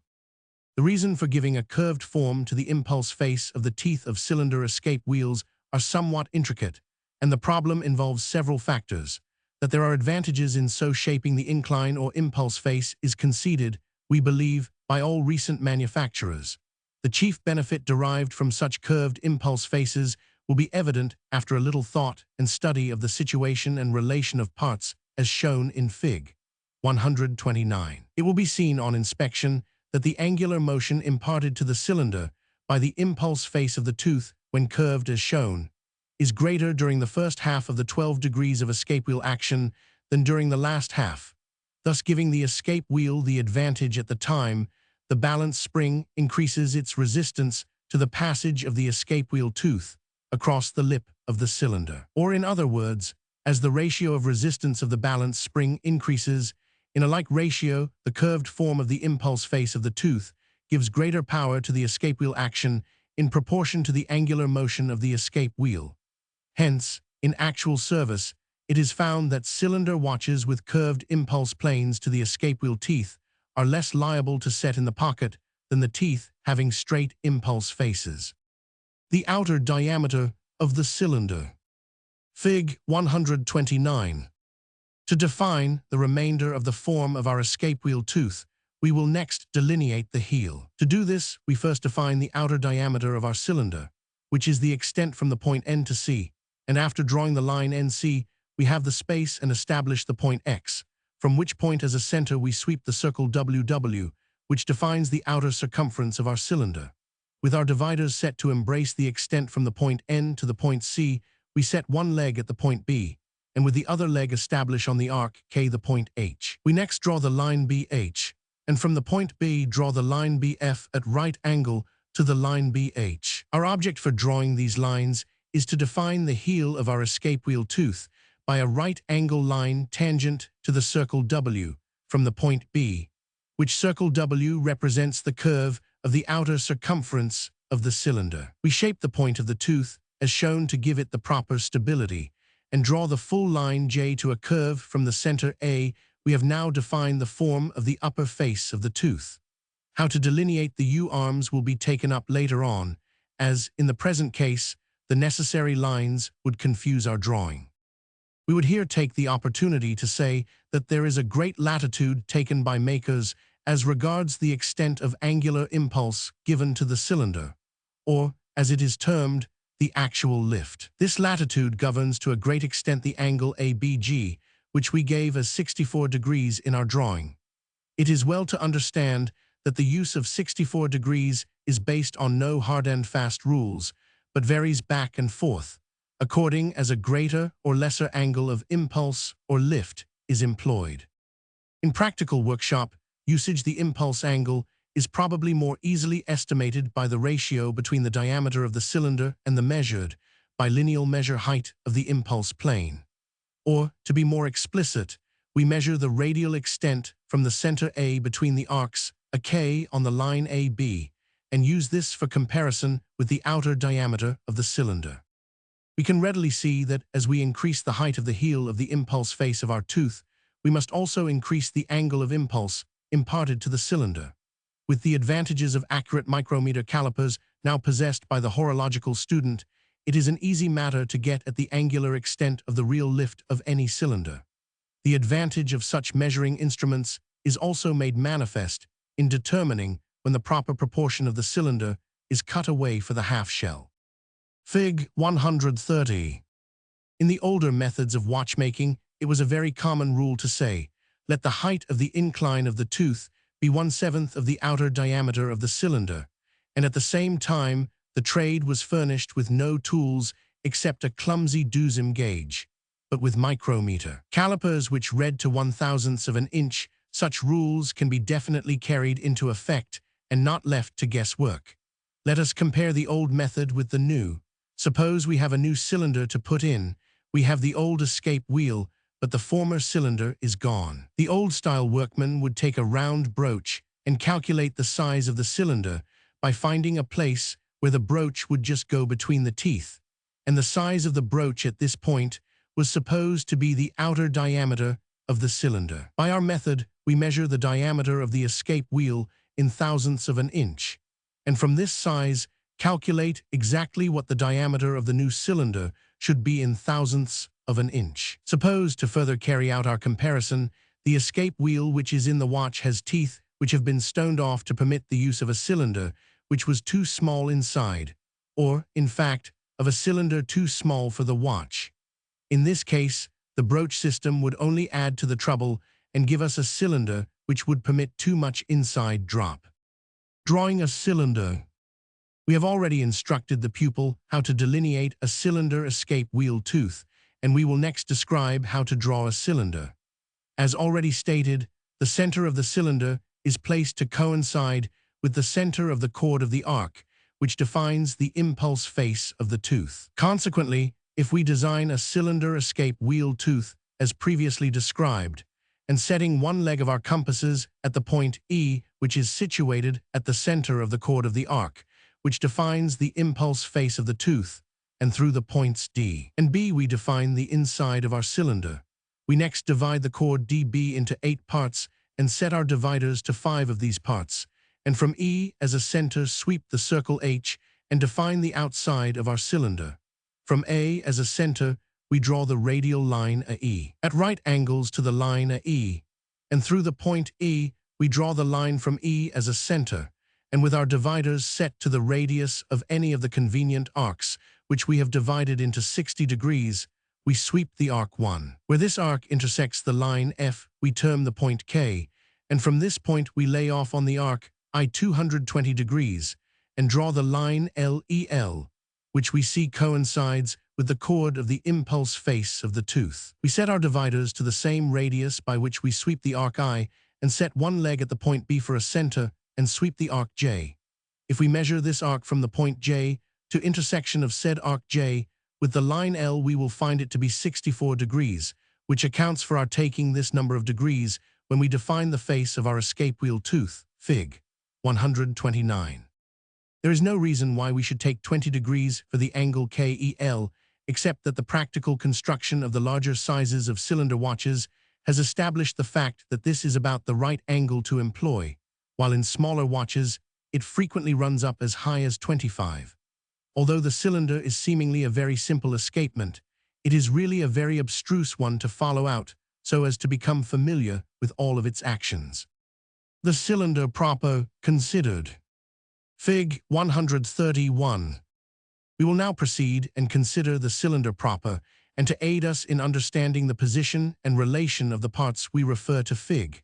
The reason for giving a curved form to the impulse face of the teeth of cylinder escape wheels are somewhat intricate, and the problem involves several factors. That there are advantages in so shaping the incline or impulse face is conceded, we believe, by all recent manufacturers. The chief benefit derived from such curved impulse faces will be evident after a little thought and study of the situation and relation of parts as shown in Fig. 129. It will be seen on inspection that the angular motion imparted to the cylinder by the impulse face of the tooth when curved as shown is greater during the first half of the 12 degrees of escape wheel action than during the last half, thus giving the escape wheel the advantage at the time the balance spring increases its resistance to the passage of the escape wheel tooth across the lip of the cylinder. Or in other words, as the ratio of resistance of the balance spring increases, in a like ratio, the curved form of the impulse face of the tooth gives greater power to the escape wheel action in proportion to the angular motion of the escape wheel. Hence, in actual service, it is found that cylinder watches with curved impulse planes to the escape wheel teeth are less liable to set in the pocket than the teeth having straight impulse faces. The outer diameter of the cylinder. Fig. 129. To define the remainder of the form of our escape wheel tooth, we will next delineate the heel. To do this, we first define the outer diameter of our cylinder, which is the extent from the point N to C, and after drawing the line NC, we have the space and establish the point X, from which point as a center we sweep the circle WW, which defines the outer circumference of our cylinder. With our dividers set to embrace the extent from the point N to the point C, we set one leg at the point B, and with the other leg establish on the arc K the point H. We next draw the line BH, and from the point B draw the line BF at right angle to the line BH. Our object for drawing these lines is to define the heel of our escape wheel tooth by a right angle line tangent to the circle W from the point B, which circle W represents the curve of the outer circumference of the cylinder. We shape the point of the tooth as shown to give it the proper stability, and draw the full line J to a curve from the center A. We have now defined the form of the upper face of the tooth. How to delineate the U-arms will be taken up later on, as, in the present case, the necessary lines would confuse our drawing. We would here take the opportunity to say that there is a great latitude taken by makers as regards the extent of angular impulse given to the cylinder, or, as it is termed, the actual lift. This latitude governs to a great extent the angle ABG, which we gave as 64 degrees in our drawing. It is well to understand that the use of 64 degrees is based on no hard and fast rules, but varies back and forth, according as a greater or lesser angle of impulse or lift is employed. In practical workshop usage, the impulse angle is probably more easily estimated by the ratio between the diameter of the cylinder and the measured, bilineal measure height of the impulse plane. Or, to be more explicit, we measure the radial extent from the center A between the arcs, a K on the line AB, and use this for comparison with the outer diameter of the cylinder. We can readily see that as we increase the height of the heel of the impulse face of our tooth, we must also increase the angle of impulse imparted to the cylinder. With the advantages of accurate micrometer calipers now possessed by the horological student, it is an easy matter to get at the angular extent of the real lift of any cylinder. The advantage of such measuring instruments is also made manifest in determining when the proper proportion of the cylinder is cut away for the half shell. Fig. 130. In the older methods of watchmaking, it was a very common rule to say, let the height of the incline of the tooth be 1/7 of the outer diameter of the cylinder, and at the same time the trade was furnished with no tools except a clumsy deuxième gauge, but with micrometer calipers which read to 1/1000 of an inch. Such rules can be definitely carried into effect and not left to guesswork. Let us compare the old method with the new. Suppose we have a new cylinder to put in. We have the old escape wheel, but the former cylinder is gone. The old-style workman would take a round broach and calculate the size of the cylinder by finding a place where the broach would just go between the teeth, and the size of the broach at this point was supposed to be the outer diameter of the cylinder. By our method, we measure the diameter of the escape wheel in thousandths of an inch, and from this size, calculate exactly what the diameter of the new cylinder should be in thousandths of an inch. Suppose, to further carry out our comparison, the escape wheel which is in the watch has teeth which have been stoned off to permit the use of a cylinder which was too small inside, or, in fact, of a cylinder too small for the watch. In this case, the broach system would only add to the trouble and give us a cylinder which would permit too much inside drop. Drawing a cylinder. We have already instructed the pupil how to delineate a cylinder escape wheel tooth, and we will next describe how to draw a cylinder. As already stated, the center of the cylinder is placed to coincide with the center of the chord of the arc, which defines the impulse face of the tooth. Consequently, if we design a cylinder escape wheel tooth as previously described, and setting one leg of our compasses at the point E, which is situated at the center of the chord of the arc, which defines the impulse face of the tooth, and through the points D and B we define the inside of our cylinder. We next divide the chord DB into 8 parts and set our dividers to 5 of these parts, and from E as a center sweep the circle H and define the outside of our cylinder. From A as a center, we draw the radial line AE at right angles to the line AE, and through the point E, we draw the line from E as a center, and with our dividers set to the radius of any of the convenient arcs, which we have divided into 60 degrees, we sweep the arc 1. Where this arc intersects the line F, we term the point K, and from this point we lay off on the arc I 220 degrees, and draw the line LEL, which we see coincides with the chord of the impulse face of the tooth. We set our dividers to the same radius by which we sweep the arc I, and set one leg at the point B for a center, and sweep the arc J. If we measure this arc from the point J to intersection of said arc J with the line L, we will find it to be 64 degrees, which accounts for our taking this number of degrees when we define the face of our escape wheel tooth, Fig. 129. There is no reason why we should take 20 degrees for the angle KEL, except that the practical construction of the larger sizes of cylinder watches has established the fact that this is about the right angle to employ, while in smaller watches it frequently runs up as high as 25. Although the cylinder is seemingly a very simple escapement, it is really a very abstruse one to follow out so as to become familiar with all of its actions. The cylinder proper considered. Fig. 131. We will now proceed and consider the cylinder proper, and to aid us in understanding the position and relation of the parts we refer to Fig.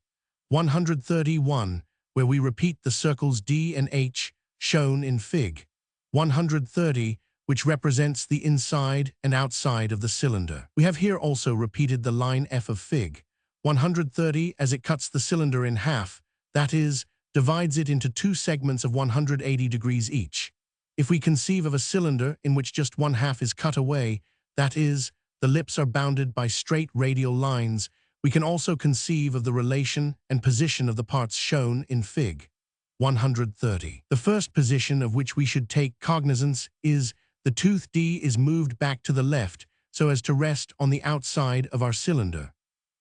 131, where we repeat the circles D and H shown in Fig. 130, which represents the inside and outside of the cylinder. We have here also repeated the line F of Fig. 130 as it cuts the cylinder in half, that is, divides it into 2 segments of 180 degrees each. If we conceive of a cylinder in which just one half is cut away, that is, the lips are bounded by straight radial lines, we can also conceive of the relation and position of the parts shown in Fig. 130. The first position of which we should take cognizance is the tooth D is moved back to the left so as to rest on the outside of our cylinder.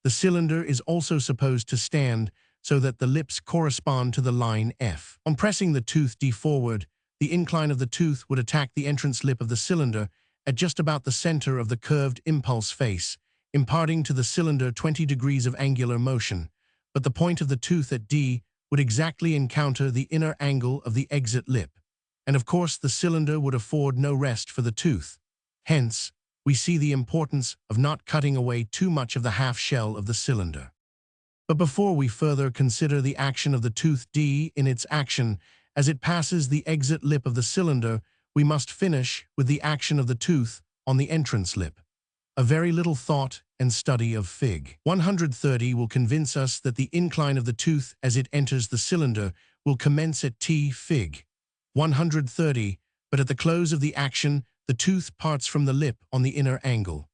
The cylinder is also supposed to stand so that the lips correspond to the line F. On pressing the tooth D forward, the incline of the tooth would attack the entrance lip of the cylinder at just about the center of the curved impulse face, imparting to the cylinder 20 degrees of angular motion, but the point of the tooth at D would exactly encounter the inner angle of the exit lip, and of course the cylinder would afford no rest for the tooth. Hence, we see the importance of not cutting away too much of the half shell of the cylinder. But before we further consider the action of the tooth D in its action as it passes the exit lip of the cylinder, we must finish with the action of the tooth on the entrance lip. A very little thought and study of Fig. 130 will convince us that the incline of the tooth as it enters the cylinder will commence at T Fig. 130, but at the close of the action, the tooth parts from the lip on the inner angle.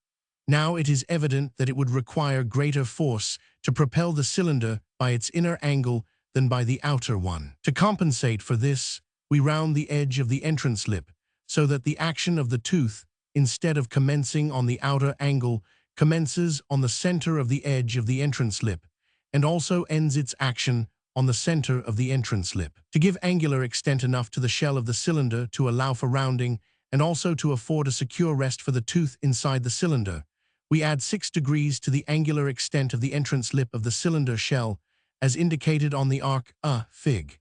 Now it is evident that it would require greater force to propel the cylinder by its inner angle than by the outer one. To compensate for this, we round the edge of the entrance lip so that the action of the tooth, instead of commencing on the outer angle, commences on the center of the edge of the entrance lip and also ends its action on the center of the entrance lip. To give angular extent enough to the shell of the cylinder to allow for rounding and also to afford a secure rest for the tooth inside the cylinder, we add 6 degrees to the angular extent of the entrance lip of the cylinder shell, as indicated on the arc Fig.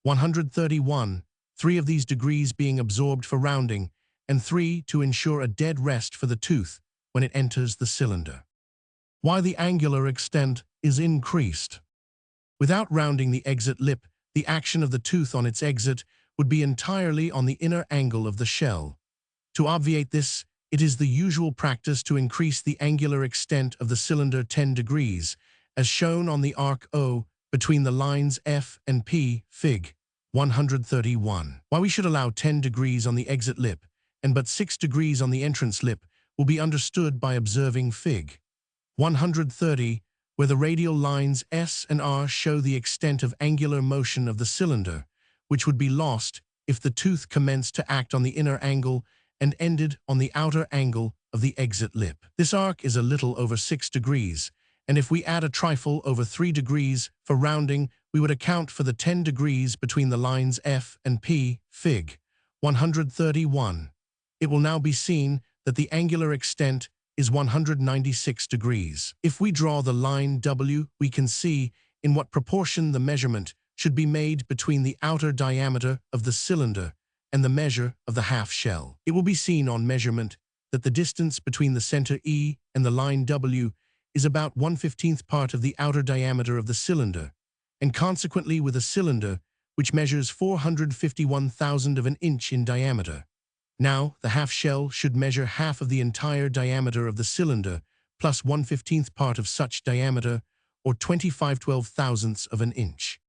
131, 3 of these degrees being absorbed for rounding, and 3 to ensure a dead rest for the tooth when it enters the cylinder. Why the angular extent is increased. Without rounding the exit lip, the action of the tooth on its exit would be entirely on the inner angle of the shell. To obviate this, it is the usual practice to increase the angular extent of the cylinder 10 degrees, as shown on the arc O between the lines F and P, Fig. 131. Why we should allow 10 degrees on the exit lip and but 6 degrees on the entrance lip will be understood by observing Fig. 130, where the radial lines S and R show the extent of angular motion of the cylinder, which would be lost if the tooth commenced to act on the inner angle and ended on the outer angle of the exit lip. This arc is a little over 6 degrees, and if we add a trifle over 3 degrees for rounding, we would account for the 10 degrees between the lines F and P, Fig. 131. It will now be seen that the angular extent is 196 degrees. If we draw the line W, we can see in what proportion the measurement should be made between the outer diameter of the cylinder and the measure of the half shell. It will be seen on measurement that the distance between the center E and the line W is about 1/15th part of the outer diameter of the cylinder, and consequently with a cylinder which measures 451,000 of an inch in diameter. Now, the half shell should measure half of the entire diameter of the cylinder plus 1/15th part of such diameter, or 25/12 of an inch.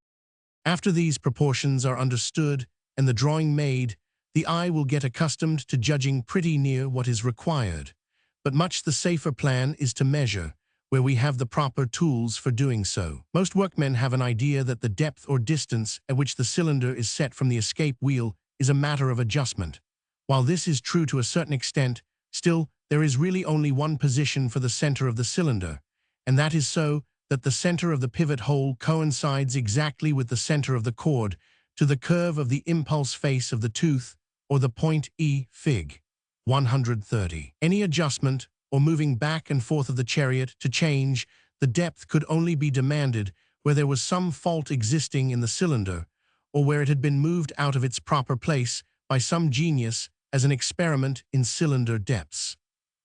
After these proportions are understood and the drawing made, the eye will get accustomed to judging pretty near what is required. But much the safer plan is to measure, where we have the proper tools for doing so. Most workmen have an idea that the depth or distance at which the cylinder is set from the escape wheel is a matter of adjustment. While this is true to a certain extent, still, there is really only one position for the center of the cylinder, and that is so that the center of the pivot hole coincides exactly with the center of the cord to the curve of the impulse face of the tooth, or the point E, Fig. 130. Any adjustment or moving back and forth of the chariot to change the depth could only be demanded where there was some fault existing in the cylinder, or where it had been moved out of its proper place by some genius as an experiment in cylinder depths.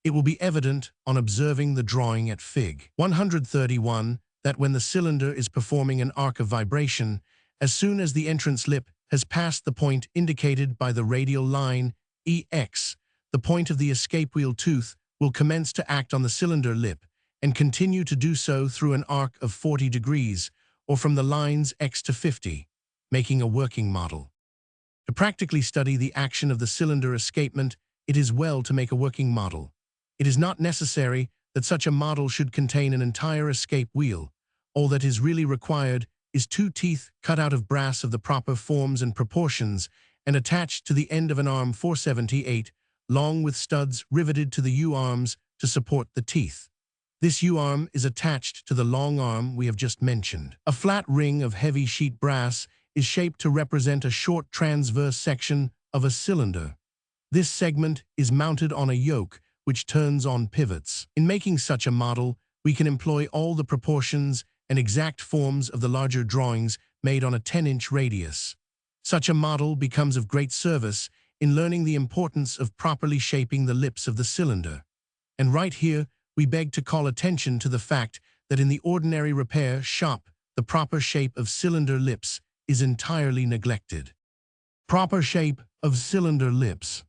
It will be evident on observing the drawing at Fig. 131 that when the cylinder is performing an arc of vibration, as soon as the entrance lip has passed the point indicated by the radial line EX, the point of the escape wheel tooth will commence to act on the cylinder lip and continue to do so through an arc of 40 degrees, or from the lines X to 50, making a working model. To practically study the action of the cylinder escapement, it is well to make a working model. It is not necessary that such a model should contain an entire escape wheel. All that is really required is 2 teeth cut out of brass of the proper forms and proportions and attached to the end of an arm 478, long with studs riveted to the U-arms to support the teeth. This U-arm is attached to the long arm we have just mentioned. A flat ring of heavy sheet brass is shaped to represent a short transverse section of a cylinder. This segment is mounted on a yoke which turns on pivots. In making such a model, we can employ all the proportions and exact forms of the larger drawings made on a 10-inch radius. Such a model becomes of great service in learning the importance of properly shaping the lips of the cylinder. And right here, we beg to call attention to the fact that in the ordinary repair shop, the proper shape of cylinder lips is entirely neglected. Proper shape of cylinder lips.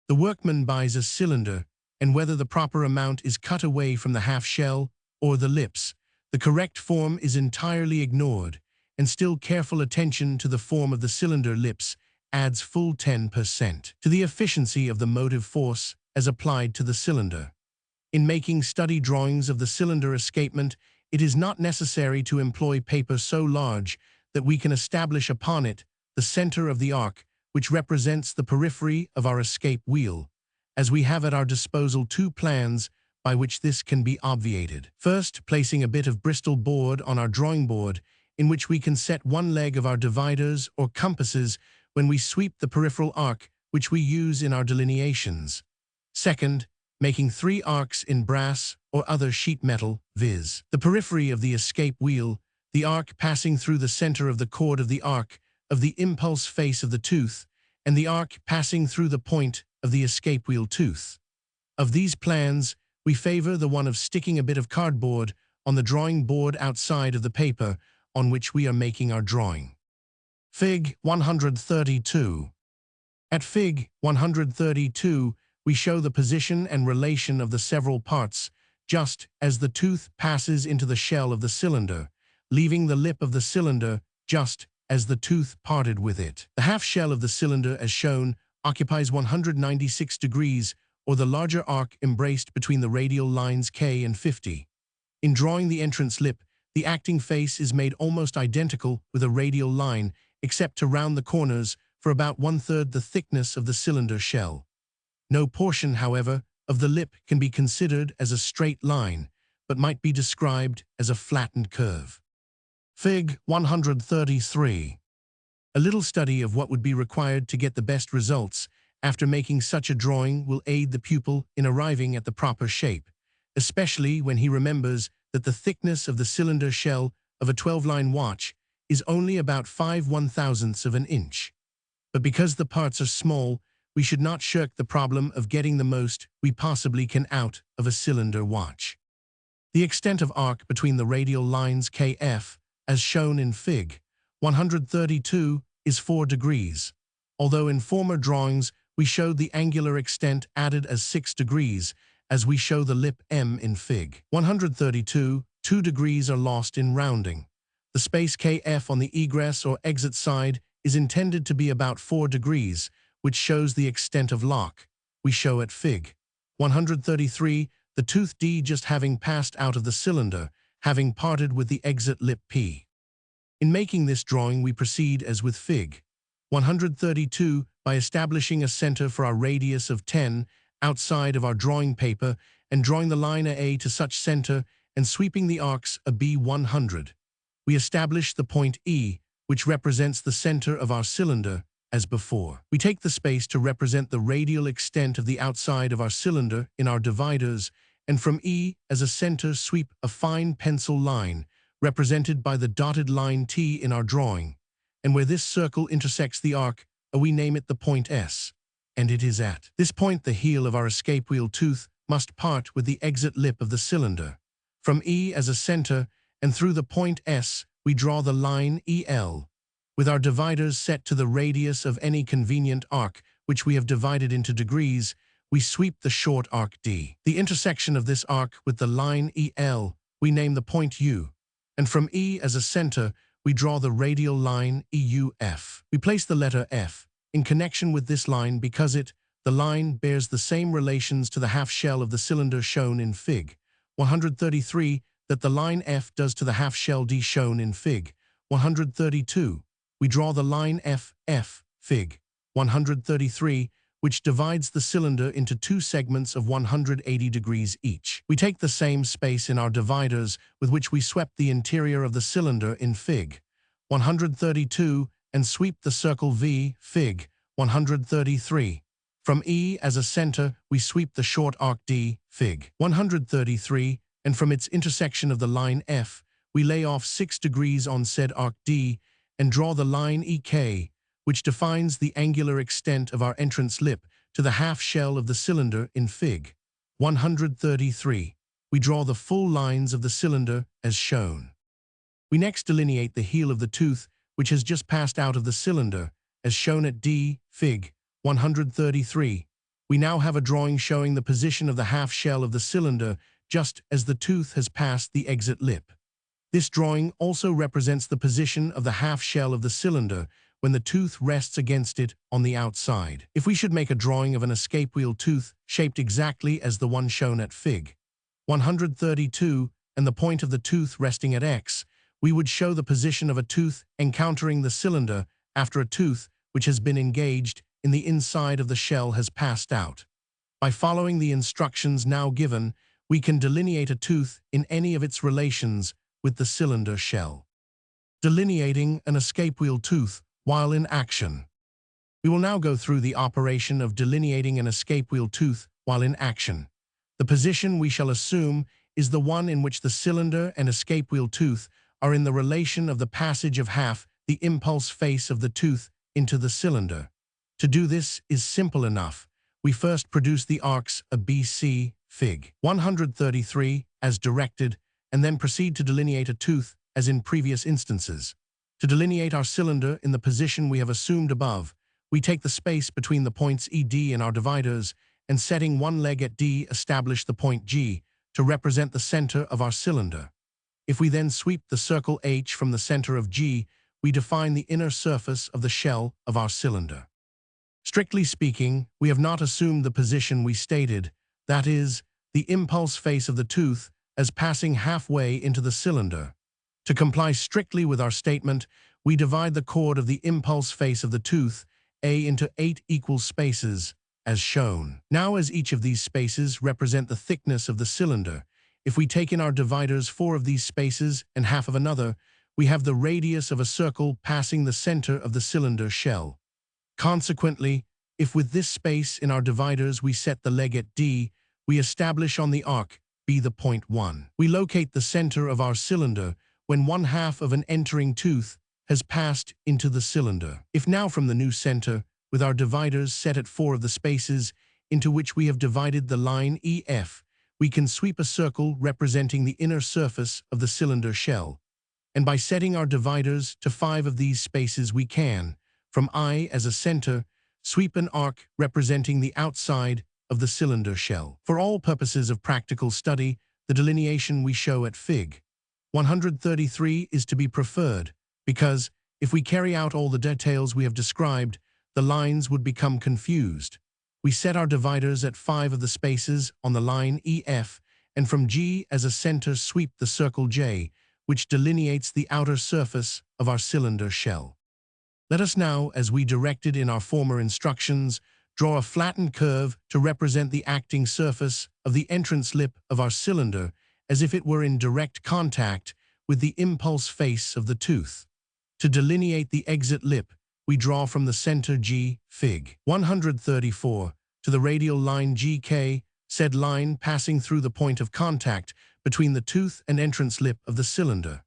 The workman buys a cylinder, and whether the proper amount is cut away from the half shell or the lips, the correct form is entirely ignored, and still careful attention to the form of the cylinder lips adds full 10% to the efficiency of the motive force as applied to the cylinder. In making study drawings of the cylinder escapement, it is not necessary to employ paper so large that we can establish upon it the center of the arc, which represents the periphery of our escape wheel, as we have at our disposal two plans by which this can be obviated. First, placing a bit of Bristol board on our drawing board, in which we can set one leg of our dividers or compasses when we sweep the peripheral arc, which we use in our delineations. Second, making 3 arcs in brass or other sheet metal, viz. the periphery of the escape wheel, the arc passing through the center of the chord of the arc of the impulse face of the tooth, and the arc passing through the point of the escape wheel tooth. Of these plans, we favor the one of sticking a bit of cardboard on the drawing board outside of the paper on which we are making our drawing. Fig. 132. At Fig. 132, we show the position and relation of the several parts, just as the tooth passes into the shell of the cylinder, leaving the lip of the cylinder just as the tooth parted with it. The half shell of the cylinder, as shown, occupies 196 degrees, or the larger arc embraced between the radial lines K and 50. In drawing the entrance lip, the acting face is made almost identical with a radial line, except to round the corners for about 1/3 the thickness of the cylinder shell. No portion, however, of the lip can be considered as a straight line, but might be described as a flattened curve. Fig. 133. A little study of what would be required to get the best results after making such a drawing will aid the pupil in arriving at the proper shape, especially when he remembers that the thickness of the cylinder shell of a 12-line watch is only about 5/1000ths of an inch. But because the parts are small, we should not shirk the problem of getting the most we possibly can out of a cylinder watch. The extent of arc between the radial lines KF, as shown in Fig. 132, is 4 degrees, although in former drawings we showed the angular extent added as 6 degrees, as we show the lip M in Fig. 132, 2 degrees are lost in rounding. The space KF on the egress or exit side is intended to be about 4 degrees, which shows the extent of lock. We show at Fig. 133 the tooth D just having passed out of the cylinder, having parted with the exit lip P. In making this drawing, we proceed as with Fig. 132 by establishing a center for our radius of 10 outside of our drawing paper and drawing the line A to such center and sweeping the arcs a B100. We establish the point E, which represents the center of our cylinder, as before. We take the space to represent the radial extent of the outside of our cylinder in our dividers, and from E as a center sweep a fine pencil line, represented by the dotted line T in our drawing, and where this circle intersects the arc, we name it the point S, and it is at this point the heel of our escape wheel tooth must part with the exit lip of the cylinder. From E as a center and through the point S, we draw the line EL, with our dividers set to the radius of any convenient arc, which we have divided into degrees. We sweep the short arc D. The intersection of this arc with the line EL we name the point U, and from E as a center, we draw the radial line EUF. We place the letter F in connection with this line because the line, bears the same relations to the half shell of the cylinder shown in Fig. 133 that the line F does to the half shell D shown in Fig. 132. We draw the line FF, Fig. 133, which divides the cylinder into 2 segments of 180 degrees each. We take the same space in our dividers with which we swept the interior of the cylinder in Fig. 132 and sweep the circle V, Fig. 133. From E as a center, we sweep the short arc D, Fig. 133, and from its intersection of the line F, we lay off 6 degrees on said arc D and draw the line EK, which defines the angular extent of our entrance lip to the half shell of the cylinder in Fig. 133. we draw the full lines of the cylinder as shown. We next delineate the heel of the tooth, which has just passed out of the cylinder, as shown at D, Fig. 133. We now have a drawing showing the position of the half shell of the cylinder just as the tooth has passed the exit lip. This drawing also represents the position of the half shell of the cylinder when the tooth rests against it on the outside. If we should make a drawing of an escape wheel tooth shaped exactly as the one shown at Fig. 132 and the point of the tooth resting at X, we would show the position of a tooth encountering the cylinder after a tooth which has been engaged in the inside of the shell has passed out. By following the instructions now given, we can delineate a tooth in any of its relations with the cylinder shell. Delineating an escape wheel tooth while in action. We will now go through the operation of delineating an escape wheel tooth while in action. The position we shall assume is the one in which the cylinder and escape wheel tooth are in the relation of the passage of half the impulse face of the tooth into the cylinder. To do this is simple enough. We first produce the arcs of BC, Fig. 133, as directed, and then proceed to delineate a tooth as in previous instances. To delineate our cylinder in the position we have assumed above, we take the space between the points ED in our dividers and setting one leg at D establish the point G to represent the center of our cylinder. If we then sweep the circle H from the center of G, we define the inner surface of the shell of our cylinder. Strictly speaking, we have not assumed the position we stated, that is, the impulse face of the tooth as passing halfway into the cylinder. To comply strictly with our statement, we divide the chord of the impulse face of the tooth, A, into 8 equal spaces, as shown. Now, as each of these spaces represent the thickness of the cylinder, if we take in our dividers 4 of these spaces and half of another, we have the radius of a circle passing the center of the cylinder shell. Consequently, if with this space in our dividers we set the leg at D, we establish on the arc B the point 1. We locate the center of our cylinder when one half of an entering tooth has passed into the cylinder. If now from the new center, with our dividers set at 4 of the spaces into which we have divided the line EF, we can sweep a circle representing the inner surface of the cylinder shell. And by setting our dividers to 5 of these spaces we can, from I as a center, sweep an arc representing the outside of the cylinder shell. For all purposes of practical study, the delineation we show at Fig. 133 is to be preferred, because, if we carry out all the details we have described, the lines would become confused. We set our dividers at 5 of the spaces on the line EF, and from G as a center sweep the circle J, which delineates the outer surface of our cylinder shell. Let us now, as we directed in our former instructions, draw a flattened curve to represent the acting surface of the entrance lip of our cylinder as if it were in direct contact with the impulse face of the tooth. To delineate the exit lip, we draw from the center G, Fig. 134, to the radial line GK, said line passing through the point of contact between the tooth and entrance lip of the cylinder.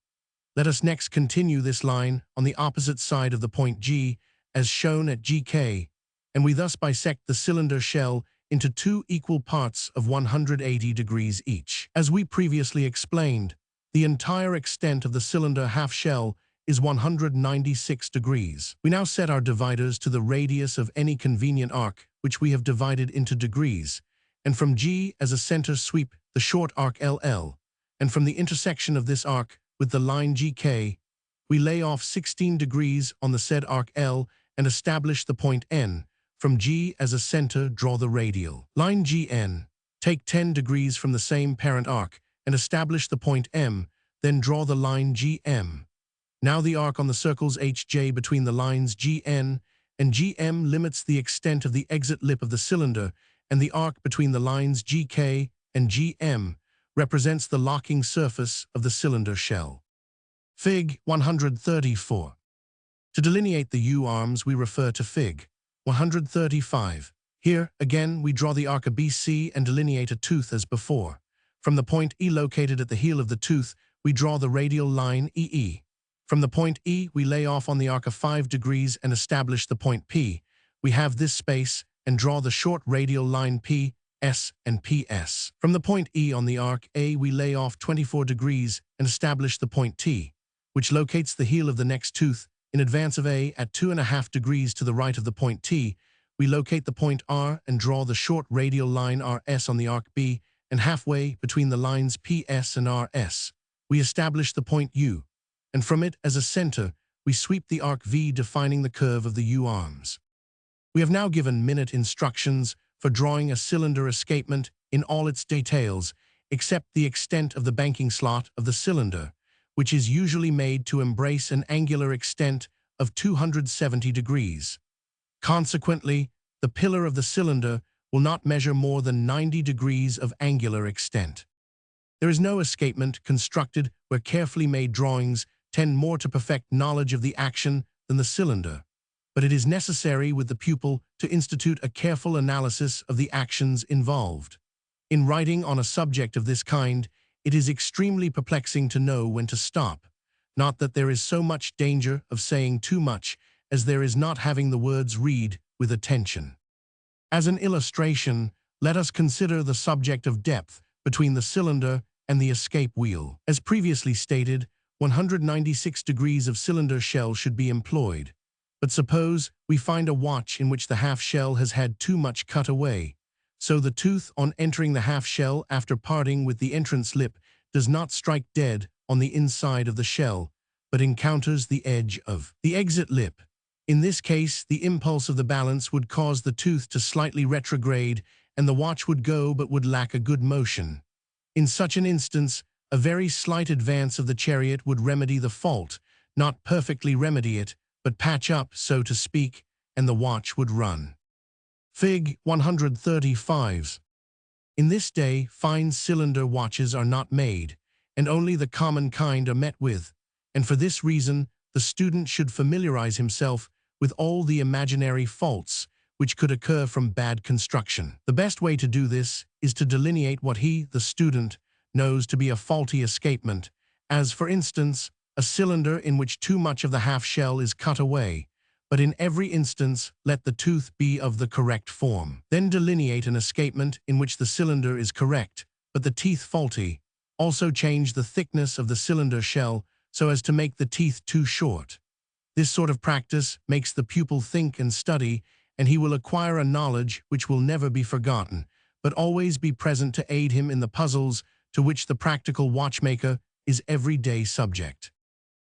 Let us next continue this line on the opposite side of the point G, as shown at GK, and we thus bisect the cylinder shell into 2 equal parts of 180 degrees each. As we previously explained, the entire extent of the cylinder half shell is 196 degrees. We now set our dividers to the radius of any convenient arc, which we have divided into degrees, and from G as a center sweep the short arc LL, and from the intersection of this arc with the line GK, we lay off 16 degrees on the said arc L and establish the point N. From G as a center, draw the radial line GN. Take 10 degrees from the same parent arc and establish the point M, then draw the line GM. Now the arc on the circles HJ between the lines GN and GM limits the extent of the exit lip of the cylinder, and the arc between the lines GK and GM represents the locking surface of the cylinder shell. Fig. 134. To delineate the U-arms, we refer to Fig. 135. Here, again, we draw the arc of BC and delineate a tooth as before. From the point E located at the heel of the tooth, we draw the radial line EE. From the point E, we lay off on the arc of 5 degrees and establish the point P. We have this space and draw the short radial line P S, and PS. From the point E on the arc A, we lay off 24 degrees and establish the point T, which locates the heel of the next tooth in advance of A at 2.5 degrees to the right of the point T. We locate the point R and draw the short radial line RS on the arc B, and halfway between the lines PS and RS, we establish the point U, and from it as a center, we sweep the arc V, defining the curve of the U arms. We have now given minute instructions for drawing a cylinder escapement in all its details, except the extent of the banking slot of the cylinder, which is usually made to embrace an angular extent of 270 degrees. Consequently, the pillar of the cylinder will not measure more than 90 degrees of angular extent. There is no escapement constructed where carefully made drawings tend more to perfect knowledge of the action than the cylinder, but it is necessary with the pupil to institute a careful analysis of the actions involved. In writing on a subject of this kind, it is extremely perplexing to know when to stop. Not that there is so much danger of saying too much as there is not having the words read with attention. As an illustration, let us consider the subject of depth between the cylinder and the escape wheel. As previously stated, 196 degrees of cylinder shell should be employed. But suppose we find a watch in which the half shell has had too much cut away. So the tooth on entering the half shell after parting with the entrance lip does not strike dead on the inside of the shell, but encounters the edge of the exit lip. In this case, the impulse of the balance would cause the tooth to slightly retrograde, and the watch would go but would lack a good motion. In such an instance, a very slight advance of the chariot would remedy the fault, not perfectly remedy it, but patch up, so to speak, and the watch would run. Fig. 135. In this day, fine cylinder watches are not made, and only the common kind are met with, and for this reason, the student should familiarize himself with all the imaginary faults which could occur from bad construction. The best way to do this is to delineate what he, the student, knows to be a faulty escapement, as, for instance, a cylinder in which too much of the half shell is cut away, but in every instance let the tooth be of the correct form. Then delineate an escapement in which the cylinder is correct, but the teeth faulty. Also change the thickness of the cylinder shell so as to make the teeth too short. This sort of practice makes the pupil think and study, and he will acquire a knowledge which will never be forgotten, but always be present to aid him in the puzzles to which the practical watchmaker is every day subject.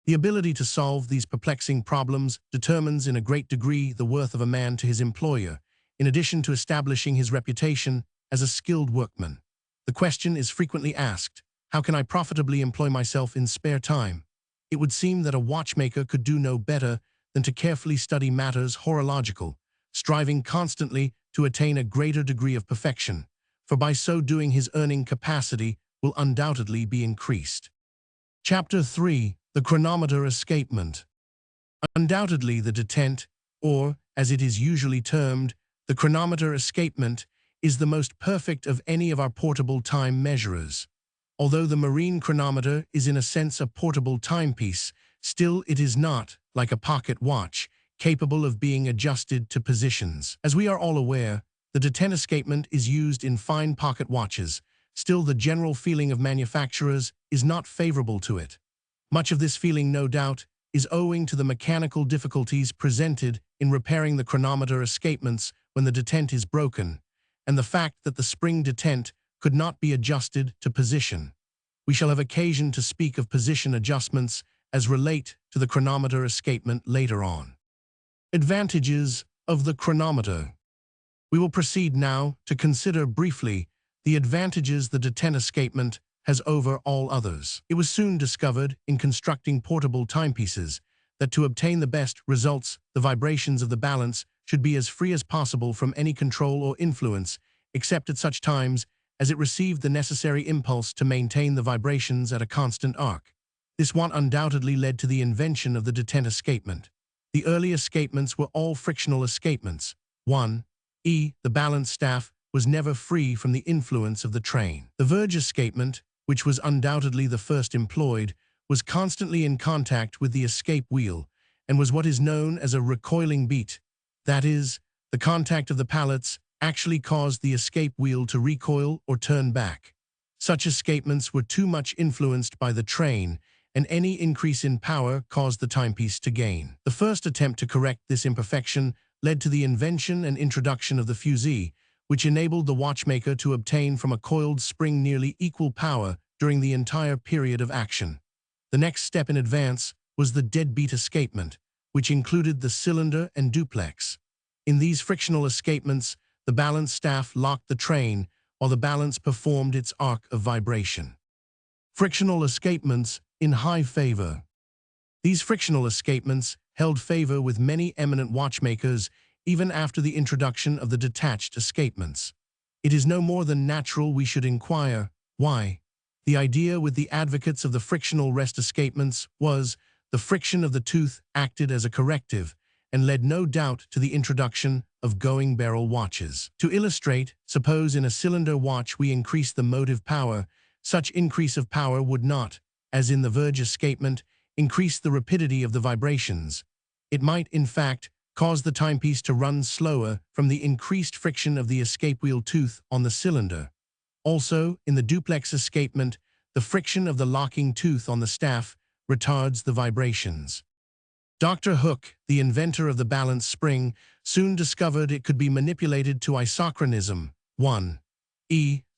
The ability to solve these perplexing problems determines in a great degree the worth of a man to his employer, in addition to establishing his reputation as a skilled workman. The question is frequently asked, how can I profitably employ myself in spare time? It would seem that a watchmaker could do no better than to carefully study matters horological, striving constantly to attain a greater degree of perfection, for by so doing his earning capacity will undoubtedly be increased. Chapter 3. The Chronometer Escapement. Undoubtedly the detent, or, as it is usually termed, the chronometer escapement, is the most perfect of any of our portable time measurers. Although the marine chronometer is in a sense a portable timepiece, still it is not, like a pocket watch, capable of being adjusted to positions. As we are all aware, the detent escapement is used in fine pocket watches. Still, the general feeling of manufacturers is not favorable to it. Much of this feeling, no doubt, is owing to the mechanical difficulties presented in repairing the chronometer escapements when the detent is broken, and the fact that the spring detent could not be adjusted to position. We shall have occasion to speak of position adjustments as relate to the chronometer escapement later on. Advantages of the chronometer. We will proceed now to consider briefly the advantages the detent escapement has over all others. It was soon discovered in constructing portable timepieces that to obtain the best results, the vibrations of the balance should be as free as possible from any control or influence, except at such times as it received the necessary impulse to maintain the vibrations at a constant arc. This want undoubtedly led to the invention of the detent escapement. The early escapements were all frictional escapements. 1. The balance staff was never free from the influence of the train. The verge escapement, which was undoubtedly the first employed, was constantly in contact with the escape wheel, and was what is known as a recoiling beat. That is, the contact of the pallets actually caused the escape wheel to recoil or turn back. Such escapements were too much influenced by the train, and any increase in power caused the timepiece to gain. The first attempt to correct this imperfection led to the invention and introduction of the fusee, which enabled the watchmaker to obtain from a coiled spring nearly equal power during the entire period of action. The next step in advance was the deadbeat escapement, which included the cylinder and duplex. In these frictional escapements, the balance staff locked the train while the balance performed its arc of vibration. Frictional escapements in high favor. These frictional escapements held favor with many eminent watchmakers even after the introduction of the detached escapements. It is no more than natural we should inquire, why? The idea with the advocates of the frictional rest escapements was the friction of the tooth acted as a corrective and led no doubt to the introduction of going barrel watches. To illustrate, suppose in a cylinder watch we increase the motive power, such increase of power would not, as in the verge escapement, increase the rapidity of the vibrations. It might, in fact, cause the timepiece to run slower from the increased friction of the escape wheel tooth on the cylinder. Also, in the duplex escapement, the friction of the locking tooth on the staff retards the vibrations. Dr. Hooke, the inventor of the balance spring, soon discovered it could be manipulated to isochronism, 1.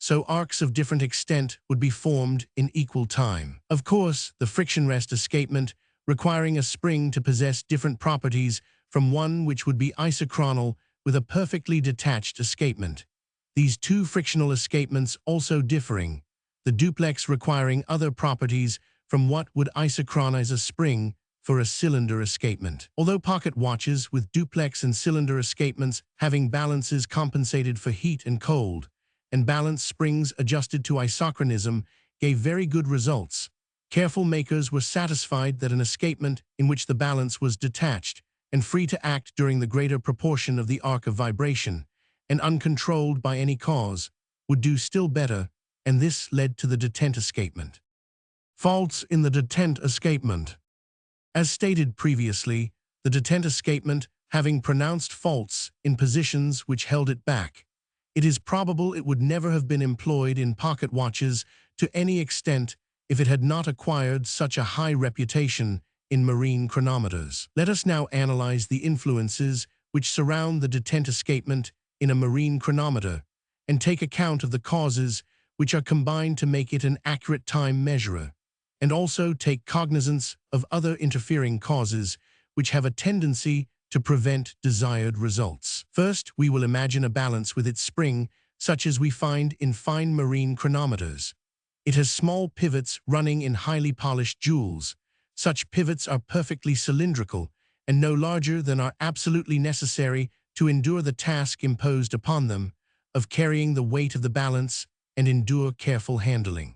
So arcs of different extent would be formed in equal time. Of course, the friction rest escapement, requiring a spring to possess different properties from one which would be isochronal with a perfectly detached escapement. These two frictional escapements also differing, the duplex requiring other properties from what would isochronize a spring for a cylinder escapement. Although pocket watches with duplex and cylinder escapements having balances compensated for heat and cold, and balance springs adjusted to isochronism gave very good results, careful makers were satisfied that an escapement in which the balance was detached and free to act during the greater proportion of the arc of vibration, and uncontrolled by any cause, would do still better, and this led to the detent escapement. Faults in the detent escapement. As stated previously, the detent escapement having pronounced faults in positions which held it back, it is probable it would never have been employed in pocket watches to any extent if it had not acquired such a high reputation in marine chronometers. Let us now analyze the influences which surround the detent escapement in a marine chronometer and take account of the causes which are combined to make it an accurate time measurer, and also take cognizance of other interfering causes which have a tendency to prevent desired results. First, we will imagine a balance with its spring, such as we find in fine marine chronometers. It has small pivots running in highly polished jewels. Such pivots are perfectly cylindrical and no larger than are absolutely necessary to endure the task imposed upon them of carrying the weight of the balance and endure careful handling.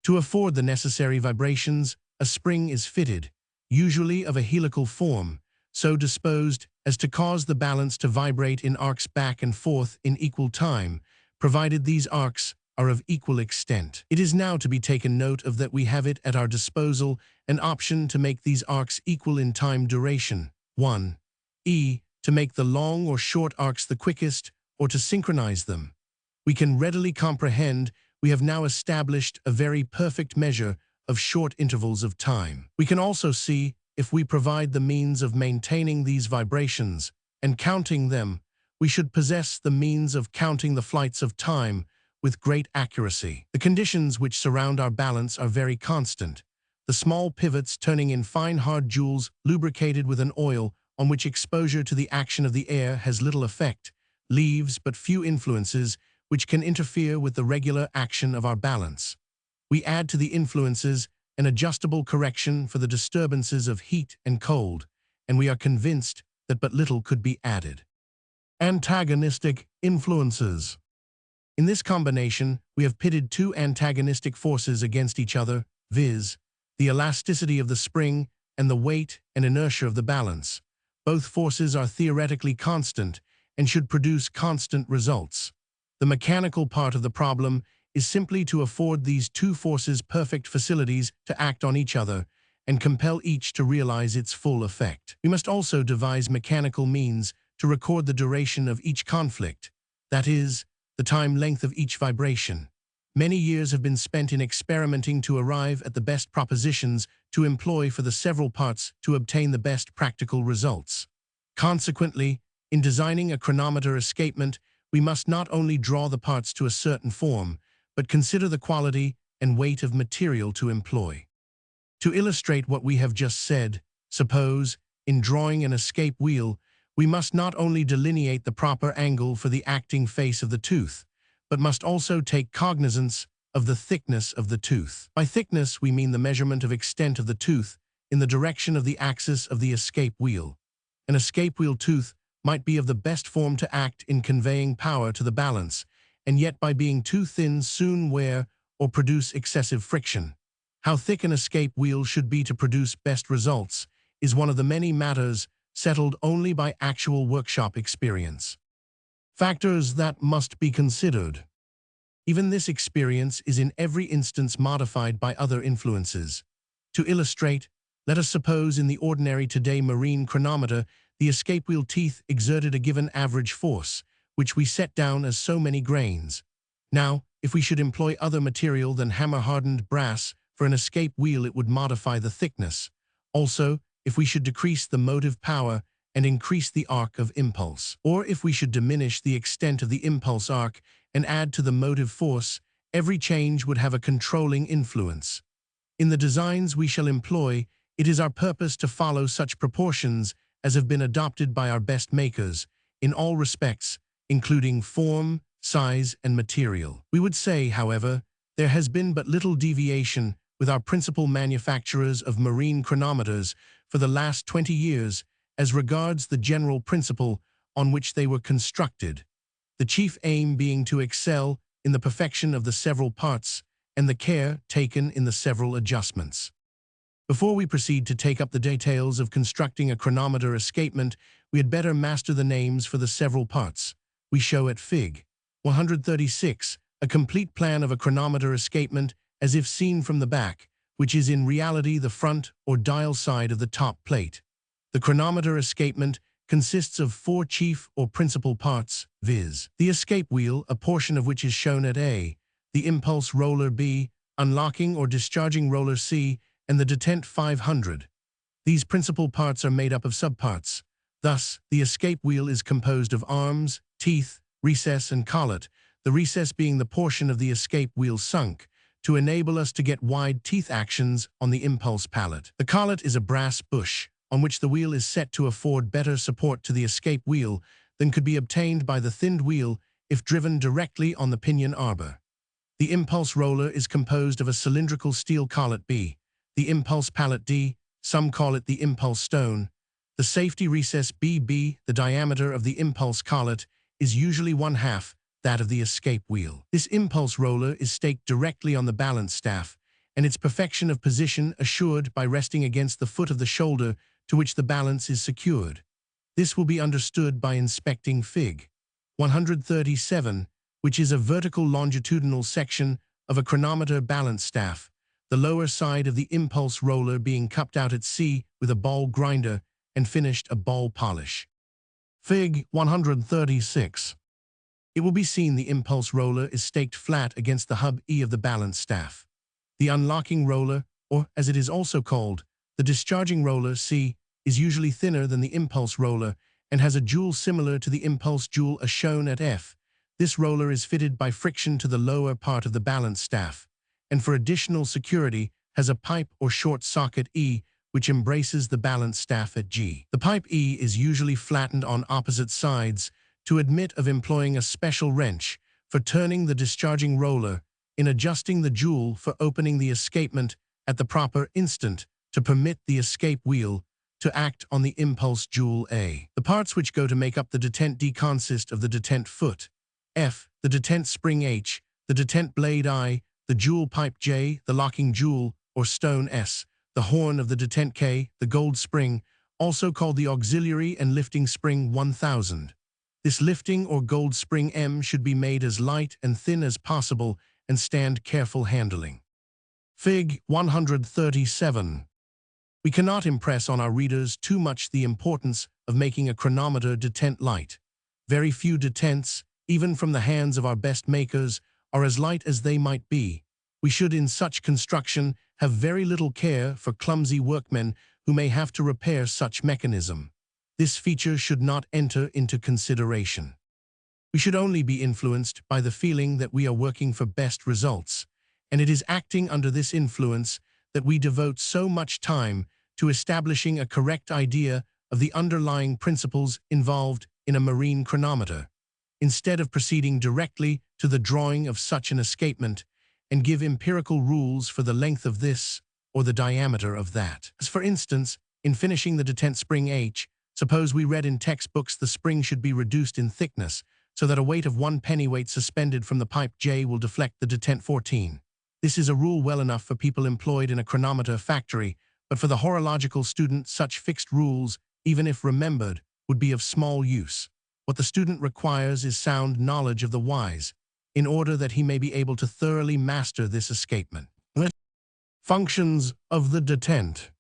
To afford the necessary vibrations, a spring is fitted, usually of a helical form, so disposed as to cause the balance to vibrate in arcs back and forth in equal time, provided these arcs are of equal extent. It is now to be taken note of that we have it at our disposal an option to make these arcs equal in time duration. 1. To make the long or short arcs the quickest, or to synchronize them. We can readily comprehend we have now established a very perfect measure of short intervals of time. We can also see, if we provide the means of maintaining these vibrations and counting them, we should possess the means of counting the flights of time with great accuracy. The conditions which surround our balance are very constant. The small pivots turning in fine hard jewels lubricated with an oil on which exposure to the action of the air has little effect, leaves but few influences which can interfere with the regular action of our balance. We add to the influences an adjustable correction for the disturbances of heat and cold, and we are convinced that but little could be added. Antagonistic influences. In this combination, we have pitted two antagonistic forces against each other, viz., the elasticity of the spring and the weight and inertia of the balance. Both forces are theoretically constant and should produce constant results. The mechanical part of the problem is simply to afford these two forces perfect facilities to act on each other and compel each to realize its full effect. We must also devise mechanical means to record the duration of each conflict, that is, the time length of each vibration. Many years have been spent in experimenting to arrive at the best propositions to employ for the several parts to obtain the best practical results. Consequently, in designing a chronometer escapement, we must not only draw the parts to a certain form, but consider the quality and weight of material to employ. To illustrate what we have just said, suppose, in drawing an escape wheel, we must not only delineate the proper angle for the acting face of the tooth, but must also take cognizance of the thickness of the tooth. By thickness, we mean the measurement of extent of the tooth in the direction of the axis of the escape wheel. An escape wheel tooth might be of the best form to act in conveying power to the balance, and yet by being too thin soon wear or produce excessive friction. How thick an escape wheel should be to produce best results is one of the many matters settled only by actual workshop experience. Factors that must be considered. Even this experience is in every instance modified by other influences. To illustrate, let us suppose in the ordinary today marine chronometer, the escape wheel teeth exerted a given average force, which we set down as so many grains. Now, if we should employ other material than hammer-hardened brass for an escape wheel, it would modify the thickness. Also, if we should decrease the motive power and increase the arc of impulse, or if we should diminish the extent of the impulse arc and add to the motive force, every change would have a controlling influence. In the designs we shall employ, it is our purpose to follow such proportions as have been adopted by our best makers, in all respects, including form, size, and material. We would say, however, there has been but little deviation with our principal manufacturers of marine chronometers for the last 20 years as regards the general principle on which they were constructed, the chief aim being to excel in the perfection of the several parts and the care taken in the several adjustments. Before we proceed to take up the details of constructing a chronometer escapement, we had better master the names for the several parts. We show at Fig. 136 a complete plan of a chronometer escapement as if seen from the back, which is in reality the front or dial side of the top plate. The chronometer escapement consists of 4 chief or principal parts, viz. the escape wheel, a portion of which is shown at A, the impulse roller B, unlocking or discharging roller C, and the detent 500. These principal parts are made up of subparts. Thus, the escape wheel is composed of arms, teeth, recess, and collet, the recess being the portion of the escape wheel sunk, to enable us to get wide teeth actions on the impulse pallet. The collet is a brass bush, on which the wheel is set to afford better support to the escape wheel than could be obtained by the thinned wheel if driven directly on the pinion arbor. The impulse roller is composed of a cylindrical steel collet B, the impulse pallet D, some call it the impulse stone. The safety recess BB, the diameter of the impulse collet, is usually 1/2 that of the escape wheel. This impulse roller is staked directly on the balance staff, and its perfection of position assured by resting against the foot of the shoulder to which the balance is secured. This will be understood by inspecting Fig. 137, which is a vertical longitudinal section of a chronometer balance staff, the lower side of the impulse roller being cupped out at C with a ball grinder and finished a ball polish. Fig. 136. It will be seen the impulse roller is staked flat against the hub E of the balance staff. The unlocking roller, or as it is also called, the discharging roller C, is usually thinner than the impulse roller and has a jewel similar to the impulse jewel as shown at F. This roller is fitted by friction to the lower part of the balance staff, and for additional security has a pipe or short socket E which embraces the balance staff at G. The pipe E is usually flattened on opposite sides to admit of employing a special wrench for turning the discharging roller, in adjusting the jewel for opening the escapement at the proper instant to permit the escape wheel to act on the impulse jewel A. The parts which go to make up the detent D consist of the detent foot F, the detent spring H, the detent blade I, the jewel pipe J, the locking jewel or stone S, the horn of the detent K, the gold spring, also called the auxiliary and lifting spring 1000. This lifting or gold spring M should be made as light and thin as possible and stand careful handling. Fig. 137. We cannot impress on our readers too much the importance of making a chronometer detent light. Very few detents, even from the hands of our best makers, are as light as they might be. We should, in such construction, have very little care for clumsy workmen who may have to repair such mechanism. This feature should not enter into consideration. We should only be influenced by the feeling that we are working for best results, and it is acting under this influence that we devote so much time to establishing a correct idea of the underlying principles involved in a marine chronometer, instead of proceeding directly to the drawing of such an escapement and give empirical rules for the length of this or the diameter of that. As for instance, in finishing the detent spring H, suppose we read in textbooks the spring should be reduced in thickness so that a weight of 1 pennyweight suspended from the pipe J will deflect the detent 14. This is a rule well enough for people employed in a chronometer factory, but for the horological student such fixed rules, even if remembered, would be of small use. What the student requires is sound knowledge of the whys, in order that he may be able to thoroughly master this escapement. Functions of the detent.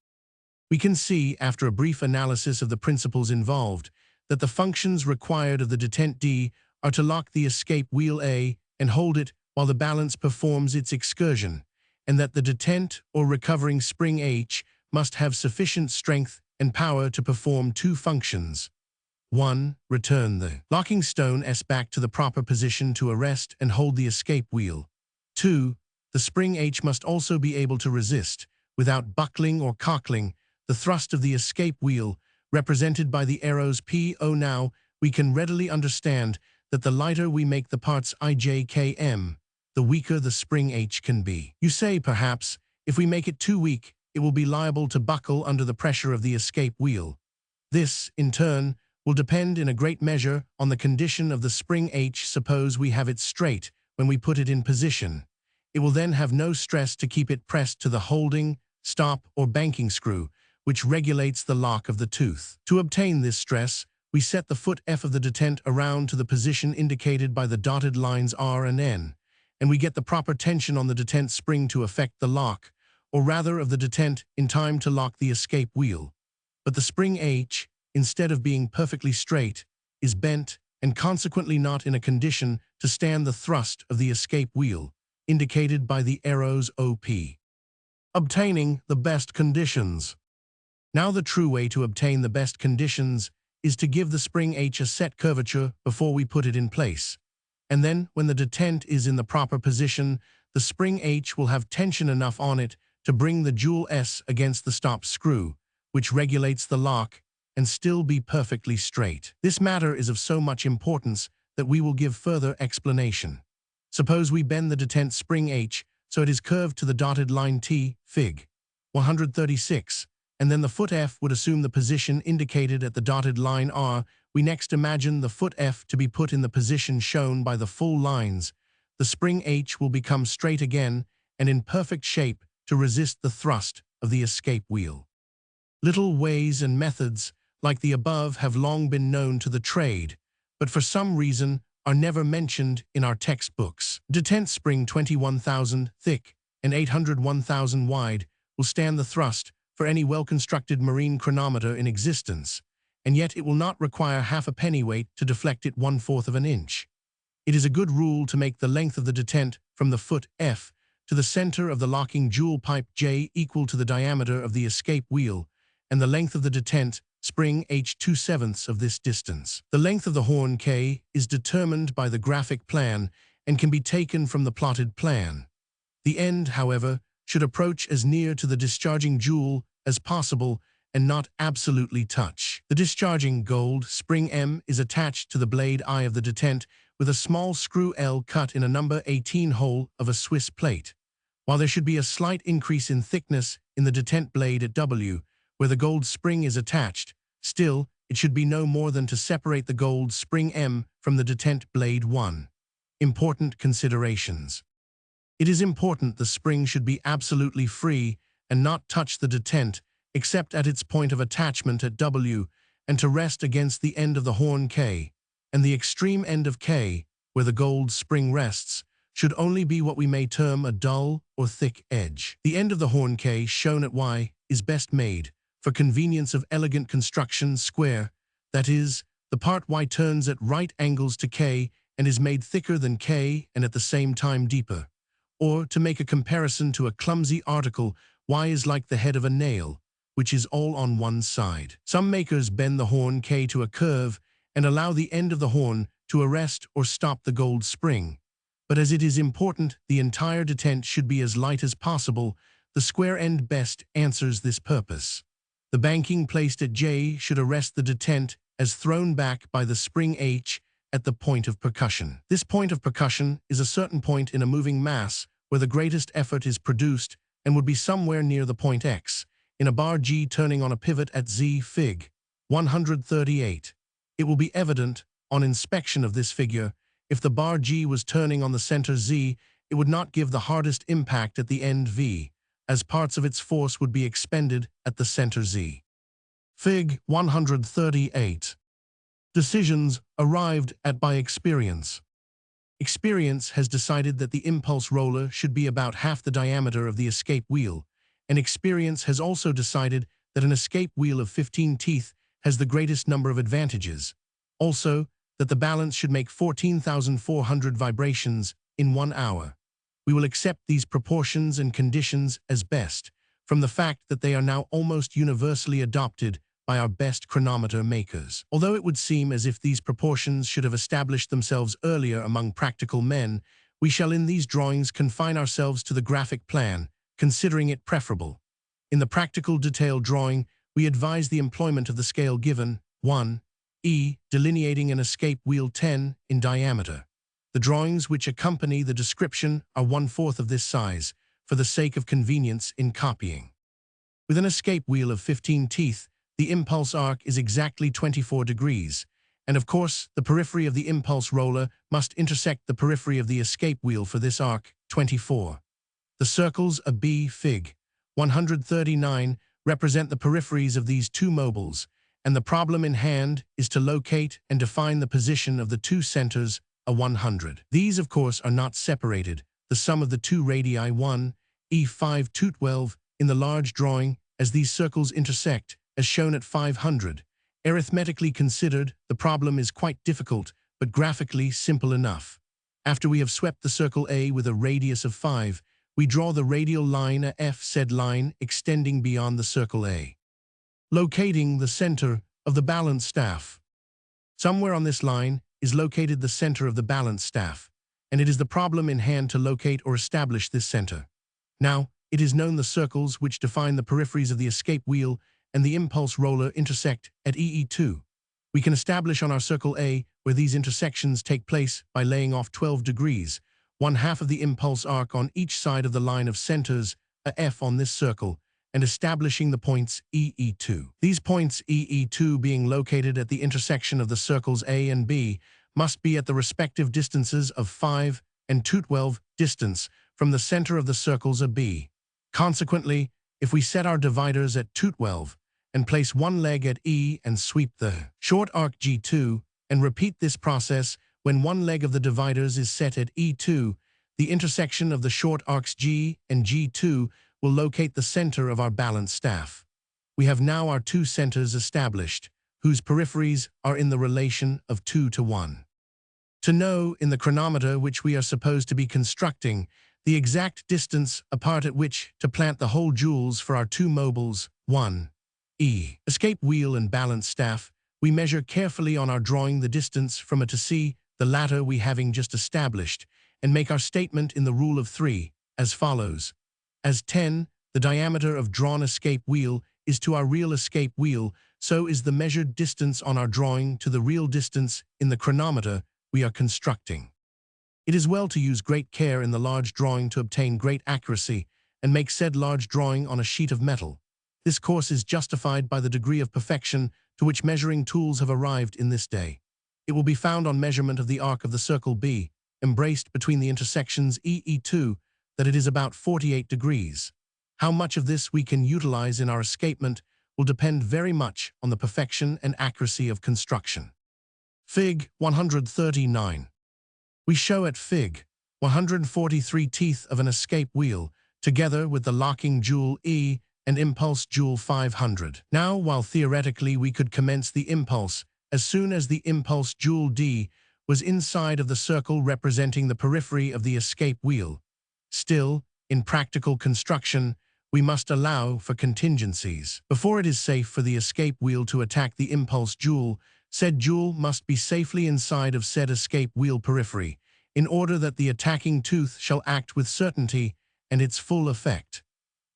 We can see, after a brief analysis of the principles involved, that the functions required of the detent D are to lock the escape wheel A and hold it while the balance performs its excursion, and that the detent or recovering spring H must have sufficient strength and power to perform two functions. 1. Return the locking stone S back to the proper position to arrest and hold the escape wheel. 2. The spring H must also be able to resist, without buckling or cockling, the thrust of the escape wheel, represented by the arrows P-O. Now, we can readily understand that the lighter we make the parts I-J-K-M, the weaker the spring H can be. You say, perhaps, if we make it too weak, it will be liable to buckle under the pressure of the escape wheel. This, in turn, will depend in a great measure on the condition of the spring H. Suppose we have it straight when we put it in position. It will then have no stress to keep it pressed to the holding, stop, or banking screw, which regulates the lock of the tooth. To obtain this stress, we set the foot F of the detent around to the position indicated by the dotted lines R and N, and we get the proper tension on the detent spring to effect the lock, or rather of the detent, in time to lock the escape wheel. But the spring H, instead of being perfectly straight, is bent and consequently not in a condition to stand the thrust of the escape wheel, indicated by the arrows OP. Obtaining the best conditions. Now the true way to obtain the best conditions is to give the spring H a set curvature before we put it in place. And then, when the detent is in the proper position, the spring H will have tension enough on it to bring the jewel S against the stop screw, which regulates the lock, and still be perfectly straight. This matter is of so much importance that we will give further explanation. Suppose we bend the detent spring H so it is curved to the dotted line T, Fig. 136, and then the foot F would assume the position indicated at the dotted line R. We next imagine the foot F to be put in the position shown by the full lines. The spring H will become straight again and in perfect shape to resist the thrust of the escape wheel. Little ways and methods like the above have long been known to the trade, but for some reason are never mentioned in our textbooks. Detent spring 21,000 thick and 801,000 wide will stand the thrust for any well-constructed marine chronometer in existence, and yet it will not require half a pennyweight to deflect it 1/4 of an inch. It is a good rule to make the length of the detent from the foot F to the center of the locking jewel pipe J equal to the diameter of the escape wheel, and the length of the detent spring H 2/7 of this distance. The length of the horn K is determined by the graphic plan and can be taken from the plotted plan. The end, however, should approach as near to the discharging jewel as possible and not absolutely touch. The discharging gold spring M is attached to the blade I of the detent with a small screw L cut in a number 18 hole of a Swiss plate, while there should be a slight increase in thickness in the detent blade at W, where the gold spring is attached. Still, it should be no more than to separate the gold spring M from the detent blade 1. Important considerations. It is important the spring should be absolutely free and not touch the detent except at its point of attachment at W, and to rest against the end of the horn K, and the extreme end of K, where the gold spring rests, should only be what we may term a dull or thick edge. The end of the horn K, shown at Y, is best made, for convenience of elegant construction, square, that is, the part Y turns at right angles to K and is made thicker than K and at the same time deeper. Or, to make a comparison to a clumsy article, Y is like the head of a nail, which is all on one side. Some makers bend the horn K to a curve and allow the end of the horn to arrest or stop the gold spring. But as it is important the entire detent should be as light as possible, the square end best answers this purpose. The banking placed at J should arrest the detent as thrown back by the spring H at the point of percussion. This point of percussion is a certain point in a moving mass where the greatest effort is produced and would be somewhere near the point X, in a bar G turning on a pivot at Z Fig. 138. It will be evident, on inspection of this figure, if the bar G was turning on the center Z, it would not give the hardest impact at the end V, as parts of its force would be expended at the center Z. Fig. 138. Decisions arrived at by experience. Experience has decided that the impulse roller should be about half the diameter of the escape wheel, and experience has also decided that an escape wheel of 15 teeth has the greatest number of advantages. Also, that the balance should make 14,400 vibrations in 1 hour. We will accept these proportions and conditions as best, from the fact that they are now almost universally adopted by our best chronometer makers. Although it would seem as if these proportions should have established themselves earlier among practical men, we shall in these drawings confine ourselves to the graphic plan, considering it preferable. In the practical detailed drawing, we advise the employment of the scale given, 1, E, delineating an escape wheel 10 in diameter. The drawings which accompany the description are 1/4 of this size, for the sake of convenience in copying. With an escape wheel of 15 teeth, the impulse arc is exactly 24 degrees, and of course the periphery of the impulse roller must intersect the periphery of the escape wheel for this arc, 24. The circles of B Fig. 139 represent the peripheries of these two mobiles, and the problem in hand is to locate and define the position of the two centers, a 100. These, of course, are not separated. The sum of the two radii 1, E5 to 12 in the large drawing as these circles intersect, as shown at 500. Arithmetically considered, the problem is quite difficult, but graphically simple enough. After we have swept the circle A with a radius of 5, we draw the radial line a F, said line extending beyond the circle A. Locating the center of the balance staff. Somewhere on this line is located the center of the balance staff, and it is the problem in hand to locate or establish this center. Now, it is known the circles which define the peripheries of the escape wheel and the impulse roller intersect at EE2. We can establish on our circle A where these intersections take place by laying off 12 degrees, 1/2 of the impulse arc on each side of the line of centers, a F on this circle, and establishing the points EE2. These points EE2 being located at the intersection of the circles A and B must be at the respective distances of 5 and 212 distance from the center of the circles of B. Consequently, if we set our dividers at 212 and place one leg at E and sweep the short arc G2 and repeat this process when one leg of the dividers is set at E2, the intersection of the short arcs G and G2 will locate the center of our balance staff. We have now our two centers established, whose peripheries are in the relation of 2 to 1. To know, in the chronometer which we are supposed to be constructing, the exact distance apart at which to plant the whole joules for our two mobiles, 1, E. Escape wheel and balance staff, we measure carefully on our drawing the distance from A to C, the latter we having just established, and make our statement in the rule of 3, as follows. As 10, the diameter of drawn escape wheel is to our real escape wheel, so is the measured distance on our drawing to the real distance in the chronometer we are constructing. It is well to use great care in the large drawing to obtain great accuracy and make said large drawing on a sheet of metal. This course is justified by the degree of perfection to which measuring tools have arrived in this day. It will be found on measurement of the arc of the circle B, embraced between the intersections EE2, that it is about 48 degrees. How much of this we can utilize in our escapement will depend very much on the perfection and accuracy of construction. Fig. 139. We show at Fig. 143 teeth of an escape wheel, together with the locking joule E and impulse joule 500. Now, while theoretically we could commence the impulse as soon as the impulse joule D was inside of the circle representing the periphery of the escape wheel. Still, in practical construction, we must allow for contingencies. Before it is safe for the escape wheel to attack the impulse jewel, said jewel must be safely inside of said escape wheel periphery, in order that the attacking tooth shall act with certainty and its full effect.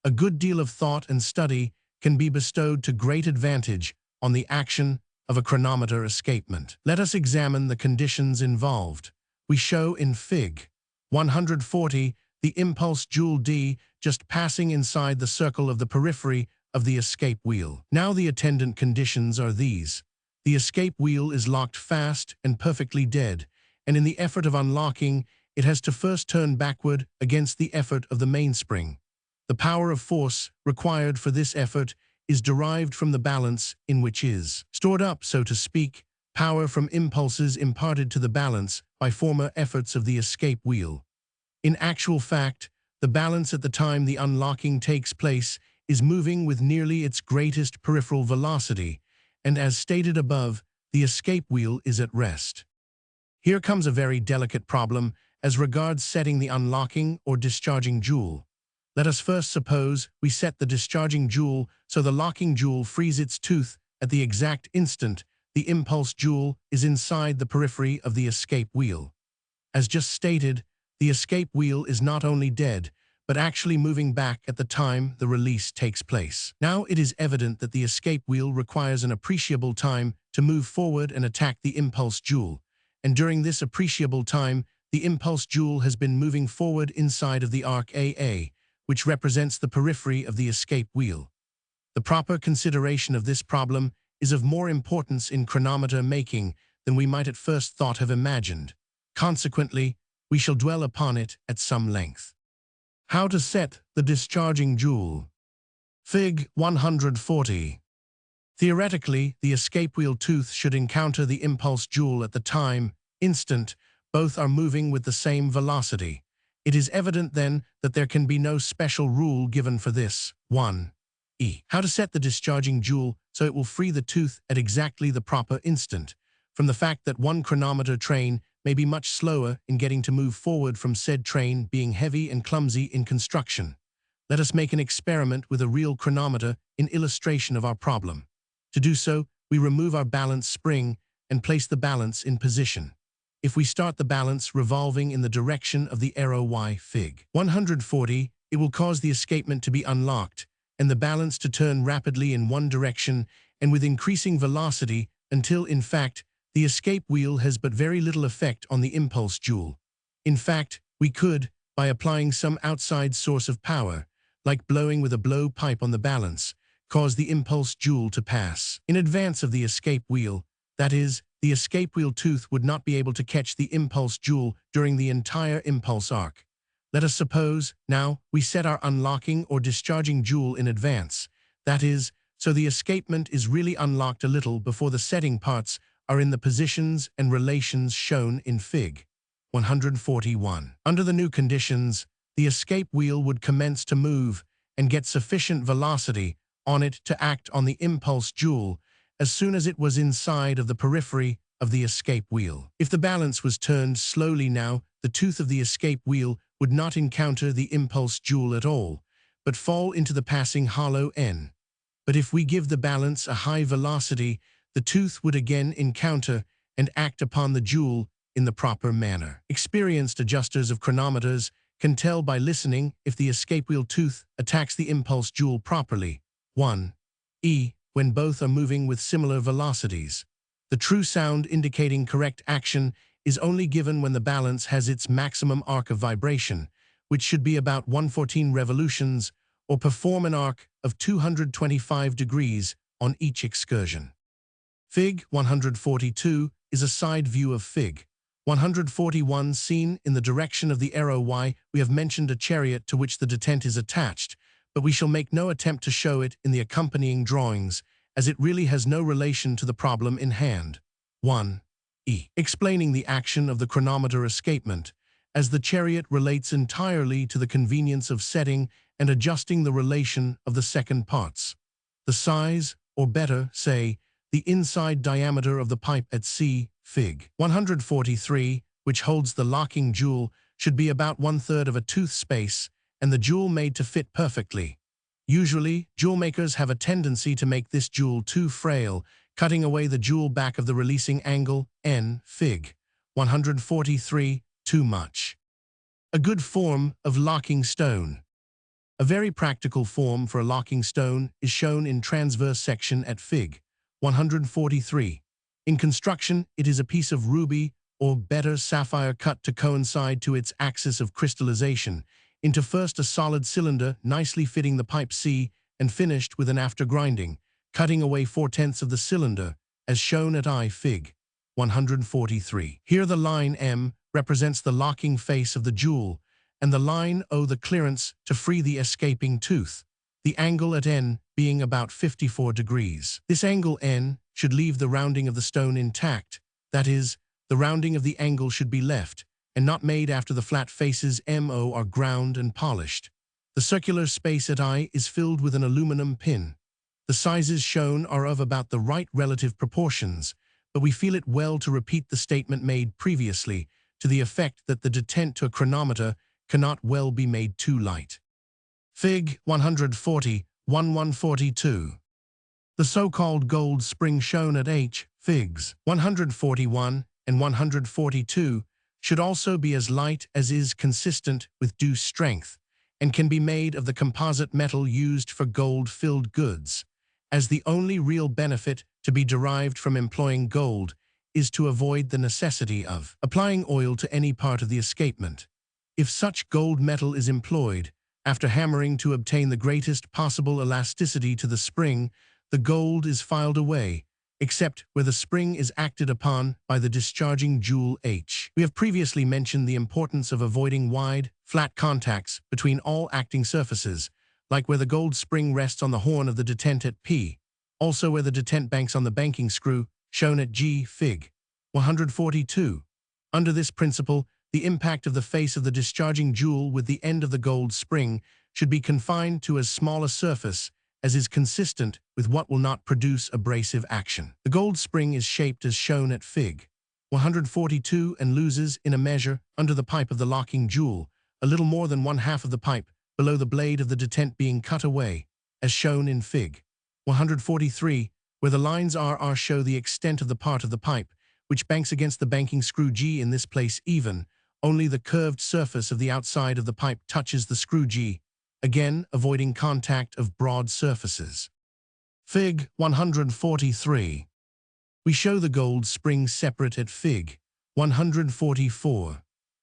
A good deal of thought and study can be bestowed to great advantage on the action of a chronometer escapement. Let us examine the conditions involved. We show in Fig. 140 the impulse jewel D just passing inside the circle of the periphery of the escape wheel. Now the attendant conditions are these. The escape wheel is locked fast and perfectly dead, and in the effort of unlocking, it has to first turn backward against the effort of the mainspring. The power of force required for this effort is derived from the balance in which is stored up, so to speak, power from impulses imparted to the balance by former efforts of the escape wheel. In actual fact, the balance at the time the unlocking takes place is moving with nearly its greatest peripheral velocity, and as stated above, the escape wheel is at rest. Here comes a very delicate problem as regards setting the unlocking or discharging jewel. Let us first suppose we set the discharging jewel so the locking jewel frees its tooth at the exact instant the impulse jewel is inside the periphery of the escape wheel. As just stated, the escape wheel is not only dead, but actually moving back at the time the release takes place. Now it is evident that the escape wheel requires an appreciable time to move forward and attack the impulse jewel, and during this appreciable time, the impulse jewel has been moving forward inside of the arc AA, which represents the periphery of the escape wheel. The proper consideration of this problem is of more importance in chronometer making than we might at first thought have imagined. Consequently, we shall dwell upon it at some length. How to set the discharging jewel. Fig. 140. Theoretically, the escape wheel tooth should encounter the impulse jewel at the time, instant, both are moving with the same velocity. It is evident then that there can be no special rule given for this. 1. How to set the discharging jewel so it will free the tooth at exactly the proper instant, from the fact that one chronometer train may be much slower in getting to move forward from said train being heavy and clumsy in construction. Let us make an experiment with a real chronometer in illustration of our problem. To do so, we remove our balance spring and place the balance in position. If we start the balance revolving in the direction of the arrow Y Fig. 140, it will cause the escapement to be unlocked and the balance to turn rapidly in one direction and with increasing velocity until, in fact, the escape wheel has but very little effect on the impulse jewel. In fact, we could, by applying some outside source of power, like blowing with a blow pipe on the balance, cause the impulse jewel to pass in advance of the escape wheel. That is, the escape wheel tooth would not be able to catch the impulse jewel during the entire impulse arc. Let us suppose, now, we set our unlocking or discharging jewel in advance. That is, so the escapement is really unlocked a little before the setting parts are in the positions and relations shown in Fig. 141. Under the new conditions, the escape wheel would commence to move and get sufficient velocity on it to act on the impulse jewel as soon as it was inside of the periphery of the escape wheel. If the balance was turned slowly now, the tooth of the escape wheel would not encounter the impulse jewel at all, but fall into the passing hollow N. But if we give the balance a high velocity, the tooth would again encounter and act upon the jewel in the proper manner. Experienced adjusters of chronometers can tell by listening if the escape wheel tooth attacks the impulse jewel properly. 1. When both are moving with similar velocities. The true sound indicating correct action is only given when the balance has its maximum arc of vibration, which should be about 114 revolutions, or perform an arc of 225 degrees on each excursion. Fig. 142 is a side view of Fig. 141 seen in the direction of the arrow Y. We have mentioned a chariot to which the detent is attached, but we shall make no attempt to show it in the accompanying drawings, as it really has no relation to the problem in hand. 1. Explaining the action of the chronometer escapement, as the chariot relates entirely to the convenience of setting and adjusting the relation of the second parts. The size, or better, say, the inside diameter of the pipe at C, Fig. 143, which holds the locking jewel, should be about 1/3 of a tooth space, and the jewel made to fit perfectly. Usually, jewel makers have a tendency to make this jewel too frail, cutting away the jewel back of the releasing angle, N. Fig. 143, too much. A good form of locking stone. A very practical form for a locking stone is shown in transverse section at Fig. 143. In construction, it is a piece of ruby or better sapphire cut to coincide to its axis of crystallization into first a solid cylinder nicely fitting the pipe C and finished with an after grinding, cutting away 4/10 of the cylinder, as shown at I. Fig. 143. Here the line M represents the locking face of the jewel, and the line O the clearance to free the escaping tooth, the angle at N being about 54 degrees. This angle N should leave the rounding of the stone intact, that is, the rounding of the angle should be left, and not made after the flat faces MO are ground and polished. The circular space at I is filled with an aluminum pin. The sizes shown are of about the right relative proportions, but we feel it well to repeat the statement made previously, to the effect that the detent to a chronometer cannot well be made too light. Fig. 140, 142. The so-called gold spring shown at H. Figs. 141 and 142 should also be as light as is consistent with due strength, and can be made of the composite metal used for gold-filled goods, as the only real benefit to be derived from employing gold is to avoid the necessity of applying oil to any part of the escapement. If such gold metal is employed, after hammering to obtain the greatest possible elasticity to the spring, the gold is filed away, except where the spring is acted upon by the discharging jewel H. We have previously mentioned the importance of avoiding wide, flat contacts between all acting surfaces, like where the gold spring rests on the horn of the detent at P, also where the detent banks on the banking screw, shown at G. Fig. 142. Under this principle, the impact of the face of the discharging jewel with the end of the gold spring should be confined to as small a surface as is consistent with what will not produce abrasive action. The gold spring is shaped as shown at Fig. 142 and loses, in a measure, under the pipe of the locking jewel, a little more than 1/2 of the pipe below the blade of the detent being cut away, as shown in Fig. 143, where the lines R show the extent of the part of the pipe, which banks against the banking screw G in this place even, only the curved surface of the outside of the pipe touches the screw G, again avoiding contact of broad surfaces. Fig. 143. We show the gold spring separate at Fig. 144.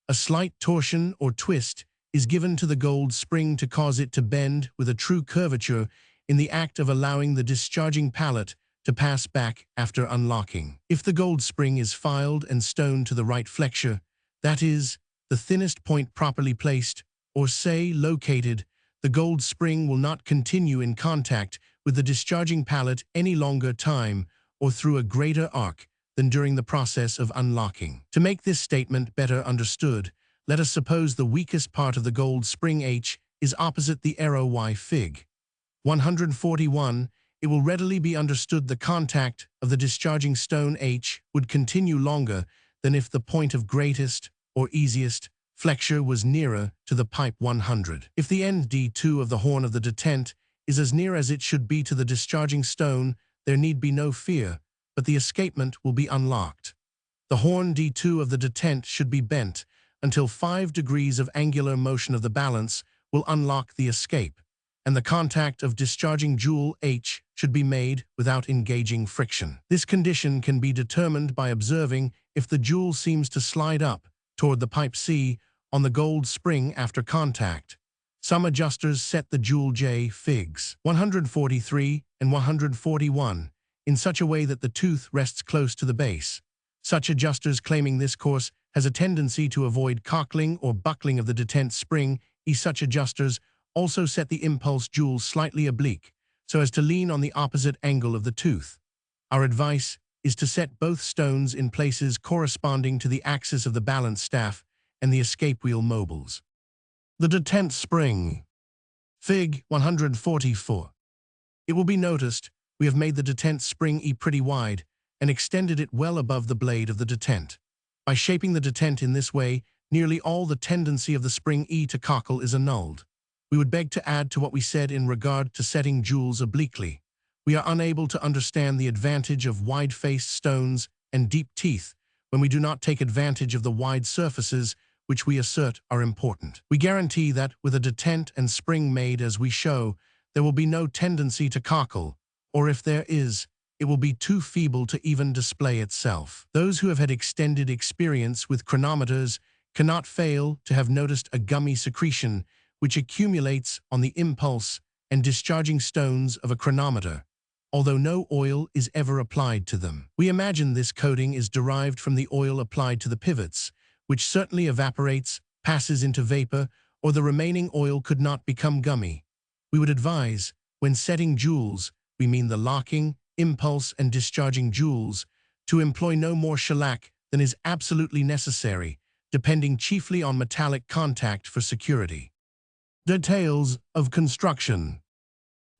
A slight torsion or twist is given to the gold spring to cause it to bend with a true curvature in the act of allowing the discharging pallet to pass back after unlocking. If the gold spring is filed and stoned to the right flexure, that is, the thinnest point properly placed, or say located, the gold spring will not continue in contact with the discharging pallet any longer time or through a greater arc than during the process of unlocking. To make this statement better understood, let us suppose the weakest part of the gold spring H is opposite the arrow Y. Fig. 141, it will readily be understood the contact of the discharging stone H would continue longer than if the point of greatest or easiest flexure was nearer to the pipe 100. If the end D2 of the horn of the detent is as near as it should be to the discharging stone, there need be no fear, but the escapement will be unlocked. The horn D2 of the detent should be bent until 5 degrees of angular motion of the balance will unlock the escape, and the contact of discharging jewel H should be made without engaging friction. This condition can be determined by observing if the jewel seems to slide up toward the pipe C on the gold spring after contact. Some adjusters set the jewel J. Figs. 143 and 141 in such a way that the tooth rests close to the base. Such adjusters claiming this course has a tendency to avoid cockling or buckling of the detent spring. Such adjusters also set the impulse jewel slightly oblique, so as to lean on the opposite angle of the tooth. Our advice is to set both stones in places corresponding to the axis of the balance staff and the escape wheel mobiles. The detent spring. Fig. 144. It will be noticed we have made the detent spring pretty wide, and extended it well above the blade of the detent. By shaping the detent in this way, nearly all the tendency of the spring E to cockle is annulled. We would beg to add to what we said in regard to setting jewels obliquely. We are unable to understand the advantage of wide-faced stones and deep teeth when we do not take advantage of the wide surfaces which we assert are important. We guarantee that, with a detent and spring made as we show, there will be no tendency to cockle, or if there is, it will be too feeble to even display itself. Those who have had extended experience with chronometers cannot fail to have noticed a gummy secretion which accumulates on the impulse and discharging stones of a chronometer, although no oil is ever applied to them. We imagine this coating is derived from the oil applied to the pivots, which certainly evaporates, passes into vapor, or the remaining oil could not become gummy. We would advise, when setting jewels, we mean the locking, impulse, and discharging jewels, to employ no more shellac than is absolutely necessary, depending chiefly on metallic contact for security. Details of construction.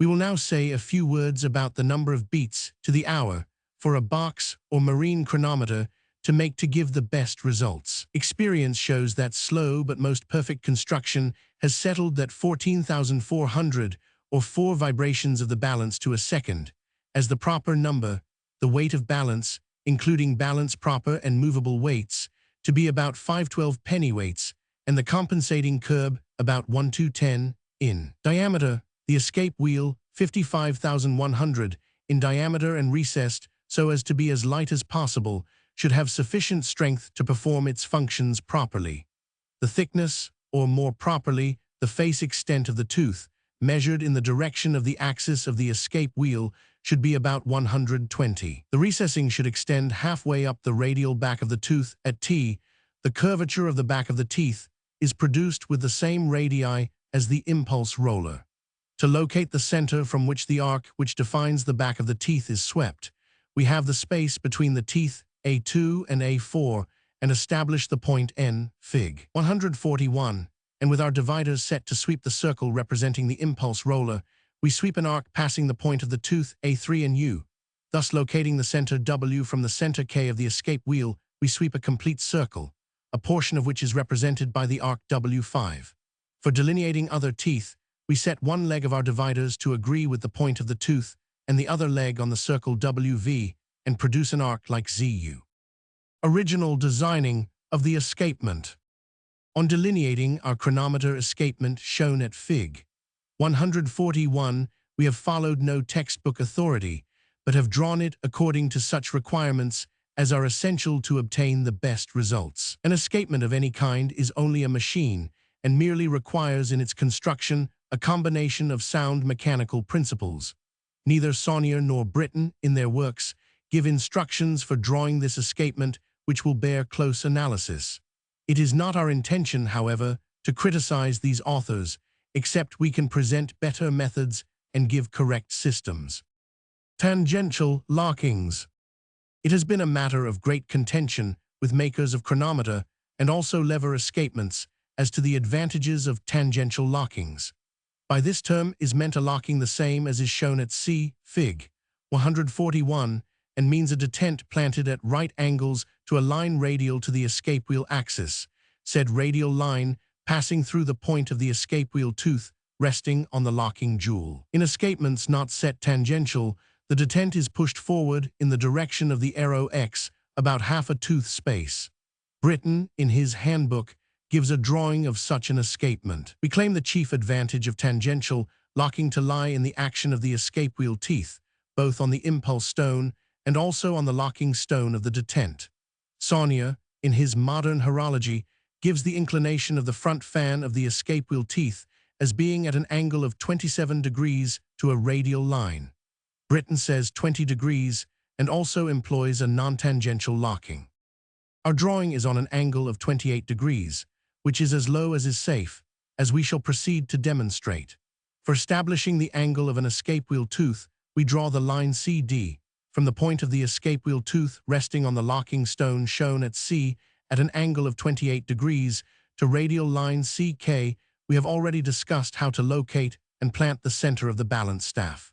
We will now say a few words about the number of beats to the hour for a box or marine chronometer to give the best results. Experience shows that slow but most perfect construction has settled that 14,400 or 4 vibrations of the balance to a second as the proper number, the weight of balance, including balance proper and movable weights, to be about 512 pennyweights, and the compensating curb about 1210 in diameter. The escape wheel, 55,100 in diameter and recessed so as to be as light as possible, should have sufficient strength to perform its functions properly. The thickness, or more properly, the face extent of the tooth, measured in the direction of the axis of the escape wheel, should be about 120. The recessing should extend halfway up the radial back of the tooth at T. The curvature of the back of the teeth is produced with the same radii as the impulse roller. To locate the center from which the arc which defines the back of the teeth is swept, we have the space between the teeth A2 and A4 and establish the point N, Fig. 141, and with our dividers set to sweep the circle representing the impulse roller, we sweep an arc passing the point of the tooth A3 and U. Thus locating the center W from the center K of the escape wheel, we sweep a complete circle, a portion of which is represented by the arc W5. For delineating other teeth, we set one leg of our dividers to agree with the point of the tooth and the other leg on the circle WV and produce an arc like ZU. Original designing of the escapement. On delineating our chronometer escapement shown at Fig. 141, we have followed no textbook authority, but have drawn it according to such requirements as are essential to obtain the best results. An escapement of any kind is only a machine and merely requires in its construction a combination of sound mechanical principles. Neither Saunier nor Britton, in their works, give instructions for drawing this escapement which will bear close analysis. It is not our intention, however, to criticize these authors, except we can present better methods and give correct systems. Tangential lockings. It has been a matter of great contention with makers of chronometer and also lever escapements as to the advantages of tangential lockings. By this term is meant a locking the same as is shown at C, Fig. 141, and means a detent planted at right angles to a line radial to the escape wheel axis, said radial line passing through the point of the escape wheel tooth resting on the locking jewel. In escapements not set tangential, the detent is pushed forward in the direction of the arrow X about half a tooth space. Britton, in his handbook, gives a drawing of such an escapement. We claim the chief advantage of tangential locking to lie in the action of the escape wheel teeth, both on the impulse stone and also on the locking stone of the detent. Saunier, in his modern horology, gives the inclination of the front fan of the escape wheel teeth as being at an angle of 27 degrees to a radial line. Britton says 20 degrees and also employs a non-tangential locking. Our drawing is on an angle of 28 degrees, which is as low as is safe, as we shall proceed to demonstrate. For establishing the angle of an escape wheel tooth, we draw the line CD from the point of the escape wheel tooth resting on the locking stone shown at C at an angle of 28 degrees to radial line CK. We have already discussed how to locate and plant the center of the balance staff.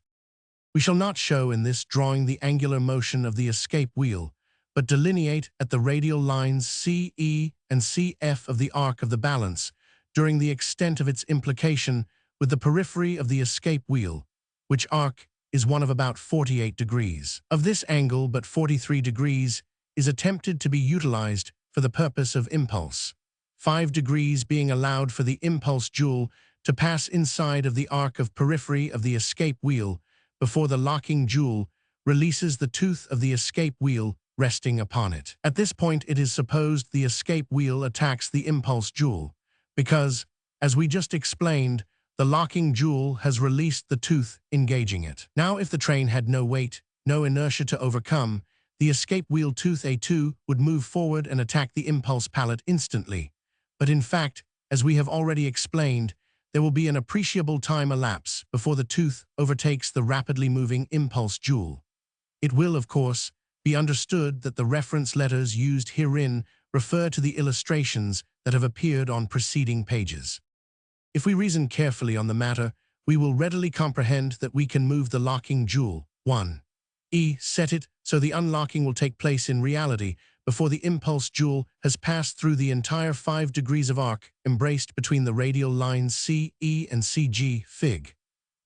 We shall not show in this drawing the angular motion of the escape wheel, but delineate at the radial lines CE and CF of the arc of the balance during the extent of its implication with the periphery of the escape wheel, which arc is one of about 48 degrees. Of this angle, but 43 degrees is attempted to be utilized for the purpose of impulse, 5 degrees being allowed for the impulse jewel to pass inside of the arc of periphery of the escape wheel before the locking jewel releases the tooth of the escape wheel resting upon it. At this point, it is supposed the escape wheel attacks the impulse jewel, because, as we just explained, the locking jewel has released the tooth engaging it. Now, if the train had no weight, no inertia to overcome, the escape wheel tooth A2 would move forward and attack the impulse pallet instantly. But in fact, as we have already explained, there will be an appreciable time elapse before the tooth overtakes the rapidly moving impulse jewel. It will, of course, be understood that the reference letters used herein refer to the illustrations that have appeared on preceding pages. If we reason carefully on the matter, we will readily comprehend that we can move the locking jewel, 1. Set it so the unlocking will take place in reality before the impulse jewel has passed through the entire 5 degrees of arc embraced between the radial lines CE and CG, Fig.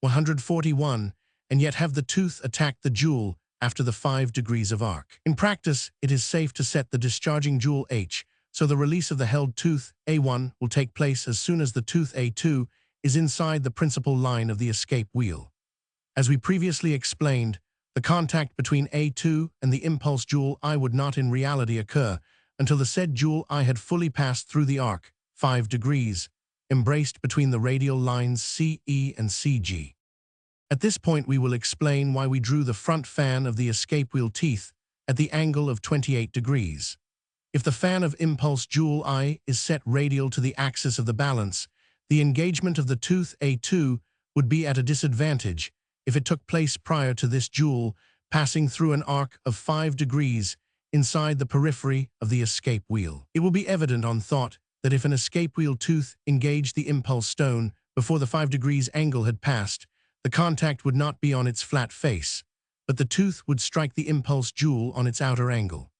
141, and yet have the tooth attack the jewel after the 5 degrees of arc. In practice, it is safe to set the discharging jewel H, so the release of the held tooth A1 will take place as soon as the tooth A2 is inside the principal line of the escape wheel. As we previously explained, the contact between A2 and the impulse jewel I would not in reality occur until the said jewel I had fully passed through the arc, 5 degrees, embraced between the radial lines CE and CG. At this point, we will explain why we drew the front fan of the escape wheel teeth at the angle of 28 degrees. If the fan of impulse jewel I is set radial to the axis of the balance, the engagement of the tooth A2 would be at a disadvantage if it took place prior to this jewel passing through an arc of 5 degrees inside the periphery of the escape wheel. It will be evident on thought that if an escape wheel tooth engaged the impulse stone before the 5 degrees angle had passed, the contact would not be on its flat face, but the tooth would strike the impulse jewel on its outer angle.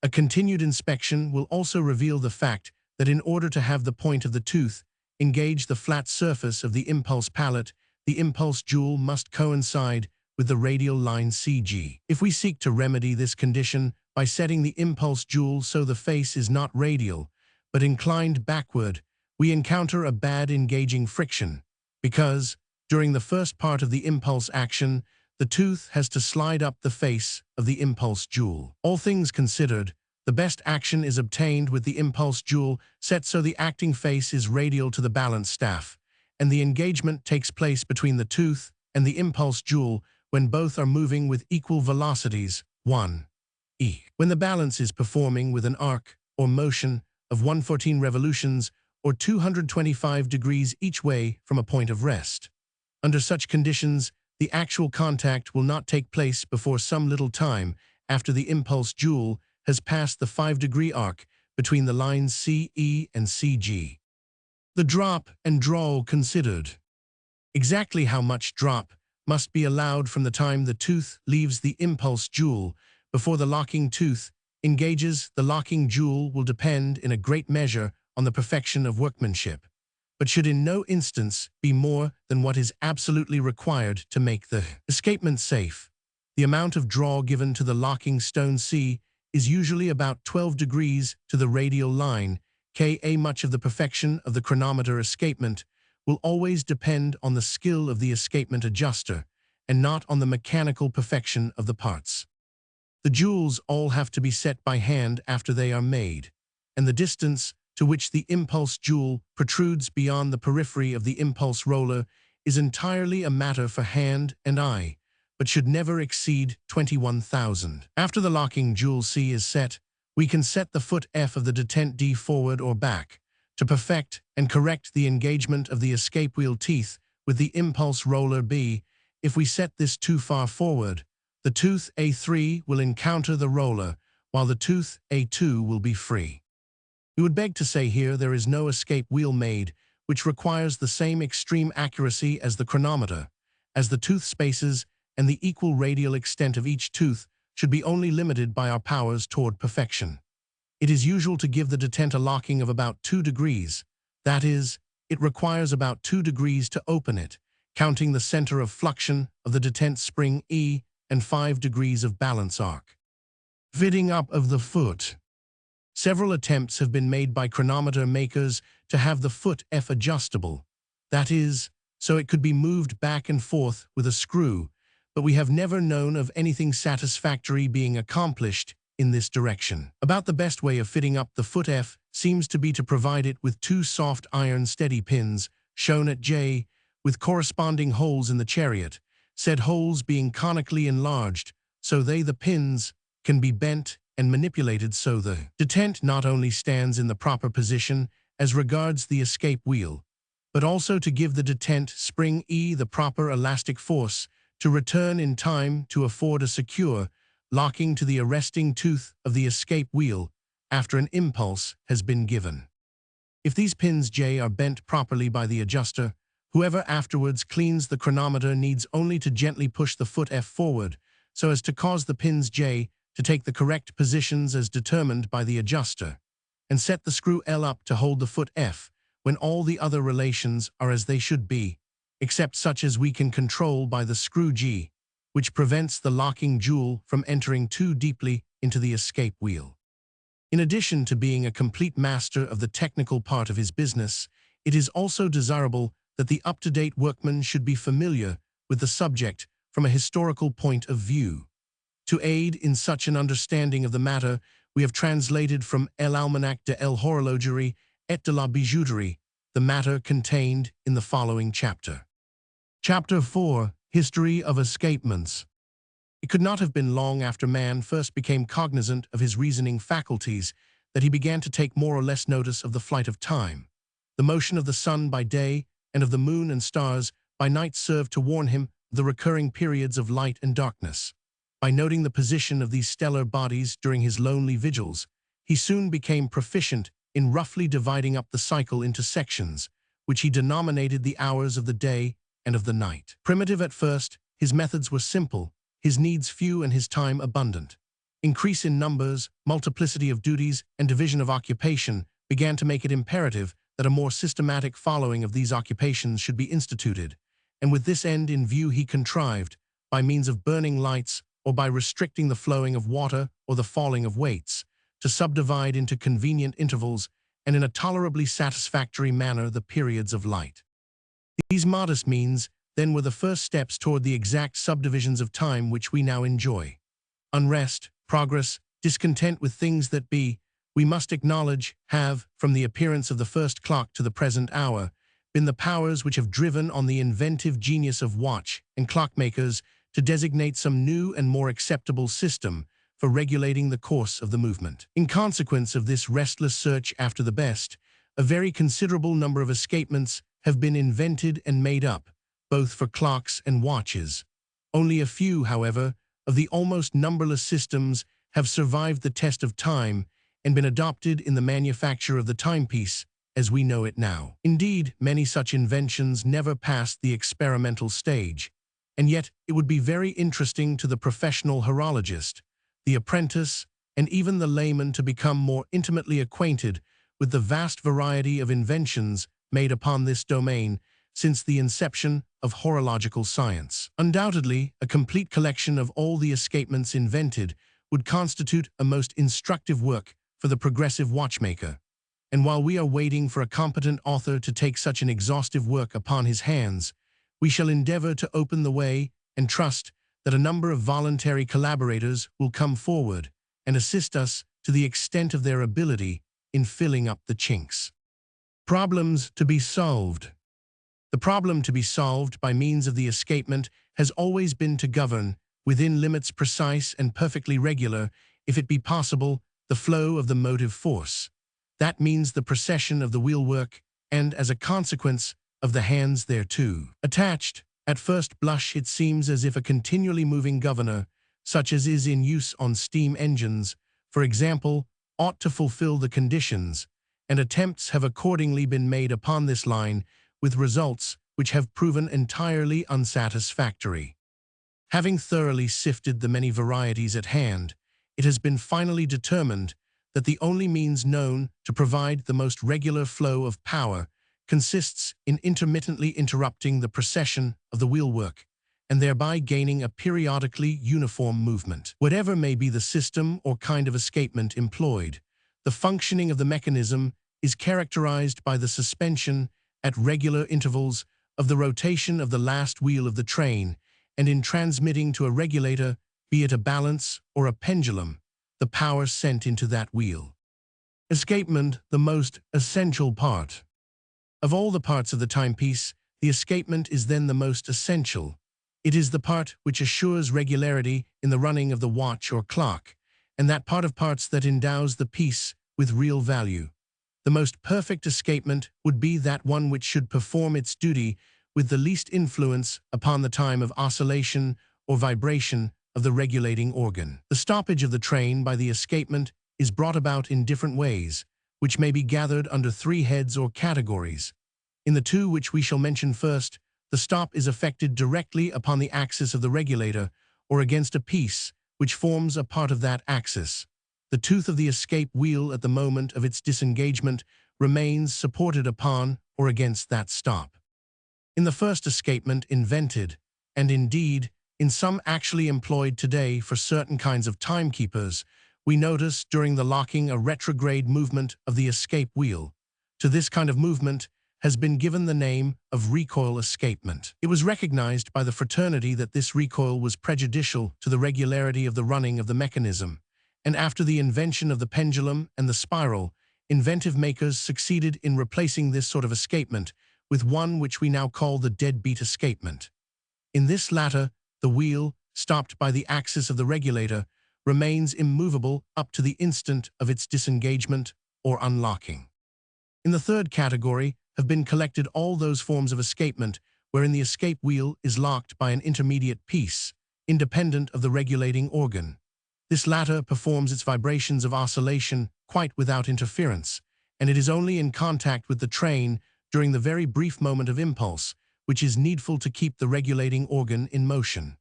A continued inspection will also reveal the fact that in order to have the point of the tooth engage the flat surface of the impulse pallet, the impulse jewel must coincide with the radial line CG. If we seek to remedy this condition by setting the impulse jewel so the face is not radial, but inclined backward, we encounter a bad engaging friction, because, during the first part of the impulse action, the tooth has to slide up the face of the impulse jewel. All things considered, the best action is obtained with the impulse jewel set so the acting face is radial to the balance staff, and the engagement takes place between the tooth and the impulse jewel when both are moving with equal velocities, 1. When the balance is performing with an arc, or motion, of 114 revolutions, or 225 degrees each way from a point of rest. Under such conditions, the actual contact will not take place before some little time after the impulse jewel has passed the 5-degree arc between the lines CE and CG. The drop and draw considered. Exactly how much drop must be allowed from the time the tooth leaves the impulse jewel before the locking tooth engages the locking jewel will depend in a great measure on the perfection of workmanship, but should in no instance be more than what is absolutely required to make the escapement safe. The amount of draw given to the locking stone C is usually about 12 degrees to the radial line, Ka. Much of the perfection of the chronometer escapement will always depend on the skill of the escapement adjuster, and not on the mechanical perfection of the parts. The jewels all have to be set by hand after they are made, and the distance to which the impulse jewel protrudes beyond the periphery of the impulse roller is entirely a matter for hand and eye, but should never exceed 21,000. After the locking jewel C is set, we can set the foot F of the detent D forward or back to perfect and correct the engagement of the escape wheel teeth with the impulse roller B. If we set this too far forward, the tooth A3 will encounter the roller, while the tooth A2 will be free. We would beg to say here there is no escape wheel made which requires the same extreme accuracy as the chronometer, as the tooth spaces and the equal radial extent of each tooth should be only limited by our powers toward perfection. It is usual to give the detent a locking of about 2 degrees. That is, it requires about 2 degrees to open it, counting the center of fluxion of the detent spring E and 5 degrees of balance arc. Fitting up of the foot. Several attempts have been made by chronometer makers to have the foot F adjustable. That is, so it could be moved back and forth with a screw, but we have never known of anything satisfactory being accomplished in this direction. About the best way of fitting up the foot F seems to be to provide it with 2 soft iron steady pins, shown at J, with corresponding holes in the chariot, said holes being conically enlarged, so the pins can be bent and manipulated so the detent not only stands in the proper position as regards the escape wheel, but also to give the detent spring E the proper elastic force to return in time to afford a secure locking to the arresting tooth of the escape wheel after an impulse has been given. If these pins J are bent properly by the adjuster, whoever afterwards cleans the chronometer needs only to gently push the foot F forward so as to cause the pins J to take the correct positions as determined by the adjuster, and set the screw L up to hold the foot F when all the other relations are as they should be, except such as we can control by the screw G, which prevents the locking jewel from entering too deeply into the escape wheel. In addition to being a complete master of the technical part of his business, it is also desirable that the up-to-date workman should be familiar with the subject from a historical point of view. To aid in such an understanding of the matter, we have translated from l'Almanach de l'horologerie et de la bijouterie the matter contained in the following chapter. Chapter 4. History of Escapements. It could not have been long after man first became cognizant of his reasoning faculties that he began to take more or less notice of the flight of time. The motion of the sun by day and of the moon and stars by night served to warn him of the recurring periods of light and darkness. By noting the position of these stellar bodies during his lonely vigils, he soon became proficient in roughly dividing up the cycle into sections, which he denominated the hours of the day and of the night. Primitive at first, his methods were simple, his needs few and his time abundant. Increase in numbers, multiplicity of duties, and division of occupation began to make it imperative that a more systematic following of these occupations should be instituted, and with this end in view he contrived, by means of burning lights or by restricting the flowing of water or the falling of weights, to subdivide into convenient intervals and in a tolerably satisfactory manner the periods of light. These modest means, then, were the first steps toward the exact subdivisions of time which we now enjoy. Unrest, progress, discontent with things that be, we must acknowledge, have, from the appearance of the first clock to the present hour, been the powers which have driven on the inventive genius of watch and clockmakers to designate some new and more acceptable system for regulating the course of the movement. In consequence of this restless search after the best, a very considerable number of escapements have been invented and made up, both for clocks and watches. Only a few, however, of the almost numberless systems have survived the test of time and been adopted in the manufacture of the timepiece as we know it now. Indeed, many such inventions never passed the experimental stage, and yet it would be very interesting to the professional horologist, the apprentice, and even the layman to become more intimately acquainted with the vast variety of inventions made upon this domain since the inception of horological science. Undoubtedly, a complete collection of all the escapements invented would constitute a most instructive work for the progressive watchmaker, and while we are waiting for a competent author to take such an exhaustive work upon his hands, we shall endeavor to open the way and trust that a number of voluntary collaborators will come forward and assist us to the extent of their ability in filling up the chinks. Problems to be solved. The problem to be solved by means of the escapement has always been to govern, within limits precise and perfectly regular, if it be possible, the flow of the motive force. That means the procession of the wheelwork and, as a consequence, of the hands thereto. Attached, at first blush it seems as if a continually moving governor, such as is in use on steam engines, for example, ought to fulfill the conditions, and attempts have accordingly been made upon this line with results which have proven entirely unsatisfactory. Having thoroughly sifted the many varieties at hand, it has been finally determined that the only means known to provide the most regular flow of power consists in intermittently interrupting the procession of the wheelwork, and thereby gaining a periodically uniform movement. Whatever may be the system or kind of escapement employed, the functioning of the mechanism is characterized by the suspension at regular intervals of the rotation of the last wheel of the train, and in transmitting to a regulator, be it a balance or a pendulum, the power sent into that wheel. Escapement, the most essential part. Of all the parts of the timepiece, the escapement is then the most essential. It is the part which assures regularity in the running of the watch or clock, and that part of parts that endows the piece with real value. The most perfect escapement would be that one which should perform its duty with the least influence upon the time of oscillation or vibration of the regulating organ. The stoppage of the train by the escapement is brought about in different ways, which may be gathered under three heads or categories. In the two which we shall mention first, the stop is effected directly upon the axis of the regulator or against a piece which forms a part of that axis. The tooth of the escape wheel at the moment of its disengagement remains supported upon or against that stop. In the first escapement invented, and indeed in some actually employed today for certain kinds of timekeepers, we notice during the locking a retrograde movement of the escape wheel. To this kind of movement has been given the name of recoil escapement. It was recognized by the fraternity that this recoil was prejudicial to the regularity of the running of the mechanism, and after the invention of the pendulum and the spiral, inventive makers succeeded in replacing this sort of escapement with one which we now call the deadbeat escapement. In this latter, the wheel, stopped by the axis of the regulator, remains immovable up to the instant of its disengagement or unlocking. In the third category have been collected all those forms of escapement wherein the escape wheel is locked by an intermediate piece, independent of the regulating organ. This latter performs its vibrations of oscillation quite without interference, and it is only in contact with the train during the very brief moment of impulse, which is needful to keep the regulating organ in motion.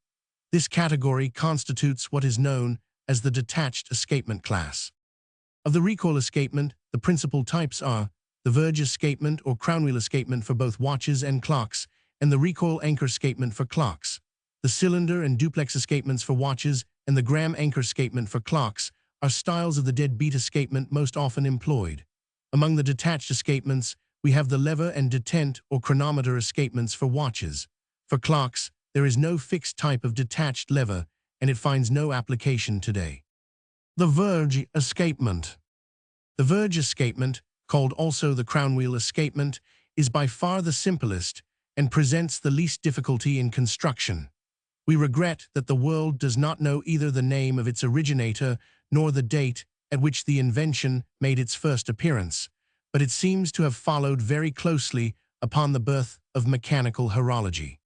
This category constitutes what is known as the detached escapement class. Of the recoil escapement, the principal types are the verge escapement or crown wheel escapement for both watches and clocks, and the recoil anchor escapement for clocks. The cylinder and duplex escapements for watches and the Graham anchor escapement for clocks are styles of the deadbeat escapement most often employed. Among the detached escapements, we have the lever and detent or chronometer escapements for watches. For clocks, there is no fixed type of detached lever, and it finds no application today. The verge escapement. The verge escapement, called also the crown wheel escapement, is by far the simplest and presents the least difficulty in construction. We regret that the world does not know either the name of its originator nor the date at which the invention made its first appearance, but it seems to have followed very closely upon the birth of mechanical horology.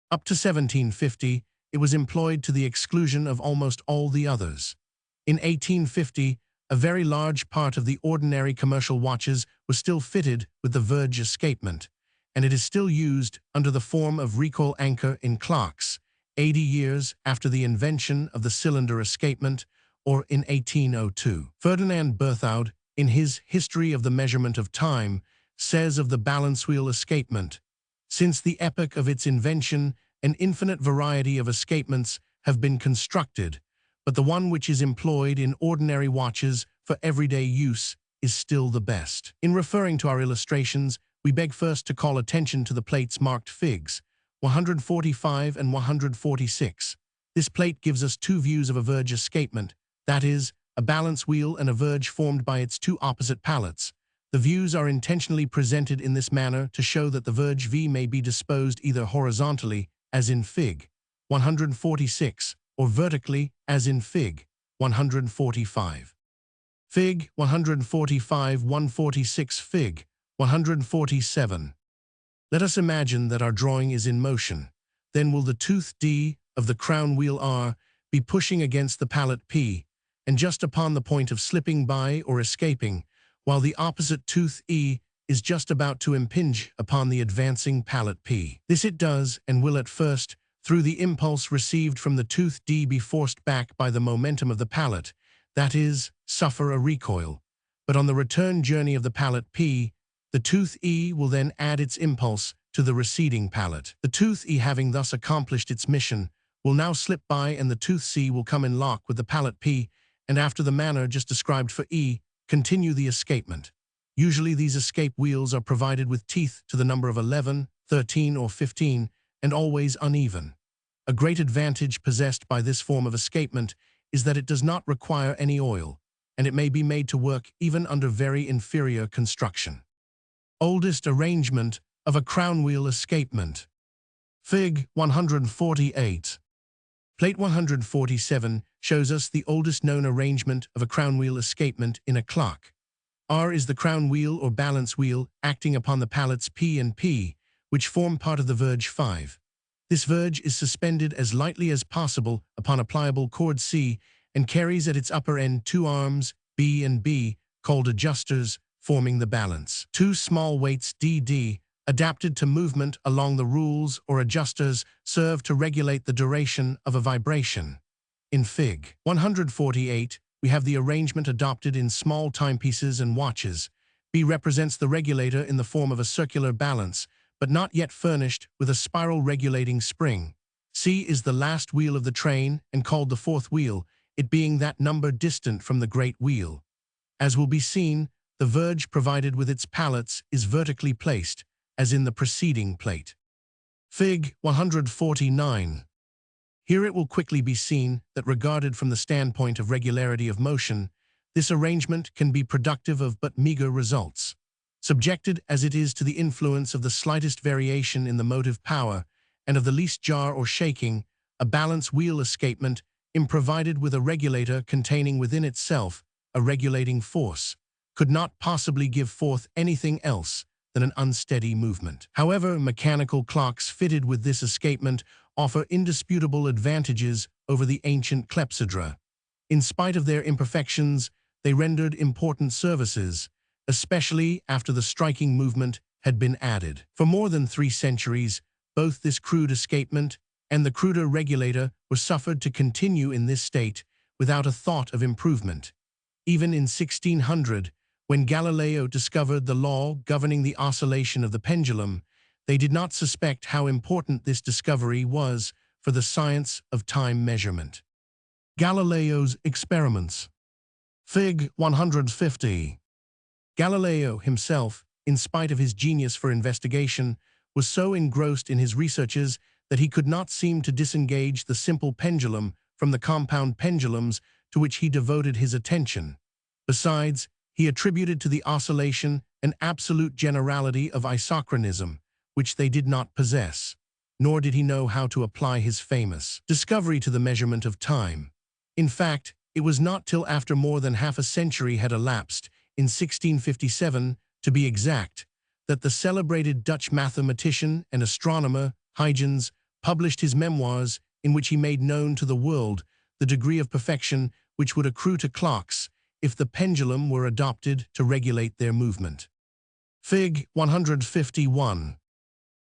Up to 1750, it was employed to the exclusion of almost all the others. In 1850, a very large part of the ordinary commercial watches was still fitted with the verge escapement, and it is still used under the form of recoil anchor in clocks, 80 years after the invention of the cylinder escapement, or in 1802. Ferdinand Berthoud, in his History of the Measurement of Time, says of the balance wheel escapement, "Since the epoch of its invention, an infinite variety of escapements have been constructed, but the one which is employed in ordinary watches for everyday use is still the best." In referring to our illustrations, we beg first to call attention to the plates marked Figs 145 and 146. This plate gives us two views of a verge escapement, that is, a balance wheel and a verge formed by its two opposite pallets. The views are intentionally presented in this manner to show that the verge V may be disposed either horizontally, as in Fig 146, or vertically, as in Fig 145. Fig 145, 146, Fig 147. Let us imagine that our drawing is in motion. Then will the tooth D of the crown wheel R be pushing against the pallet P, and just upon the point of slipping by or escaping, while the opposite tooth E is just about to impinge upon the advancing pallet P. This it does and will at first through the impulse received from the tooth D be forced back by the momentum of the pallet, that is, suffer a recoil. But on the return journey of the pallet P, the tooth E will then add its impulse to the receding pallet. The tooth E, having thus accomplished its mission, will now slip by and the tooth C will come in lock with the pallet P, and after the manner just described for E, continue the escapement. Usually these escape wheels are provided with teeth to the number of 11, 13, or 15, and always uneven. A great advantage possessed by this form of escapement is that it does not require any oil, and it may be made to work even under very inferior construction. Oldest arrangement of a crown wheel escapement. Fig. 148. Plate 147 shows us the oldest known arrangement of a crown wheel escapement in a clock. R is the crown wheel or balance wheel acting upon the pallets P and P, which form part of the verge 5. This verge is suspended as lightly as possible upon a pliable cord C and carries at its upper end two arms, B and B, called adjusters, forming the balance. Two small weights DD, adapted to movement along the rules or adjusters, serve to regulate the duration of a vibration. In Fig. 148, we have the arrangement adopted in small timepieces and watches. B represents the regulator in the form of a circular balance, but not yet furnished with a spiral regulating spring. C is the last wheel of the train and called the fourth wheel, it being that number distant from the great wheel. As will be seen, the verge provided with its pallets is vertically placed, as in the preceding plate. Fig. 149. Here it will quickly be seen that regarded from the standpoint of regularity of motion, this arrangement can be productive of but meager results. Subjected as it is to the influence of the slightest variation in the motive power and of the least jar or shaking, a balance wheel escapement, provided with a regulator containing within itself a regulating force, could not possibly give forth anything else than an unsteady movement. However, mechanical clocks fitted with this escapement offer indisputable advantages over the ancient clepsydra. In spite of their imperfections, they rendered important services, especially after the striking movement had been added. For more than 3 centuries, both this crude escapement and the cruder regulator were suffered to continue in this state without a thought of improvement. Even in 1600, when Galileo discovered the law governing the oscillation of the pendulum, they did not suspect how important this discovery was for the science of time measurement. Galileo's experiments. Fig. 150. Galileo himself, in spite of his genius for investigation, was so engrossed in his researches that he could not seem to disengage the simple pendulum from the compound pendulums to which he devoted his attention. Besides, he attributed to the oscillation an absolute generality of isochronism, which they did not possess, nor did he know how to apply his famous discovery to the measurement of time. In fact, it was not till after more than half a century had elapsed, in 1657 to be exact, that the celebrated Dutch mathematician and astronomer Huygens published his memoirs in which he made known to the world the degree of perfection which would accrue to clocks if the pendulum were adopted to regulate their movement. Fig. 151.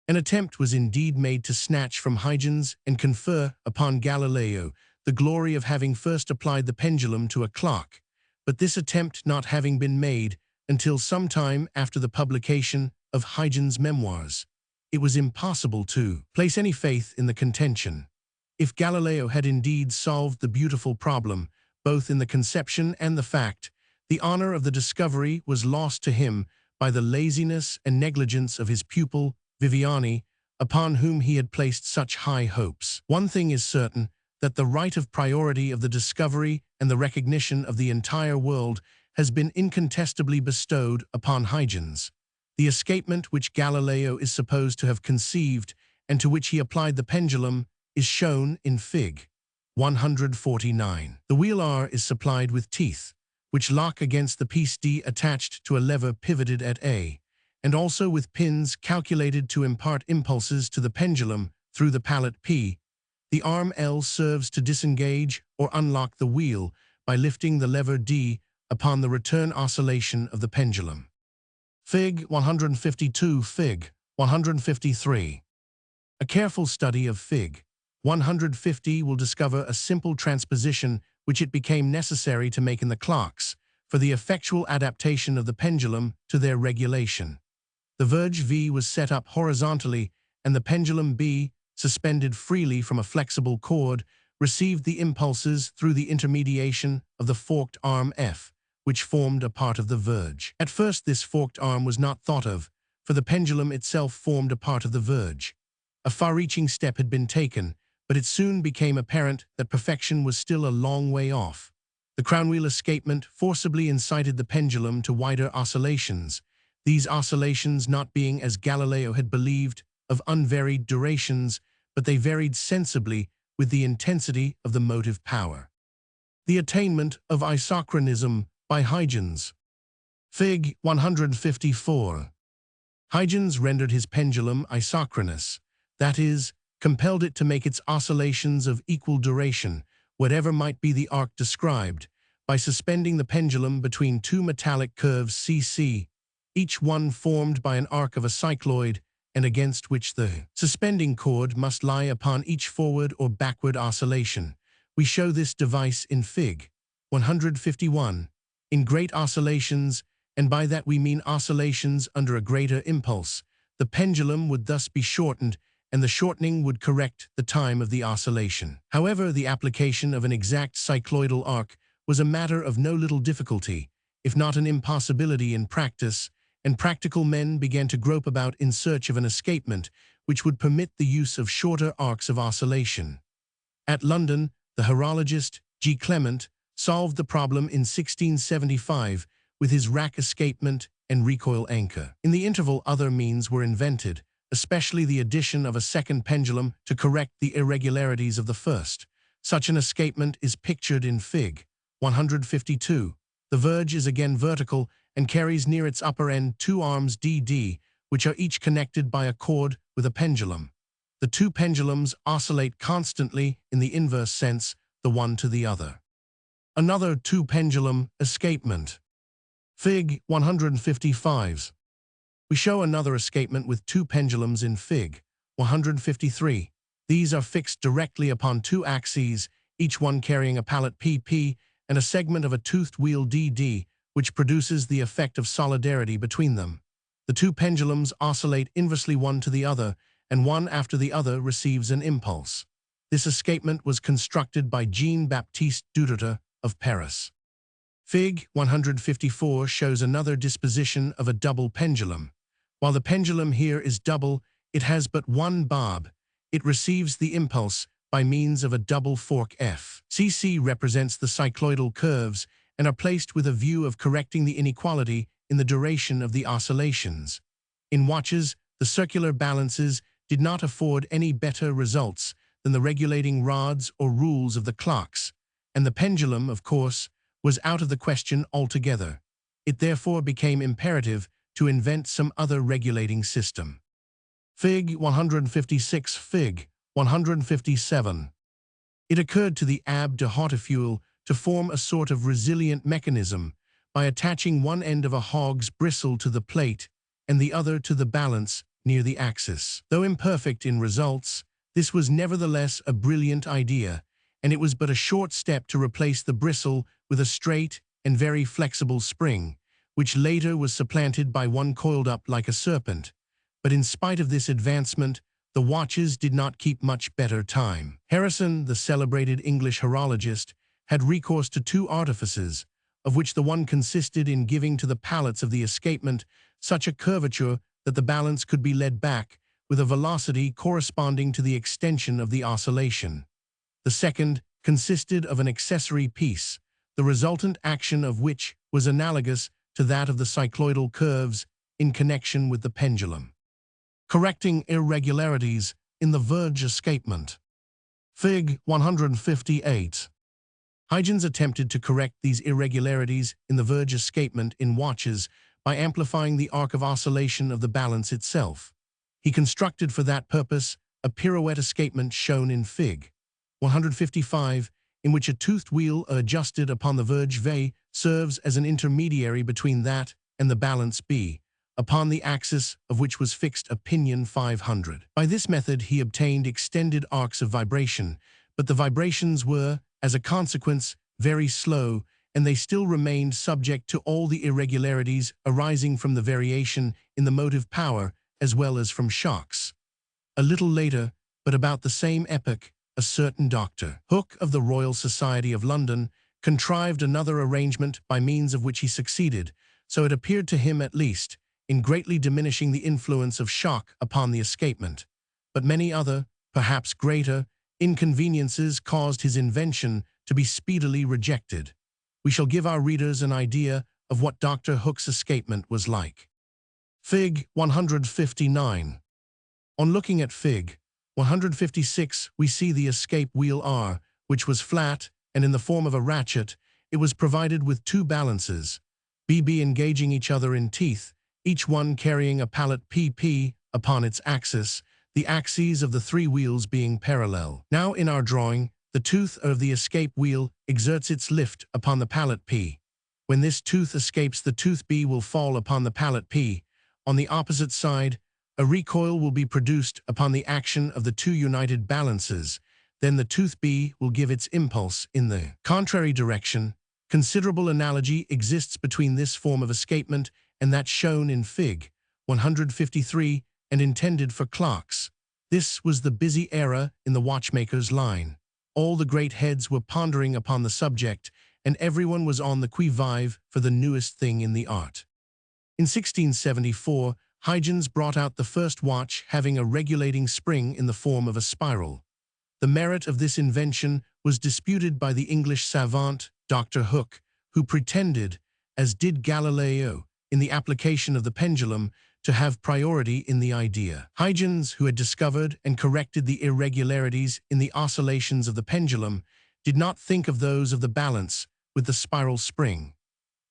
An attempt was indeed made to snatch from Huygens and confer upon Galileo the glory of having first applied the pendulum to a clock, but this attempt not having been made until some time after the publication of Huygens' memoirs, it was impossible to place any faith in the contention. If Galileo had indeed solved the beautiful problem, both in the conception and the fact, the honor of the discovery was lost to him by the laziness and negligence of his pupil, Viviani, upon whom he had placed such high hopes. One thing is certain, that the right of priority of the discovery and the recognition of the entire world has been incontestably bestowed upon Huygens. The escapement which Galileo is supposed to have conceived and to which he applied the pendulum is shown in Fig. 149. The wheel R is supplied with teeth, which lock against the piece D attached to a lever pivoted at A, and also with pins calculated to impart impulses to the pendulum through the pallet P. The arm L serves to disengage or unlock the wheel by lifting the lever D upon the return oscillation of the pendulum. Fig. 152. Fig. 153. A careful study of Fig. 150 will discover a simple transposition which it became necessary to make in the clocks for the effectual adaptation of the pendulum to their regulation. The verge V was set up horizontally, and the pendulum B, suspended freely from a flexible cord, received the impulses through the intermediation of the forked arm F, which formed a part of the verge. At first this forked arm was not thought of, for the pendulum itself formed a part of the verge. A far-reaching step had been taken, but it soon became apparent that perfection was still a long way off. The crownwheel escapement forcibly incited the pendulum to wider oscillations, these oscillations not being, as Galileo had believed, of unvaried durations, but they varied sensibly with the intensity of the motive power. The attainment of isochronism by Huygens. Fig. 154. Huygens rendered his pendulum isochronous, that is, compelled it to make its oscillations of equal duration, whatever might be the arc described, by suspending the pendulum between two metallic curves CC, each one formed by an arc of a cycloid, and against which the suspending cord must lie upon each forward or backward oscillation. We show this device in Fig. 151. In great oscillations, and by that we mean oscillations under a greater impulse, the pendulum would thus be shortened, and the shortening would correct the time of the oscillation. However, the application of an exact cycloidal arc was a matter of no little difficulty, if not an impossibility in practice, and practical men began to grope about in search of an escapement which would permit the use of shorter arcs of oscillation. At London, the horologist G. Clement solved the problem in 1675 with his rack escapement and recoil anchor. In the interval, other means were invented, especially the addition of a second pendulum to correct the irregularities of the first. Such an escapement is pictured in Fig. 152. The verge is again vertical and carries near its upper end two arms DD, which are each connected by a cord with a pendulum. The two pendulums oscillate constantly in the inverse sense, the one to the other. Another two-pendulum escapement. Fig. 155. We show another escapement with two pendulums in Fig. 153. These are fixed directly upon two axes, each one carrying a pallet PP and a segment of a toothed wheel DD, which produces the effect of solidarity between them. The two pendulums oscillate inversely one to the other, and one after the other receives an impulse. This escapement was constructed by Jean-Baptiste Dutertre of Paris. Fig. 154 shows another disposition of a double pendulum. While the pendulum here is double, it has but one bob. It receives the impulse by means of a double fork F. CC represents the cycloidal curves and are placed with a view of correcting the inequality in the duration of the oscillations. In watches, the circular balances did not afford any better results than the regulating rods or rules of the clocks, and the pendulum, of course, was out of the question altogether. It therefore became imperative to invent some other regulating system. Fig. 156. Fig. 157. It occurred to the Abbé de Hautefeuille to form a sort of resilient mechanism by attaching one end of a hog's bristle to the plate and the other to the balance near the axis. Though imperfect in results, this was nevertheless a brilliant idea, and it was but a short step to replace the bristle with a straight and very flexible spring, which later was supplanted by one coiled up like a serpent. But in spite of this advancement, the watches did not keep much better time. Harrison, the celebrated English horologist, had recourse to two artifices, of which the one consisted in giving to the pallets of the escapement such a curvature that the balance could be led back with a velocity corresponding to the extension of the oscillation. The second consisted of an accessory piece, the resultant action of which was analogous to that of the cycloidal curves in connection with the pendulum. Correcting irregularities in the verge escapement. Fig. 158. Huygens attempted to correct these irregularities in the verge escapement in watches by amplifying the arc of oscillation of the balance itself. He constructed for that purpose a pirouette escapement shown in Fig. 155, in which a toothed wheel adjusted upon the verge V serves as an intermediary between that and the balance B, upon the axis of which was fixed a pinion 500. By this method he obtained extended arcs of vibration, but the vibrations were, as a consequence, very slow, and they still remained subject to all the irregularities arising from the variation in the motive power as well as from shocks. A little later, but about the same epoch, a certain Dr. Hooke of the Royal Society of London contrived another arrangement by means of which he succeeded, so it appeared to him at least, in greatly diminishing the influence of shock upon the escapement. But many other, perhaps greater, inconveniences caused his invention to be speedily rejected. We shall give our readers an idea of what Dr. Hooke's escapement was like. Fig. 159. On looking at Fig. 156, we see the escape wheel R, which was flat, and in the form of a ratchet. It was provided with two balances, BB engaging each other in teeth, each one carrying a pallet PP upon its axis, the axes of the three wheels being parallel. Now in our drawing, the tooth of the escape wheel exerts its lift upon the pallet P. When this tooth escapes, the tooth B will fall upon the pallet P. On the opposite side, a recoil will be produced upon the action of the two united balances. Then the tooth B will give its impulse in the contrary direction. Considerable analogy exists between this form of escapement and that shown in Fig. 153 and intended for clocks. This was the busy era in the watchmaker's line. All the great heads were pondering upon the subject, and everyone was on the qui-vive for the newest thing in the art. In 1674, Huygens brought out the first watch having a regulating spring in the form of a spiral. The merit of this invention was disputed by the English savant, Dr. Hooke, who pretended, as did Galileo, in the application of the pendulum, to have priority in the idea. Huygens, who had discovered and corrected the irregularities in the oscillations of the pendulum, did not think of those of the balance with the spiral spring.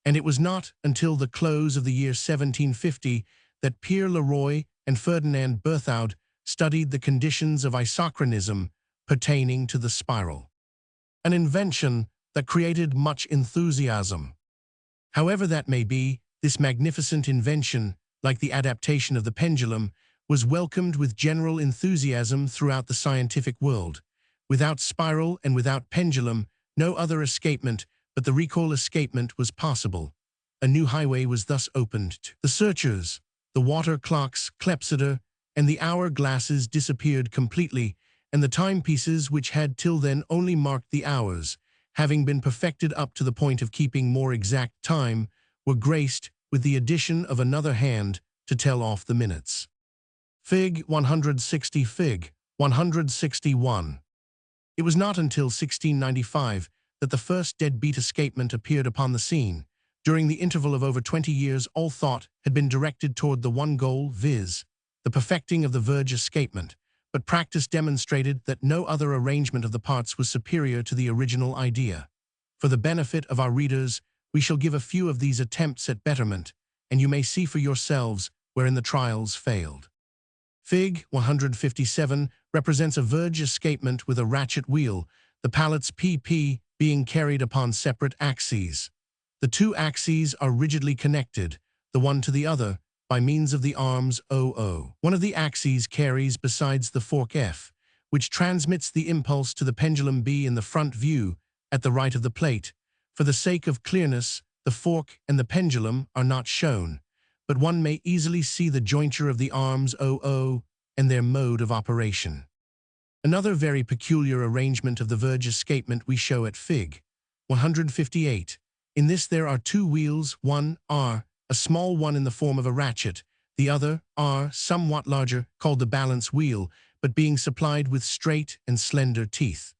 And it was not until the close of the year 1750 that Pierre Leroy and Ferdinand Berthoud studied the conditions of isochronism pertaining to the spiral, an invention that created much enthusiasm. However that may be, this magnificent invention, like the adaptation of the pendulum, was welcomed with general enthusiasm throughout the scientific world. Without spiral and without pendulum, no other escapement but the recoil escapement was possible. A new highway was thus opened to the searchers. The water clocks, clepsydra, and the hour glasses disappeared completely, and the timepieces which had till then only marked the hours, having been perfected up to the point of keeping more exact time, were graced with the addition of another hand to tell off the minutes. Fig. 160. Fig. 161. It was not until 1695 that the first dead-beat escapement appeared upon the scene. During the interval of over 20 years, all thought had been directed toward the one goal, viz., the perfecting of the verge escapement, but practice demonstrated that no other arrangement of the parts was superior to the original idea. For the benefit of our readers, we shall give a few of these attempts at betterment, and you may see for yourselves wherein the trials failed. Fig. 157 represents a verge escapement with a ratchet wheel, the pallets PP being carried upon separate axes. The two axes are rigidly connected, the one to the other, by means of the arms OO. One of the axes carries besides the fork F, which transmits the impulse to the pendulum B in the front view, at the right of the plate. For the sake of clearness, the fork and the pendulum are not shown, but one may easily see the jointure of the arms OO and their mode of operation. Another very peculiar arrangement of the verge escapement we show at Fig. 158. In this there are two wheels, one, R, a small one in the form of a ratchet, the other, R, somewhat larger, called the balance wheel, but being supplied with straight and slender teeth.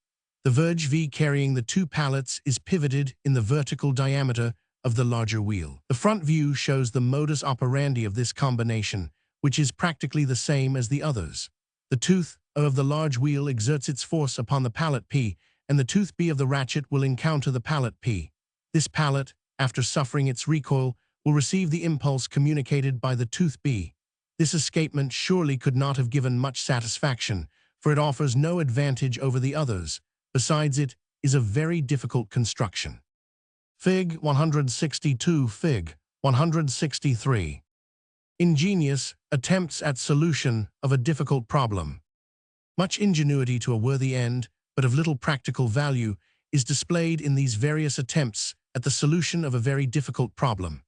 The verge V carrying the two pallets is pivoted in the vertical diameter of the larger wheel. The front view shows the modus operandi of this combination, which is practically the same as the others. The tooth of the large wheel exerts its force upon the pallet P, and the tooth B of the ratchet will encounter the pallet P. This pallet, after suffering its recoil, will receive the impulse communicated by the tooth B. This escapement surely could not have given much satisfaction, for it offers no advantage over the others. Besides, it is a very difficult construction. Fig. 162. Fig. 163. Ingenious attempts at solution of a difficult problem. Much ingenuity to a worthy end, but of little practical value, is displayed in these various attempts at the solution of a very difficult problem.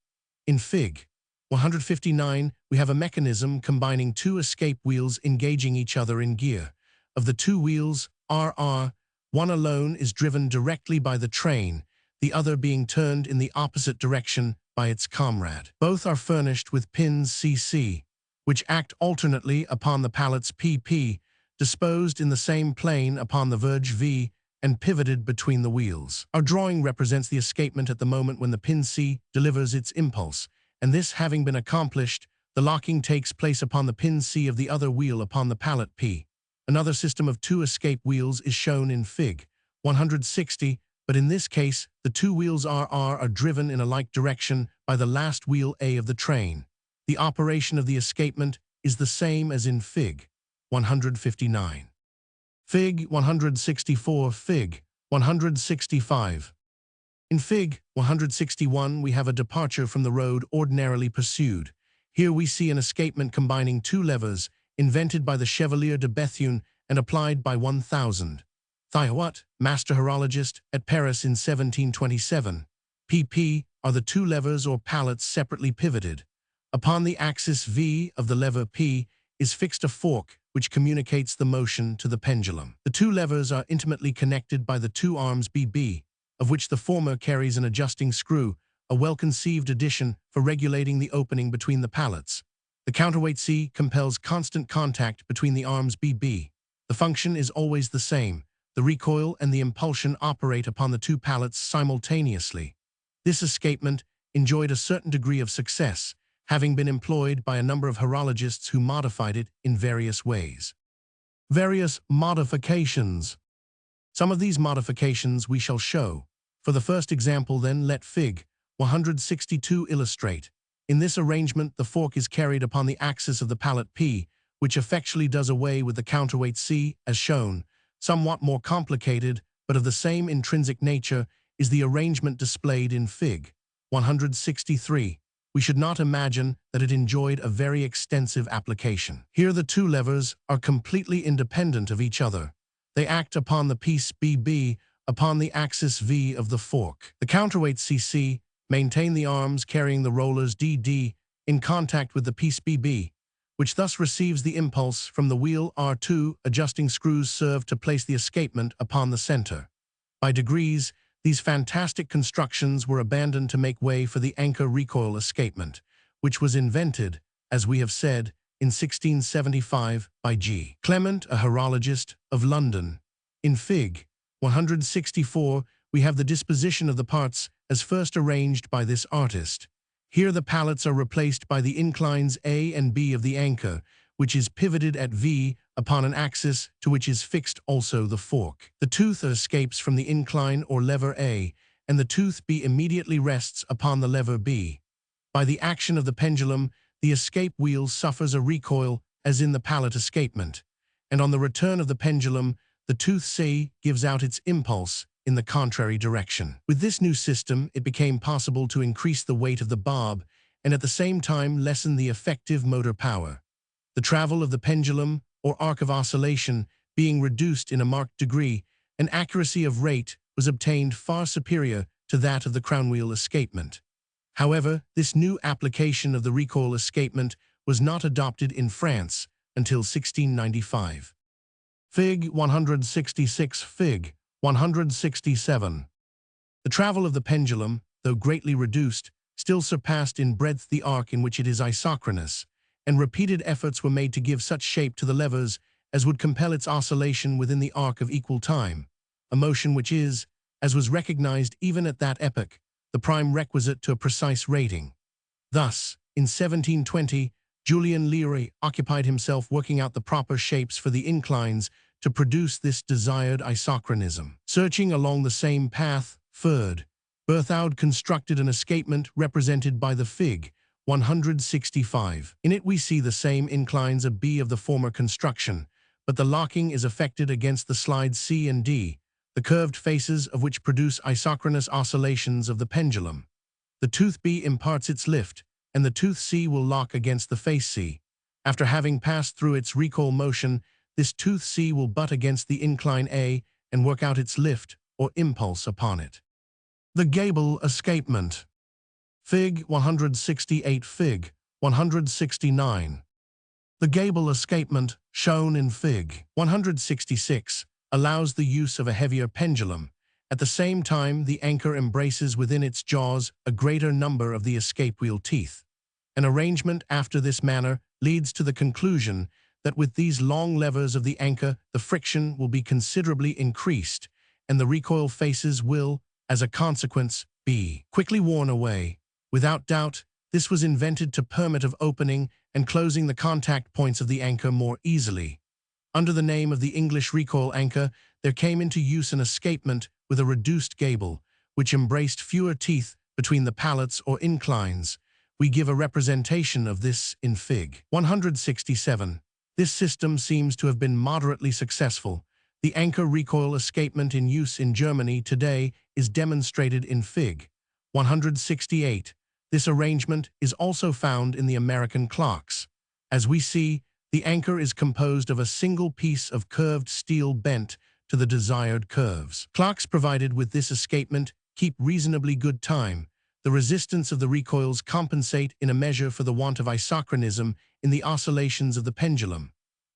In Fig. 159, we have a mechanism combining two escape wheels engaging each other in gear. Of the two wheels, RR, one alone is driven directly by the train, the other being turned in the opposite direction by its comrade. Both are furnished with pins CC, which act alternately upon the pallets PP, disposed in the same plane upon the verge V, and pivoted between the wheels. Our drawing represents the escapement at the moment when the pin C delivers its impulse, and this having been accomplished, the locking takes place upon the pin C of the other wheel upon the pallet P. Another system of two escape wheels is shown in Fig. 160, but in this case, the two wheels RR are driven in a like direction by the last wheel A of the train. The operation of the escapement is the same as in Fig. 159. Fig. 164, Fig. 165. In Fig. 161, we have a departure from the road ordinarily pursued. Here we see an escapement combining two levers, invented by the Chevalier de Bethune and applied by 1000. Thiot, master horologist, at Paris in 1727. PP are the two levers or pallets separately pivoted. Upon the axis V of the lever P is fixed a fork which communicates the motion to the pendulum. The two levers are intimately connected by the two arms BB, of which the former carries an adjusting screw, a well-conceived addition for regulating the opening between the pallets. The counterweight C compels constant contact between the arms BB. The function is always the same. The recoil and the impulsion operate upon the two pallets simultaneously. This escapement enjoyed a certain degree of success, having been employed by a number of horologists who modified it in various ways. Various modifications. Some of these modifications we shall show. For the first example, then, let Fig. 162 illustrate. In this arrangement, the fork is carried upon the axis of the pallet P, which effectually does away with the counterweight C, as shown. Somewhat more complicated, but of the same intrinsic nature, is the arrangement displayed in Fig. 163. We should not imagine that it enjoyed a very extensive application. Here the two levers are completely independent of each other. They act upon the piece BB upon the axis V of the fork. The counterweight CC maintain the arms carrying the rollers DD in contact with the piece BB, which thus receives the impulse from the wheel R2. Adjusting screws serve to place the escapement upon the center. By degrees, these fantastic constructions were abandoned to make way for the anchor recoil escapement, which was invented, as we have said, in 1675 by G. Clement, a horologist of London. In Fig. 164, we have the disposition of the parts as first arranged by this artist. Here the pallets are replaced by the inclines A and B of the anchor, which is pivoted at V upon an axis to which is fixed also the fork. The tooth escapes from the incline or lever A, and the tooth B immediately rests upon the lever B. By the action of the pendulum, the escape wheel suffers a recoil as in the pallet escapement, and on the return of the pendulum, the tooth C gives out its impulse in the contrary direction. With this new system, it became possible to increase the weight of the bob and at the same time lessen the effective motor power. The travel of the pendulum, or arc of oscillation, being reduced in a marked degree, an accuracy of rate was obtained far superior to that of the crownwheel escapement. However, this new application of the recoil escapement was not adopted in France until 1695. Fig. 166, Fig. 167. The travel of the pendulum, though greatly reduced, still surpassed in breadth the arc in which it is isochronous, and repeated efforts were made to give such shape to the levers as would compel its oscillation within the arc of equal time, a motion which is, as was recognized even at that epoch, the prime requisite to a precise rating. Thus, in 1720, Julien Léry occupied himself working out the proper shapes for the inclines to produce this desired isochronism. Searching along the same path, Ferd. Berthoud constructed an escapement represented by the Fig. 165. In it we see the same inclines of B of the former construction, but the locking is effected against the slides C and D, the curved faces of which produce isochronous oscillations of the pendulum. The tooth B imparts its lift, and the tooth C will lock against the face C. After having passed through its recoil motion, this tooth C will butt against the incline A and work out its lift or impulse upon it. The gable escapement. Fig. 168. Fig. 169. The gable escapement, shown in Fig. 166, allows the use of a heavier pendulum. At the same time, the anchor embraces within its jaws a greater number of the escape wheel teeth. An arrangement after this manner leads to the conclusion that with these long levers of the anchor, the friction will be considerably increased, and the recoil faces will, as a consequence, be quickly worn away. Without doubt, this was invented to permit of opening and closing the contact points of the anchor more easily. Under the name of the English recoil anchor, there came into use an escapement with a reduced gable, which embraced fewer teeth between the pallets or inclines. We give a representation of this in Fig. 167. This system seems to have been moderately successful. The anchor recoil escapement in use in Germany today is demonstrated in Fig. 168. This arrangement is also found in the American clocks. As we see, the anchor is composed of a single piece of curved steel bent to the desired curves. Clocks provided with this escapement keep reasonably good time. The resistance of the recoils compensate in a measure for the want of isochronism in the oscillations of the pendulum.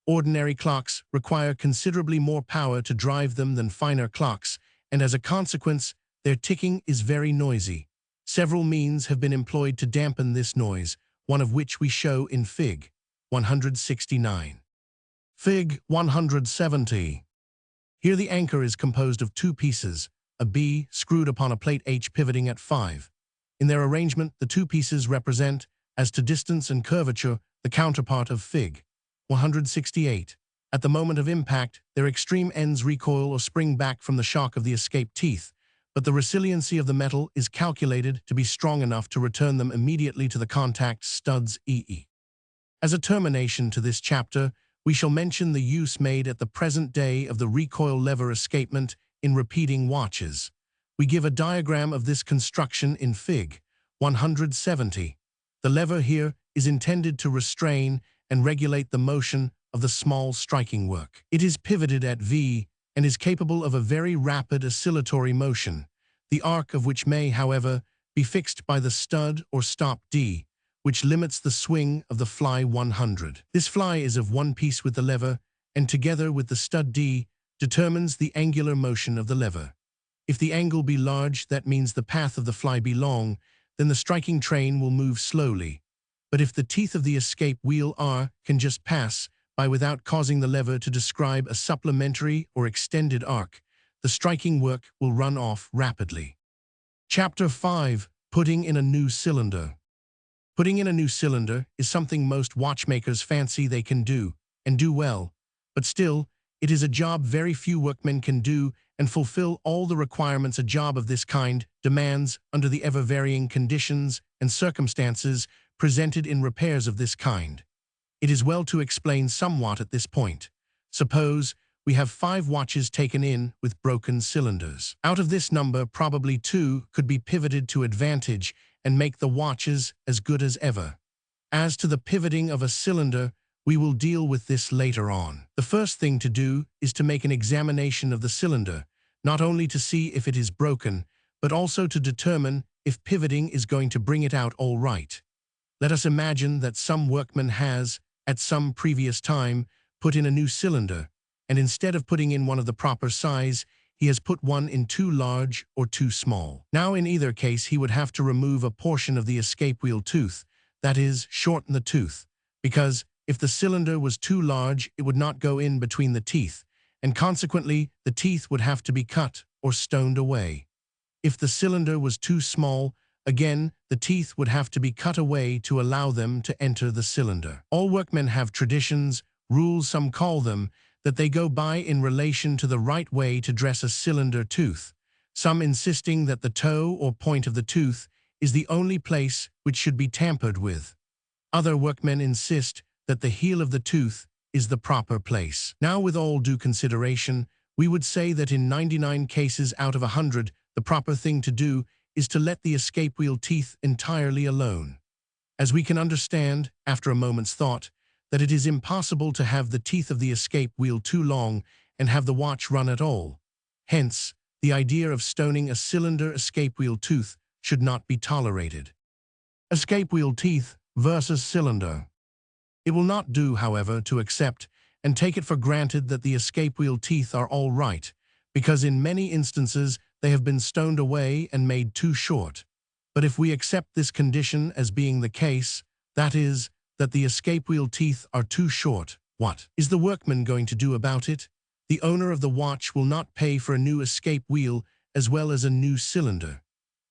Ordinary clocks require considerably more power to drive them than finer clocks, and as a consequence, their ticking is very noisy. Several means have been employed to dampen this noise, one of which we show in Fig. 169. Fig. 170. Here the anchor is composed of two pieces, a B screwed upon a plate H pivoting at 5. In their arrangement, the two pieces represent, as to distance and curvature, the counterpart of Fig. 168. At the moment of impact, their extreme ends recoil or spring back from the shock of the escape teeth, but the resiliency of the metal is calculated to be strong enough to return them immediately to the contact studs e.e. As a termination to this chapter, we shall mention the use made at the present day of the recoil lever escapement in repeating watches. We give a diagram of this construction in Fig. 170. The lever here is intended to restrain and regulate the motion of the small striking work. It is pivoted at V and is capable of a very rapid oscillatory motion, the arc of which may, however, be fixed by the stud or stop D, which limits the swing of the fly 100. This fly is of one piece with the lever, and together with the stud D, determines the angular motion of the lever. If the angle be large, that means the path of the fly be long, then the striking train will move slowly. But if the teeth of the escape wheel can just pass by without causing the lever to describe a supplementary or extended arc, the striking work will run off rapidly. Chapter 5. Putting in a new cylinder. Putting in a new cylinder is something most watchmakers fancy they can do, and do well, but still, it is a job very few workmen can do and fulfill all the requirements a job of this kind demands under the ever-varying conditions and circumstances presented in repairs of this kind. It is well to explain somewhat at this point. Suppose we have 5 watches taken in with broken cylinders. Out of this number, probably 2 could be pivoted to advantage and make the watches as good as ever. As to the pivoting of a cylinder, we will deal with this later on. The first thing to do is to make an examination of the cylinder, not only to see if it is broken, but also to determine if pivoting is going to bring it out all right. Let us imagine that some workman has, at some previous time, put in a new cylinder, and instead of putting in one of the proper size, he has put one in too large or too small. Now in either case he would have to remove a portion of the escape wheel tooth, that is, shorten the tooth, because if the cylinder was too large it would not go in between the teeth, and consequently the teeth would have to be cut or stoned away. If the cylinder was too small, again, the teeth would have to be cut away to allow them to enter the cylinder. All workmen have traditions, rules some call them, that they go by in relation to the right way to dress a cylinder tooth, some insisting that the toe or point of the tooth is the only place which should be tampered with. Other workmen insist that the heel of the tooth is the proper place. Now, with all due consideration, we would say that in 99 cases out of 100, the proper thing to do is to let the escape wheel teeth entirely alone. as we can understand, after a moment's thought, that it is impossible to have the teeth of the escape wheel too long and have the watch run at all. Hence, the idea of stoning a cylinder escape wheel tooth should not be tolerated. Escape wheel teeth versus cylinder. It will not do, however, to accept and take it for granted that the escape wheel teeth are all right, because in many instances they have been stoned away and made too short. But if we accept this condition as being the case, that is, that the escape wheel teeth are too short, what is the workman going to do about it? The owner of the watch will not pay for a new escape wheel as well as a new cylinder.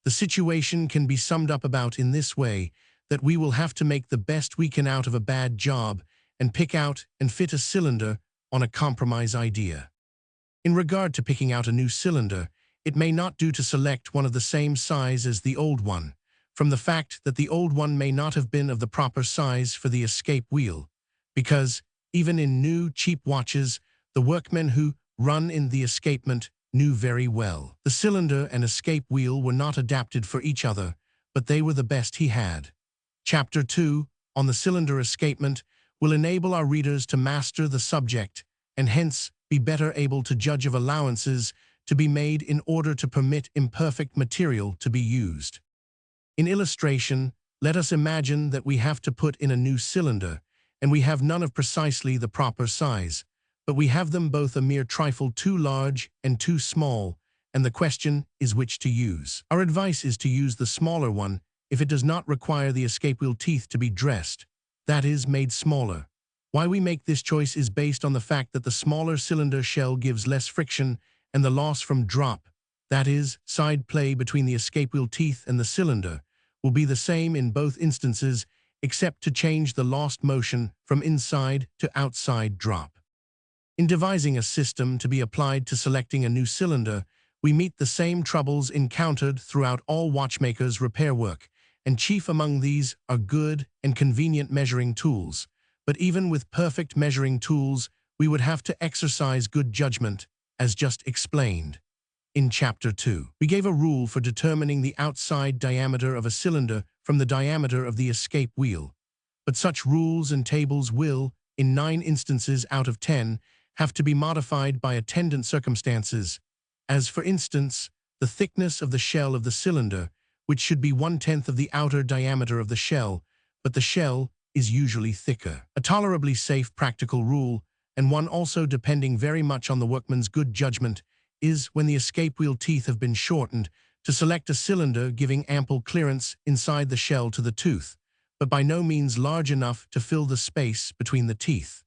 The situation can be summed up about in this way, that we will have to make the best we can out of a bad job and pick out and fit a cylinder on a compromise idea. In regard to picking out a new cylinder, it may not do to select one of the same size as the old one, from the fact that the old one may not have been of the proper size for the escape wheel, because, even in new, cheap watches, the workmen who run in the escapement knew very well. The cylinder and escape wheel were not adapted for each other, but they were the best he had. Chapter 2, on the cylinder escapement, will enable our readers to master the subject, and hence be better able to judge of allowances to be made in order to permit imperfect material to be used. In illustration, let us imagine that we have to put in a new cylinder, and we have none of precisely the proper size, but we have them both a mere trifle too large and too small, and the question is which to use. Our advice is to use the smaller one if it does not require the escape wheel teeth to be dressed, that is, made smaller. Why we make this choice is based on the fact that the smaller cylinder shell gives less friction and the loss from drop, that is, side play between the escape wheel teeth and the cylinder, will be the same in both instances except to change the lost motion from inside to outside drop. In devising a system to be applied to selecting a new cylinder, we meet the same troubles encountered throughout all watchmakers' repair work, and chief among these are good and convenient measuring tools. But even with perfect measuring tools, we would have to exercise good judgment, as just explained. In Chapter 2, we gave a rule for determining the outside diameter of a cylinder from the diameter of the escape wheel. But such rules and tables will, in 9 instances out of 10, have to be modified by attendant circumstances, as, for instance, the thickness of the shell of the cylinder, which should be 1/10 of the outer diameter of the shell, but the shell is usually thicker. A tolerably safe practical rule, and one also depending very much on the workman's good judgment, is, when the escape wheel teeth have been shortened, to select a cylinder giving ample clearance inside the shell to the tooth, but by no means large enough to fill the space between the teeth.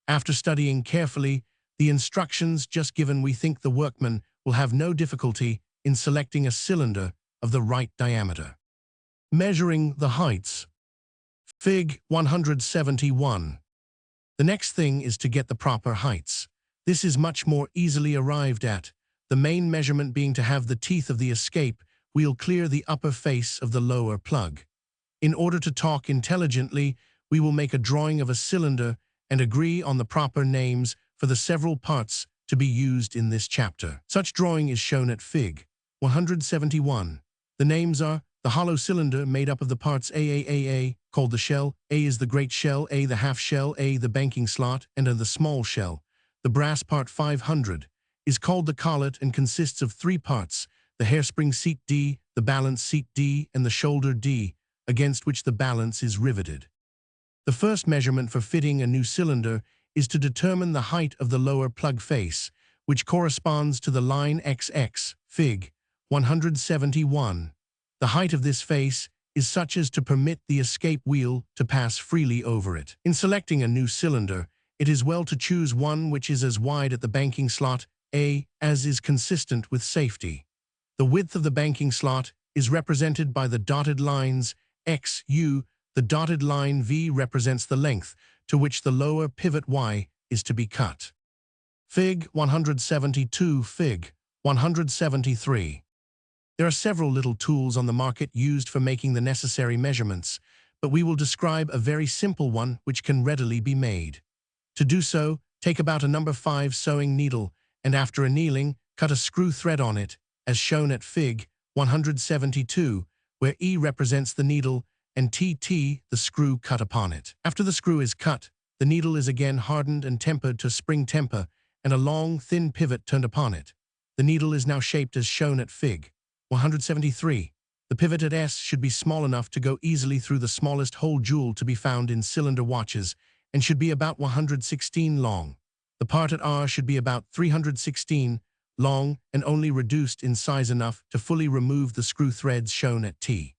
After studying carefully the instructions just given, we think the workman will have no difficulty in selecting a cylinder of the right diameter. Measuring the heights. Fig. 171. The next thing is to get the proper heights. This is much more easily arrived at, the main measurement being to have the teeth of the escape wheel clear the upper face of the lower plug. In order to talk intelligently, we will make a drawing of a cylinder and agree on the proper names for the several parts to be used in this chapter. Such drawing is shown at Fig. 171. The names are the hollow cylinder made up of the parts A, called the shell, A is the great shell, A the half shell, A the banking slot, and the small shell. The brass part 500 is called the collet and consists of 3 parts, the hairspring seat D, the balance seat D, and the shoulder D, against which the balance is riveted. The first measurement for fitting a new cylinder is to determine the height of the lower plug face, which corresponds to the line XX, Fig. 171. The height of this face is such as to permit the escape wheel to pass freely over it. In selecting a new cylinder, it is well to choose one which is as wide at the banking slot A as is consistent with safety. The width of the banking slot is represented by the dotted lines X, U. The dotted line V represents the length to which the lower pivot Y is to be cut. Fig. 172. Fig. 173. There are several little tools on the market used for making the necessary measurements, but we will describe a very simple one which can readily be made. To do so, take about a number 5 sewing needle, and after annealing, cut a screw thread on it, as shown at Fig. 172, where E represents the needle and TT, the screw cut upon it. After the screw is cut, the needle is again hardened and tempered to spring temper, and a long, thin pivot turned upon it. The needle is now shaped as shown at Fig. 173. The pivot at S should be small enough to go easily through the smallest hole jewel to be found in cylinder watches, and should be about 116 long. The part at R should be about 316 long and only reduced in size enough to fully remove the screw threads shown at T.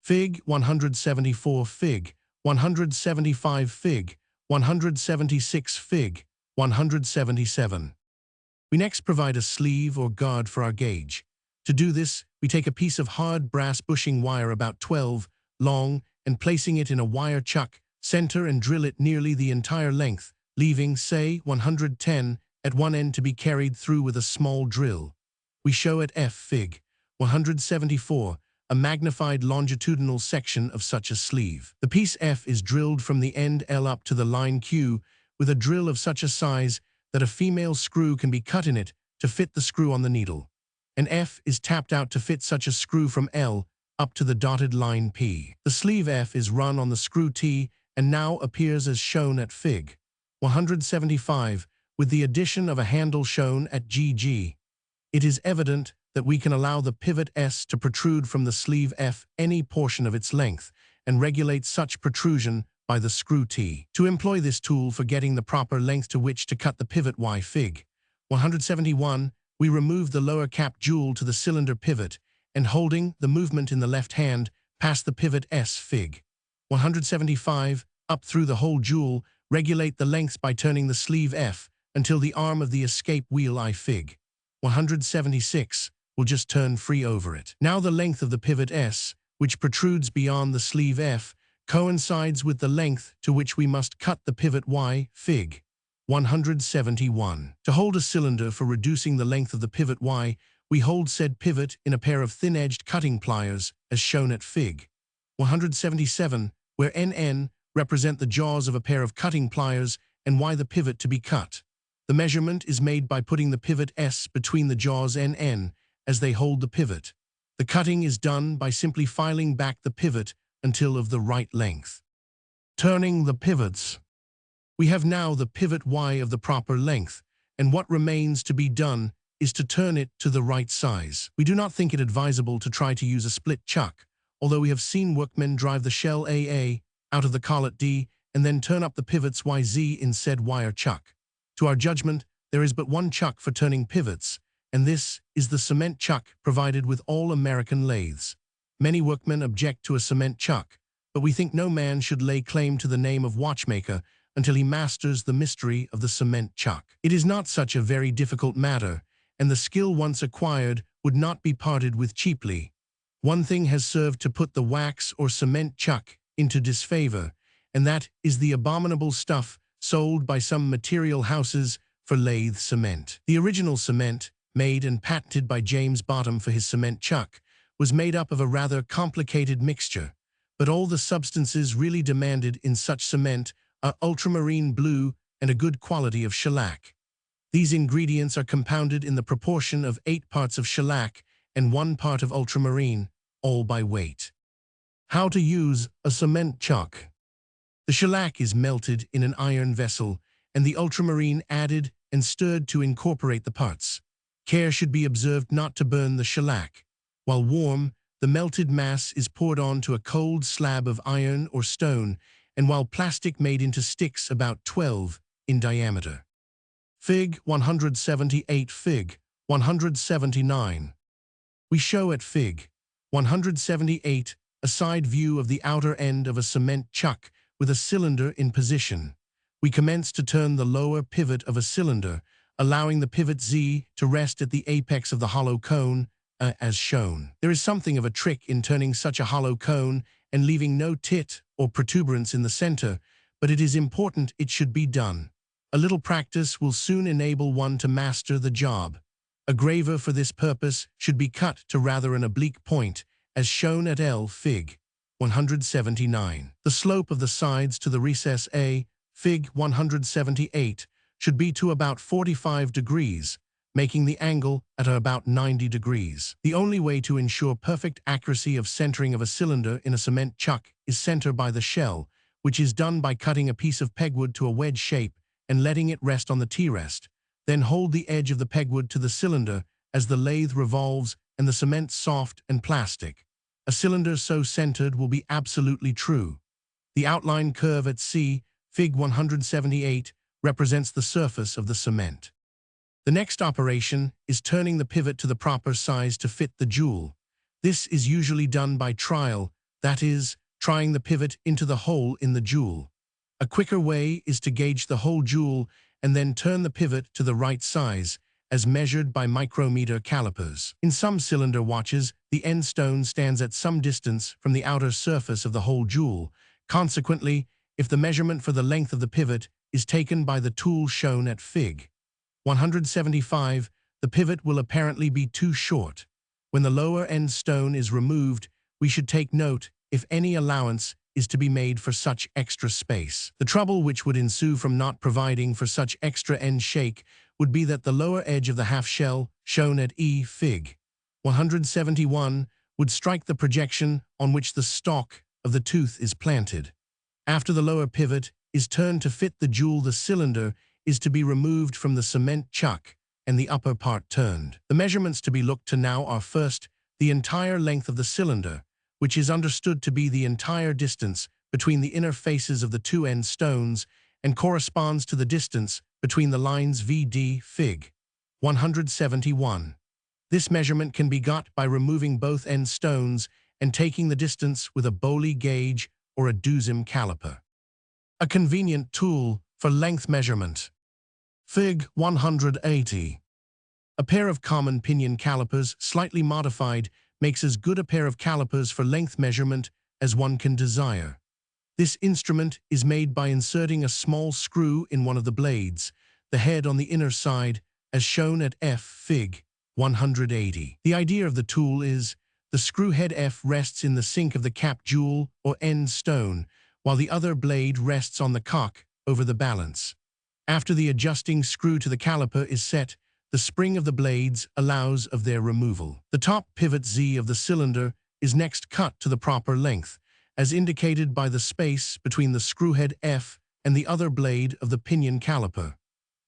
Fig. 174 Fig. 175 Fig. 176 Fig. 177. We next provide a sleeve or guard for our gauge. To do this, we take a piece of hard brass bushing wire about 12 long and placing it in a wire chuck, center and drill it nearly the entire length, leaving, say, 110 at one end to be carried through with a small drill. We show at F Fig. 174 a magnified longitudinal section of such a sleeve. The piece F is drilled from the end L up to the line Q with a drill of such a size that a female screw can be cut in it to fit the screw on the needle. And F is tapped out to fit such a screw from L up to the dotted line P. The sleeve F is run on the screw T and now appears as shown at Fig. 175 with the addition of a handle shown at GG. It is evident that we can allow the pivot S to protrude from the sleeve F any portion of its length and regulate such protrusion by the screw T. To employ this tool for getting the proper length to which to cut the pivot Y Fig. 171, we remove the lower cap jewel to the cylinder pivot and holding the movement in the left hand, pass the pivot S Fig. 175, up through the whole jewel, regulate the lengths by turning the sleeve F until the arm of the escape wheel I Fig. 176 will just turn free over it. Now the length of the pivot S, which protrudes beyond the sleeve F, coincides with the length to which we must cut the pivot Y Fig. 171. To hold a cylinder for reducing the length of the pivot Y, we hold said pivot in a pair of thin-edged cutting pliers, as shown at Fig. 177, where NN represent the jaws of a pair of cutting pliers and Y the pivot to be cut. The measurement is made by putting the pivot S between the jaws NN as they hold the pivot. The cutting is done by simply filing back the pivot until of the right length. Turning the pivots. We have now the pivot Y of the proper length, and what remains to be done is to turn it to the right size. We do not think it advisable to try to use a split chuck, although we have seen workmen drive the shell AA out of the collet D and then turn up the pivots YZ in said wire chuck. To our judgment, there is but one chuck for turning pivots, and this is the cement chuck provided with all American lathes. Many workmen object to a cement chuck, but we think no man should lay claim to the name of watchmaker until he masters the mystery of the cement chuck. It is not such a very difficult matter, and the skill once acquired would not be parted with cheaply. One thing has served to put the wax or cement chuck into disfavor, and that is the abominable stuff sold by some material houses for lathe cement. The original cement, made and patented by James Bottom for his cement chuck, was made up of a rather complicated mixture, but all the substances really demanded in such cement are ultramarine blue and a good quality of shellac. These ingredients are compounded in the proportion of 8 parts of shellac and 1 part of ultramarine, all by weight. How to use a cement chuck. The shellac is melted in an iron vessel and the ultramarine added and stirred to incorporate the parts. Care should be observed not to burn the shellac. While warm, the melted mass is poured onto a cold slab of iron or stone, and while plastic made into sticks about 12 in diameter. Fig. 178 Fig. 179. We show at Fig. 178 a side view of the outer end of a cement chuck with a cylinder in position. We commence to turn the lower pivot of a cylinder, allowing the pivot Z to rest at the apex of the hollow cone, as shown. There is something of a trick in turning such a hollow cone and leaving no tit or protuberance in the center, but it is important it should be done. A little practice will soon enable one to master the job. A graver for this purpose should be cut to rather an oblique point, as shown at L Fig. 179. The slope of the sides to the recess A, Fig. 178, should be to about 45 degrees, making the angle at about 90 degrees. The only way to ensure perfect accuracy of centering of a cylinder in a cement chuck is center by the shell, which is done by cutting a piece of pegwood to a wedge shape and letting it rest on the T-rest. Then hold the edge of the pegwood to the cylinder as the lathe revolves and the cement soft and plastic. A cylinder so centered will be absolutely true. The outline curve at C, Fig 178, represents the surface of the cement. The next operation is turning the pivot to the proper size to fit the jewel. This is usually done by trial, that is, trying the pivot into the hole in the jewel. A quicker way is to gauge the whole jewel and then turn the pivot to the right size, as measured by micrometer calipers. In some cylinder watches, the end stone stands at some distance from the outer surface of the whole jewel. Consequently, if the measurement for the length of the pivot is taken by the tool shown at Fig 175, the pivot will apparently be too short. When the lower end stone is removed, we should take note if any allowance is to be made for such extra space. The trouble which would ensue from not providing for such extra end shake would be that the lower edge of the half shell, shown at E Fig 171, would strike the projection on which the stock of the tooth is planted. After the lower pivot is turned to fit the jewel, the cylinder is to be removed from the cement chuck and the upper part turned. The measurements to be looked to now are first, the entire length of the cylinder, which is understood to be the entire distance between the inner faces of the two end stones and corresponds to the distance between the lines VD Fig 171. This measurement can be got by removing both end stones and taking the distance with a Bowley gauge or a Duzim caliper. A convenient tool for length measurement. Fig 180. A pair of common pinion calipers, slightly modified, makes as good a pair of calipers for length measurement as one can desire. This instrument is made by inserting a small screw in one of the blades, the head on the inner side, as shown at F Fig 180. The idea of the tool is, the screw head F rests in the sink of the cap jewel or end stone, while the other blade rests on the cock over the balance. After the adjusting screw to the caliper is set, the spring of the blades allows of their removal. The top pivot Z of the cylinder is next cut to the proper length, as indicated by the space between the screw head F and the other blade of the pinion caliper.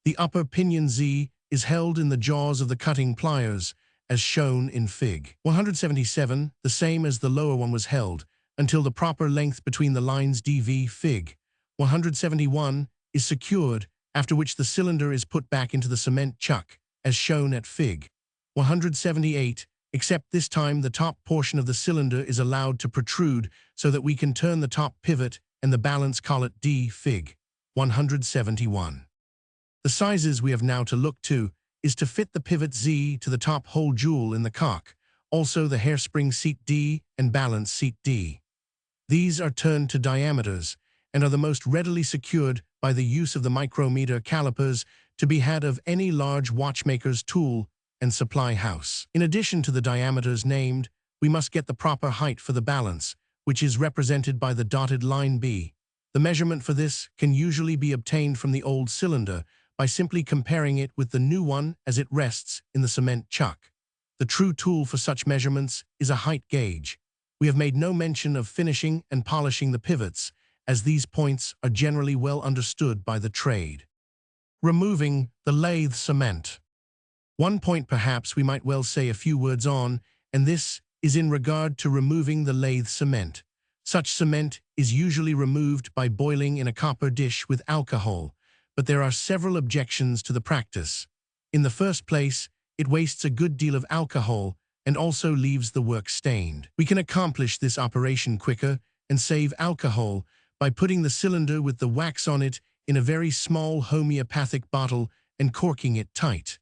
The upper pinion Z is held in the jaws of the cutting pliers, as shown in Fig 177, the same as the lower one was held, until the proper length between the lines DV Fig 171 is secured, after which the cylinder is put back into the cement chuck, as shown at Fig 178, except this time the top portion of the cylinder is allowed to protrude so that we can turn the top pivot and the balance collet D Fig 171. The sizes we have now to look to is to fit the pivot Z to the top hole jewel in the cock, also the hairspring seat D and balance seat D. These are turned to diameters and are the most readily secured by the use of the micrometer calipers to be had of any large watchmaker's tool and supply house. In addition to the diameters named, we must get the proper height for the balance, which is represented by the dotted line B. The measurement for this can usually be obtained from the old cylinder by simply comparing it with the new one as it rests in the cement chuck. The true tool for such measurements is a height gauge. We have made no mention of finishing and polishing the pivots, as these points are generally well understood by the trade. Removing the lathe cement. One point perhaps we might well say a few words on, and this is in regard to removing the lathe cement. Such cement is usually removed by boiling in a copper dish with alcohol, but there are several objections to the practice. In the first place, it wastes a good deal of alcohol and also leaves the work stained. We can accomplish this operation quicker and save alcohol by putting the cylinder with the wax on it in a very small homeopathic bottle and corking it tight.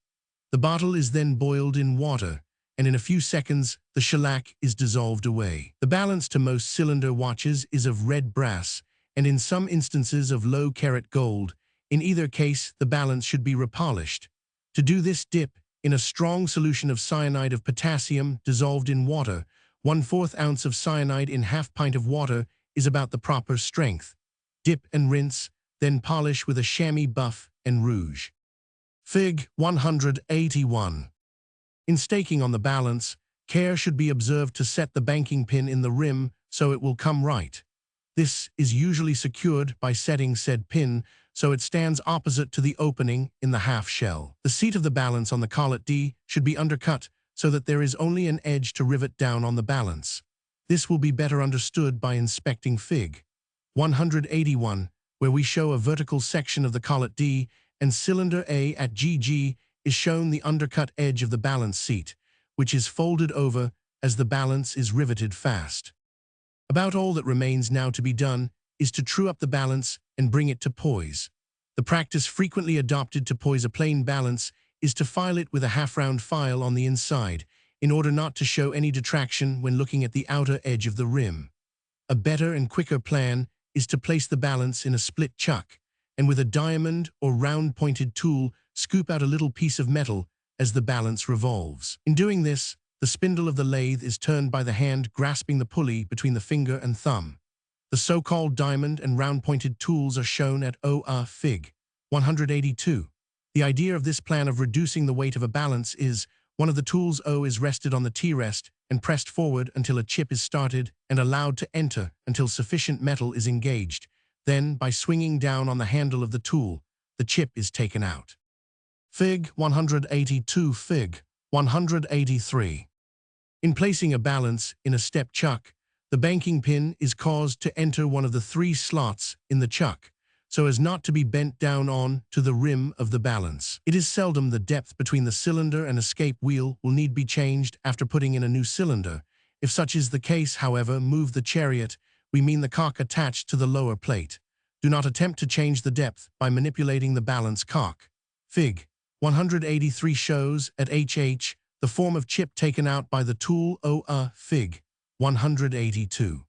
The bottle is then boiled in water, and in a few seconds the shellac is dissolved away. The balance to most cylinder watches is of red brass, and in some instances of low-carat gold. In either case, the balance should be repolished. To do this, dip in a strong solution of cyanide of potassium dissolved in water. 1/4 ounce of cyanide in half pint of water is about the proper strength. Dip and rinse, then polish with a chamois buff and rouge. Fig. 181. In staking on the balance, care should be observed to set the banking pin in the rim so it will come right. This is usually secured by setting said pin so it stands opposite to the opening in the half shell. The seat of the balance on the collet D should be undercut so that there is only an edge to rivet down on the balance. This will be better understood by inspecting Fig. 181, where we show a vertical section of the collet D and cylinder A at GG is shown the undercut edge of the balance seat, which is folded over as the balance is riveted fast. About all that remains now to be done is to true up the balance and bring it to poise. The practice frequently adopted to poise a plain balance is to file it with a half-round file on the inside, in order not to show any detraction when looking at the outer edge of the rim. A better and quicker plan is to place the balance in a split chuck, and with a diamond or round-pointed tool scoop out a little piece of metal as the balance revolves. In doing this, the spindle of the lathe is turned by the hand grasping the pulley between the finger and thumb. The so-called diamond and round-pointed tools are shown at Fig. 182. The idea of this plan of reducing the weight of a balance is, one of the tools O is rested on the T-rest and pressed forward until a chip is started and allowed to enter until sufficient metal is engaged. Then, by swinging down on the handle of the tool, the chip is taken out. Fig. 182. Fig. 183. In placing a balance in a step chuck, the banking pin is caused to enter one of the 3 slots in the chuck, so as not to be bent down on to the rim of the balance. It is seldom the depth between the cylinder and escape wheel will need be changed after putting in a new cylinder. If such is the case, however, move the chariot, we mean the cock attached to the lower plate. Do not attempt to change the depth by manipulating the balance cock. Fig. 183 shows at HH the form of chip taken out by the tool Fig. 182.